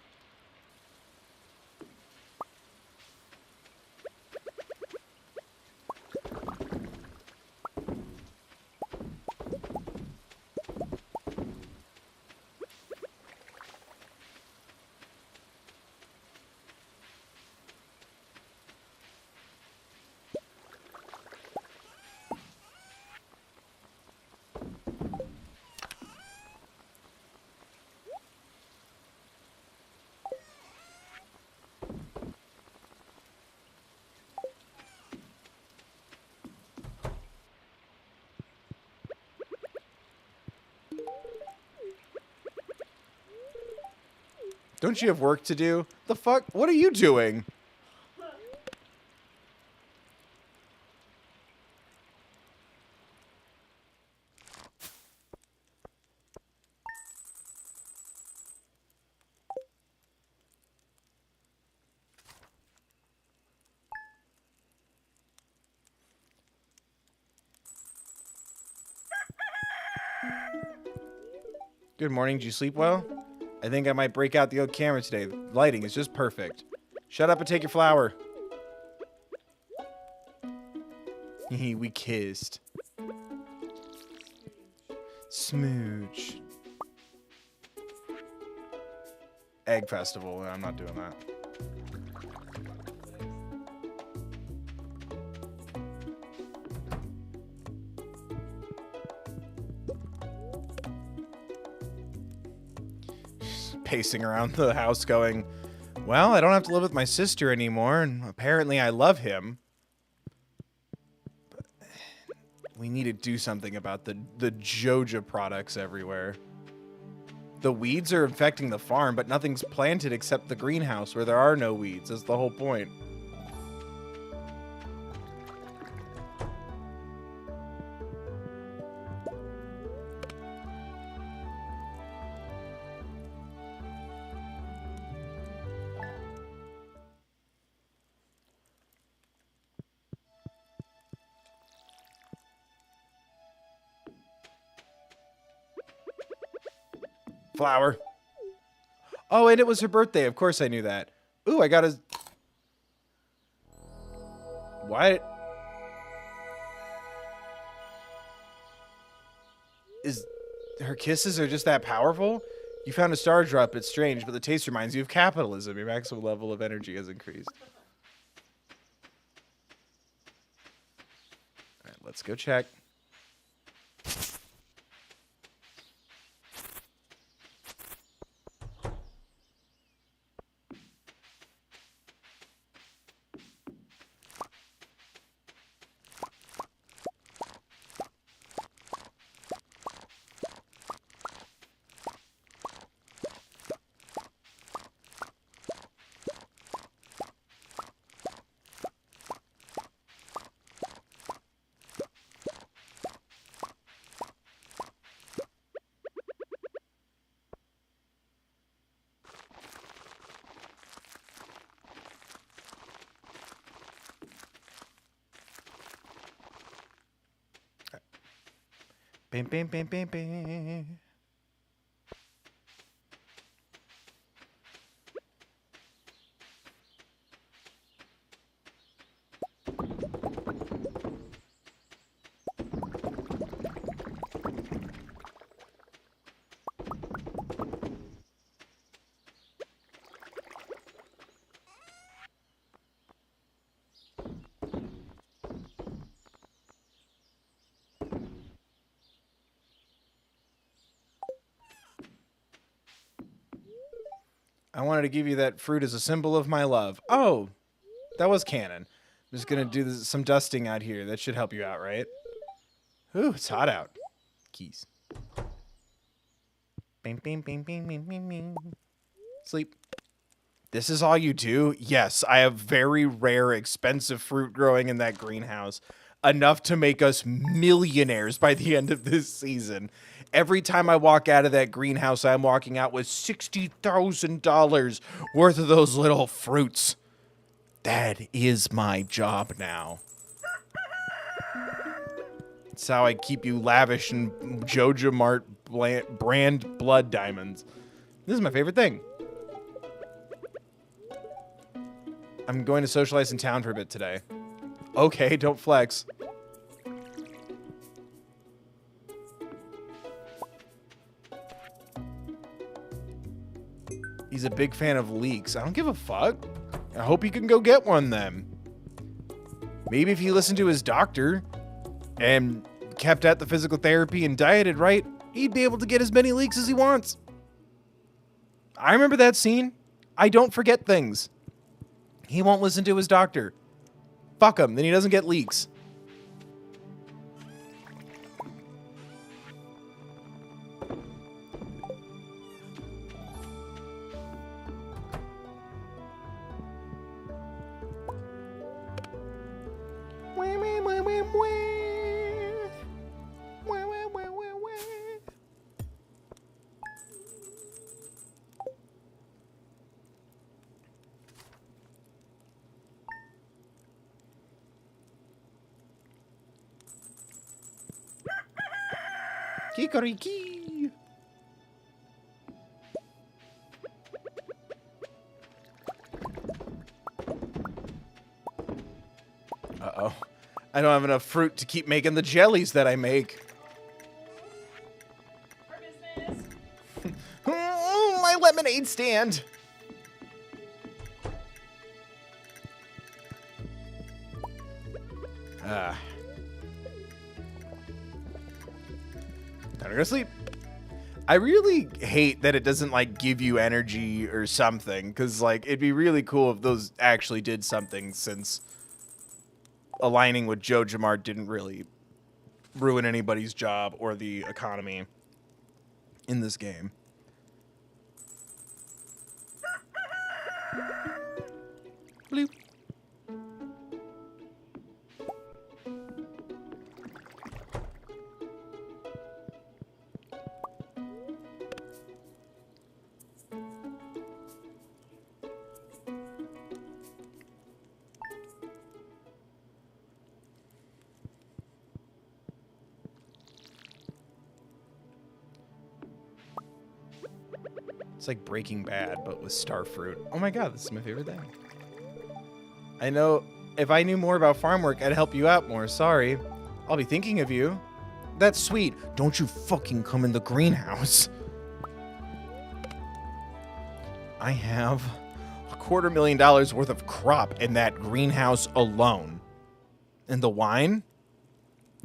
Don't you have work to do? The fuck? What are you doing? Good morning. Did you sleep well? I think I might break out the old camera today. The lighting is just perfect. Shut up and take your flower. We kissed. Smooch. Egg festival. I'm not doing that. Pacing around the house going, well, I don't have to live with my sister anymore, and apparently I love him. But we need to do something about the Joja products everywhere. The weeds are infecting the farm, but nothing's planted except the greenhouse where there are no weeds. That's the whole point. Flower. Oh, and it was her birthday. Of course I knew that. Ooh, I got a... What? Is... Her kisses are just that powerful? You found a star drop. It's strange, but the taste reminds you of capitalism. Your maximum level of energy has increased. All right, let's go check. Bam, bam, bam, bam, bam. I wanted to give you that fruit as a symbol of my love. Oh, that was canon. I'm just gonna do some dusting out here. That should help you out, right? Ooh, it's hot out. Keys. Bing, bing, bing, bing, bing, bing, bing. Sleep. This is all you do? Yes, I have very rare, expensive fruit growing in that greenhouse. Enough to make us millionaires by the end of this season. Every time I walk out of that greenhouse, I'm walking out with $60,000 worth of those little fruits. That is my job now. That's how I keep you lavish in Joja Mart brand blood diamonds. This is my favorite thing. I'm going to socialize in town for a bit today. Okay, don't flex. He's a big fan of leeks. I don't give a fuck. I hope he can go get one then. Maybe if he listened to his doctor and kept at the physical therapy and dieted right, he'd be able to get as many leeks as he wants. I remember that scene. I don't forget things. He won't listen to his doctor. Fuck him, then he doesn't get leaks. Kikariki. Uh-oh. I don't have enough fruit to keep making the jellies that I make. Our business. Oh, my lemonade stand. Time to go to sleep. I really hate that it doesn't like give you energy or something, because like it'd be really cool if those actually did something, since aligning with Joja Mart didn't really ruin anybody's job or the economy in this game. Bloop. It's like Breaking Bad, but with starfruit. Oh my god, this is my favorite thing. I know if I knew more about farm work, I'd help you out more. Sorry. I'll be thinking of you. That's sweet. Don't you fucking come in the greenhouse. I have $250,000 worth of crop in that greenhouse alone. And the wine?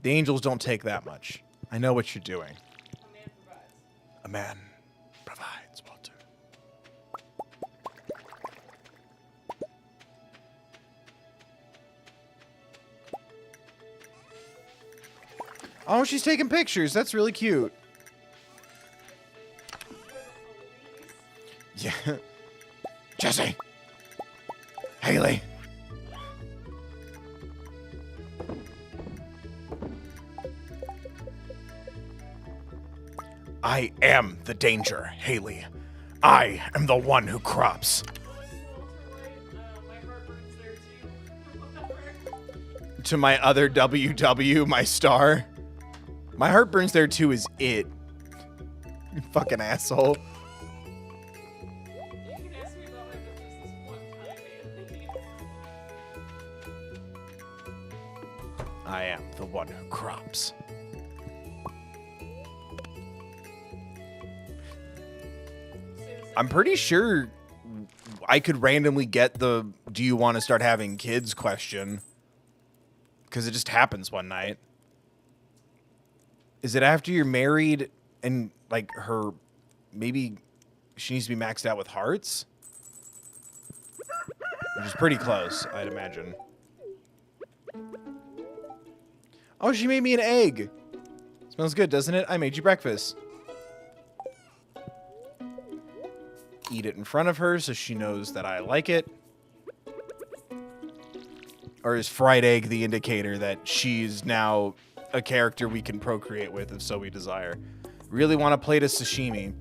The angels don't take that much. I know what you're doing. A man provides. A man provides, Walter. Oh, she's taking pictures. That's really cute. Yeah. Jesse. Haley. I am the danger, Haley. I am the one who crops. My heart burns there too. To my other WW, my star. My heart burns there too is it. You fucking asshole. You can ask me about my business this one time, Anthony. I am the one who crops. I'm pretty sure I could randomly get the "do you want to start having kids" question. Because it just happens one night. Is it after you're married and, like, maybe she needs to be maxed out with hearts? Which is pretty close, I'd imagine. Oh, she made me an egg. Smells good, doesn't it? I made you breakfast. Eat it in front of her so she knows that I like it. Or is fried egg the indicator that she's now a character we can procreate with if so we desire? Really want a plate of sashimi.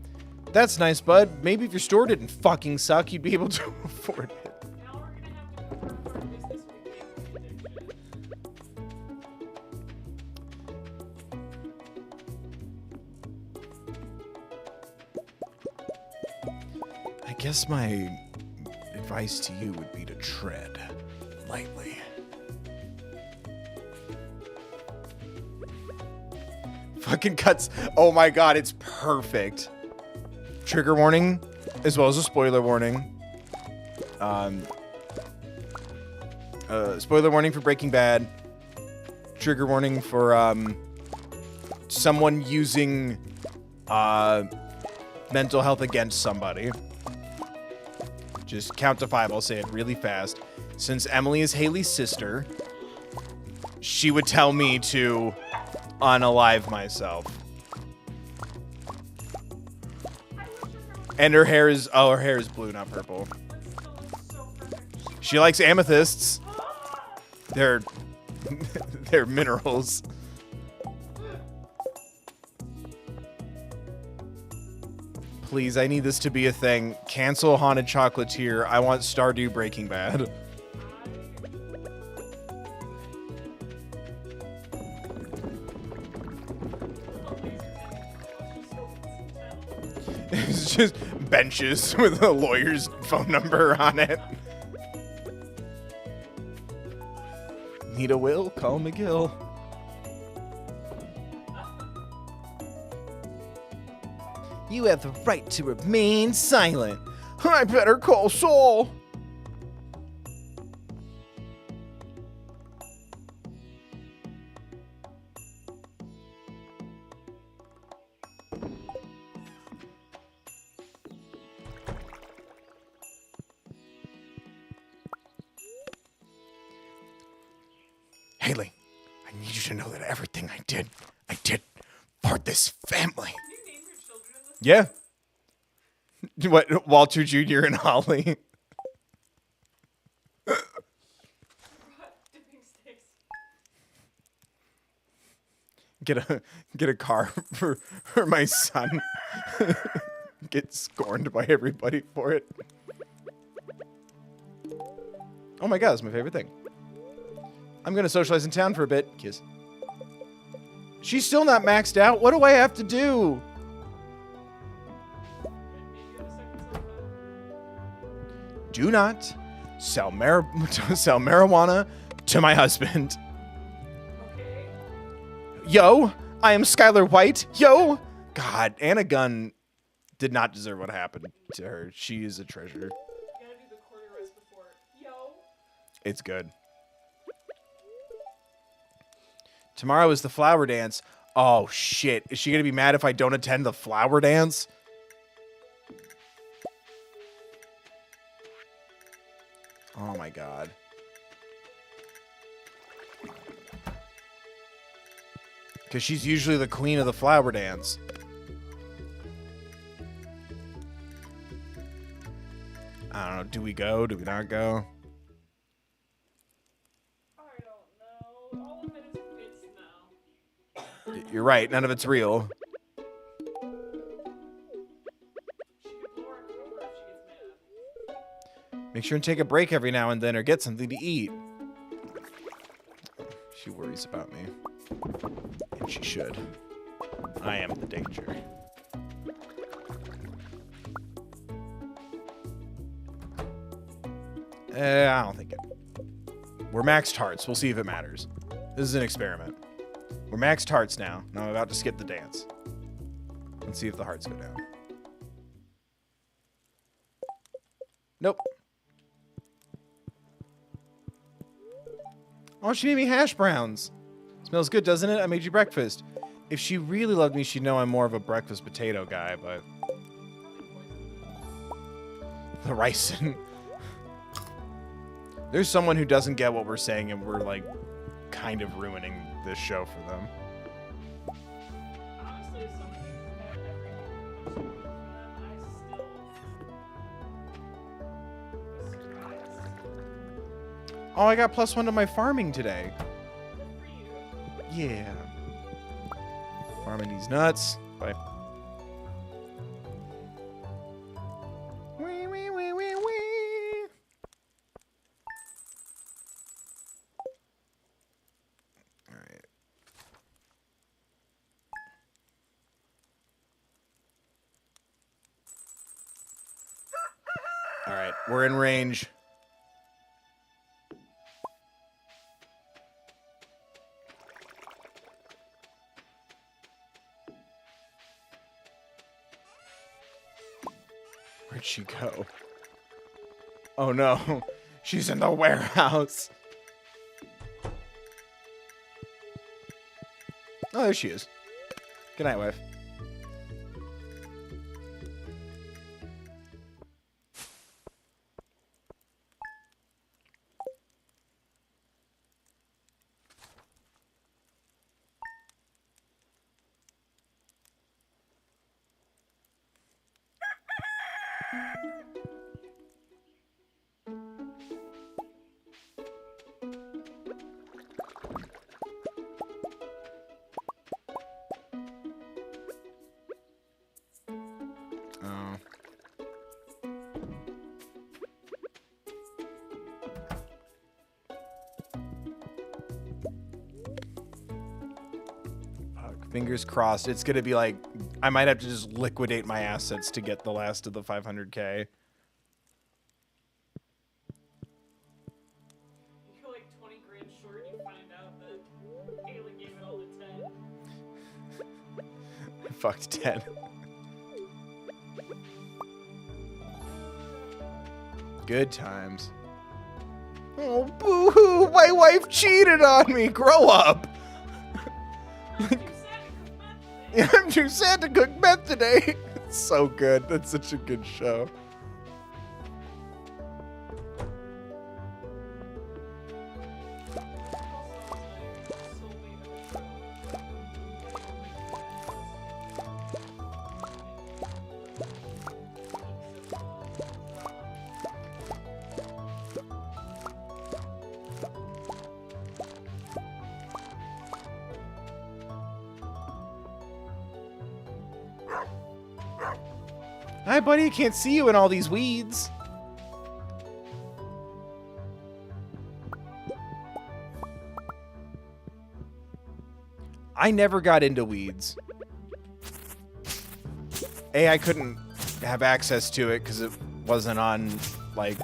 That's nice, bud. Maybe if your store didn't fucking suck, you'd be able to afford it. Now we're gonna have to confirm our business with gambling addiction. I guess my advice to you would be to tread lightly. Fucking cuts. Oh my god, it's perfect. Trigger warning, as well as a spoiler warning. Spoiler warning for Breaking Bad. Trigger warning for someone using mental health against somebody. Just count to 5. I'll say it really fast. Since Emily is Haley's sister, she would tell me to unalive myself. And her hair is blue, not purple. She likes amethysts. They're they're minerals. Please, I need this to be a thing. Cancel Haunted Chocolatier. I want Stardew Breaking Bad. It's just benches with a lawyer's phone number on it. Need a will? Call McGill. You have the right to remain silent. I better call Saul. Haley, I need you to know that everything I did for this family. Can you name your children in this? Yeah. What, Walter Jr. and Holly? Brought dipping sticks. Get a car for my son. Get scorned by everybody for it. Oh my god, it's my favorite thing. I'm gonna socialize in town for a bit. Kiss. She's still not maxed out. What do I have to do? Do not sell marijuana to my husband. Okay. Yo, I am Skylar White. Yo. God, Anna Gunn did not deserve what happened to her. She is a treasure. You gotta do the corduroys before. Yo. It's good. Tomorrow is the flower dance. Oh, shit. Is she going to be mad if I don't attend the flower dance? Oh, my God. Because she's usually the queen of the flower dance. I don't know. Do we go? Do we not go? I don't know. All of it is bits now. You're right. None of it's real. She could blow our cover if she gets mad. Make sure and take a break every now and then or get something to eat. She worries about me. And she should. I am the danger. I don't think it. We're maxed hearts. We'll see if it matters. This is an experiment. We're maxed hearts now. Now I'm about to skip the dance. Let's see if the hearts go down. Nope. Oh, she made me hash browns. Smells good, doesn't it? I made you breakfast. If she really loved me, she'd know I'm more of a breakfast potato guy, but... The rice and... There's someone who doesn't get what we're saying, and we're like kind of ruining this show for them. Honestly, some people have everything for them. I still was surprised. Oh, I got +1 to my farming today. Good for you. Yeah. Farming these nuts. Bye. Wee, wee, wee, wee, wee. All right. All right, we're in range. Where'd she go? Oh no, she's in the warehouse. Oh, there she is. Good night, wife. Oh. Fuck, fingers crossed. It's gonna be like, I might have to just liquidate my assets to get the last of the 500K. You're like 20 grand short, you find out that Haley gave it all to Ted. I fucked 10. Good times. Oh, boo-hoo! My wife cheated on me! Grow up! I'm too sad to cook meth today! It's so good. That's such a good show. Hi, buddy. I can't see you in all these weeds. I never got into weeds. I couldn't have access to it because it wasn't on, like,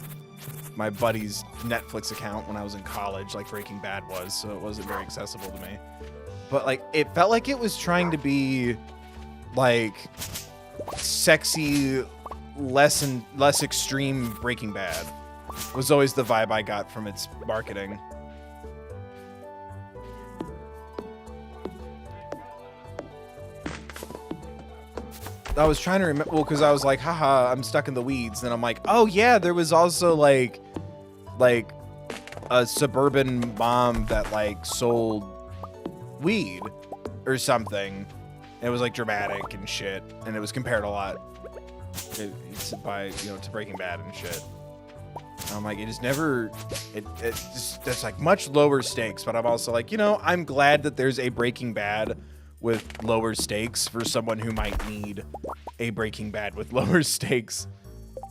my buddy's Netflix account when I was in college, like Breaking Bad was, so it wasn't very accessible to me. But, like, it felt like it was trying to be, like, sexy, less extreme Breaking Bad. Was always the vibe I got from its marketing. I was trying to remember, well, because I was like, haha, I'm stuck in the weeds. Then I'm like, oh yeah, there was also like a suburban mom that like sold weed or something. And it was like dramatic and shit, and it was compared a lot to Breaking Bad and shit. And I'm like, it just never, that's like much lower stakes. But I'm also like, I'm glad that there's a Breaking Bad with lower stakes for someone who might need a Breaking Bad with lower stakes.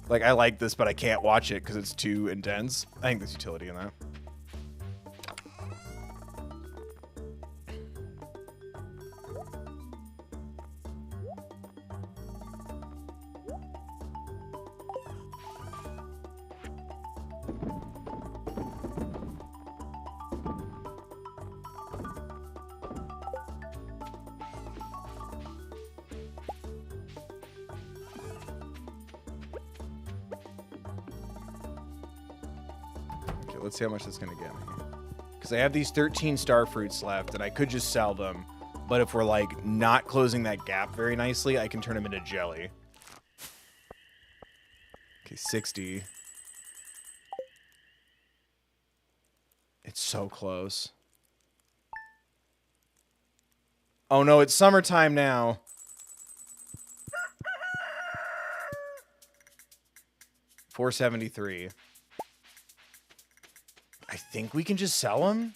Like, I like this, but I can't watch it because it's too intense. I think there's utility in that. Let's see how much that's gonna get me. Because I have these 13 star fruits left, and I could just sell them. But if we're like not closing that gap very nicely, I can turn them into jelly. Okay, 60. It's so close. Oh no, it's summertime now. $4.73. I think we can just sell them.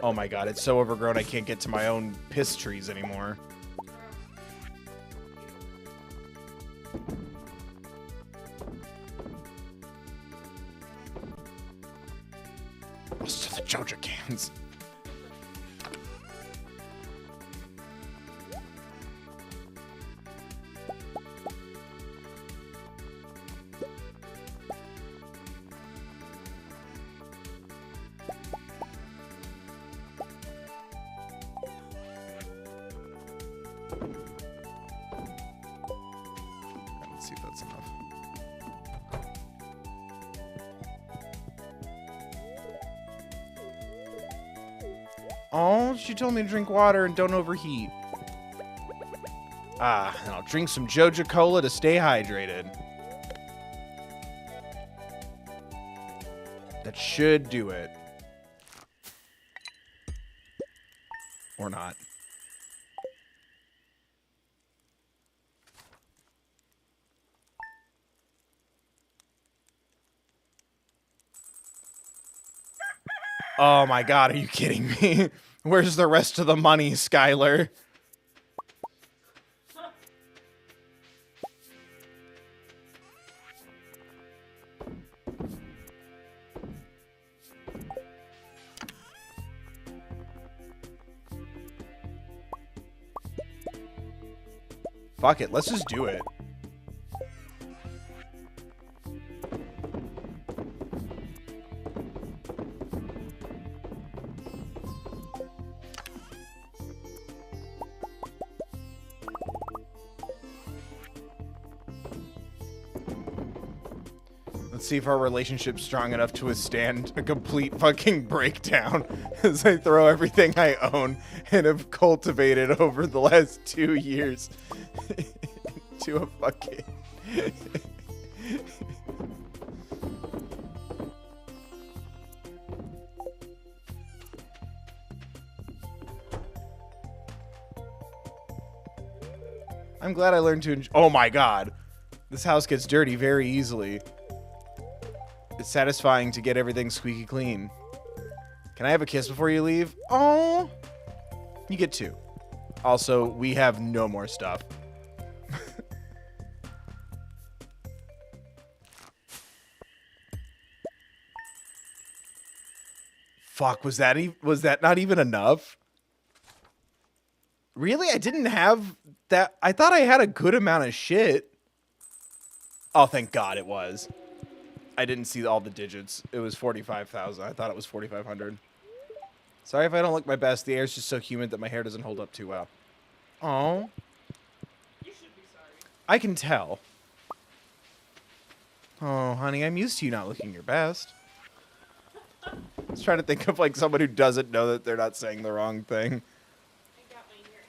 Oh my god, it's so overgrown I can't get to my own piss trees anymore. Most of the Joja cans. Let's see if that's enough. Oh, she told me to drink water and don't overheat. Ah, and I'll drink some Joja Cola to stay hydrated. That should do it. Or not. Oh my god, are you kidding me? Where's the rest of the money, Skylar? Fuck it, let's just do it. Let's see if our relationship's strong enough to withstand a complete fucking breakdown as I throw everything I own and have cultivated over the last 2 years into a fucking... I'm glad I learned to enjoy... Oh my god. This house gets dirty very easily. It's satisfying to get everything squeaky clean. Can I have a kiss before you leave? Oh, you get 2. Also, we have no more stuff. Fuck, was that not even enough? Really? I didn't have that. I thought I had a good amount of shit. Oh, thank God it was. I didn't see all the digits. It was 45,000. I thought it was 4,500. Sorry if I don't look my best. The air's just so humid that my hair doesn't hold up too well. Oh. You should be sorry. I can tell. Oh, honey, I'm used to you not looking your best. I was trying to think of like someone who doesn't know that they're not saying the wrong thing. I got my hair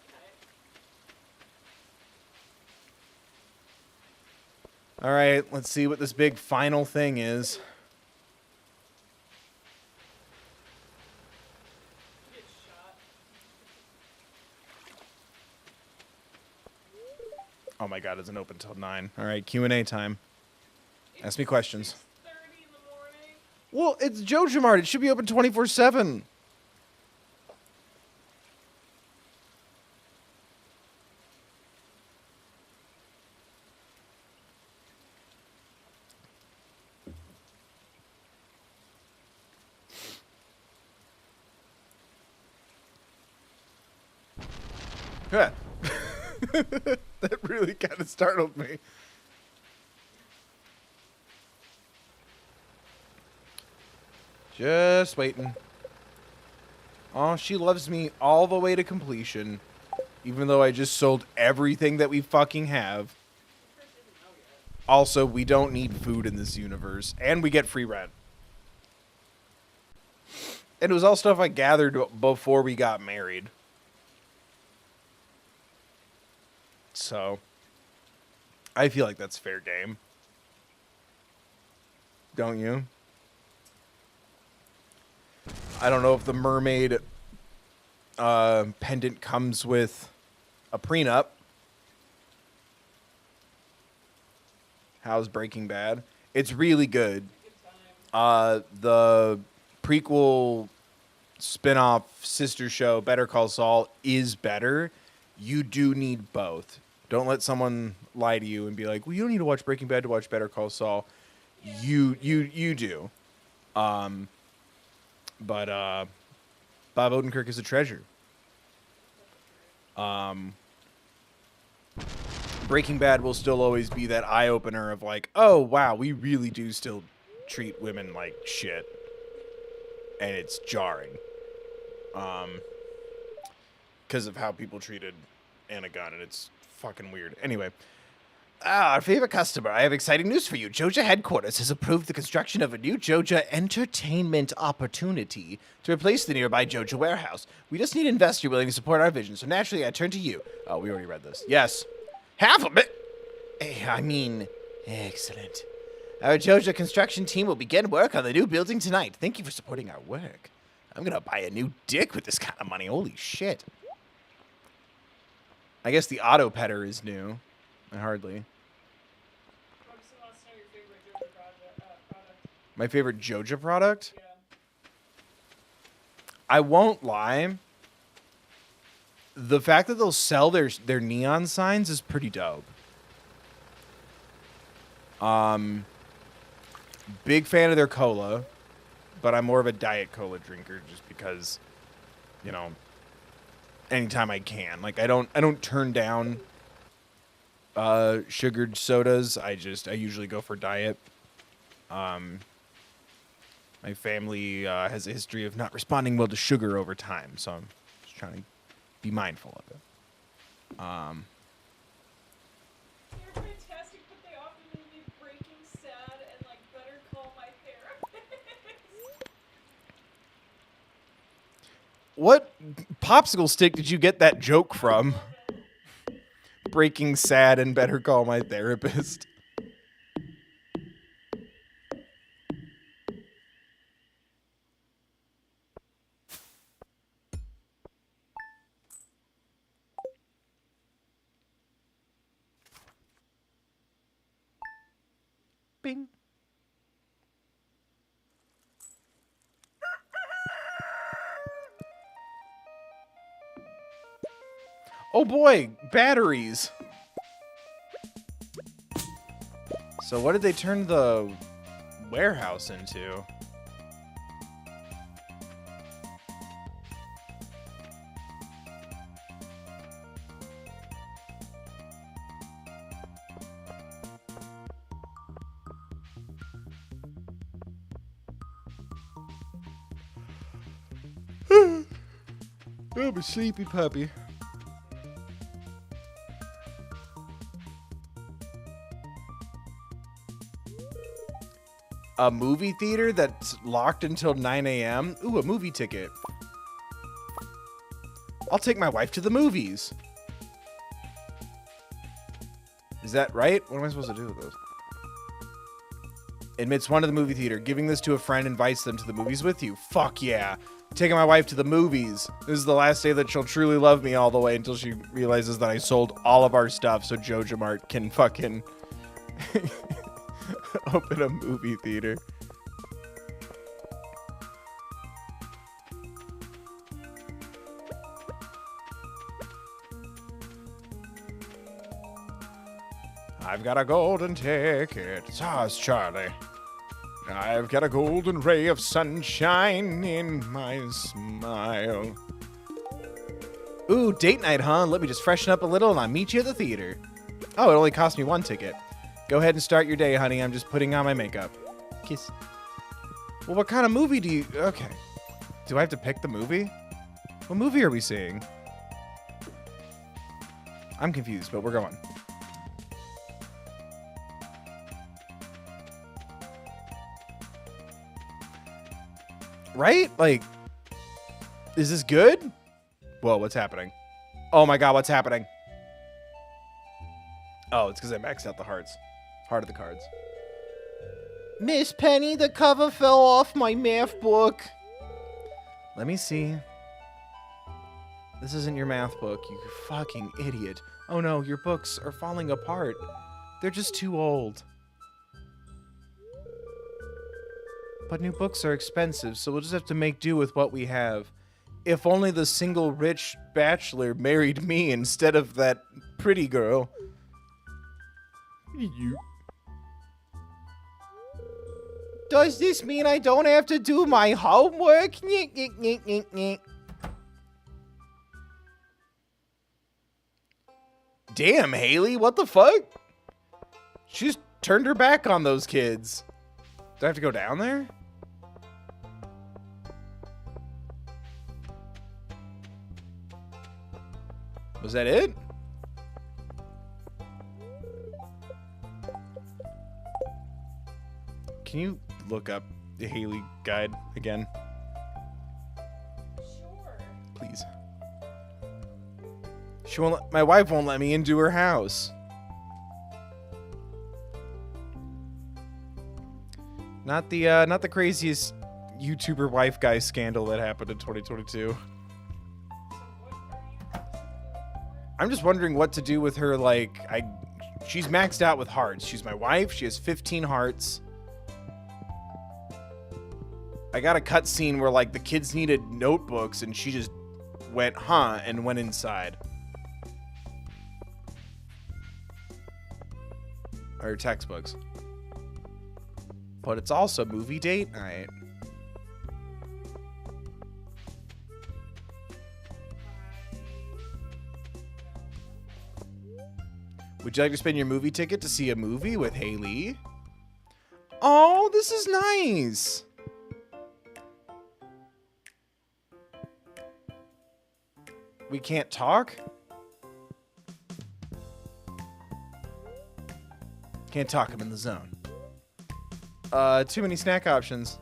cut. All right, let's see what this big final thing is. Get shot. Oh my God, it doesn't open till 9. All right, Q&A time. Ask me questions. 6:30 in the morning. Well, it's Joja Mart. It should be open 24/7. Yeah. That really kind of startled me. Just waiting. Oh, she loves me all the way to completion. Even though I just sold everything that we fucking have. Also, we don't need food in this universe. And we get free rent. And it was all stuff I gathered before we got married. So, I feel like that's fair game. Don't you? I don't know if the mermaid pendant comes with a prenup. How's Breaking Bad? It's really good. The prequel spin-off sister show, Better Call Saul, is better. You do need both. Don't let someone lie to you and be like, well, you don't need to watch Breaking Bad to watch Better Call Saul. You do. But Bob Odenkirk is a treasure. Breaking Bad will still always be that eye-opener of like, oh, wow, we really do still treat women like shit. And it's jarring. Because of how people treated Anna Gunn, and it's fucking weird. Anyway. Our favorite customer, I have exciting news for you. Joja Headquarters has approved the construction of a new Joja entertainment opportunity to replace the nearby Joja warehouse. We just need an investor willing to support our vision, so naturally I turn to you. Oh, we already read this. Yes. Half of it? Excellent. Our Joja construction team will begin work on the new building tonight. Thank you for supporting our work. I'm gonna buy a new dick with this kind of money. Holy shit. I guess the auto petter is new. Hardly. What's your favorite Joja product? My favorite Joja product? Yeah. I won't lie. The fact that they'll sell their neon signs is pretty dope. Big fan of their cola, but I'm more of a diet cola drinker just because, you know, anytime I can. Like I don't turn down sugared sodas. I usually go for diet. My family has a history of not responding well to sugar over time, so I'm just trying to be mindful of it. They're fantastic, but they often leave me Breaking Sad and like Better Call My Therapist. What popsicle stick did you get that joke from? Breaking Sad and Better Call My Therapist. Bing. Oh boy, batteries. So what did they turn the warehouse into? I'm a sleepy puppy. A movie theater that's locked until 9 a.m.? Ooh, a movie ticket. I'll take my wife to the movies. Is that right? What am I supposed to do with this? Admits one to the movie theater. Giving this to a friend invites them to the movies with you. Fuck yeah. Taking my wife to the movies. This is the last day that she'll truly love me all the way until she realizes that I sold all of our stuff so Joja Mart can fucking open a movie theater. I've got a golden ticket, says Charlie. I've got a golden ray of sunshine in my smile. Ooh, date night, huh? Let me just freshen up a little and I'll meet you at the theater. Oh, it only cost me one ticket. Go ahead and start your day, honey. I'm just putting on my makeup. Kiss. Well, what kind of movie do you... Okay. Do I have to pick the movie? What movie are we seeing? I'm confused, but we're going. Right? Like, is this good? Whoa, what's happening? Oh my god, what's happening? Oh, it's because I maxed out the hearts. Heart of the cards. Miss Penny, the cover fell off my math book. Let me see. This isn't your math book, you fucking idiot. Oh no, your books are falling apart. They're just too old. But new books are expensive, so we'll just have to make do with what we have. If only the single rich bachelor married me instead of that pretty girl. You. Does this mean I don't have to do my homework? Nyeh, nyeh, nyeh, nyeh, nyeh. Damn, Haley, what the fuck? She just turned her back on those kids. Do I have to go down there? Was that it? Can you look up the Haley guide again? Sure. Please. She won't my wife won't let me into her house. Not the craziest YouTuber wife guy scandal that happened in 2022. So what are you? I'm just wondering what to do with her. Like, she's maxed out with hearts. She's my wife. She has 15 hearts. I got a cutscene where like the kids needed notebooks and she just went, huh, and went inside. Or textbooks. But it's also movie date night. Would you like to spend your movie ticket to see a movie with Haley? Oh, this is nice. We can't talk? Can't talk, I'm in the zone. Too many snack options.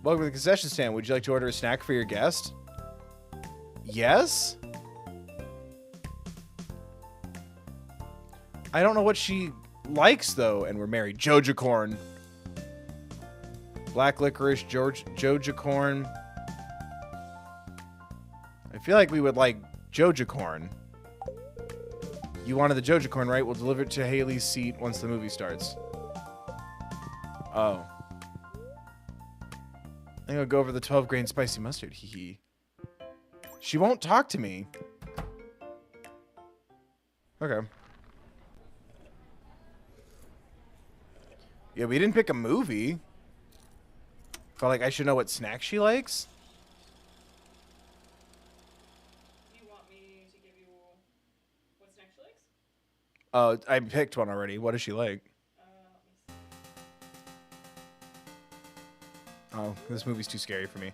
Welcome to the concession stand. Would you like to order a snack for your guest? Yes? I don't know what she likes, though, and we're married. Joja corn. Black licorice, Joja corn. I feel like we would like Joja corn. You wanted the Joja corn, right? We'll deliver it to Haley's seat once the movie starts. Oh. I think I'll go over the 12-grain spicy mustard. Hee hee. She won't talk to me. Okay. Yeah, we didn't pick a movie. Felt like I should know what snack she likes. Do you want me to give you what snack she likes? Oh, I picked one already. What does she like? Let me see. Oh, this movie's too scary for me.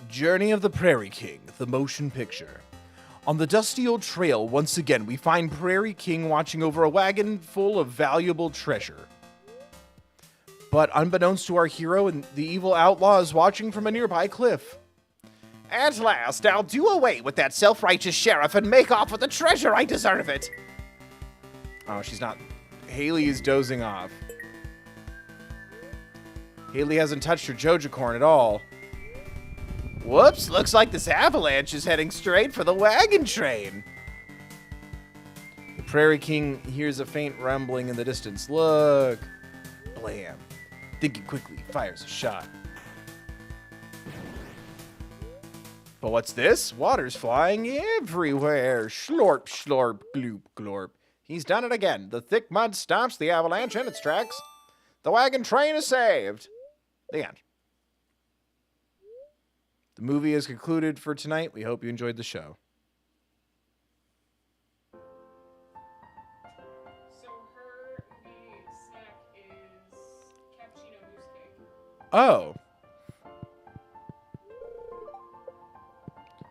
Journey of the Prairie King, the motion picture. On the dusty old trail, once again, we find Prairie King watching over a wagon full of valuable treasure. But unbeknownst to our hero, and the evil outlaw is watching from a nearby cliff. At last, I'll do away with that self-righteous sheriff and make off with the treasure. I deserve it. Oh, she's not. Haley is dozing off. Haley hasn't touched her Joja corn at all. Whoops, looks like this avalanche is heading straight for the wagon train. The Prairie King hears a faint rumbling in the distance. Look. Blam. Thinking quickly, fires a shot. But what's this? Water's flying everywhere. Slorp, slorp, gloop, glorp. He's done it again. The thick mud stops the avalanche in its tracks. The wagon train is saved. The end. The movie is concluded for tonight. We hope you enjoyed the show. So her main snack is cappuccino mousse cake. Oh.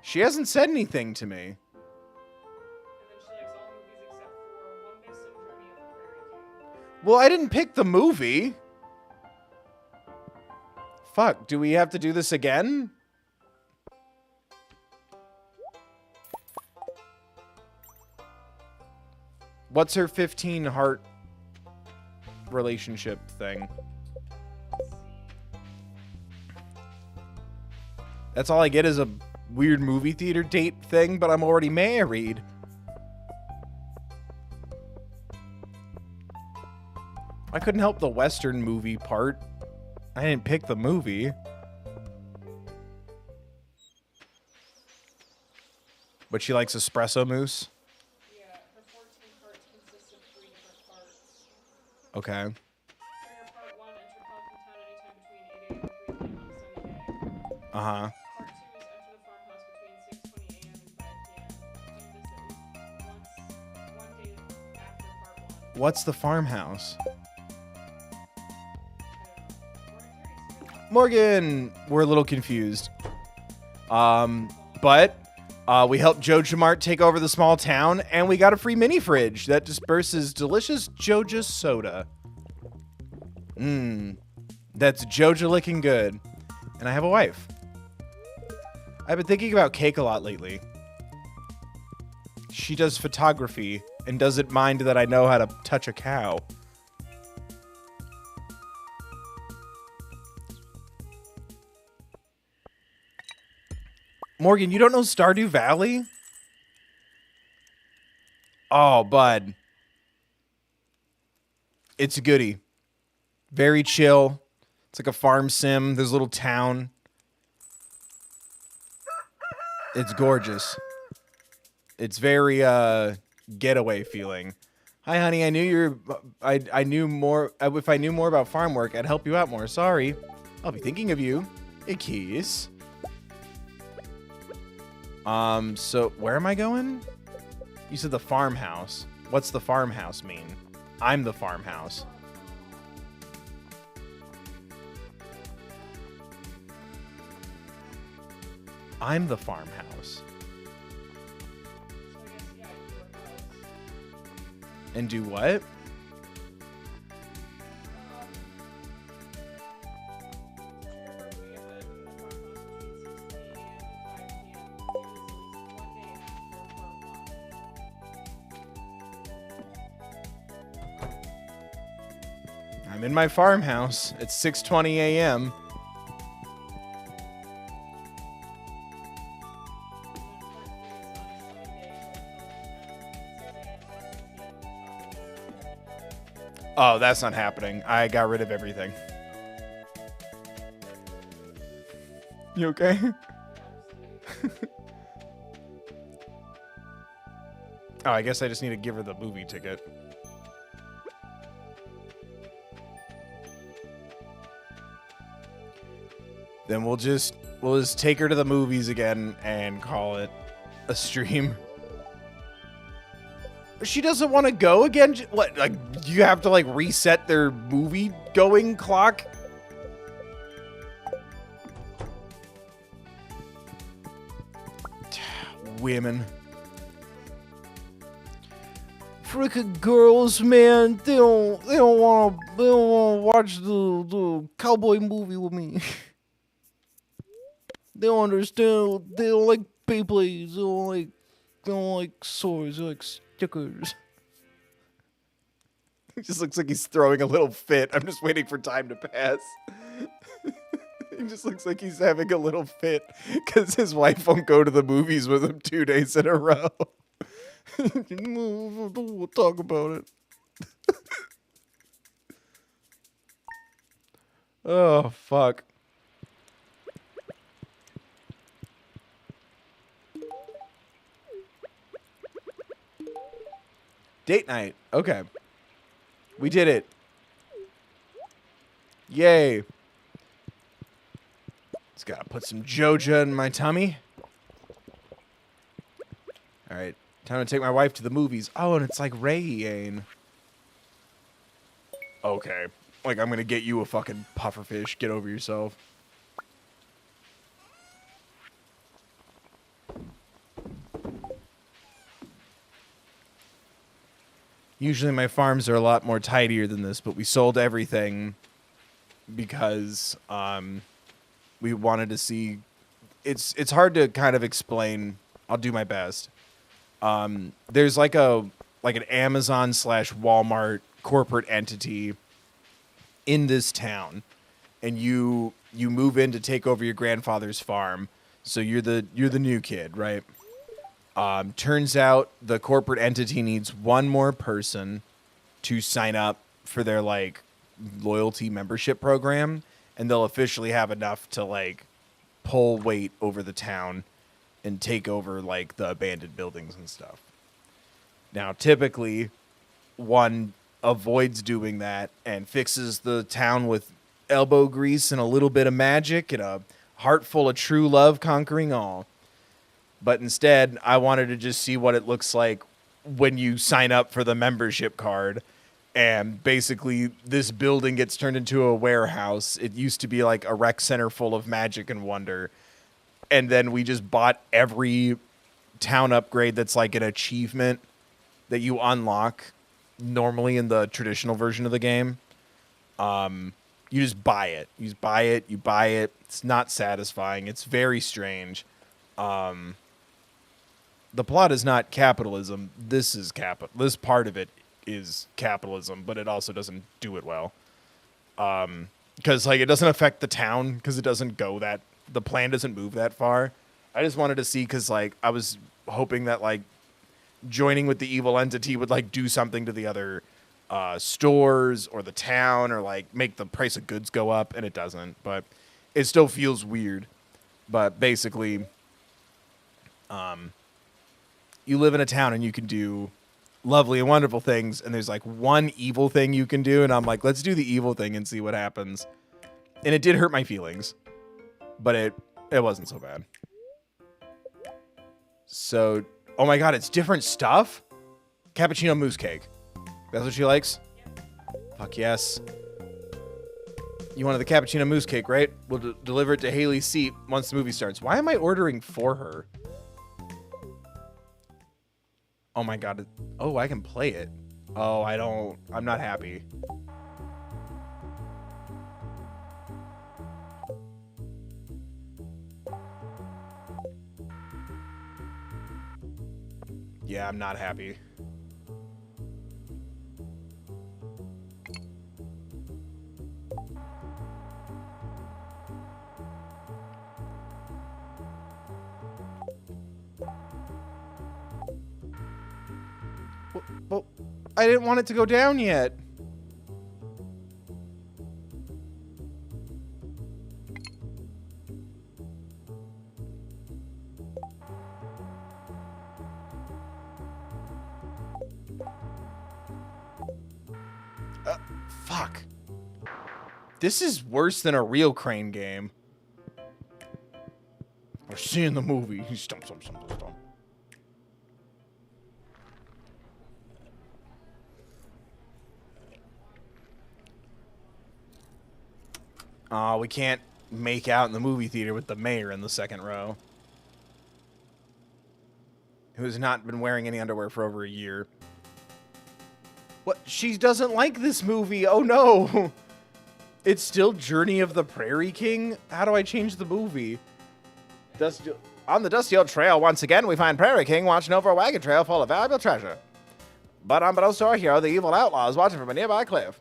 She hasn't said anything to me. And then she likes all movies except for One Bison Journey of the Prairie King. Well, I didn't pick the movie. Fuck, do we have to do this again? What's her 15 heart relationship thing? Let's see. That's all I get is a weird movie theater date thing, but I'm already married. I couldn't help the Western movie part. I didn't pick the movie. But she likes espresso mousse. Yeah, her 14 parts consist of 3 different parts. Okay. Trigger part 1, enter Pelican Town anytime between 8 a.m. and 3 p.m. on a sunny day. Uh-huh. Part 2 is enter the farmhouse between 6:20 a.m. and 5 p.m. Do this at least one day after part 1. What's the farmhouse? Morgan, Morgan! We're a little confused. But we helped Joja Mart take over the small town, and we got a free mini fridge that disperses delicious Joja soda. That's Joja looking good. And I have a wife. I've been thinking about cake a lot lately. She does photography and doesn't mind that I know how to touch a cow. Morgan, you don't know Stardew Valley? Oh, bud. It's a goodie. Very chill. It's like a farm sim. There's a little town. It's gorgeous. It's very getaway feeling. Hi, honey. I knew you're. I knew more. If I knew more about farm work, I'd help you out more. Sorry. I'll be thinking of you. A kiss. So where am I going? You said the farmhouse. What's the farmhouse mean? I'm the farmhouse. I'm the farmhouse. so I guess, yeah, your house. And do what? I'm in my farmhouse at 6:20 a.m. Oh, that's not happening. I got rid of everything. You okay? Oh, I guess I just need to give her the movie ticket. Then we'll just take her to the movies again and call it a stream. She doesn't want to go again? What, like, you have to, like, reset their movie going clock? Women. Frickin' girls, man, they don't wanna watch the cowboy movie with me. They don't understand. They don't like Beyblades. They don't like swords. They like stickers. He just looks like he's throwing a little fit. I'm just waiting for time to pass. He just looks like he's having a little fit because his wife won't go to the movies with him 2 days in a row. We'll talk about it. Oh, fuck. Date night. Okay. We did it. Yay. Just gotta put some Joja in my tummy. Alright. Time to take my wife to the movies. Oh, and it's like rain. Okay. Like, I'm gonna get you a fucking pufferfish. Get over yourself. Usually my farms are a lot more tidier than this, but we sold everything because we wanted to see. It's hard to kind of explain. I'll do my best. There's like an Amazon / Walmart corporate entity in this town, and you move in to take over your grandfather's farm. So you're the new kid, right? Turns out the corporate entity needs one more person to sign up for their like loyalty membership program, and they'll officially have enough to like pull weight over the town and take over like the abandoned buildings and stuff. Now, typically, one avoids doing that and fixes the town with elbow grease and a little bit of magic and a heart full of true love conquering all. But instead, I wanted to just see what it looks like when you sign up for the membership card. And basically, this building gets turned into a warehouse. It used to be like a rec center full of magic and wonder. And then we just bought every town upgrade that's like an achievement that you unlock normally in the traditional version of the game. You just buy it. You buy it. It's not satisfying. It's very strange. The plot is not capitalism. This is this part of it is capitalism, but it also doesn't do it well. Because like it doesn't affect the town because it doesn't go that the plan doesn't move that far. I just wanted to see because like I was hoping that like joining with the evil entity would like do something to the other stores or the town or like make the price of goods go up, and it doesn't. But it still feels weird. But basically, you live in a town and you can do lovely and wonderful things, and there's like one evil thing you can do, and I'm like, let's do the evil thing and see what happens. And it did hurt my feelings, but it wasn't so bad. So, oh my god, it's different stuff? Cappuccino mousse cake. That's what she likes? Fuck yes. You wanted the cappuccino mousse cake, right? We'll deliver it to Haley's seat once the movie starts. Why am I ordering for her? Oh my god. Oh, I can play it. Oh, I'm not happy. Yeah, I'm not happy. Well, I didn't want it to go down yet. Fuck. This is worse than a real crane game. We're seeing the movie. Stomp, stomp, stomp, stomp. Oh, we can't make out in the movie theater with the mayor in the second row, who has not been wearing any underwear for over a year. What? She doesn't like this movie. Oh, no. It's still Journey of the Prairie King? How do I change the movie? On the dusty old trail, once again, we find Prairie King watching over a wagon trail full of valuable treasure. But unbeknownst to our hero, the evil outlaw is watching from a nearby cliff.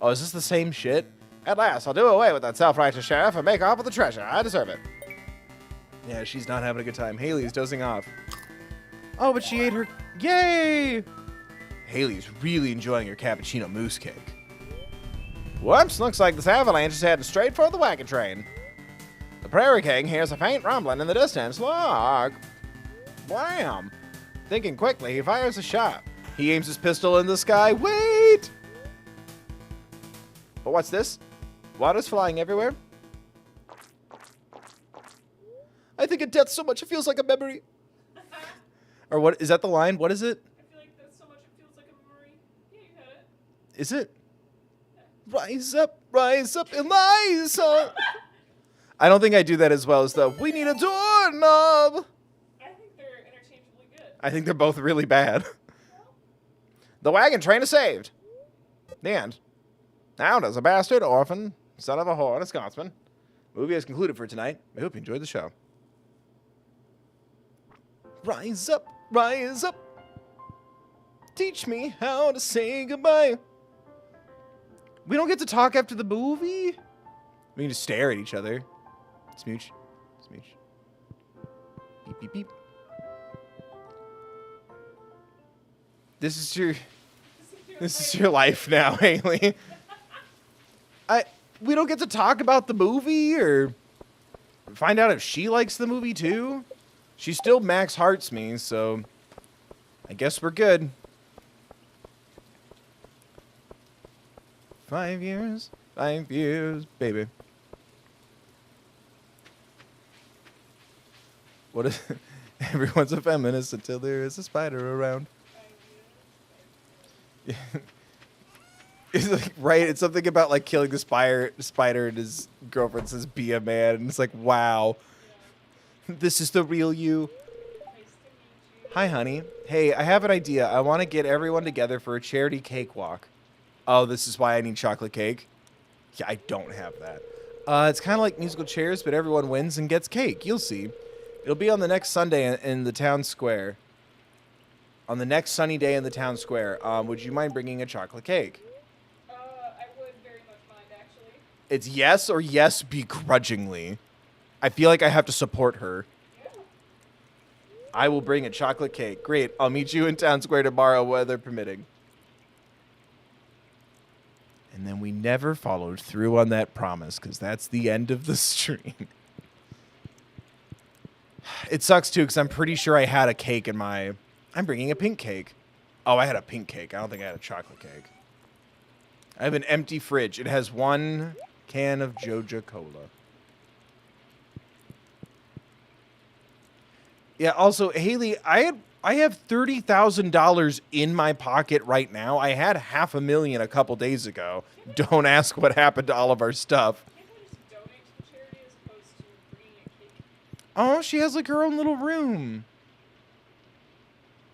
Oh, is this the same shit? At last, I'll do away with that self-righteous sheriff and make off with the treasure. I deserve it. Yeah, she's not having a good time. Haley's dozing off. Oh, but she ate her... Yay! Haley's really enjoying her cappuccino mousse cake. Whoops, looks like this avalanche is heading straight for the wagon train. The Prairie King hears a faint rumbling in the distance. Look! Blam! Thinking quickly, he fires a shot. He aims his pistol in the sky. Wait! But what's this? Water's flying everywhere. I think of death so much it feels like a memory. Or what is that the line? What is it? I feel like that's so much it feels like a memory. Yeah, you had it. Is it? Rise up, Eliza. I don't think I do that as well as the we need a doorknob. I think they're interchangeably good. I think they're both really bad. The wagon train is saved. The end. Now does a bastard, orphan, son of a whore, and a Scotsman. Movie is concluded for tonight. I hope you enjoyed the show. Rise up, rise up. Teach me how to say goodbye. We don't get to talk after the movie? We can just stare at each other. Smooch. Smooch. Beep, beep, beep. This is your life now, Haley. We don't get to talk about the movie or find out if she likes the movie too. She still max hearts me, so I guess we're good. 5 years, baby. What is everyone's a feminist until there is a spider around. It's like, right, it's something about like killing the spider and his girlfriend says be a man, and it's like, wow. This is the real you. Hi, honey. Hey, I have an idea. I want to get everyone together for a charity cakewalk. Oh, this is why I need chocolate cake? Yeah, I don't have that. It's kind of like musical chairs, but everyone wins and gets cake. You'll see. It'll be on the next Sunday in the town square. On the next sunny day in the town square. Would you mind bringing a chocolate cake? I would very much mind, actually. It's yes or yes begrudgingly. I feel like I have to support her. Yeah. I will bring a chocolate cake. Great. I'll meet you in town square tomorrow, weather permitting. And then we never followed through on that promise, because that's the end of the stream. It sucks, too, because I'm pretty sure I had a cake in my... I'm bringing a pink cake. Oh, I had a pink cake. I don't think I had a chocolate cake. I have an empty fridge. It has 1 can of Joja Cola. Yeah, also, Haley, I have $30,000 in my pocket right now. I had $500,000 a couple days ago. Don't ask what happened to all of our stuff. Can't I just donate to the charity as opposed to bringing a cake? Oh, she has like her own little room.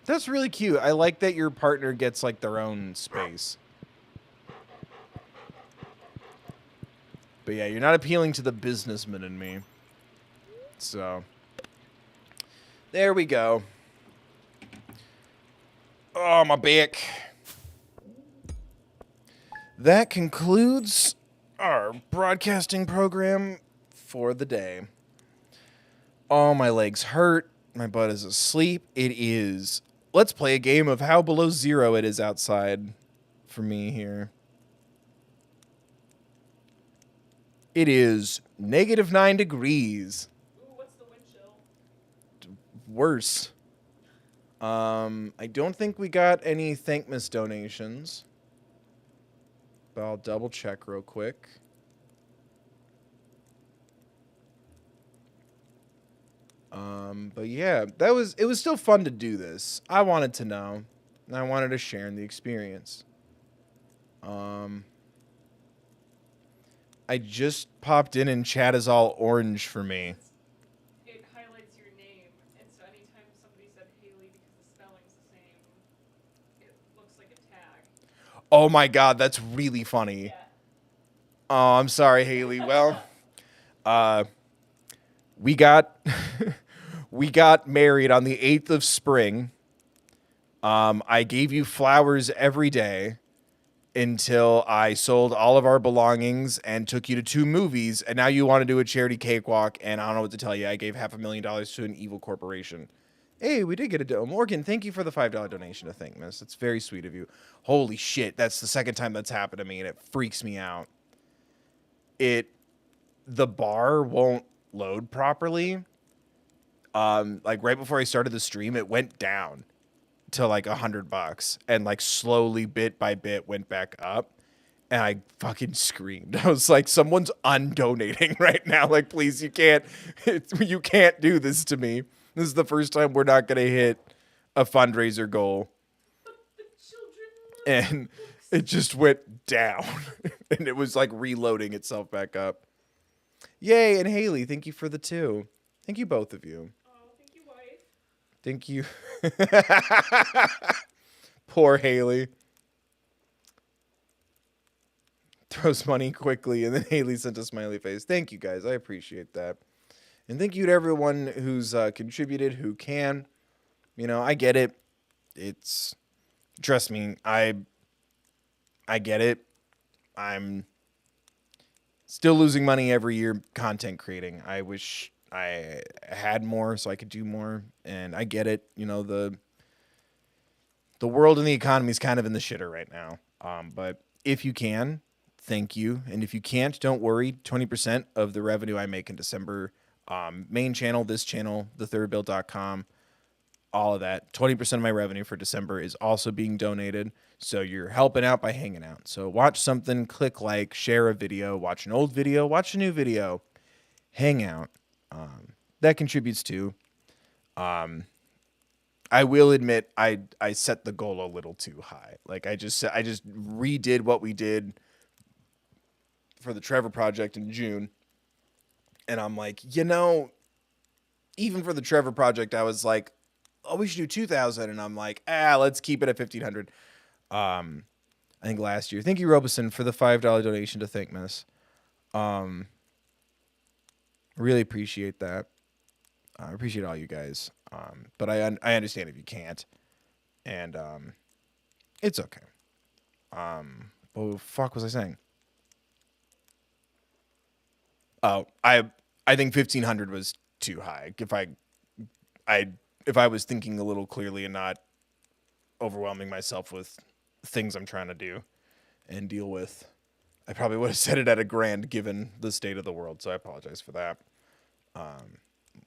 That's really cute. I like that your partner gets like their own space. But yeah, you're not appealing to the businessman in me. So, there we go. Oh, my back. That concludes our broadcasting program for the day. Oh, my legs hurt. My butt is asleep. It is. Let's play a game of how below zero it is outside for me here. It is -9 degrees. Ooh, what's the wind chill? Worse. I don't think we got any Thankmas donations. But I'll double check real quick. But yeah, it was still fun to do this. I wanted to know. And I wanted to share in the experience. I just popped in and chat is all orange for me. It highlights your name, and so anytime somebody said Haley because the spelling's the same, it looks like a tag. Oh my god, that's really funny. Yeah. Oh, I'm sorry, Haley. Well, we got we got married on the 8th of spring. I gave you flowers every day until I sold all of our belongings and took you to 2 movies, and now you want to do a charity cakewalk, and I don't know what to tell you. I gave $500,000 to an evil corporation. Hey, we did get a Morgan, thank you for the $5 donation to Thankmas. It's very sweet of you. Holy shit, that's the second time that's happened to me, and it freaks me out. The bar won't load properly. Like right before I started the stream, it went down to like $100, and like slowly bit by bit went back up, and I fucking screamed. I was like, someone's undonating right now. Like, please, you can't do this to me. This is the first time we're not gonna hit a fundraiser goal. And it just went down. And it was like reloading itself back up. Yay, and Haley, thank you for the 2. Thank you, both of you. Oh, thank you, wife. Thank you. Poor Haley. Throws money quickly, and then Haley sent a smiley face. Thank you, guys. I appreciate that. And thank you to everyone who's contributed, who can. You know, I get it. Trust me, I get it. I'm still losing money every year content creating. I wish I had more so I could do more, and I get it. You know, the world and the economy is kind of in the shitter right now. But if you can, thank you. And if you can't, don't worry. 20% of the revenue I make in December, main channel, this channel, thethirdbill.com, all of that, 20% of my revenue for December is also being donated. So you're helping out by hanging out. So watch something, click like, share a video, watch an old video, watch a new video, hang out. That contributes too. I will admit I set the goal a little too high. Like I just redid what we did for the Trevor project in June, and I'm like, even for the Trevor project, I was like, oh, we should do 2,000, and I'm like, let's keep it at 1,500. I think last year, thank you Robeson for the $5 donation to Thankmas. Really appreciate that. I appreciate all you guys. But I understand if you can't. And it's okay. What the fuck was I saying? Oh, I think 1,500 was too high. If I was thinking a little clearly and not overwhelming myself with things I'm trying to do and deal with, I probably would have set it at $1,000 given the state of the world. So I apologize for that.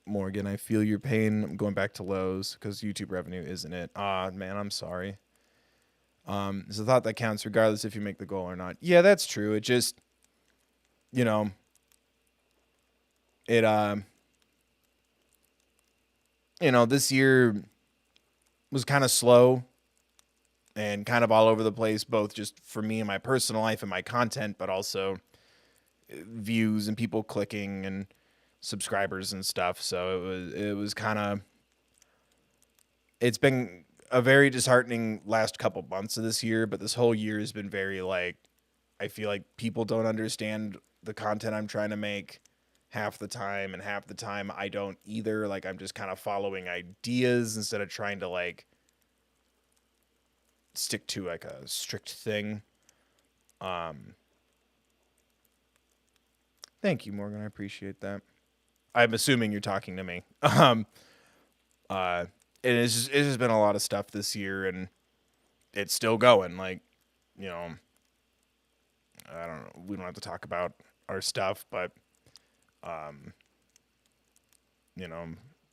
Morgan, I feel your pain. I'm going back to Lowe's because YouTube revenue isn't it. Man, I'm sorry. It's a thought that counts regardless if you make the goal or not. Yeah, that's true. It just, this year was kind of slow and kind of all over the place, both just for me and my personal life and my content, but also views and people clicking and subscribers and stuff. So it was kind of, it's been a very disheartening last couple months of this year, but this whole year has been very I feel like people don't understand the content I'm trying to make half the time, and half the time I don't either. Like I'm just kind of following ideas instead of trying to stick to a strict thing. Thank you, Morgan. I appreciate that. I'm assuming you're talking to me. It's just been a lot of stuff this year, and it's still going. I don't know. We don't have to talk about our stuff, but,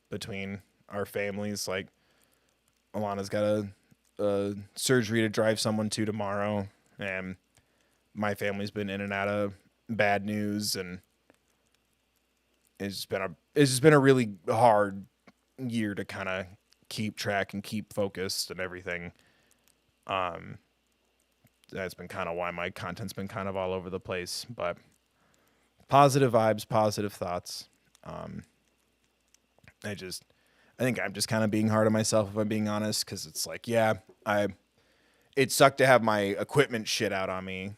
between our families, Alana's got a surgery to drive someone to tomorrow, and my family's been in and out of bad news, and it's just been a really hard year to kind of keep track and keep focused and everything. That's been kind of why my content's been kind of all over the place, but positive vibes, positive thoughts. I think I'm just kind of being hard on myself, if I'm being honest, because it's it sucked to have my equipment shit out on me.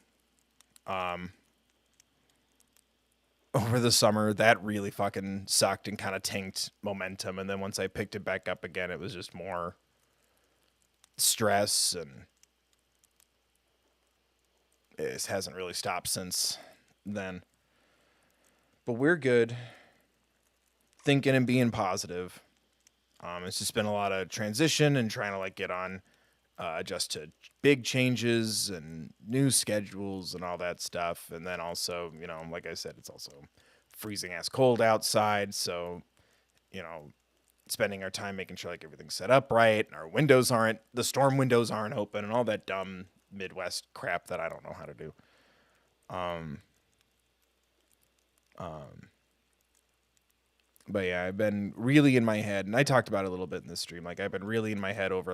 Over the summer, that really fucking sucked and kind of tanked momentum. And then once I picked it back up again, it was just more stress, and it hasn't really stopped since then. But we're good. Thinking and being positive. It's just been a lot of transition and trying to get on, adjust to big changes and new schedules and all that stuff. And then also, like I said, it's also freezing ass cold outside. So, spending our time making sure everything's set up right, and the storm windows aren't open, and all that dumb Midwest crap that I don't know how to do. But yeah, I've been really in my head, and I talked about it a little bit in this stream. I've been really in my head over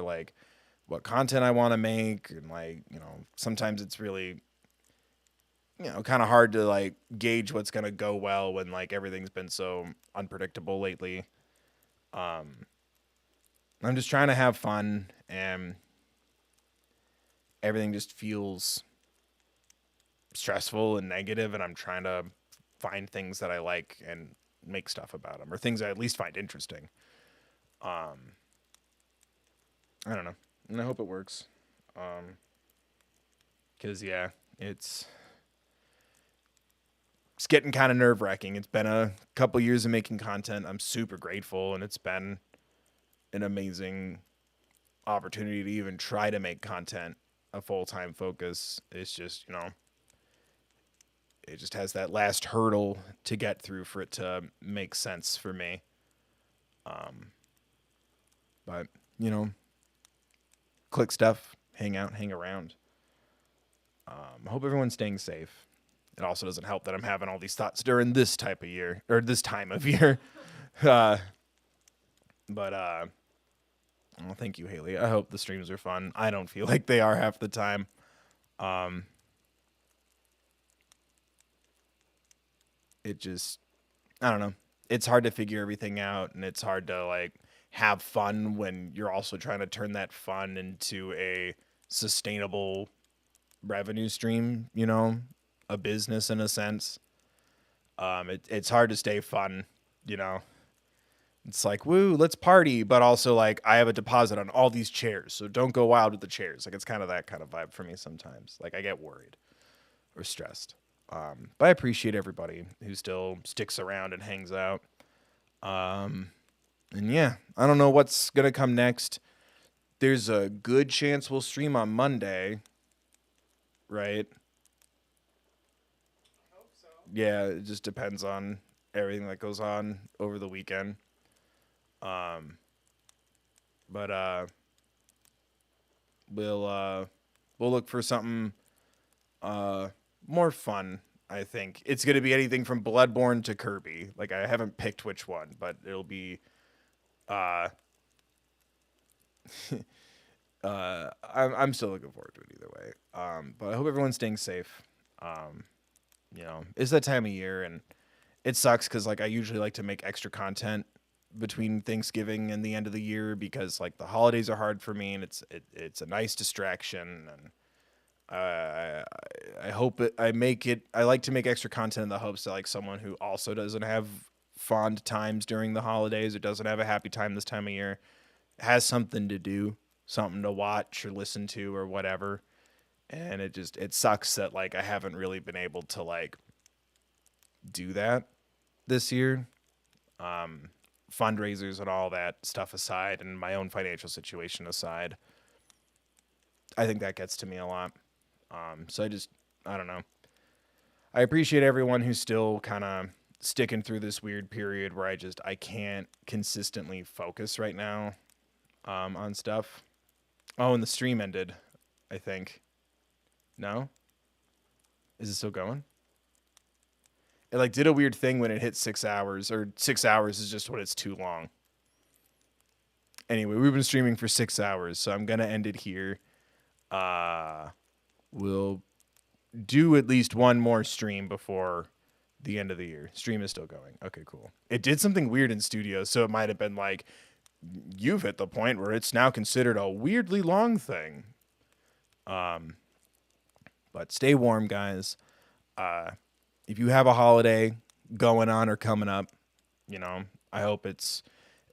what content I want to make, and sometimes it's really, kind of hard to gauge what's gonna go well when everything's been so unpredictable lately. I'm just trying to have fun, and everything just feels stressful and negative, and I'm trying to find things that I like and make stuff about them, or things I at least find interesting. I don't know, and I hope it works. Because it's it's getting kind of nerve-wracking. It's been a couple years of making content. I'm super grateful, and it's been an amazing opportunity to even try to make content a full-time focus. It's just, it just has that last hurdle to get through for it to make sense for me. But, click stuff, hang out, hang around. I hope everyone's staying safe. It also doesn't help that I'm having all these thoughts during this type of year, or this time of year. Well, thank you, Haley. I hope the streams are fun. I don't feel like they are half the time. It just, I don't know. It's hard to figure everything out, and it's hard to, like, have fun when you're also trying to turn that fun into a sustainable revenue stream, a business in a sense. It's hard to stay fun, It's like, woo, let's party, but also like I have a deposit on all these chairs, so don't go wild with the chairs. Like it's kind of that kind of vibe for me sometimes. Like I get worried or stressed. But I appreciate everybody who still sticks around and hangs out. And yeah, I don't know what's gonna come next. There's a good chance we'll stream on Monday, right? I hope so. Yeah, it just depends on everything that goes on over the weekend. But we'll look for something more fun. I think it's gonna be anything from Bloodborne to Kirby. Like I haven't picked which one, but it'll be I'm still looking forward to it either way. But I hope everyone's staying safe. It's that time of year, and it sucks because like I usually like to make extra content between Thanksgiving and the end of the year because like the holidays are hard for me, and it's a nice distraction, and I hope I make it. I like to make extra content in the hopes that like someone who also doesn't have fond times during the holidays or doesn't have a happy time this time of year has something to do, something to watch or listen to or whatever. And it sucks that like I haven't really been able to like do that this year. Fundraisers and all that stuff aside, and my own financial situation aside, I think that gets to me a lot. So I don't know. I appreciate everyone who's still kind of sticking through this weird period where I can't consistently focus right now on stuff. Oh, and the stream ended, I think. No? Is it still going? It like did a weird thing when it hit 6 hours, or 6 hours is just when it's too long. Anyway, we've been streaming for 6 hours, so I'm gonna end it here. We'll do at least one more stream before the end of the year. Stream is still going. Okay, cool. It did something weird in studio, so it might have been like, you've hit the point where it's now considered a weirdly long thing. But stay warm, guys. If you have a holiday going on or coming up, I hope it's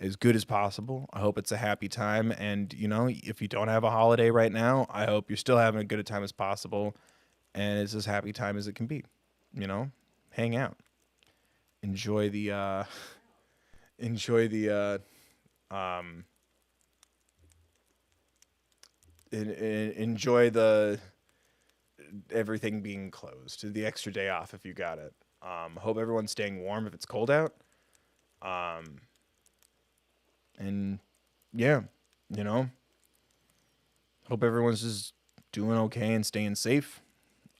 as good as possible. I hope it's a happy time. And, if you don't have a holiday right now, I hope you're still having as good a time as possible. And it's as happy time as it can be. Hang out. Enjoy the everything being closed, the extra day off if you got it. Hope everyone's staying warm if it's cold out. And yeah, hope everyone's just doing okay and staying safe.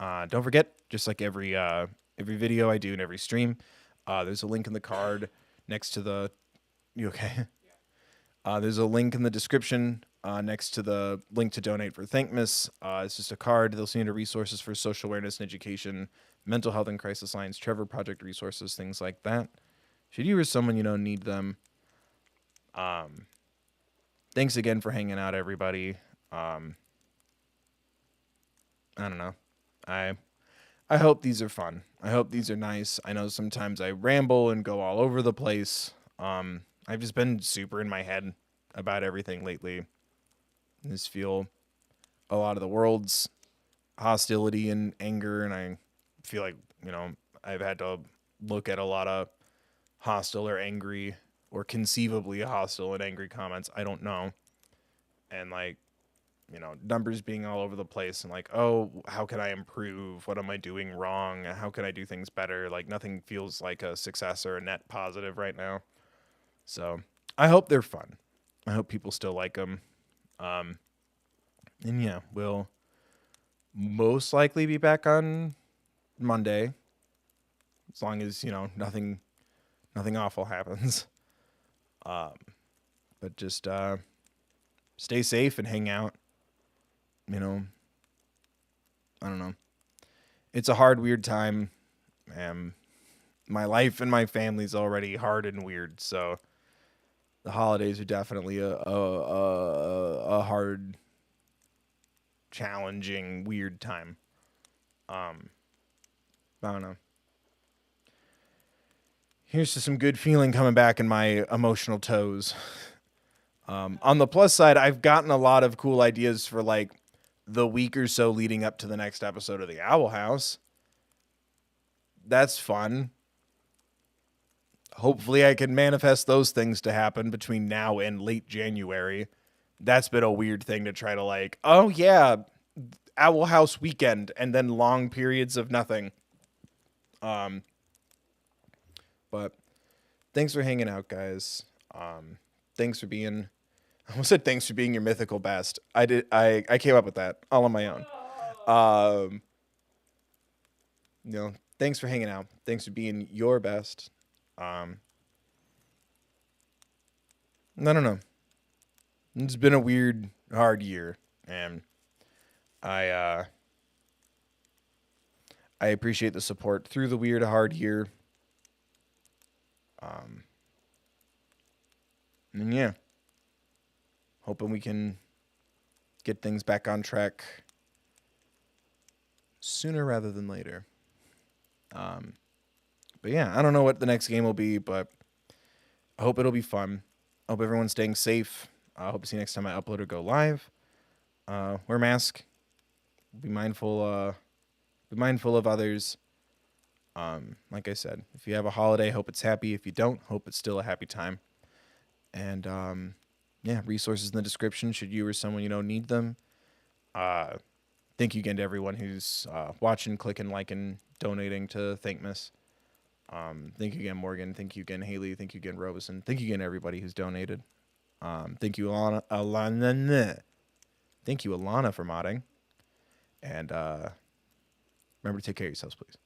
Don't forget, just like every video I do and every stream, there's a link in the card next to the. You okay? Yeah. There's a link in the description next to the link to donate for Thankmas. It's just a card. They'll see into resources for social awareness and education, mental health and crisis lines, Trevor Project resources, things like that. Should you or someone need them. Thanks again for hanging out, everybody. I don't know. I hope these are fun. I hope these are nice. I know sometimes I ramble and go all over the place. I've just been super in my head about everything lately. I just feel a lot of the world's hostility and anger, and I feel like, I've had to look at a lot of hostile or angry or conceivably hostile and angry comments. I don't know. And like, you know, numbers being all over the place and like, oh, how can I improve? What am I doing wrong? How can I do things better? Like nothing feels like a success or a net positive right now. So I hope they're fun. I hope people still like them. And yeah, we'll most likely be back on Monday, as long as, you know, nothing awful happens. But just stay safe and hang out. You know, I don't know. It's a hard, weird time. My life and my family's already hard and weird, so the holidays are definitely a hard, challenging, weird time. I don't know. Here's to some good feeling coming back in my emotional toes. On the plus side, I've gotten a lot of cool ideas for like the week or so leading up to the next episode of the Owl House. That's fun. Hopefully I can manifest those things to happen between now and late January. That's been a weird thing to try to like, oh yeah, Owl House weekend and then long periods of nothing. But thanks for hanging out, guys. Thanks for being I almost said thanks for being your mythical best. I came up with that all on my own. You know, thanks for hanging out. Thanks for being your best. I don't know. It's been a weird, hard year, and I appreciate the support through the weird, hard year. And yeah, hoping we can get things back on track sooner rather than later. But yeah, I don't know what the next game will be, but I hope it'll be fun. I hope everyone's staying safe. I hope to see you next time I upload or go live. Wear a mask. Be mindful of others. Like I said, if you have a holiday, hope it's happy. If you don't, hope it's still a happy time. And yeah, resources in the description should you or someone you know need them. Thank you again to everyone who's watching, clicking, liking, donating to Thankmas. Thank you again, Morgan. Thank you again, Haley. Thank you again, Robeson. Thank you again, everybody who's donated. Thank you, Alana. Thank you, Alana, for modding. And remember to take care of yourselves, please.